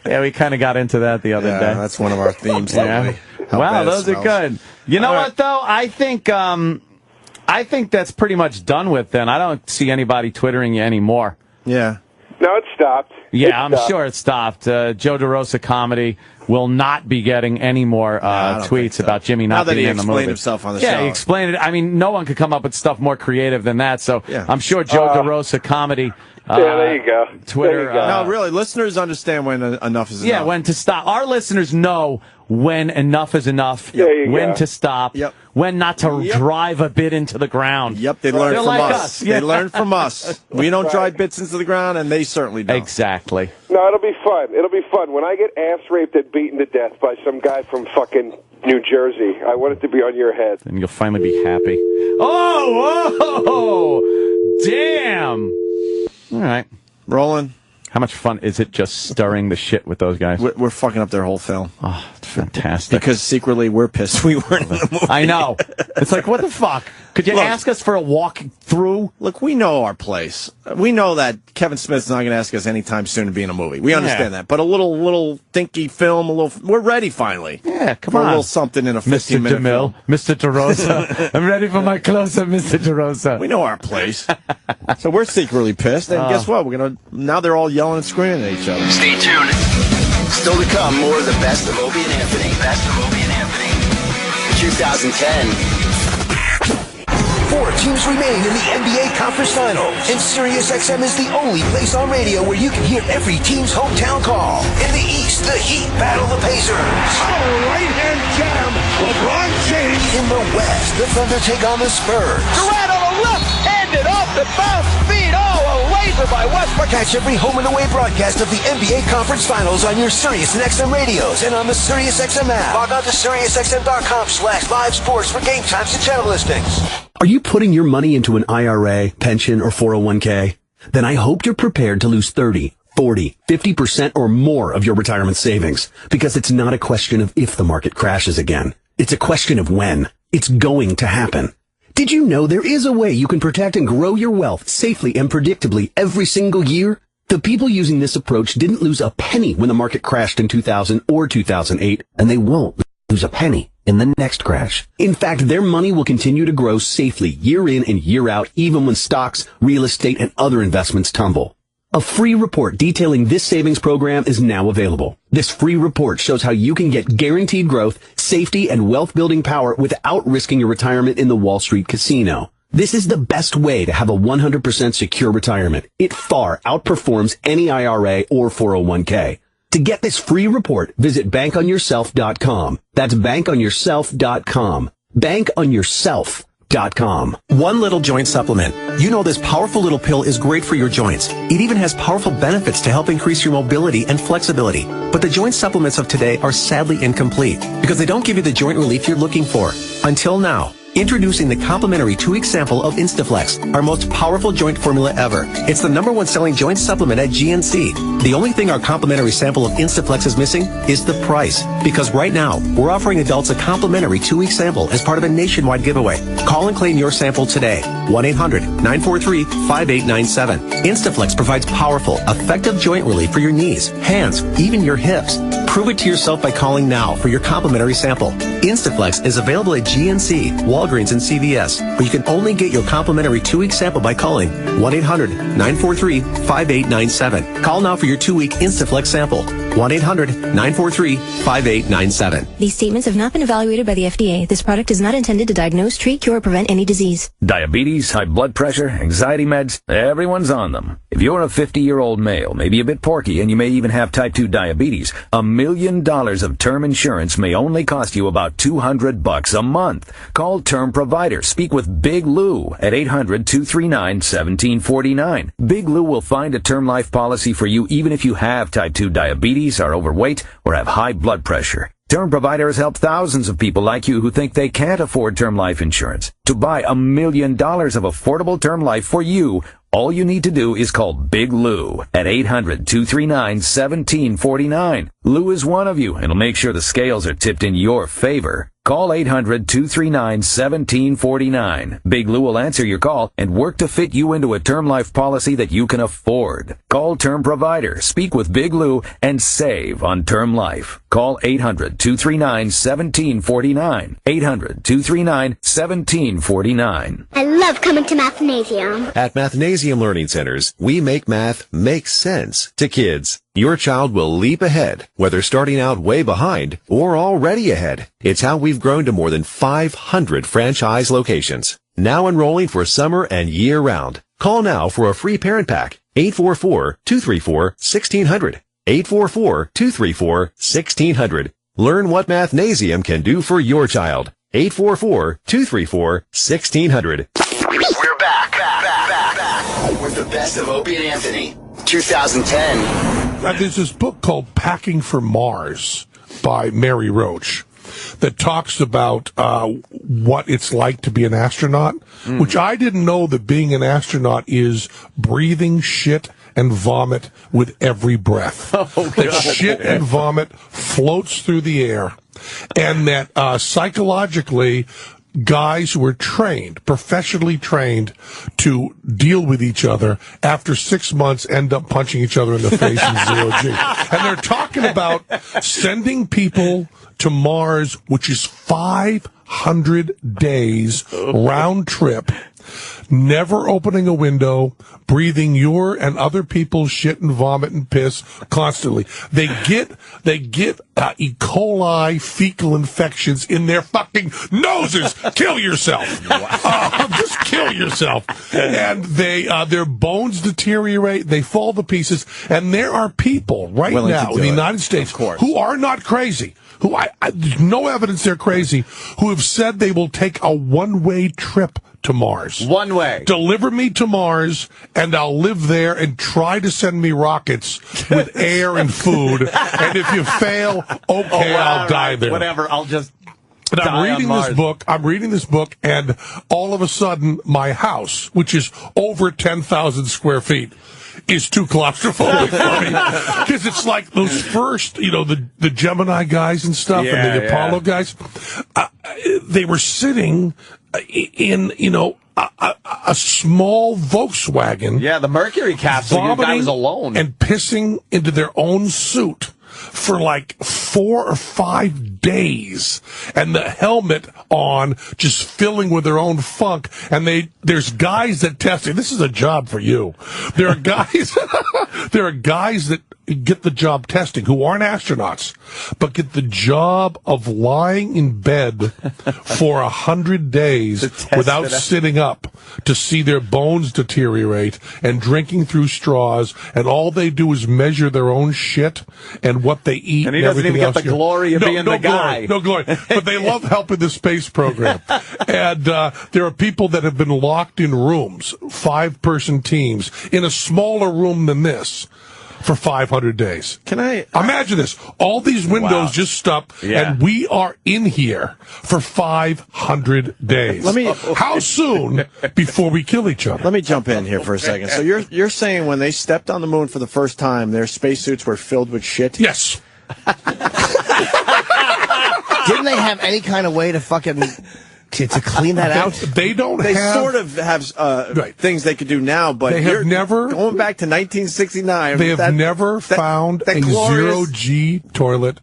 Yeah, we kind of got into that the other day. That's one of our themes. Yeah. Wow, those are good. You know what, though? I think that's pretty much done with then. I don't see anybody twittering you anymore. Yeah. No, it stopped. Yeah, I'm sure it stopped. Joe DeRosa comedy will not be getting any more tweets about Jimmy not being in the movie. Now that he explained himself on the show. Yeah, he explained it. I mean, no one could come up with stuff more creative than that. So I'm sure Joe DeRosa comedy. There you go. Twitter. There you go. No, really, listeners understand when enough is enough. Yeah, when to stop. Our listeners know when enough is enough, when to stop, when not to drive a bit into the ground. Yep, they learn They're from like us. Yeah. They learn from us. We don't drive bits into the ground, and they certainly don't. Exactly. No, it'll be fun. It'll be fun. When I get ass raped and beaten to death by some guy from fucking New Jersey, I want it to be on your head. And you'll finally be happy. Oh, damn. All right. Rolling. How much fun is it just stirring the shit with those guys? We're fucking up their whole film. Oh, it's fantastic. Because secretly we're pissed we weren't in the movie. I know. It's like, what the fuck? Could you ask us for a walk through? Look, we know our place. We know that Kevin Smith's not going to ask us anytime soon to be in a movie. We understand that. But a little dinky film, we're ready finally. Yeah, come for on. a little something in a 15-minute film. Mr. DeRosa. I'm ready for my close-up, Mr. DeRosa. We know our place. So we're secretly pissed. And guess what? Now they're all yelling and screaming at each other. Stay tuned. Still to come, more of the best of Opie and Anthony. 2010. 4 teams remain in the NBA Conference Finals, and SiriusXM is the only place on radio where you can hear every team's hometown call. In the East, the Heat battle the Pacers. Right-hand jam, LeBron James. In the West, the Thunder take on the Spurs. Durant on the left-handed off the bounce feed. Oh, a laser by Westbrook. Catch every home and away broadcast of the NBA Conference Finals on your Sirius and XM radios and on the SiriusXM app. Log on to SiriusXM.com/live sports for game times and channel listings. Are you putting your money into an IRA, pension, or 401k? Then I hope you're prepared to lose 30, 40, 50% or more of your retirement savings, because it's not a question of if the market crashes again. It's a question of when. It's going to happen. Did you know there is a way you can protect and grow your wealth safely and predictably every single year? The people using this approach didn't lose a penny when the market crashed in 2000 or 2008, and they won't lose a penny in the next crash. In fact, their money will continue to grow safely year in and year out, even when stocks, real estate, and other investments tumble. A free report detailing this savings program is now available. This free report shows how you can get guaranteed growth, safety, and wealth-building power without risking your retirement in the Wall Street casino. This is the best way to have a 100% secure retirement. It far outperforms any IRA or 401k. To get this free report, visit bankonyourself.com. That's bankonyourself.com. Bankonyourself.com. One Little Joint Supplement. You know this powerful little pill is great for your joints. It even has powerful benefits to help increase your mobility and flexibility. But the joint supplements of today are sadly incomplete because they don't give you the joint relief you're looking for. Until now. Introducing the complimentary 2-week sample of Instaflex, our most powerful joint formula ever. It's the #1 selling joint supplement at GNC. The only thing our complimentary sample of Instaflex is missing is the price. Because right now, we're offering adults a complimentary 2-week sample as part of a nationwide giveaway. Call and claim your sample today. 1-800-943-5897. Instaflex provides powerful, effective joint relief for your knees, hands, even your hips. Prove it to yourself by calling now for your complimentary sample. Instaflex is available at GNC, Walgreens, and CVS, but you can only get your complimentary 2-week sample by calling 1-800-943-5897. Call now for your 2-week Instaflex sample. 1-800-943-5897. These statements have not been evaluated by the FDA. This product is not intended to diagnose, treat, cure, or prevent any disease. Diabetes, high blood pressure, anxiety meds, everyone's on them. If you're a 50-year-old male, maybe a bit porky, and you may even have type 2 diabetes, $1 million of term insurance may only cost you about $200 a month. Call Term Provider. Speak with Big Lou at 800-239-1749. Big Lou will find a term life policy for you even if you have type 2 diabetes, are overweight, or have high blood pressure. Term Provider has helped thousands of people like you who think they can't afford term life insurance. To buy $1 million of affordable term life for you, all you need to do is call Big Lou at 800-239-1749. Lou is one of you and will make sure the scales are tipped in your favor. Call 800-239-1749. Big Lou will answer your call and work to fit you into a term life policy that you can afford. Call Term Provider, speak with Big Lou, and save on term life. Call 800-239-1749. 800-239-1749. I love coming to Mathnasium. At Mathnasium Learning Centers, we make math make sense to kids. Your child will leap ahead, whether starting out way behind or already ahead. It's how we've grown to more than 500 franchise locations. Now enrolling for summer and year-round. Call now for a free parent pack. 844-234-1600. 844-234-1600. Learn what Mathnasium can do for your child. 844-234-1600. We're back with the best of Opie and Anthony. 2010. There's this book called Packing for Mars by Mary Roach that talks about what it's like to be an astronaut, which I didn't know that being an astronaut is breathing shit and vomit with every breath. That shit and vomit floats through the air, and that psychologically, guys who are trained, professionally trained to deal with each other after 6 months end up punching each other in the face in zero G. And they're talking about sending people to Mars, which is 500 days round trip, never opening a window, breathing your and other people's shit and vomit and piss constantly. They get E. coli fecal infections in their fucking noses. Kill yourself. Just kill yourself. And their bones deteriorate. They fall to pieces. And there are people right now in the United States who are not crazy, who there's no evidence they're crazy, who have said they will take a one-way trip to Mars. One way. Deliver me to Mars, and I'll live there and try to send me rockets with air and food. And if you fail, I'll die there. Whatever, I'll just and I'm reading this book, and all of a sudden, my house, which is over 10,000 square feet, is too claustrophobic for me. Because it's like those first, the Gemini guys and stuff, and the Apollo guys, they were sitting in, a small Volkswagen. Yeah, the Mercury capsule. Your guy was alone. And pissing into their own suit for like 4 or 5 days, and the helmet on, just filling with their own funk. And there's guys that test it. This is a job for you. There are guys that get the job testing who aren't astronauts, but get the job of lying in bed for 100 days without sitting up to see their bones deteriorate, and drinking through straws, and all they do is measure their own shit and what they eat. And he doesn't even get the glory of being the guy. No glory. But they love helping the space program. And there are people that have been locked in rooms, 5-person teams, in a smaller room than this, for 500 days. Can I imagine this? All these windows just up, and we are in here for 500 days. How soon before we kill each other? Let me jump in here for a second. So you're saying when they stepped on the moon for the first time, their spacesuits were filled with shit? Yes. Didn't they have any kind of way to fucking to clean that out? They don't. They sort of have things they could do now, but they have never going back to 1969. They have never found a zero-G toilet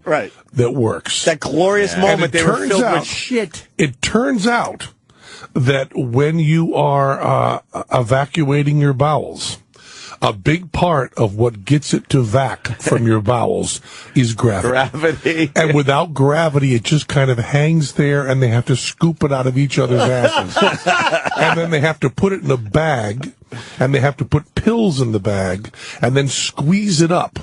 that works. That glorious moment they were filled with shit. It turns out that when you are evacuating your bowels, a big part of what gets it to vac from your bowels is gravity. And without gravity, it just kind of hangs there, and they have to scoop it out of each other's asses. And then they have to put it in a bag, and they have to put pills in the bag, and then squeeze it up.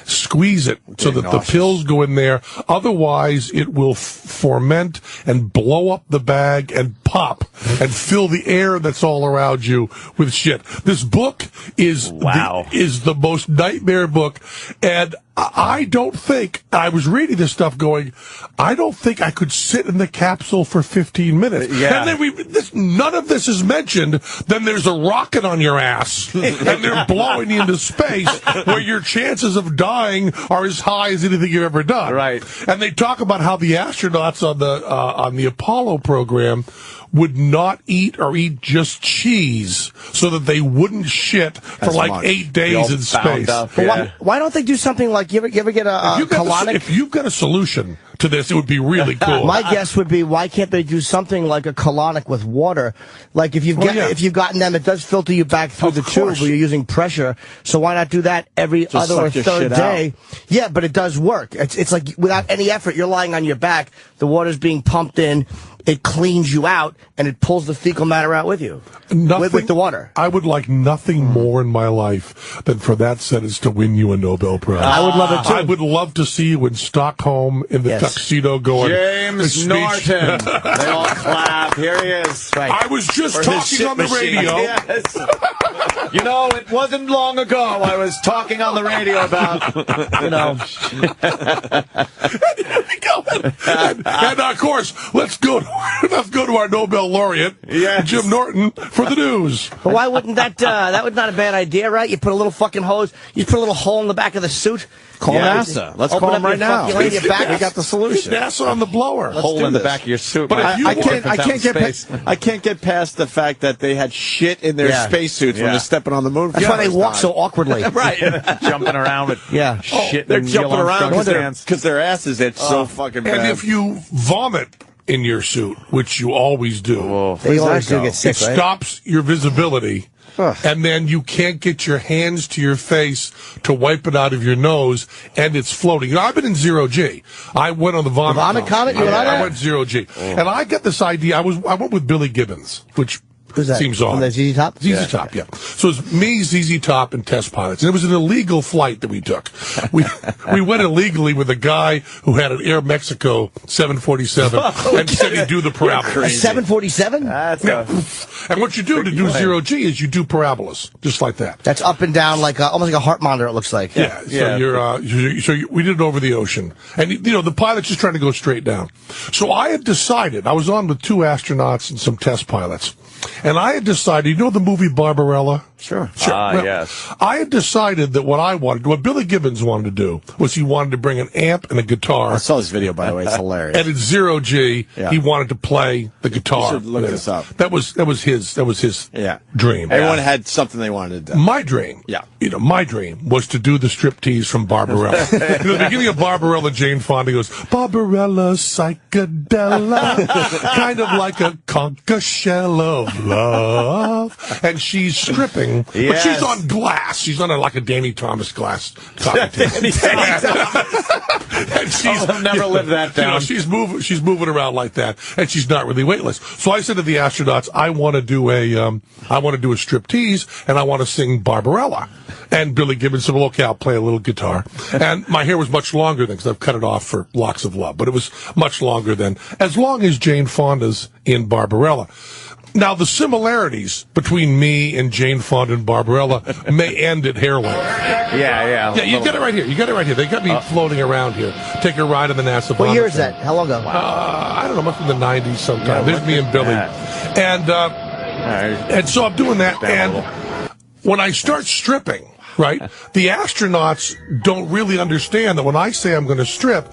Squeeze it so that the pills go in there. Otherwise, it will ferment and blow up the bag and pop and fill the air that's all around you with shit. This book is the most nightmare book, and I don't think, I was reading this stuff going, I don't think I could sit in the capsule for 15 minutes. Yeah. And then none of this is mentioned. Then there's a rocket on your ass, and they're blowing you into space, where your chances of dying are as high as anything you've ever done. Right. And they talk about how the astronauts on the Apollo program would not eat or eat just cheese so that they wouldn't shit for 8 days in space. Why don't they do something like, you ever get a colonic? If you've got a solution to this, it would be really cool. My guess would be, why can't they do something like a colonic with water? Like if you've gotten them, it does filter you back through the tube where you're using pressure. So why not do that every other or third day? Yeah, but it does work. It's like without any effort, you're lying on your back, the water's being pumped in, it cleans you out, and it pulls the fecal matter out with you. With the water. I would like nothing more in my life than for that sentence to win you a Nobel Prize. I would love it too. I would love to see you in Stockholm in the tuxedo going, James Norton. They all clap. Here he is. Right. I was just talking on the radio. Yes. You know, it wasn't long ago I was talking on the radio about, and of course, let's go to our Nobel laureate, Jim Norton, for the news. But why wouldn't that was not a bad idea, right? You put a little fucking hose, you put a little hole in the back of the suit. Call NASA. Let's call them right now. We got the solution. NASA on the blower. Hole in the back of your suit. But I can't get past the fact that they had shit in their spacesuits when they're stepping on the moon. That's why they walk so awkwardly. Right. Jumping around with shit. They're jumping around because their asses itch so fucking bad. And if you vomit in your suit, which you always do, they always do get sick, it stops your visibility. And then you can't get your hands to your face to wipe it out of your nose, and it's floating. I've been in 0G. I went on the vomit comet. I went 0G, and I got this idea. I went with Billy Gibbons, which seems odd. From the ZZ Top? ZZ Top, yeah. So it's me, ZZ Top, and test pilots. And it was an illegal flight that we took. We went illegally with a guy who had an Air Mexico 747 and said he'd do the parabola. A 747? And what you do to do 0G is you do parabolas, just like that. That's up and down, like almost like a heart monitor, it looks like. Yeah. So we did it over the ocean. And, the pilot's just trying to go straight down. So I had decided, I was on with 2 astronauts and some test pilots. And I had decided, the movie Barbarella? Sure. Well, yes. I had decided that what Billy Gibbons wanted to do was he wanted to bring an amp and a guitar. I saw this video, by the way. It's hilarious. And at 0G, he wanted to play the guitar. You should look this up. That was his dream. Everyone had something they wanted to do. My dream, my dream was to do the striptease from Barbarella. The beginning of Barbarella, Jane Fonda goes, Barbarella psychedella, kind of like a conch shell of love. And she's stripping, but she's on glass. She's on like a Danny Thomas glass cocktail. And I'll never live that down. She's moving around like that, and she's not really weightless. So I said to the astronauts, I want to do a striptease, and I want to sing Barbarella. And Billy Gibbons said, well, okay, I'll play a little guitar. And my hair was much longer then, because I've cut it off for Locks of Love. But it was much longer then, as long as Jane Fonda's in Barbarella. Now, the similarities between me and Jane Fonda and Barbarella may end at hair length. Yeah, you got it right here. They got me floating around here. Take a ride on the NASA. What year is that? How long ago? I don't know, must be in the 90s sometime. There's me and Billy. And so I'm doing that. And when I start stripping, right, the astronauts don't really understand that when I say I'm going to strip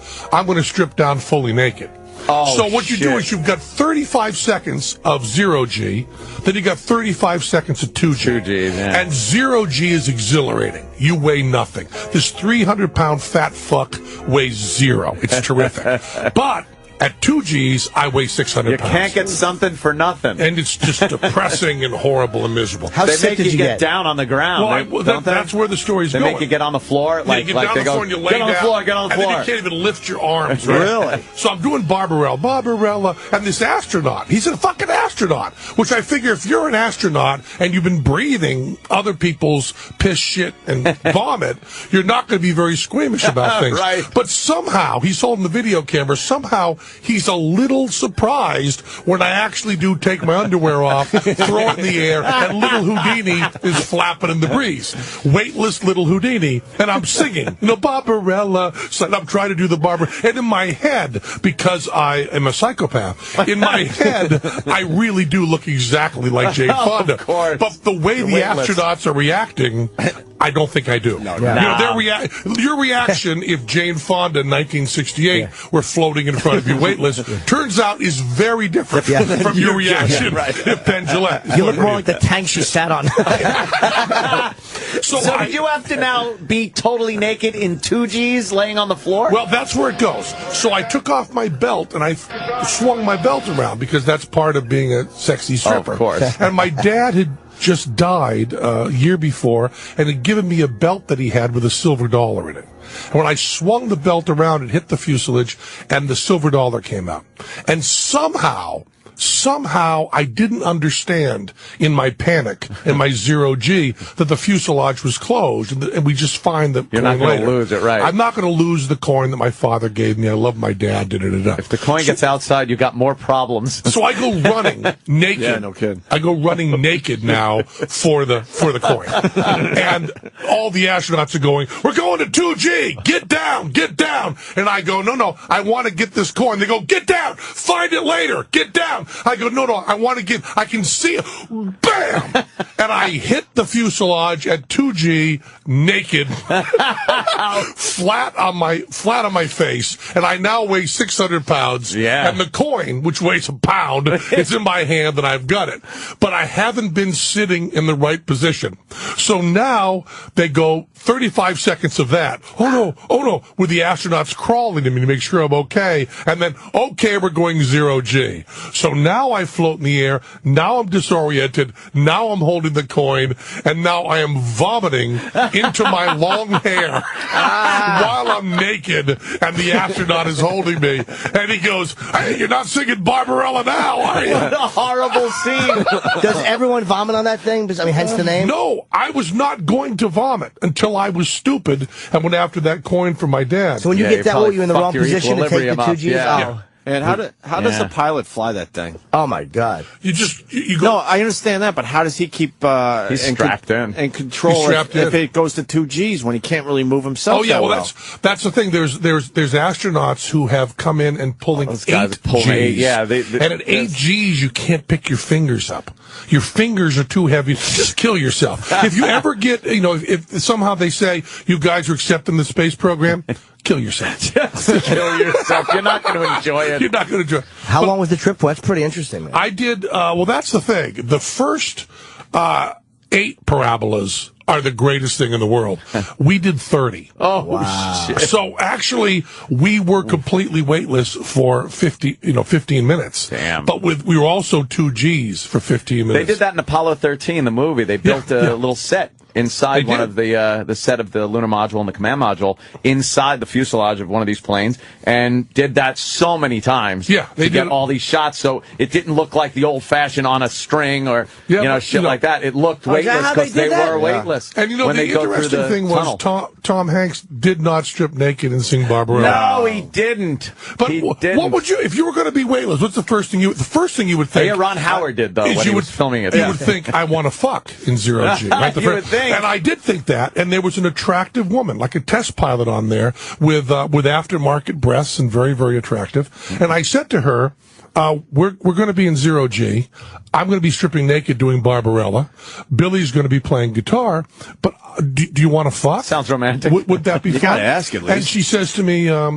down fully naked. So what you do is you've got 35 seconds of 0G, then you got 35 seconds of 2G. And 0G is exhilarating. You weigh nothing. This 300-pound fat fuck weighs zero. It's terrific. But at 2Gs, I weigh 600 pounds. You can't get something for nothing. And it's just depressing and horrible and miserable. How sick did you get down on the ground? Well, that's where the story's going. They make you get on the floor? Get on the floor and you lay down. Get on the floor. And then you can't even lift your arms. Right? Really? So I'm doing Barbarella, and this astronaut, he's a fucking astronaut, which I figure if you're an astronaut and you've been breathing other people's piss, shit, and vomit, you're not going to be very squeamish about things. Right. But somehow, he's holding the video camera, somehow he's a little surprised when I actually do take my underwear off, throw it in the air, and little Houdini is flapping in the breeze. Weightless little Houdini. And I'm singing, Barbarella. So I'm trying to do the Barbarella. And in my head, because I am a psychopath, in my head, I really do look exactly like Jane Fonda. Of course. But the way the astronauts are reacting, I don't think I do. Your reaction if Jane Fonda in 1968 were floating in front of you weightless, turns out is very different from your reaction if Penn Jillette. You look more like the tank she sat on. So you have to now be totally naked in 2Gs laying on the floor? Well, that's where it goes. So I took off my belt and I swung my belt around because that's part of being a sexy stripper. Of course. And my dad had just died a year before and had given me a belt that he had with a silver dollar in it. And when I swung the belt around, it hit the fuselage, and the silver dollar came out. And somehow I didn't understand in my panic, in my 0G, that the fuselage was closed, and we just find the You're coin not going later. to lose it, right? I'm not going to lose the coin that my father gave me. I love my dad. If the coin gets outside, you got more problems. So I go running naked. Yeah, no kidding. I go running naked now for the coin. And all the astronauts are going, we're going to 2G. Get down. And I go, no, I want to get this coin. They go, get down. Find it later. Get down. I go, no, I want to I can see it. Bam! And I hit the fuselage at 2G naked, flat on my face, and I now weigh 600 pounds. Yeah. And the coin, which weighs a pound, is in my hand, and I've got it. But I haven't been sitting in the right position. So now they go 35 seconds of that. Oh no, with the astronauts crawling to me to make sure I'm okay. And then, okay, we're going 0G. So now I float in the air. Now I'm disoriented. Now I'm holding the coin. And now I am vomiting into my long hair while I'm naked. And the astronaut is holding me. And he goes, hey, you're not singing Barbarella now, are you? What a horrible scene. Does everyone vomit on that thing? Hence the name? No, I was not going to vomit until I was stupid and went after that coin for my dad. So when you get that, you're in the wrong position to take the 2Gs? Yeah. And how does the pilot fly that thing? Oh my God! You go. No, I understand that, but how does he keep? He's strapped in and control if it goes to 2 Gs when he can't really move himself. Oh yeah, well that's the thing. There's astronauts who have come in and pulling 8 Gs. Yeah, and at 8 Gs you can't pick your fingers up. Your fingers are too heavy. Just kill yourself. If you ever get, if somehow they say you guys are accepting the space program, kill yourself. Just kill yourself. You're not going to enjoy it. You're not going to enjoy it. How long was the trip? Well, that's pretty interesting, man. I did, well, that's the thing. The first 8 parabolas are the greatest thing in the world. We did 30. Oh, wow. Shit. So actually, we were completely weightless for 15 minutes. Damn. But we were also 2 Gs for 15 minutes. They did that in Apollo 13, the movie. They built a little set inside one of the set of the lunar module and the command module inside the fuselage of one of these planes, and did that so many times to get all these shots, so it didn't look like the old-fashioned on a string or shit like that. It looked weightless because they were weightless. And when the they go interesting through thing was Tom Hanks did not strip naked and sing Barbarella. No, he didn't. But what would you, if you were going to be weightless? What's the first thing you would think? Yeah, Ron Howard did though when he was filming it. You would think, I want to fuck in 0 G. Right? You would think. And I did think that, and there was an attractive woman, like a test pilot on there, with aftermarket breasts and very, very attractive. And I said to her, we're going to be in 0 G. I'm going to be stripping naked doing Barbarella. Billy's going to be playing guitar. But do you want to fuck? Sounds romantic. Would that be fun? You got to ask at least. And she says to me, I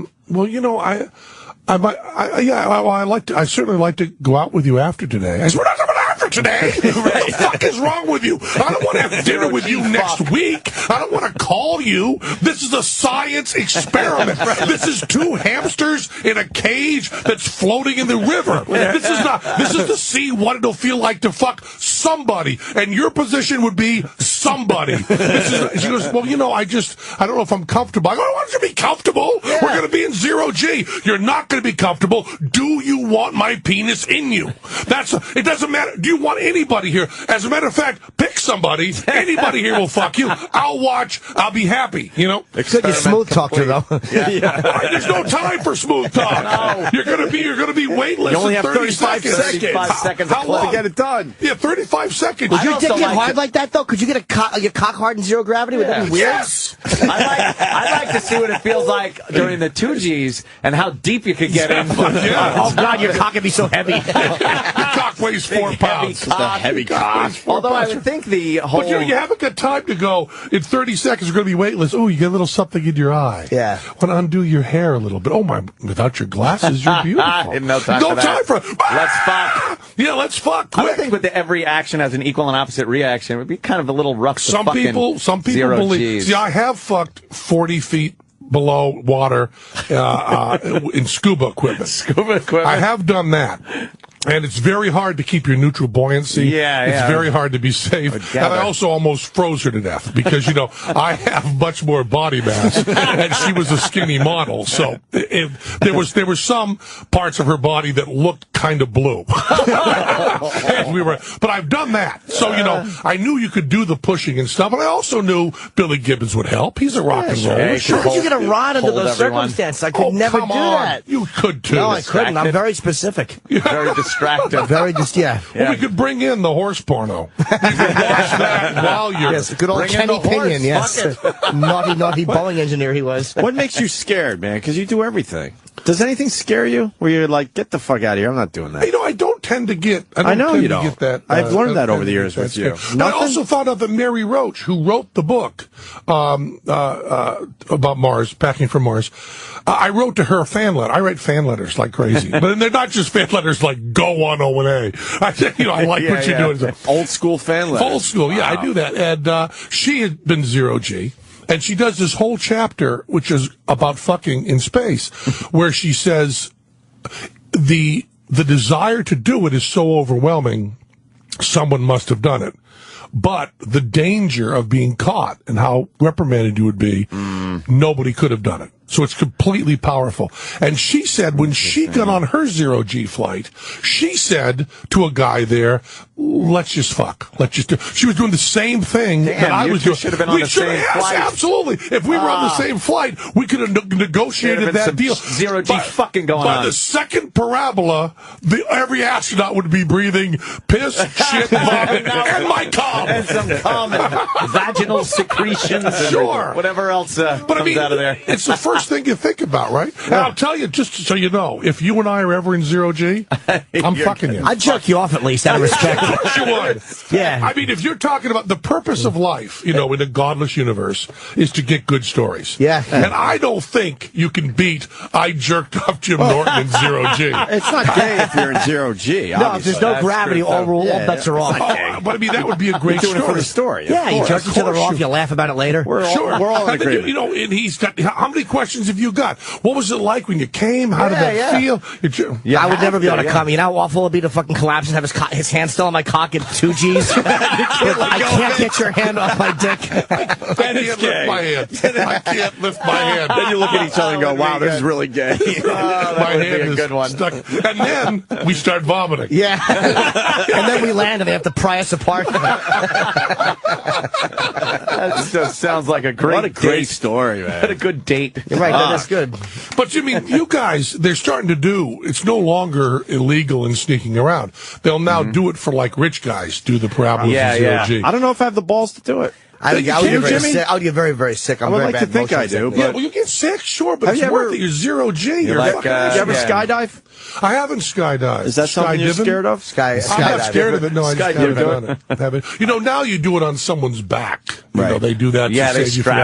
certainly like to go out with you after today. I said, we're not coming after today. What the fuck is wrong with you? I don't want to have dinner with you next week. I don't want to call you. This is a science experiment. This is 2 hamsters in a cage that's floating in the river. This is to see what it'll feel like to fuck somebody. And your position would be somebody. She goes, well, I don't know if I'm comfortable. I go, I want you to be comfortable. Yeah. We're going to be in 0 G. You're not going to be comfortable. Do you want my penis in you? It doesn't matter. Do you want anybody here? As a matter of fact, pick somebody. Anybody here will fuck you. I'll watch. I'll be happy. Except you smooth talk her though. There's no time for smooth talk. No. You're gonna be weightless. You only in have 35 seconds. 35 seconds. How long to get it done? Yeah, 35 seconds. Would your dick get hard like that though? Could you get your cock hard in 0 gravity? Would that be weird? Yes. I'd like to see what it feels like during the 2 Gs and how deep you could get in. Oh God, your cock would be so heavy. Your cock weighs 4 pounds. It's a heavy cock. Although I would think the whole... But you haven't got time to go, in 30 seconds, you're going to be weightless. Oh, you get a little something in your eye. Yeah. Want to undo your hair a little bit. Oh, my, without your glasses, you're beautiful. No time for that. Let's fuck. Yeah, let's fuck. Quick. I would think with every action has an equal and opposite reaction. It would be kind of a little rough to some people believe... See, I have fucked 40 feet below water in scuba equipment. I have done that. And it's very hard to keep your neutral buoyancy. It's very hard to be safe. And I also almost froze her to death because, I have much more body mass and she was a skinny model. So there were some parts of her body that looked kind of blue. But I've done that. So, I knew you could do the pushing and stuff. And I also knew Billy Gibbons would help. He's a rock and roller. How could you get a rod under those circumstances? I could never do that. You could too. No, I couldn't. I'm very specific. Very distracted. Very Well, we could bring in the horse porno. You could watch that while you're... Yes, good old Kenny Pinion, yes. naughty Boeing engineer he was. What makes you scared, man? Because you do everything. Does anything scare you? Where you're like, get the fuck out of here, I'm not doing that. I don't tend to get... I know you don't. Get that, I've learned that over the years with you. I also found out that Mary Roach, who wrote the book about Mars, Packing for Mars, I wrote to her a fan letter. I write fan letters like crazy. But they're not just fan letters like, go on O&A. I like what you're doing. Old school fan letters. Old school, I do that. And she had been 0 G. And she does this whole chapter, which is about fucking in space, where she says the desire to do it is so overwhelming, someone must have done it. but the danger of being caught and how reprimanded you would be, nobody could have done it. So it's completely powerful. And she said when she got on her zero-G flight, she said to a guy there, let's just fuck. Let's just do. She was doing the same thing that I was doing. Should have been on the same flight. Absolutely. If we were on the same flight, we could have negotiated that deal. Zero-G fucking going on. By the second parabola, every astronaut would be breathing piss, shit, vomit, and my cum. And some cum and vaginal secretions and whatever else comes out of there. It's the first thing you think about, right? And I'll tell you, just so you know, if you and I are ever in zero-G, I'm fucking you. I'd jerk you off at least, out of respect. Of course you would. Yeah. I mean, if you're talking about the purpose of life, in a godless universe, is to get good stories. Yeah. And I don't think you can beat I jerked off Jim Norton in zero-G. It's not gay if you're in zero-G. No, if there's no gravity, all bets are off. But I mean, that would be a great story. Doing it for the story. Yeah, you jerk each other off, you laugh about it later. We're all in agreement. You know, and he's got, how many questions have you got? What was it like when you came? How did that feel? I would never be able to come. You know how awful it would be to fucking collapse and have his hand still on my cock at 2 G's? I can't get your hand off my dick. I can't lift my hand. I can't lift my hand. Then you look at each other and go, wow, this is really gay. My hand is good one. Stuck. And then we start vomiting. Yeah. And then we land and they have to pry us apart. That just sounds like a great story, man. What a good date. You're right, that is good. But you mean, you guys, they're starting to do, it's no longer illegal and sneaking around. They'll now do it for like rich guys, do the parabolas of zero-G. I don't know if I have the balls to do it. I would get very, very sick. I would like to think I do. Yeah, well, you get sick, sure, but it's worth it. You're zero-G. You ever skydive? I haven't skydived. Is that something you're scared of? I'm not scared of it. No, I just haven't done it. You know, now you do it on someone's back. You know, they do that to save you from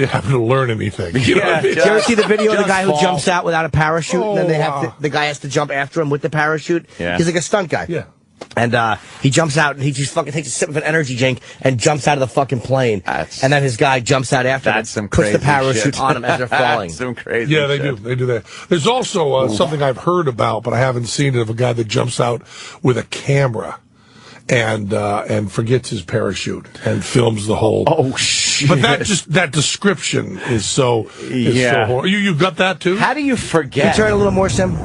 having to learn anything. You know what I mean? Did you ever see the video of the guy who jumps out without a parachute, and then the guy has to jump after him with the parachute? Yeah. He's like a stunt guy. Yeah. And he jumps out, and he just fucking takes a sip of an energy drink and jumps out of the fucking plane. And then his guy jumps out after him, puts the parachute on him as they're falling. Some crazy Yeah, they do. They do that. There's also something I've heard about, but I haven't seen it, of a guy that jumps out with a camera and forgets his parachute and films the whole. Oh shit! But that description is so horrible. You got that too? How do you forget? Can you turn a little more, Sim?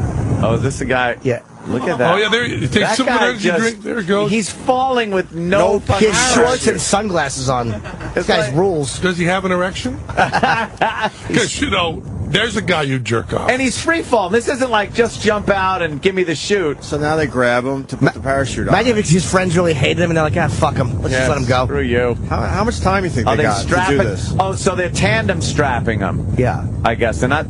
Oh, is this the guy? Yeah. Look at that. Oh, yeah, there. Take some energy drink. There it goes. He's falling with no fucking his shorts and sunglasses on. This guy's rules. Does he have an erection? Because, you know, there's a guy you jerk off. And he's free falling. This isn't like just jump out and give me the chute. So now they grab him to put the parachute on. Imagine if his friends really hated him and they're like, fuck him. Let's just let him go. Screw you. How much time do you think they got to do this? Oh, so they're tandem strapping him. Yeah. I guess. They're not...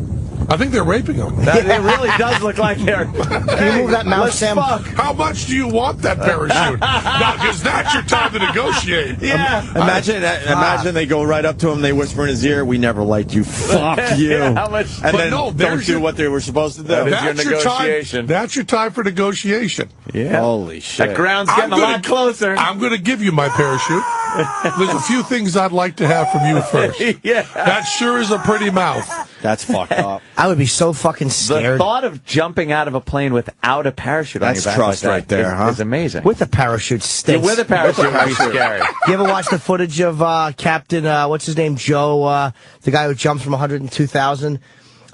I think they're raping him. It really does look like they're... Can you move that mouse, Sam? How much do you want that parachute? Because that's your time to negotiate. Yeah. Imagine they go right up to him, they whisper in his ear, "We never liked you. Fuck you." How much? And then don't do what they were supposed to do. That is your negotiation. That's your time for negotiation. Yeah. Holy shit. The ground's getting a lot closer. I'm going to give you my parachute. There's a few things I'd like to have from you first. Yeah. That sure is a pretty mouth. That's fucked up. I would be so fucking scared. The thought of jumping out of a plane without a parachute on your back That's trust like right there, huh? is amazing. With a parachute stinks. Yeah, with a parachute would be scary. You ever watch the footage of Captain, what's his name, Joe, the guy who jumped from 102,000?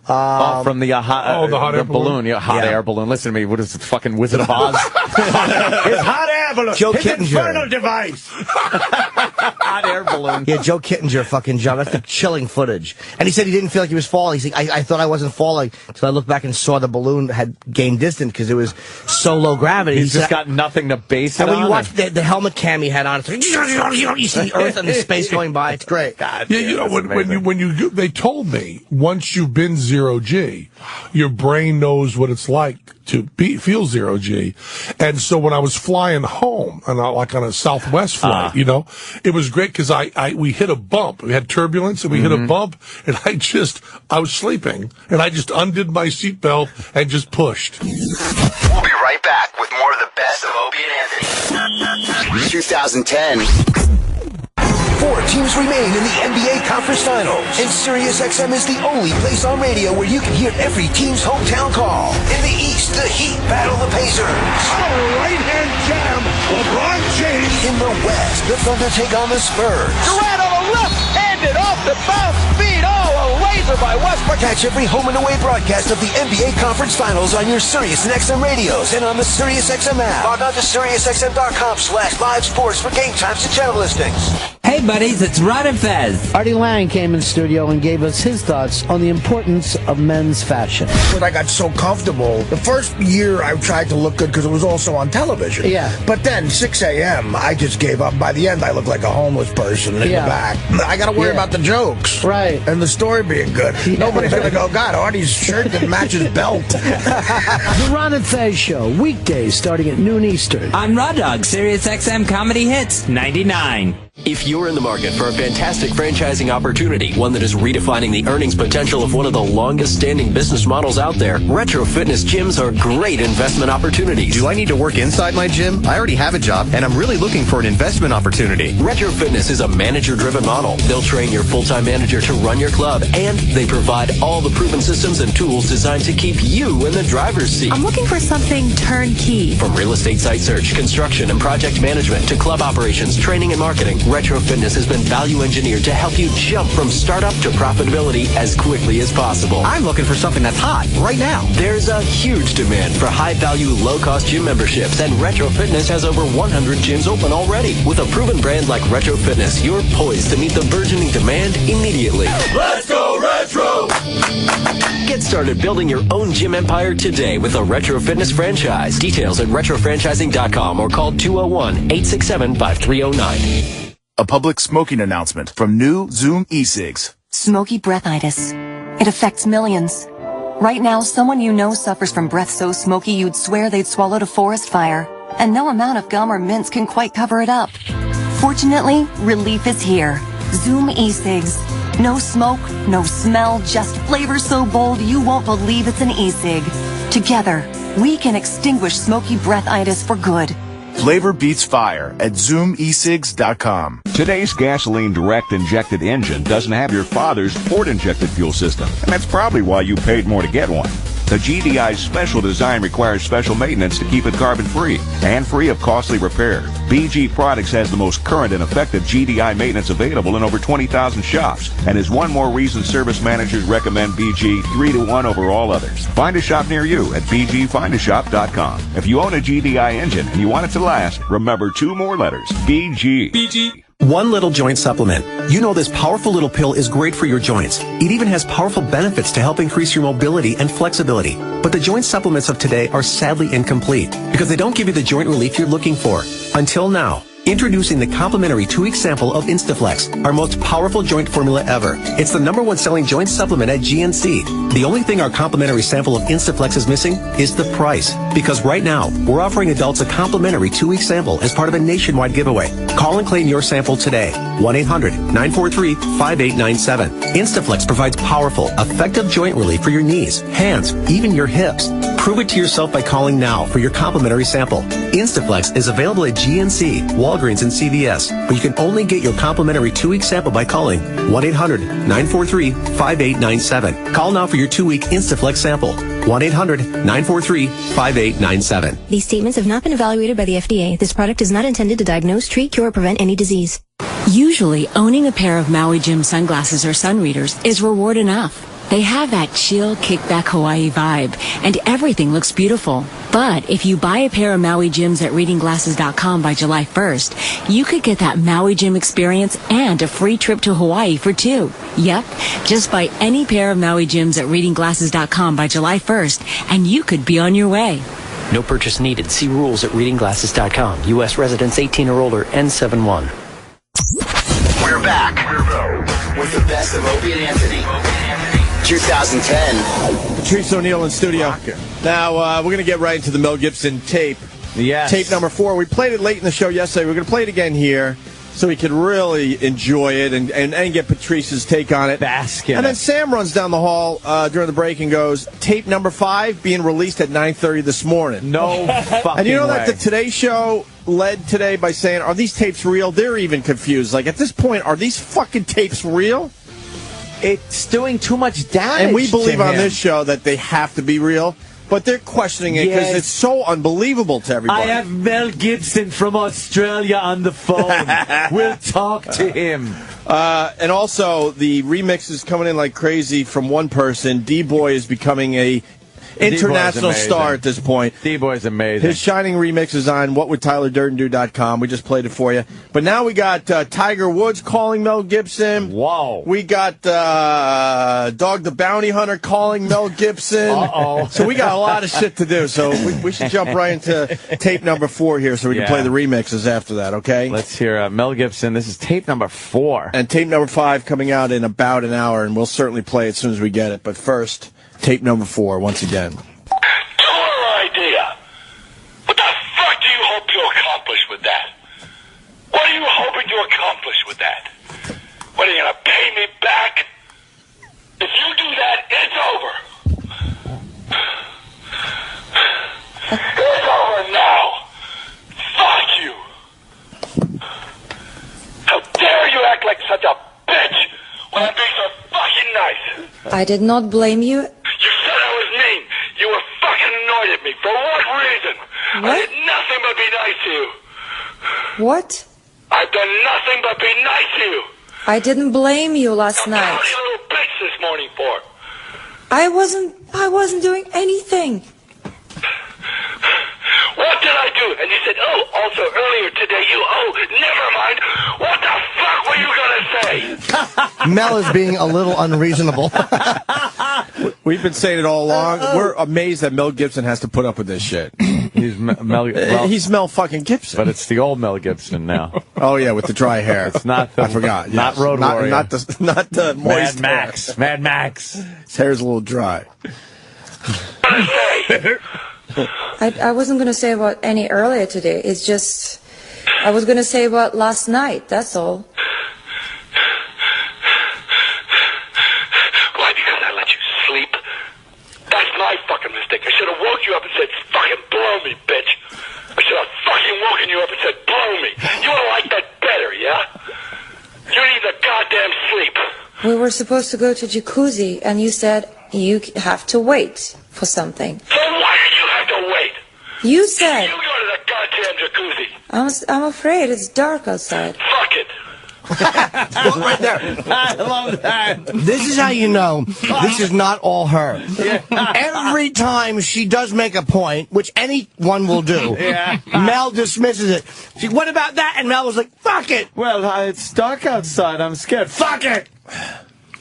From the hot air balloon. Hot air balloon. Listen to me. What is it? Fucking Wizard of Oz? His hot air balloon. Joe His Kittinger. infernal device. Hot air balloon. Yeah, Joe Kittinger fucking jumped. That's the chilling footage. And he said he didn't feel like he was falling. He's like, I thought I wasn't falling until I looked back and saw the balloon had gained distance because it was so low gravity. He's just got nothing to base it on. And when you watch the helmet cam he had on, it's like, you see the Earth and the space going by. It's great. God, yeah, you know, when you they told me once you've been zero-G, your brain knows what it's like to feel zero-G. And so when I was flying home, and like on a Southwest flight, you know, it was great because we hit a bump. We had turbulence and we hit a bump, and I was sleeping, and I just undid my seatbelt and just pushed. We'll be right back with more of the best of Opie and Anthony. 2010. 4 teams teams remain in the NBA Conference Finals, and SiriusXM is the only place on radio where you can hear every team's hometown call. In the East, the Heat battle the Pacers. Right-hand jam, LeBron James. In the West, the Thunder take on the Spurs. Durant on the left, handed off the bounce feed. Oh, a laser by Westbrook. Catch every home and away broadcast of the NBA Conference Finals on your Sirius and XM radios and on the SiriusXM app. Log on to SiriusXM.com/live sports for game times and channel listings. Hey buddies, it's Rod and Fez. Artie Lang came in studio and gave us his thoughts on the importance of men's fashion. When I got so comfortable, the first year I tried to look good because it was also on television. Yeah. But then 6 a.m. I just gave up. By the end I looked like a homeless person in the back. I got to worry about the jokes. Right. And the story being good. Yeah. Nobody's going to go, God, Artie's shirt didn't match his belt. The Ron and Fez Show, weekdays starting at noon Eastern. On Raw Dog, Sirius XM Comedy Hits 99. If you're in the market for a fantastic franchising opportunity, one that is redefining the earnings potential of one of the longest-standing business models out there, retro fitness gyms are great investment opportunities. Do I need to work inside my gym? I already have a job, and I'm really looking for an investment opportunity. Retro Fitness is a manager-driven model. They'll train your full-time manager to run your club, and they provide all the proven systems and tools designed to keep you in the driver's seat. I'm looking for something turnkey. From real estate site search, construction, and project management to club operations, training, and marketing, Retro Fitness has been value engineered to help you jump from startup to profitability as quickly as possible. I'm looking for something that's hot right now. There's a huge demand for high-value, low-cost gym memberships, and Retro Fitness has over 100 gyms open already. With a proven brand like Retro Fitness, you're poised to meet the burgeoning demand immediately. Let's go Retro! Get started building your own gym empire today with a Retro Fitness franchise. Details at retrofranchising.com or call 201-867-5309. A public smoking announcement from new Zoom e-cigs. Smoky breathitis. It affects millions. Right now, someone you know suffers from breath so smoky you'd swear they'd swallowed a forest fire, and no amount of gum or mints can quite cover it up. Fortunately, relief is here. Zoom e-cigs. No smoke, no smell, just flavor so bold you won't believe it's an e-cig. Together, we can extinguish smoky breathitis for good. Flavor beats fire at ZoomEcigs.com. Today's gasoline direct injected engine doesn't have your father's port injected fuel system, and that's probably why you paid more to get one. The GDI's special design requires special maintenance to keep it carbon-free and free of costly repair. BG Products has the most current and effective GDI maintenance available in over 20,000 shops, and is one more reason service managers recommend BG 3-to-1 over all others. Find a shop near you at bgfindashop.com. If you own a GDI engine and you want it to last, remember 2 more letters, BG. BG. One little joint supplement. You know this powerful little pill is great for your joints. It even has powerful benefits to help increase your mobility and flexibility. But the joint supplements of today are sadly incomplete because they don't give you the joint relief you're looking for. Until now. Introducing the complimentary 2-week sample of Instaflex, our most powerful joint formula ever. It's the #1 selling joint supplement at GNC. The only thing our complimentary sample of Instaflex is missing is the price. Because right now, we're offering adults a complimentary 2-week sample as part of a nationwide giveaway. Call and claim your sample today. 1-800-943-5897. Instaflex provides powerful, effective joint relief for your knees, hands, even your hips. Prove it to yourself by calling now for your complimentary sample. Instaflex is available at GNC, Walgreens, and CVS, but you can only get your complimentary 2-week sample by calling 1-800-943-5897. Call now for your 2-week Instaflex sample. 1-800-943-5897. These statements have not been evaluated by the FDA. This product is not intended to diagnose, treat, cure, or prevent any disease. Usually, owning a pair of Maui Jim sunglasses or sun readers is reward enough. They have that chill, kickback Hawaii vibe, and everything looks beautiful. But if you buy a pair of Maui Jims at readingglasses.com by July 1st, you could get that Maui Jim experience and a free trip to Hawaii for 2. Yep, just buy any pair of Maui Jims at readingglasses.com by July 1st, and you could be on your way. No purchase needed. See rules at readingglasses.com. U.S. residents 18 or older, N71. We're back with the best of Opie and Anthony. 2010. Patrice O'Neill in studio. Now, we're going to get right into the Mel Gibson tape. Yes. Tape number 4. We played it late in the show yesterday. We're going to play it again here. so he could really enjoy it and get Patrice's take on it. Bask in And then it. Sam runs down the hall during the break and goes, tape number 5 being released at 9:30 this morning. No fucking And you know way. that the Today Show led today by saying, are these tapes real? They're even confused. Like, at this point, are these fucking tapes real? It's doing too much damage. And we believe to on him. this show that they have to be real. But they're questioning it because it's so unbelievable to everybody. I have Mel Gibson from Australia on the phone. We'll talk to him. And also, the remix is coming in like crazy from one person. D-Boy is becoming a international star at this point. D-Boy's amazing. His shining remix is on whatwould We just played it for you. But now we got Tiger Woods calling Mel Gibson. Whoa. We got Dog the Bounty Hunter calling Mel Gibson. Uh-oh. So we got a lot of shit to do. So we should jump right into tape number 4 here so we can play the remixes after that, okay? Let's hear Mel Gibson. This is tape number 4. And tape number 5 coming out in about an hour, and we'll certainly play it as soon as we get it. But first, tape number 4 once again. Killer idea. What the fuck do you hope to accomplish with that? What are you hoping to accomplish with that? What, are you going to pay me back? If you do that, it's over. It's over now. Fuck you. How dare you act like such a bitch when I'm being so fucking nice? I did not blame you. You said I was mean. You were fucking annoyed at me. For what reason? I did nothing but be nice to you. What? I've done nothing but be nice to you. I didn't blame you last night. What are you little bitch this morning for? I wasn't doing anything. What did I do? And you said, oh, also earlier today never mind. What the fuck were you going to say? Mel is being a little unreasonable. We've been saying it all along. We're amazed that Mel Gibson has to put up with this shit. He's He's Mel fucking Gibson. But it's the old Mel Gibson now. Oh, yeah, with the dry hair. It's not I forgot. Not yes. Road Warrior. Not the moist Mad Max. hair. Mad Max. His hair's a little dry. I wasn't going to say about any earlier today. It's just, I was going to say about last night. That's all. Why? Because I let you sleep? That's my fucking mistake. I should have woke you up and said, fucking blow me, bitch. I should have fucking woken you up and said, blow me. You would have liked that better, yeah? You need the goddamn sleep. We were supposed to go to jacuzzi, and you said you have to wait for something. So why did you have to wait? You said. You go to the goddamn jacuzzi. I'm afraid it's dark outside. Fuck it. Right there. I love that. This is how you know this is not all her. Every time she does make a point, which anyone will do, Mel dismisses it. She, what about that? And Mel was like, fuck it. Well, it's dark outside. I'm scared. Fuck it.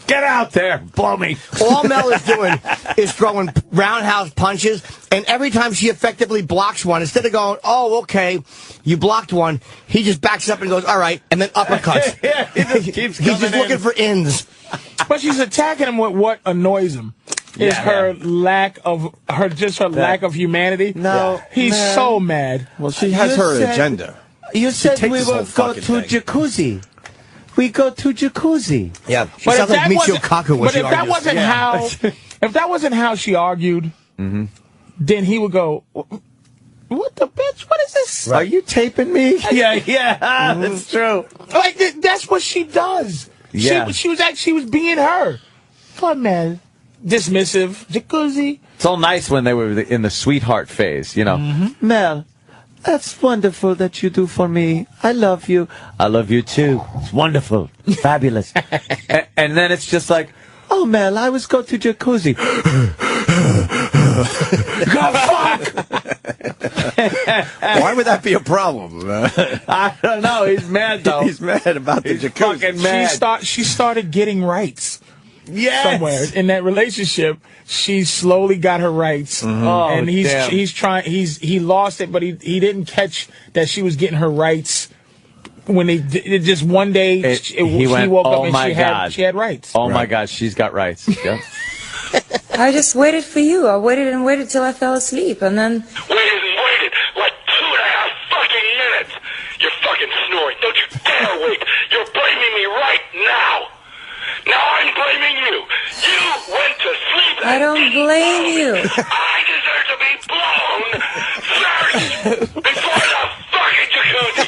Get out there. Blow me. All Mel is doing is throwing roundhouse punches, and every time she effectively blocks one, instead of going, oh, okay, you blocked one, he just backs up and goes, all right, and then uppercuts. He just keeps He's just looking for ins. But she's attacking him with what annoys him. Is her lack of lack of humanity. No, he's so mad. Well, she has her agenda. You said we would go to jacuzzi. We go to jacuzzi. Yeah, she sounds like Michio Kaku when But she if that argues. wasn't how, if that wasn't how she argued, then he would go, "What the bitch? What is this? Right. Are you taping me?" Yeah, that's true. Like that's what she does. Yeah, she was being her. Fun man, dismissive, jacuzzi. It's all nice when they were in the sweetheart phase, you know. Mel, that's wonderful that you do for me. I love you. I love you too. It's wonderful. Fabulous. And then it's just like, oh, Mel, I was go to jacuzzi. Why would that be a problem? I don't know. He's mad, though. He's mad about the jacuzzi. Fucking mad. She started getting rights. Somewhere in that relationship, she slowly got her rights, and he lost it, but he didn't catch that she was getting her rights when just one day he woke up and she had rights. Oh my God, she's got rights. Yep. I just waited for you. I waited and waited till I fell asleep, and then Waited like 2.5 fucking minutes. You're fucking snoring. Don't you dare wait. You're blaming me right now. Now I'm blaming you. You went to sleep. I don't blame you. I deserve to be blown first before the fucking jacuzzi.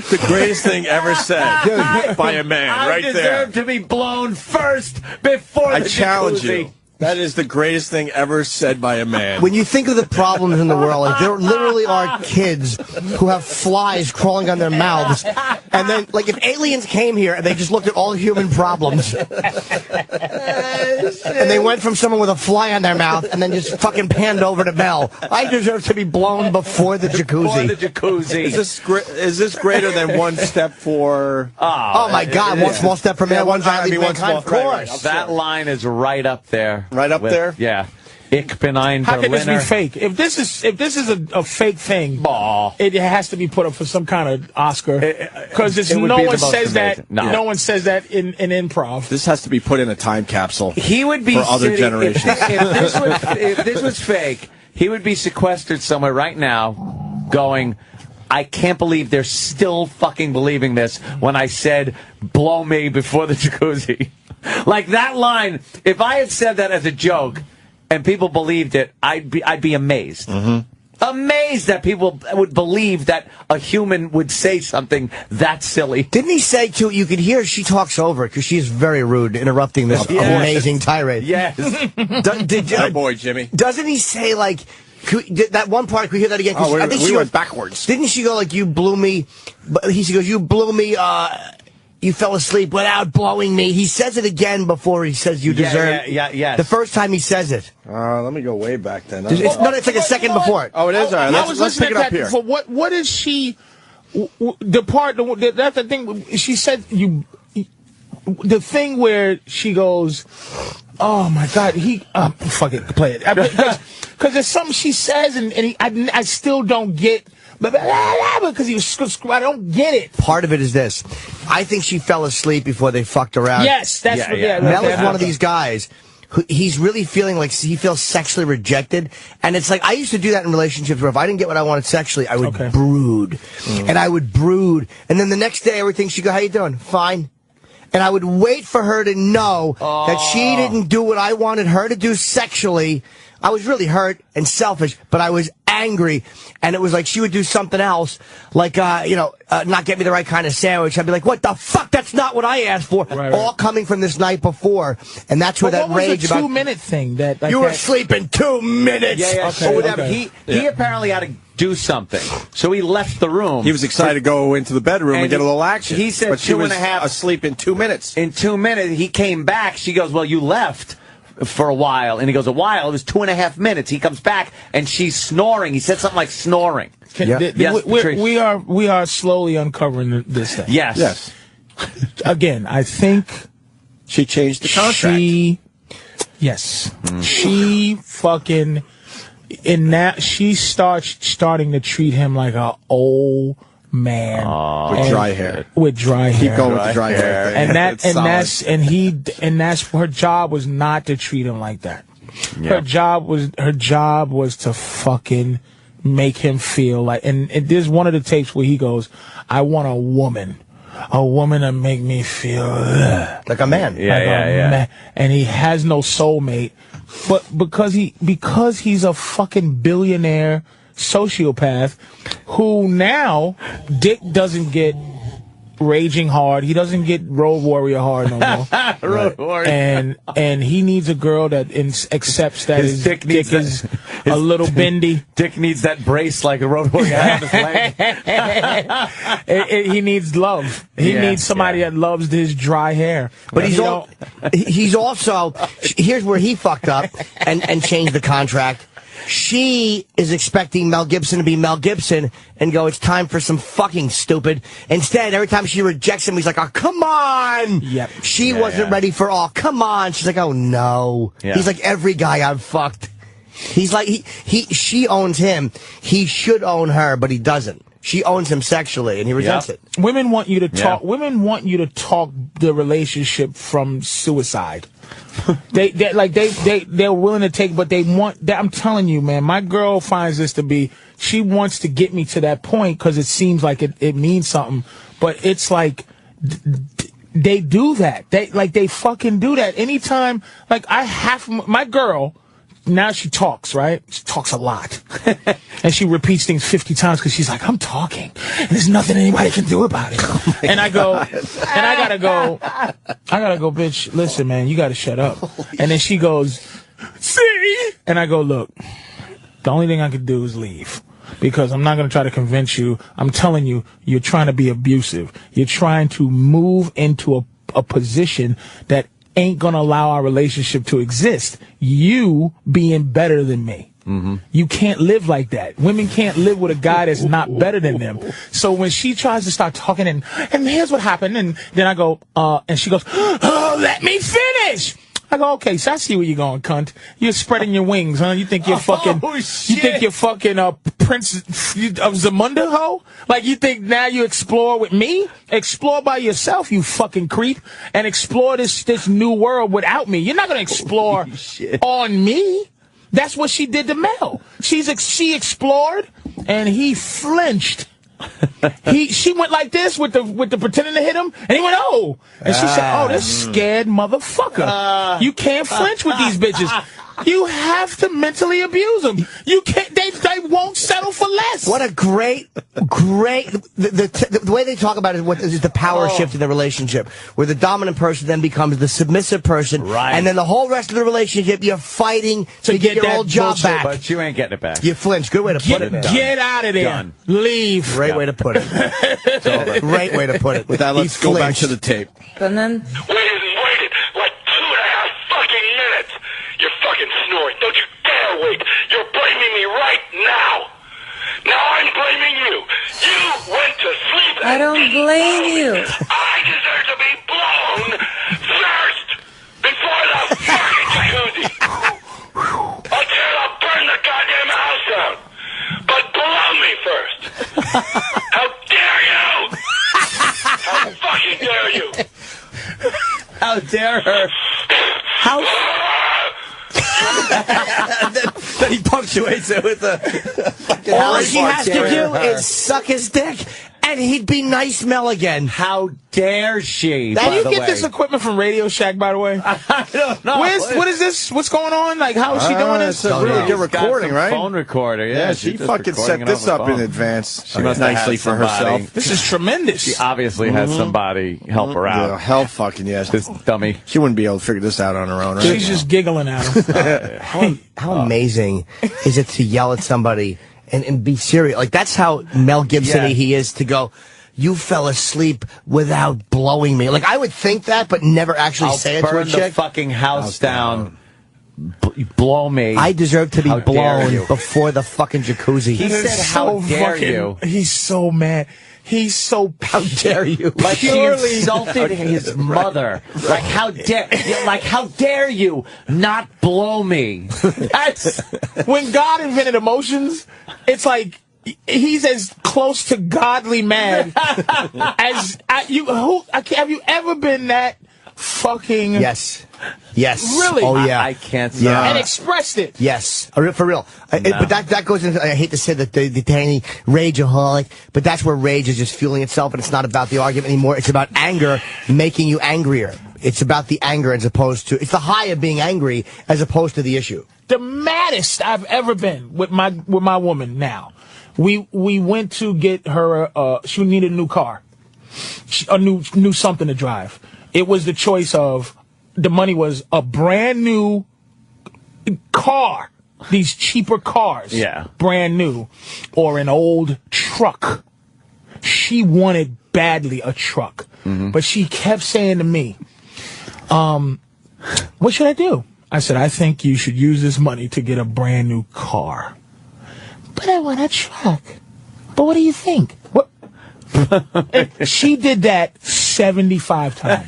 The greatest thing ever said by a man, right there. I deserve to be blown first before the jacuzzi. I challenge you. That is the greatest thing ever said by a man. When you think of the problems in the world, like there literally are kids who have flies crawling on their mouths, and then, like, if aliens came here and they just looked at all human problems, and they went from someone with a fly on their mouth and then just fucking panned over to Mel, I deserve to be blown before the jacuzzi. Before the jacuzzi. Is this greater than one step for... Oh my God, one small step for man, one giant leap for mankind, of course. Right. That line is right up there. Right up there? Yeah. Ich bin ein How can this be Berliner. fake? If this is a fake thing, it has to be put up for some kind of Oscar. Because no one says that. No one says that in improv. This has to be put in a time capsule. He would be for other generations. If this was fake, he would be sequestered somewhere right now, going, I can't believe they're still fucking believing this when I said, blow me before the jacuzzi. Like that line, if I had said that as a joke and people believed it, I'd be amazed. Amazed that people would believe that a human would say something that silly. Didn't he say, too, you could hear she talks over it because she's very rude, interrupting this amazing tirade. Yes. Good boy, Jimmy. Doesn't he say, like, that one part, could we hear that again? Oh, I think we went backwards. Didn't she go, like, you blew me, he goes, you blew me, you fell asleep without blowing me. He says it again before he says you deserve. Yes. The first time he says it. Let me go way back then. It's like a second before it. Oh, it is? All right, let's pick it up here. For what is she... The part... That's the thing. She said you... The thing where she goes... Oh, my God. Fuck it. Play it. Because there's something she says, and I still don't get... Because I don't get it. Part of it is this. I think she fell asleep before they fucked around. Yes, that's what. Mel is one of these guys who he's really feeling like he feels sexually rejected, and it's like I used to do that in relationships where if I didn't get what I wanted sexually, I would brood, and I would brood, and then the next day everything she'd go, "How you doing? Fine." And I would wait for her to know that she didn't do what I wanted her to do sexually. I was really hurt and selfish, but I was angry, and it was like she would do something else, like, not get me the right kind of sandwich. I'd be like, what the fuck? That's not what I asked for. Right. All coming from this night before, and that's where that rage about... What was the 2-minute thing? That you were asleep in 2 minutes! Or whatever. He apparently had to do something, so he left the room. He was excited to go into the bedroom and get a little action. He said but she was asleep in 2 minutes. In 2 minutes, he came back. She goes, well, you left for a while. And he goes, a while? It was 2.5 minutes. He comes back, and she's snoring. He said something like snoring. We are slowly uncovering this thing. Yes. Again, I think... She changed the contract. Yes. She fucking... In that, she starting to treat him like an old man with dry hair. With dry hair. Keep going with the dry hair. And that's her job was not to treat him like that. Yeah. Her job was to fucking make him feel like. And there's one of the tapes where he goes, "I want a woman to make me feel like a man." Man. And he has no soulmate. But because he's a fucking billionaire sociopath who now Dick doesn't get raging hard. He doesn't get road warrior hard no more. Road warrior. And he needs a girl that accepts that his dick is a little bendy. Dick needs that brace like a road warrior had on his leg. He needs love. He needs somebody that loves his dry hair. But he's also here's where he fucked up and changed the contract. She is expecting Mel Gibson to be Mel Gibson and go, it's time for some fucking stupid. Instead, every time she rejects him, he's like, oh, come on. Yep. She wasn't ready for all. Come on. She's like, oh, no. Yeah. He's like every guy I've fucked. He's like, she owns him. He should own her, but he doesn't. She owns him sexually, and he resents it. Women want you to talk. Women want you to talk the relationship from suicide. They're willing to take, but they want. I'm telling you, man, my girl finds this to be she wants to get me to that point because it seems like it means something. But it's like they do that. They fucking do that. Anytime, like, my girl, now she talks, right? She talks a lot. And she repeats things 50 times because she's like, I'm talking. And there's nothing anybody can do about it. And I gotta go, bitch, listen, man, you gotta shut up. And then she goes, see? And I go, look, the only thing I could do is leave. Because I'm not going to try to convince you. I'm telling you, you're trying to be abusive. You're trying to move into a position that ain't going to allow our relationship to exist. You being better than me. Mm-hmm. You can't live like that. Women can't live with a guy that's not better than them. So when she tries to start talking and here's what happened, and then I go, and she goes, oh, let me finish. I go, okay, so I see where you're going, cunt. You're spreading your wings, huh? You think you're fucking, Prince of Zamunda, ho? Like, you think now you explore with me? Explore by yourself, you fucking creep, and explore this new world without me. You're not gonna explore on me. That's what she did to Mel. She explored, and he flinched. She went like this with the pretending to hit him, and he went, oh. And she said, oh, this scared motherfucker. You can't flinch with these bitches. You have to mentally abuse them. You can't. They won't settle for less. What a great. The way they talk about it is the power shift in the relationship, where the dominant person then becomes the submissive person, right? And then the whole rest of the relationship, you're fighting to get your old job back. But you ain't getting it back. You flinch. Good way to put it. Get out of there. Done. Leave. Great way to put it. Great way to put it. With that, let's go back to the tape. And then Waited like 2.5 fucking minutes. You're fucking snoring. Don't you dare wait. You're blaming me right now. Now I'm blaming you. You went to sleep. I don't blame you. I deserve to be blown first before the fucking jacuzzi. I'll burn the goddamn house down. But blow me first. How dare you? How fucking dare you? How dare her? How? Then he punctuates it with a fucking all she has to do is suck his dick, and he'd be nice Mel again. How dare she? Did you get this equipment from Radio Shack, by the way? I don't know. What is this? What's going on? Like, how is she doing this? It's a really good recording, right? Phone recorder, yeah. She fucking set this up in advance. She must nicely for herself. This is tremendous. She obviously had somebody help her out. Yeah, hell fucking yes. This dummy. She wouldn't be able to figure this out on her own, right? She's just giggling at him. How amazing is it to yell at somebody and be serious? Like, that's how Mel Gibson-y he is, to go, you fell asleep without blowing me. Like, I would think that, but never actually say it to a chick. Burn the fucking house down. Blow me. I deserve to be blown before the fucking jacuzzi. He said, how dare you? He's so mad. He's so, how dare you? Like he insulted his mother. Like, how dare you not blow me? That's, when God invented emotions, it's like, he's as close to godly mad as you. Have you ever been that fucking? Yes. Really? Oh yeah. I can't say. And expressed it. Yes. For real. But that goes into, I hate to say that the tiny rageaholic, but that's where rage is just fueling itself, and it's not about the argument anymore. It's about anger making you angrier. It's about the anger as opposed to, it's the high of being angry as opposed to the issue. The maddest I've ever been with my woman now. We went to get her, she needed a new car. A new something to drive. It was the choice of, the money was a brand new car, these cheaper cars, brand new, or an old truck. She wanted badly a truck, but she kept saying to me, what should I do? I said, I think you should use this money to get a brand new car. But I want a truck. But what do you think? What? She did that 75 times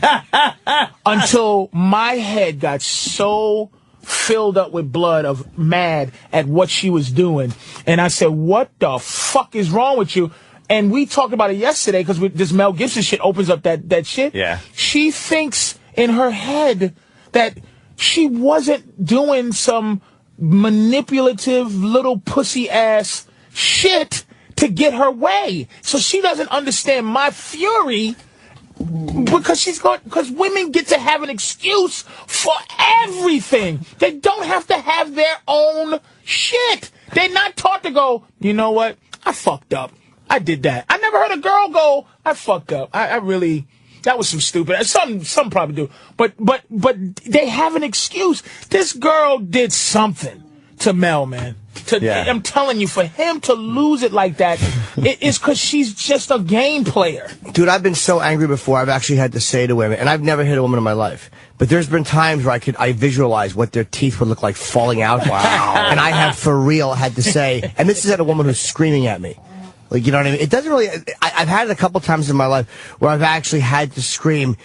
until my head got so filled up with blood of mad at what she was doing. And I said, what the fuck is wrong with you? And we talked about it yesterday because this Mel Gibson shit opens up that shit. Yeah. She thinks in her head that she wasn't doing some manipulative little pussy ass shit to get her way. So she doesn't understand my fury because women get to have an excuse for everything. They don't have to have their own shit. They're not taught to go, you know what? I fucked up. I did that. I never heard a girl go, I fucked up. I really, that was some stupid. Some probably do. But they have an excuse. This girl did something to Mel, man. I'm telling you, for him to lose it like that, it's because she's just a game player. Dude, I've been so angry before, I've actually had to say to women, and I've never hit a woman in my life, but there's been times where I visualize what their teeth would look like falling out. Wow. And I have for real had to say, and this is at a woman who's screaming at me. Like, you know what I mean? It doesn't really, I've had it a couple times in my life where I've actually had to scream,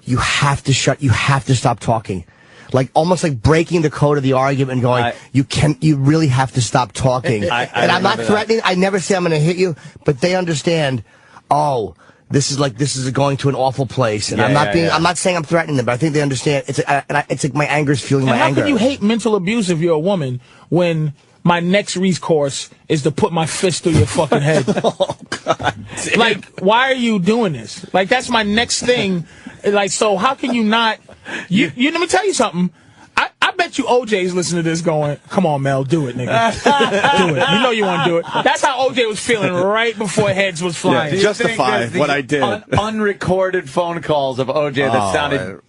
you have to stop talking. Like, almost like breaking the code of the argument and going, you really have to stop talking. And I'm not threatening. I never say I'm going to hit you, but they understand, oh, this is going to an awful place. And I'm not saying I'm threatening them, but I think they understand. It's like my anger is fueling my anger. How can you hate mental abuse if you're a woman when my next recourse is to put my fist through your fucking head? Oh, God. Like, why are you doing this? Like, that's my next thing. Like, so how can you not? You let me tell you something. I bet you OJ's listening to this going, come on, Mel, do it, nigga. Do it. You know you want to do it. That's how OJ was feeling right before heads was flying. Yeah, justify what I did. Unrecorded phone calls of OJ that sounded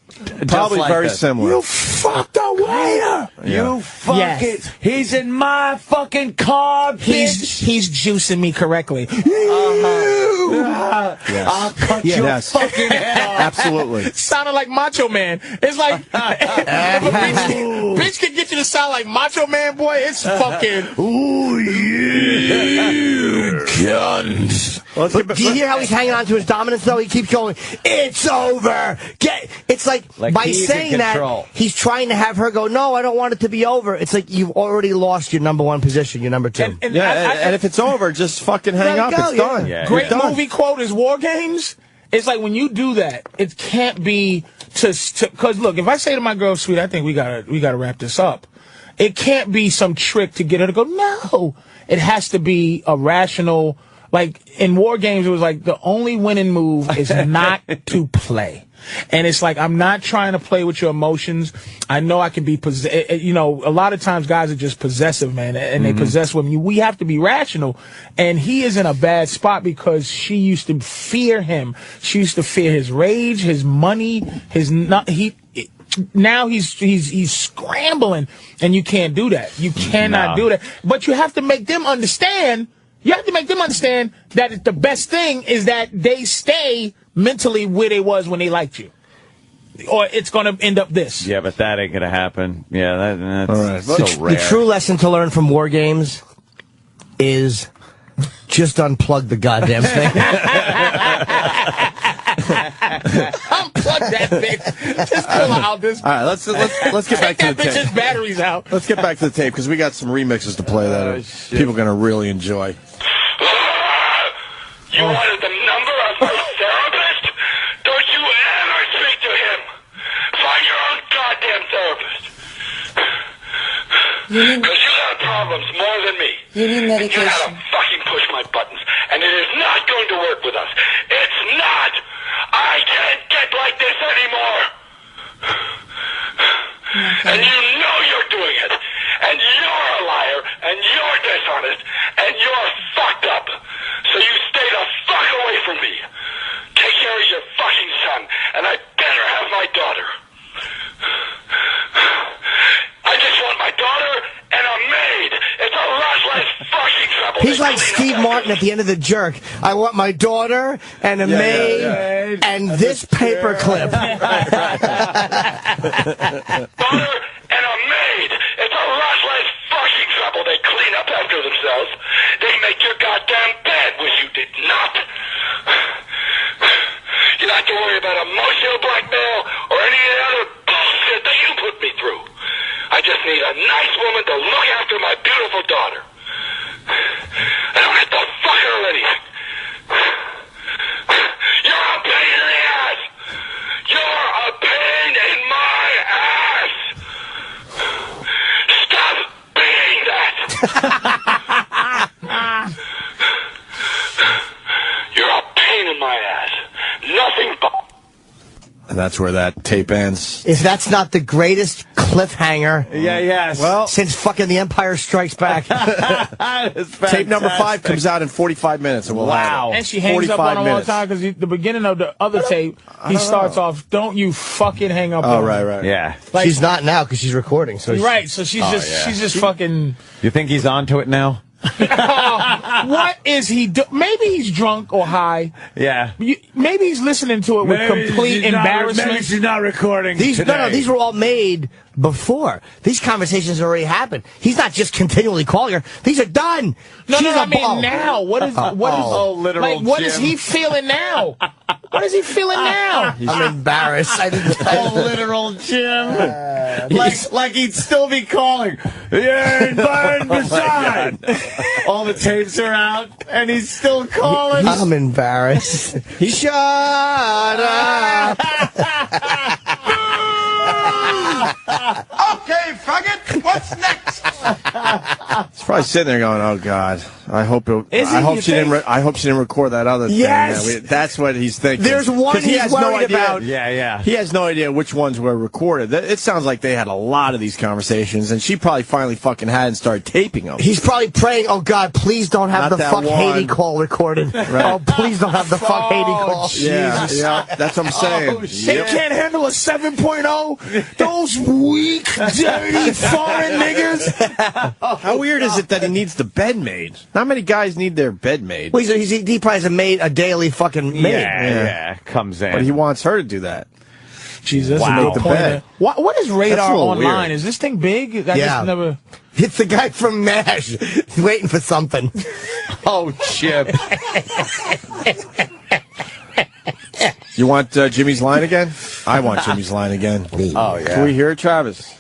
probably like very this. similar. You fucked the waiter. Yeah. You fuck it. He's in my fucking car, bitch. He's juicing me correctly. I'll cut your fucking head off. Absolutely. Sounded like Macho Man. It's like, if a bitch can get you to sound like Macho Man, boy, it's fucking, ooh, yeah, cunt. Do you hear how he's hanging on to his dominance, though? He keeps going, it's over. It's like by saying that, he's trying to have her go, no, I don't want it to be over. It's like you've already lost your number one position, your number two. And if it's over, just fucking hang up. It's done. Yeah. Great movie quote is War Games. It's like when you do that, it can't be because look, if I say to my girl, sweet, I think we gotta wrap this up. It can't be some trick to get her to go, no. It has to be a rational, like in War Games, it was like the only winning move is not to play. And it's like, I'm not trying to play with your emotions. I know I can be, you know, a lot of times guys are just possessive, man, and they possess women. We have to be rational. And he is in a bad spot because she used to fear him. She used to fear his rage, his money, now he's scrambling, and you can't do that. You cannot do that. But you have to make them understand. You have to make them understand that the best thing is that they stay mentally where they was when they liked you. Or it's going to end up this. Yeah, but that ain't going to happen. Yeah, that's so rare. The true lesson to learn from War Games is just unplug the goddamn thing. Unplug that bitch. Just pull out this. All right, let's get back to the tape. Bitch's batteries out. Let's get back to the tape because we got some remixes to play that people are going to really enjoy. You wanted the number of my therapist? Don't you ever speak to him. Find your own goddamn therapist. Because you have problems more than me. You need medication. You gotta fucking push my buttons. And it is not going to work with us. It's not. I can't get like this anymore. And you know you're doing it. And you're a liar. And you're dishonest. And you're fucked up. So you stay the fuck away from me. Take care of your fucking son. And I better have my daughter. I just want my daughter and a maid. It's a lot less fucking trouble. He's like Steve Martin at the end of The Jerk. I want my daughter and a maid and this paperclip. Daughter and a maid. It's a lot less fucking trouble. They clean up after themselves. They make your goddamn bed, which you did not. You don't have to worry about emotional blackmail or any other bullshit that you put me through. I just need a nice woman to look after my beautiful daughter. I don't have to fuck her or anything. You're a pain in the ass. You're a pain in my ass. Stop being that. And that's where that tape ends. If that's not the greatest cliffhanger, well, since fucking The Empire Strikes Back. Tape number 5 comes out in 45 minutes, and we'll have it. And she hangs up on him all the time because the beginning of the other tape, he starts off, "Don't you fucking hang up." Oh, right. Yeah. Like, she's not now because she's recording. So right. So she's just fucking. You think he's onto it now? What is he do? Maybe he's drunk or high. Yeah. Maybe he's listening to it with complete embarrassment. Maybe she's not recording these. today. No, these were all made before. These conversations already happened. He's not just continually calling her. These are done. I mean now. What is literal like? What Jim. is he feeling now? What is he feeling now? I'm embarrassed. I didn't. Literal Jim. Like he'd still be calling. Yeah, burn beside. All the tapes are out, and he's still calling. I'm embarrassed. Shut up. Okay, faggot, what's next? He's probably sitting there going, "Oh God, I hope she didn't record that other yes. thing." That's what he's thinking. There's one he's worried about. Yeah. He has no idea which ones were recorded. It sounds like they had a lot of these conversations, and she probably finally fucking had and started taping them. He's probably praying, "Oh God, please don't have Not the that fuck one. Haiti call recorded. Right. Oh, please don't have the fuck Haiti call." Yeah, that's what I'm saying. They can't handle a 7.0. Those weak, dirty, foreign niggas. How weird is it that he needs the bed made? Not many guys need their bed made. Well, he probably has a daily fucking maid. Yeah, comes in. But he wants her to do that. Jesus, wow. the bed. What is Radar Online? Weird. Is this thing big? I just never... It's the guy from MASH. He's waiting for something. Oh, Chip. You want Jimmy's line again? I want Jimmy's line again. Oh, yeah. Can we hear it, Travis?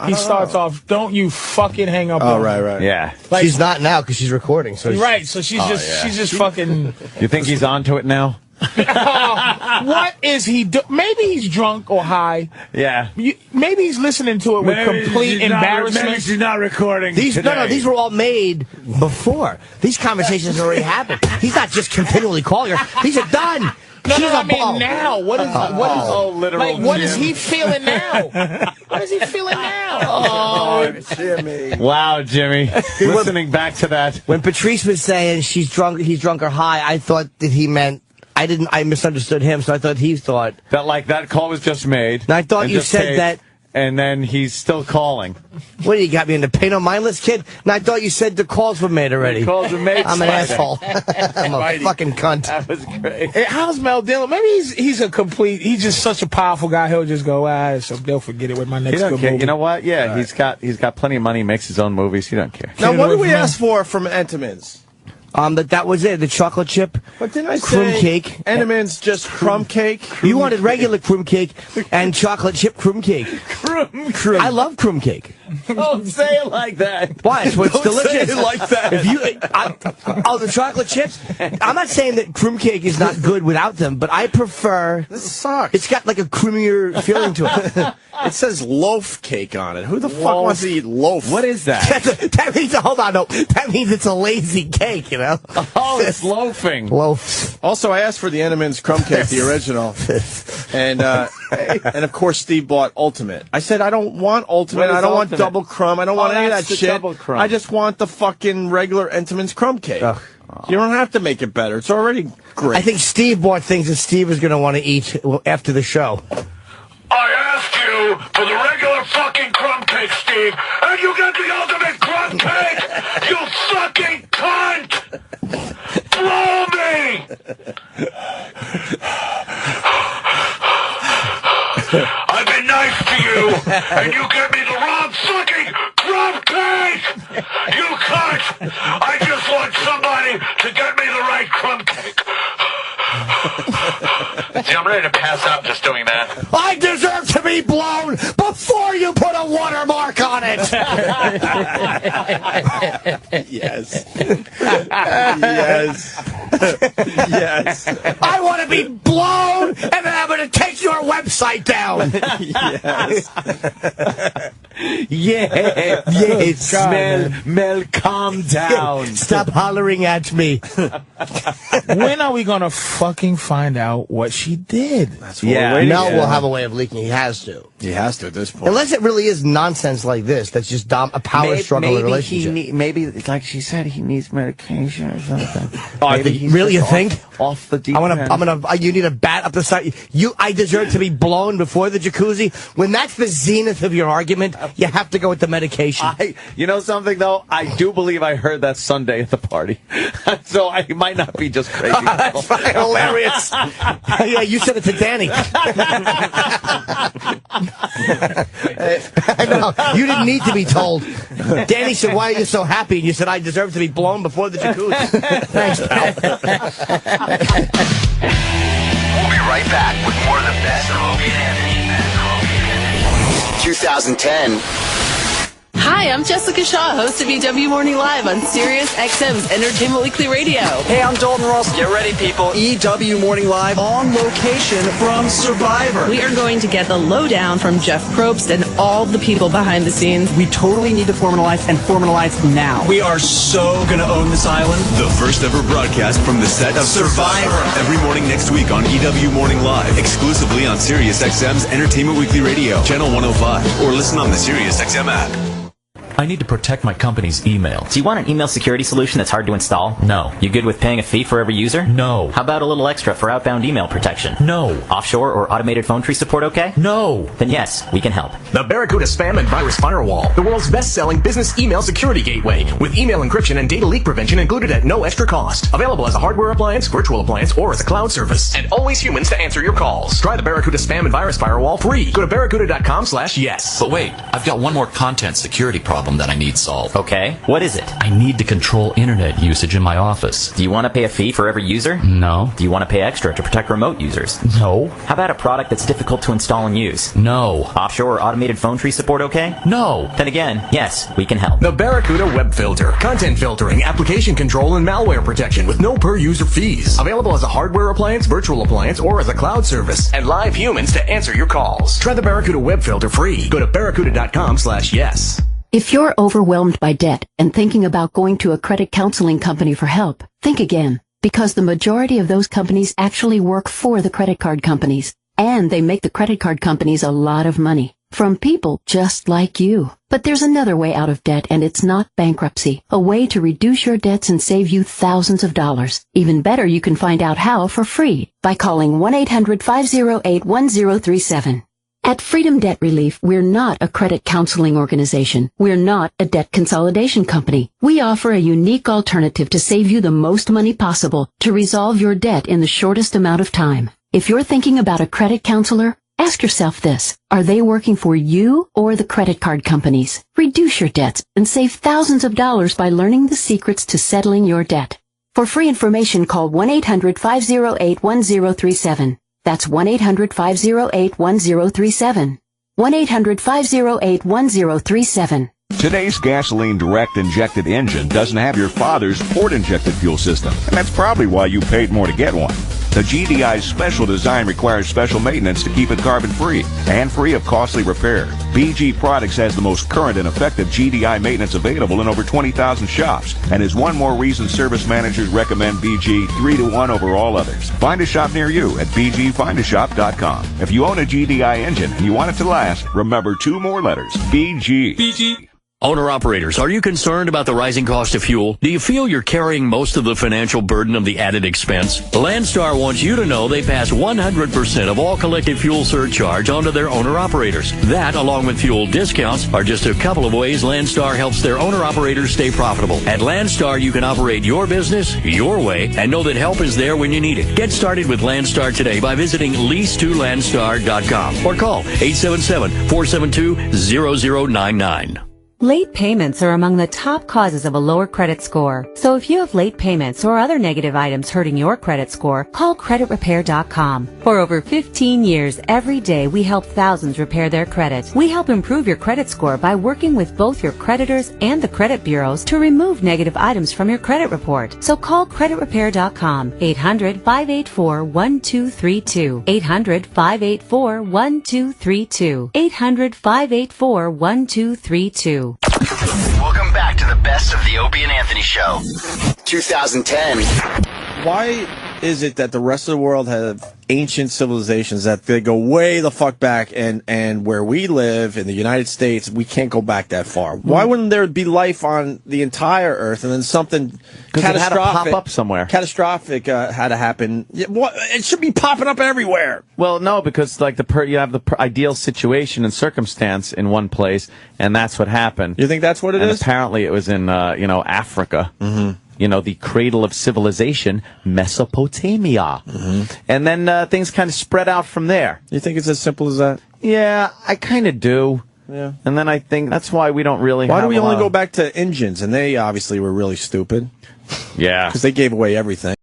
He starts off, "Don't you fucking hang up." Oh, right. Yeah. Like, she's not now because she's recording. So right. So she's just fucking. You think he's onto it now? What is he do? Maybe he's drunk or high. Yeah. Maybe he's listening to it with complete embarrassment. Maybe she's not recording today. These were all made before. These conversations already happened. He's not just continually calling her. These are done. I mean now. What is literal like? What is Jim. he feeling now? What is he feeling now? Oh, Jimmy! Wow, Jimmy. Listening back to that, when Patrice was saying she's drunk, he's drunk or high, I thought that he meant. I misunderstood him, so I thought he thought that like that call was just made. And I thought you said taped, that. And then he's still calling. What, do you got me in the pain on mindless, kid? And I thought you said the calls were made already. The calls were made. I'm an asshole. I'm a fucking cunt. That was great. Hey, how's Mel Dillon? Maybe he's just such a powerful guy. He'll just go, so they'll forget it with my next good movie. You know what? Yeah, he's got plenty of money. Makes his own movies. He don't care. Now, what did we ask for from Entenmann's? That was it. The chocolate chip. But didn't I crumb say cake? Entenmann's just crumb cake? You wanted regular crumb cake and chocolate chip crumb cake. Crumb. I love crumb cake. Don't say it like that. Why? It's Don't delicious. say it like that. The chocolate chips. I'm not saying that crumb cake is not good without them, but I prefer. This sucks. It's got like a creamier feeling to it. It says loaf cake on it. Who the fuck wants to eat loaf? What is that? That means, hold on, no. That means it's a lazy cake, you know? Oh, it's loafing. Loaf. Also, I asked for the Entenmann's crumb cake, the original. And of course, Steve bought Ultimate. I said, I don't want Ultimate. I don't want double crumb. I don't want any of that shit. I just want the fucking regular Entenmann's crumb cake. Ugh. You don't have to make it better. It's already great. I think Steve bought things that Steve is going to want to eat after the show. I asked you for the regular fucking crumb cake, Steve, and you got the ultimate crumb cake! You fucking cunt! Blow me! I've been nice to you, and you get me the wrong fucking crumb cake! You cunt! I just want somebody to get me the right crumb cake. See, I'm ready to pass out just doing that. I deserve to be blown before you put a watermark on it. Yes. Yes. Yes. I want to be blown, and then I'm going to take your website down. Yes. Mel, calm down. Stop hollering at me. When are we going to fucking find out what she did? That's what we're waiting. Mel will have a way of leaking. He has to. He has to at this point. Unless it really is nonsense like this, that's just a power struggle in a relationship. Maybe, like she said, he needs medication or something. Really, you think? Off the deep end. You need a bat up the side. I deserve to be blown before the jacuzzi. When that's the zenith of your argument, you have to go with the medication. You know something, though? I do believe I heard that Sunday at the party. So I might not be just crazy. That's fucking hilarious. Yeah, you said it to Danny. I know. You didn't need to be told. Danny said, "Why are you so happy?" And you said, "I deserve to be blown before the jacuzzi." Thanks, pal. We'll be right back with more of the best of Opie and Anthony. 2010. Hi, I'm Jessica Shaw, host of EW Morning Live on Sirius XM's Entertainment Weekly Radio. Hey, I'm Dalton Ross. Get ready, people. EW Morning Live on location from Survivor. We are going to get the lowdown from Jeff Probst and all the people behind the scenes. We totally need to formalize and formalize now. We are so going to own this island. The first ever broadcast from the set of Survivor. Every morning next week on EW Morning Live. Exclusively on Sirius XM's Entertainment Weekly Radio, Channel 105. Or listen on the Sirius XM app. I need to protect my company's email. Do you want an email security solution that's hard to install? No. You good with paying a fee for every user? No. How about a little extra for outbound email protection? No. Offshore or automated phone tree support okay? No. Then yes, we can help. The Barracuda Spam and Virus Firewall, the world's best-selling business email security gateway, with email encryption and data leak prevention included at no extra cost. Available as a hardware appliance, virtual appliance, or as a cloud service. And always humans to answer your calls. Try the Barracuda Spam and Virus Firewall free. Go to barracuda.com/yes. But wait, I've got one more content security problem that I need solved. Okay, what is it? I need to control internet usage in my office. Do you want to pay a fee for every user? No. Do you want to pay extra to protect remote users? No. How about a product that's difficult to install and use? No. Offshore or automated phone tree support okay? No. Then again, yes, we can help. The Barracuda Web Filter, content filtering, application control, and malware protection with no per-user fees. Available as a hardware appliance, virtual appliance, or as a cloud service. And live humans to answer your calls. Try the Barracuda Web Filter free. Go to barracuda.com/yes. If you're overwhelmed by debt and thinking about going to a credit counseling company for help, think again, because the majority of those companies actually work for the credit card companies, and they make the credit card companies a lot of money from people just like you. But there's another way out of debt, and it's not bankruptcy, a way to reduce your debts and save you thousands of dollars. Even better, you can find out how for free by calling 1-800-508-1037. At Freedom Debt Relief, we're not a credit counseling organization. We're not a debt consolidation company. We offer a unique alternative to save you the most money possible to resolve your debt in the shortest amount of time. If you're thinking about a credit counselor, ask yourself this. Are they working for you or the credit card companies? Reduce your debts and save thousands of dollars by learning the secrets to settling your debt. For free information, call 1-800-508-1037. That's 1-800-508-1037. 1-800-508-1037. Today's gasoline direct injected engine doesn't have your father's port injected fuel system, and that's probably why you paid more to get one. The GDI's special design requires special maintenance to keep it carbon-free and free of costly repair. BG Products has the most current and effective GDI maintenance available in over 20,000 shops, and is one more reason service managers recommend BG 3-to-1 over all others. Find a shop near you at bgfindashop.com. If you own a GDI engine and you want it to last, remember 2 more letters, BG. BG. Owner-operators, are you concerned about the rising cost of fuel? Do you feel you're carrying most of the financial burden of the added expense? Landstar wants you to know they pass 100% of all collective fuel surcharge onto their owner-operators. That, along with fuel discounts, are just a couple of ways Landstar helps their owner-operators stay profitable. At Landstar, you can operate your business your way and know that help is there when you need it. Get started with Landstar today by visiting lease2landstar.com or call 877-472-0099. Late payments are among the top causes of a lower credit score. So if you have late payments or other negative items hurting your credit score, call creditrepair.com. For over 15 years, every day we help thousands repair their credit. We help improve your credit score by working with both your creditors and the credit bureaus to remove negative items from your credit report. So call creditrepair.com. 800-584-1232. 800-584-1232. 800-584-1232. Welcome back to the best of the Opie and Anthony Show. 2010. Why is it that the rest of the world have ancient civilizations that they go way the fuck back, and where we live in the United States, we can't go back that far? Why wouldn't there be life on the entire Earth, and then something catastrophic had to pop up somewhere? Catastrophic had to happen. It should be popping up everywhere. Well, no, because like you have the ideal situation and circumstance in one place, and that's what happened. You think that's what it is? Apparently, it was in Africa. Mm-hmm. The cradle of civilization, Mesopotamia. Mm-hmm. And then things kind of spread out from there. You think it's as simple as that? Yeah, I kind of do. Yeah. And then I think that's why we don't really Why do we only go back to Indians? And they obviously were really stupid. Yeah. Because they gave away everything.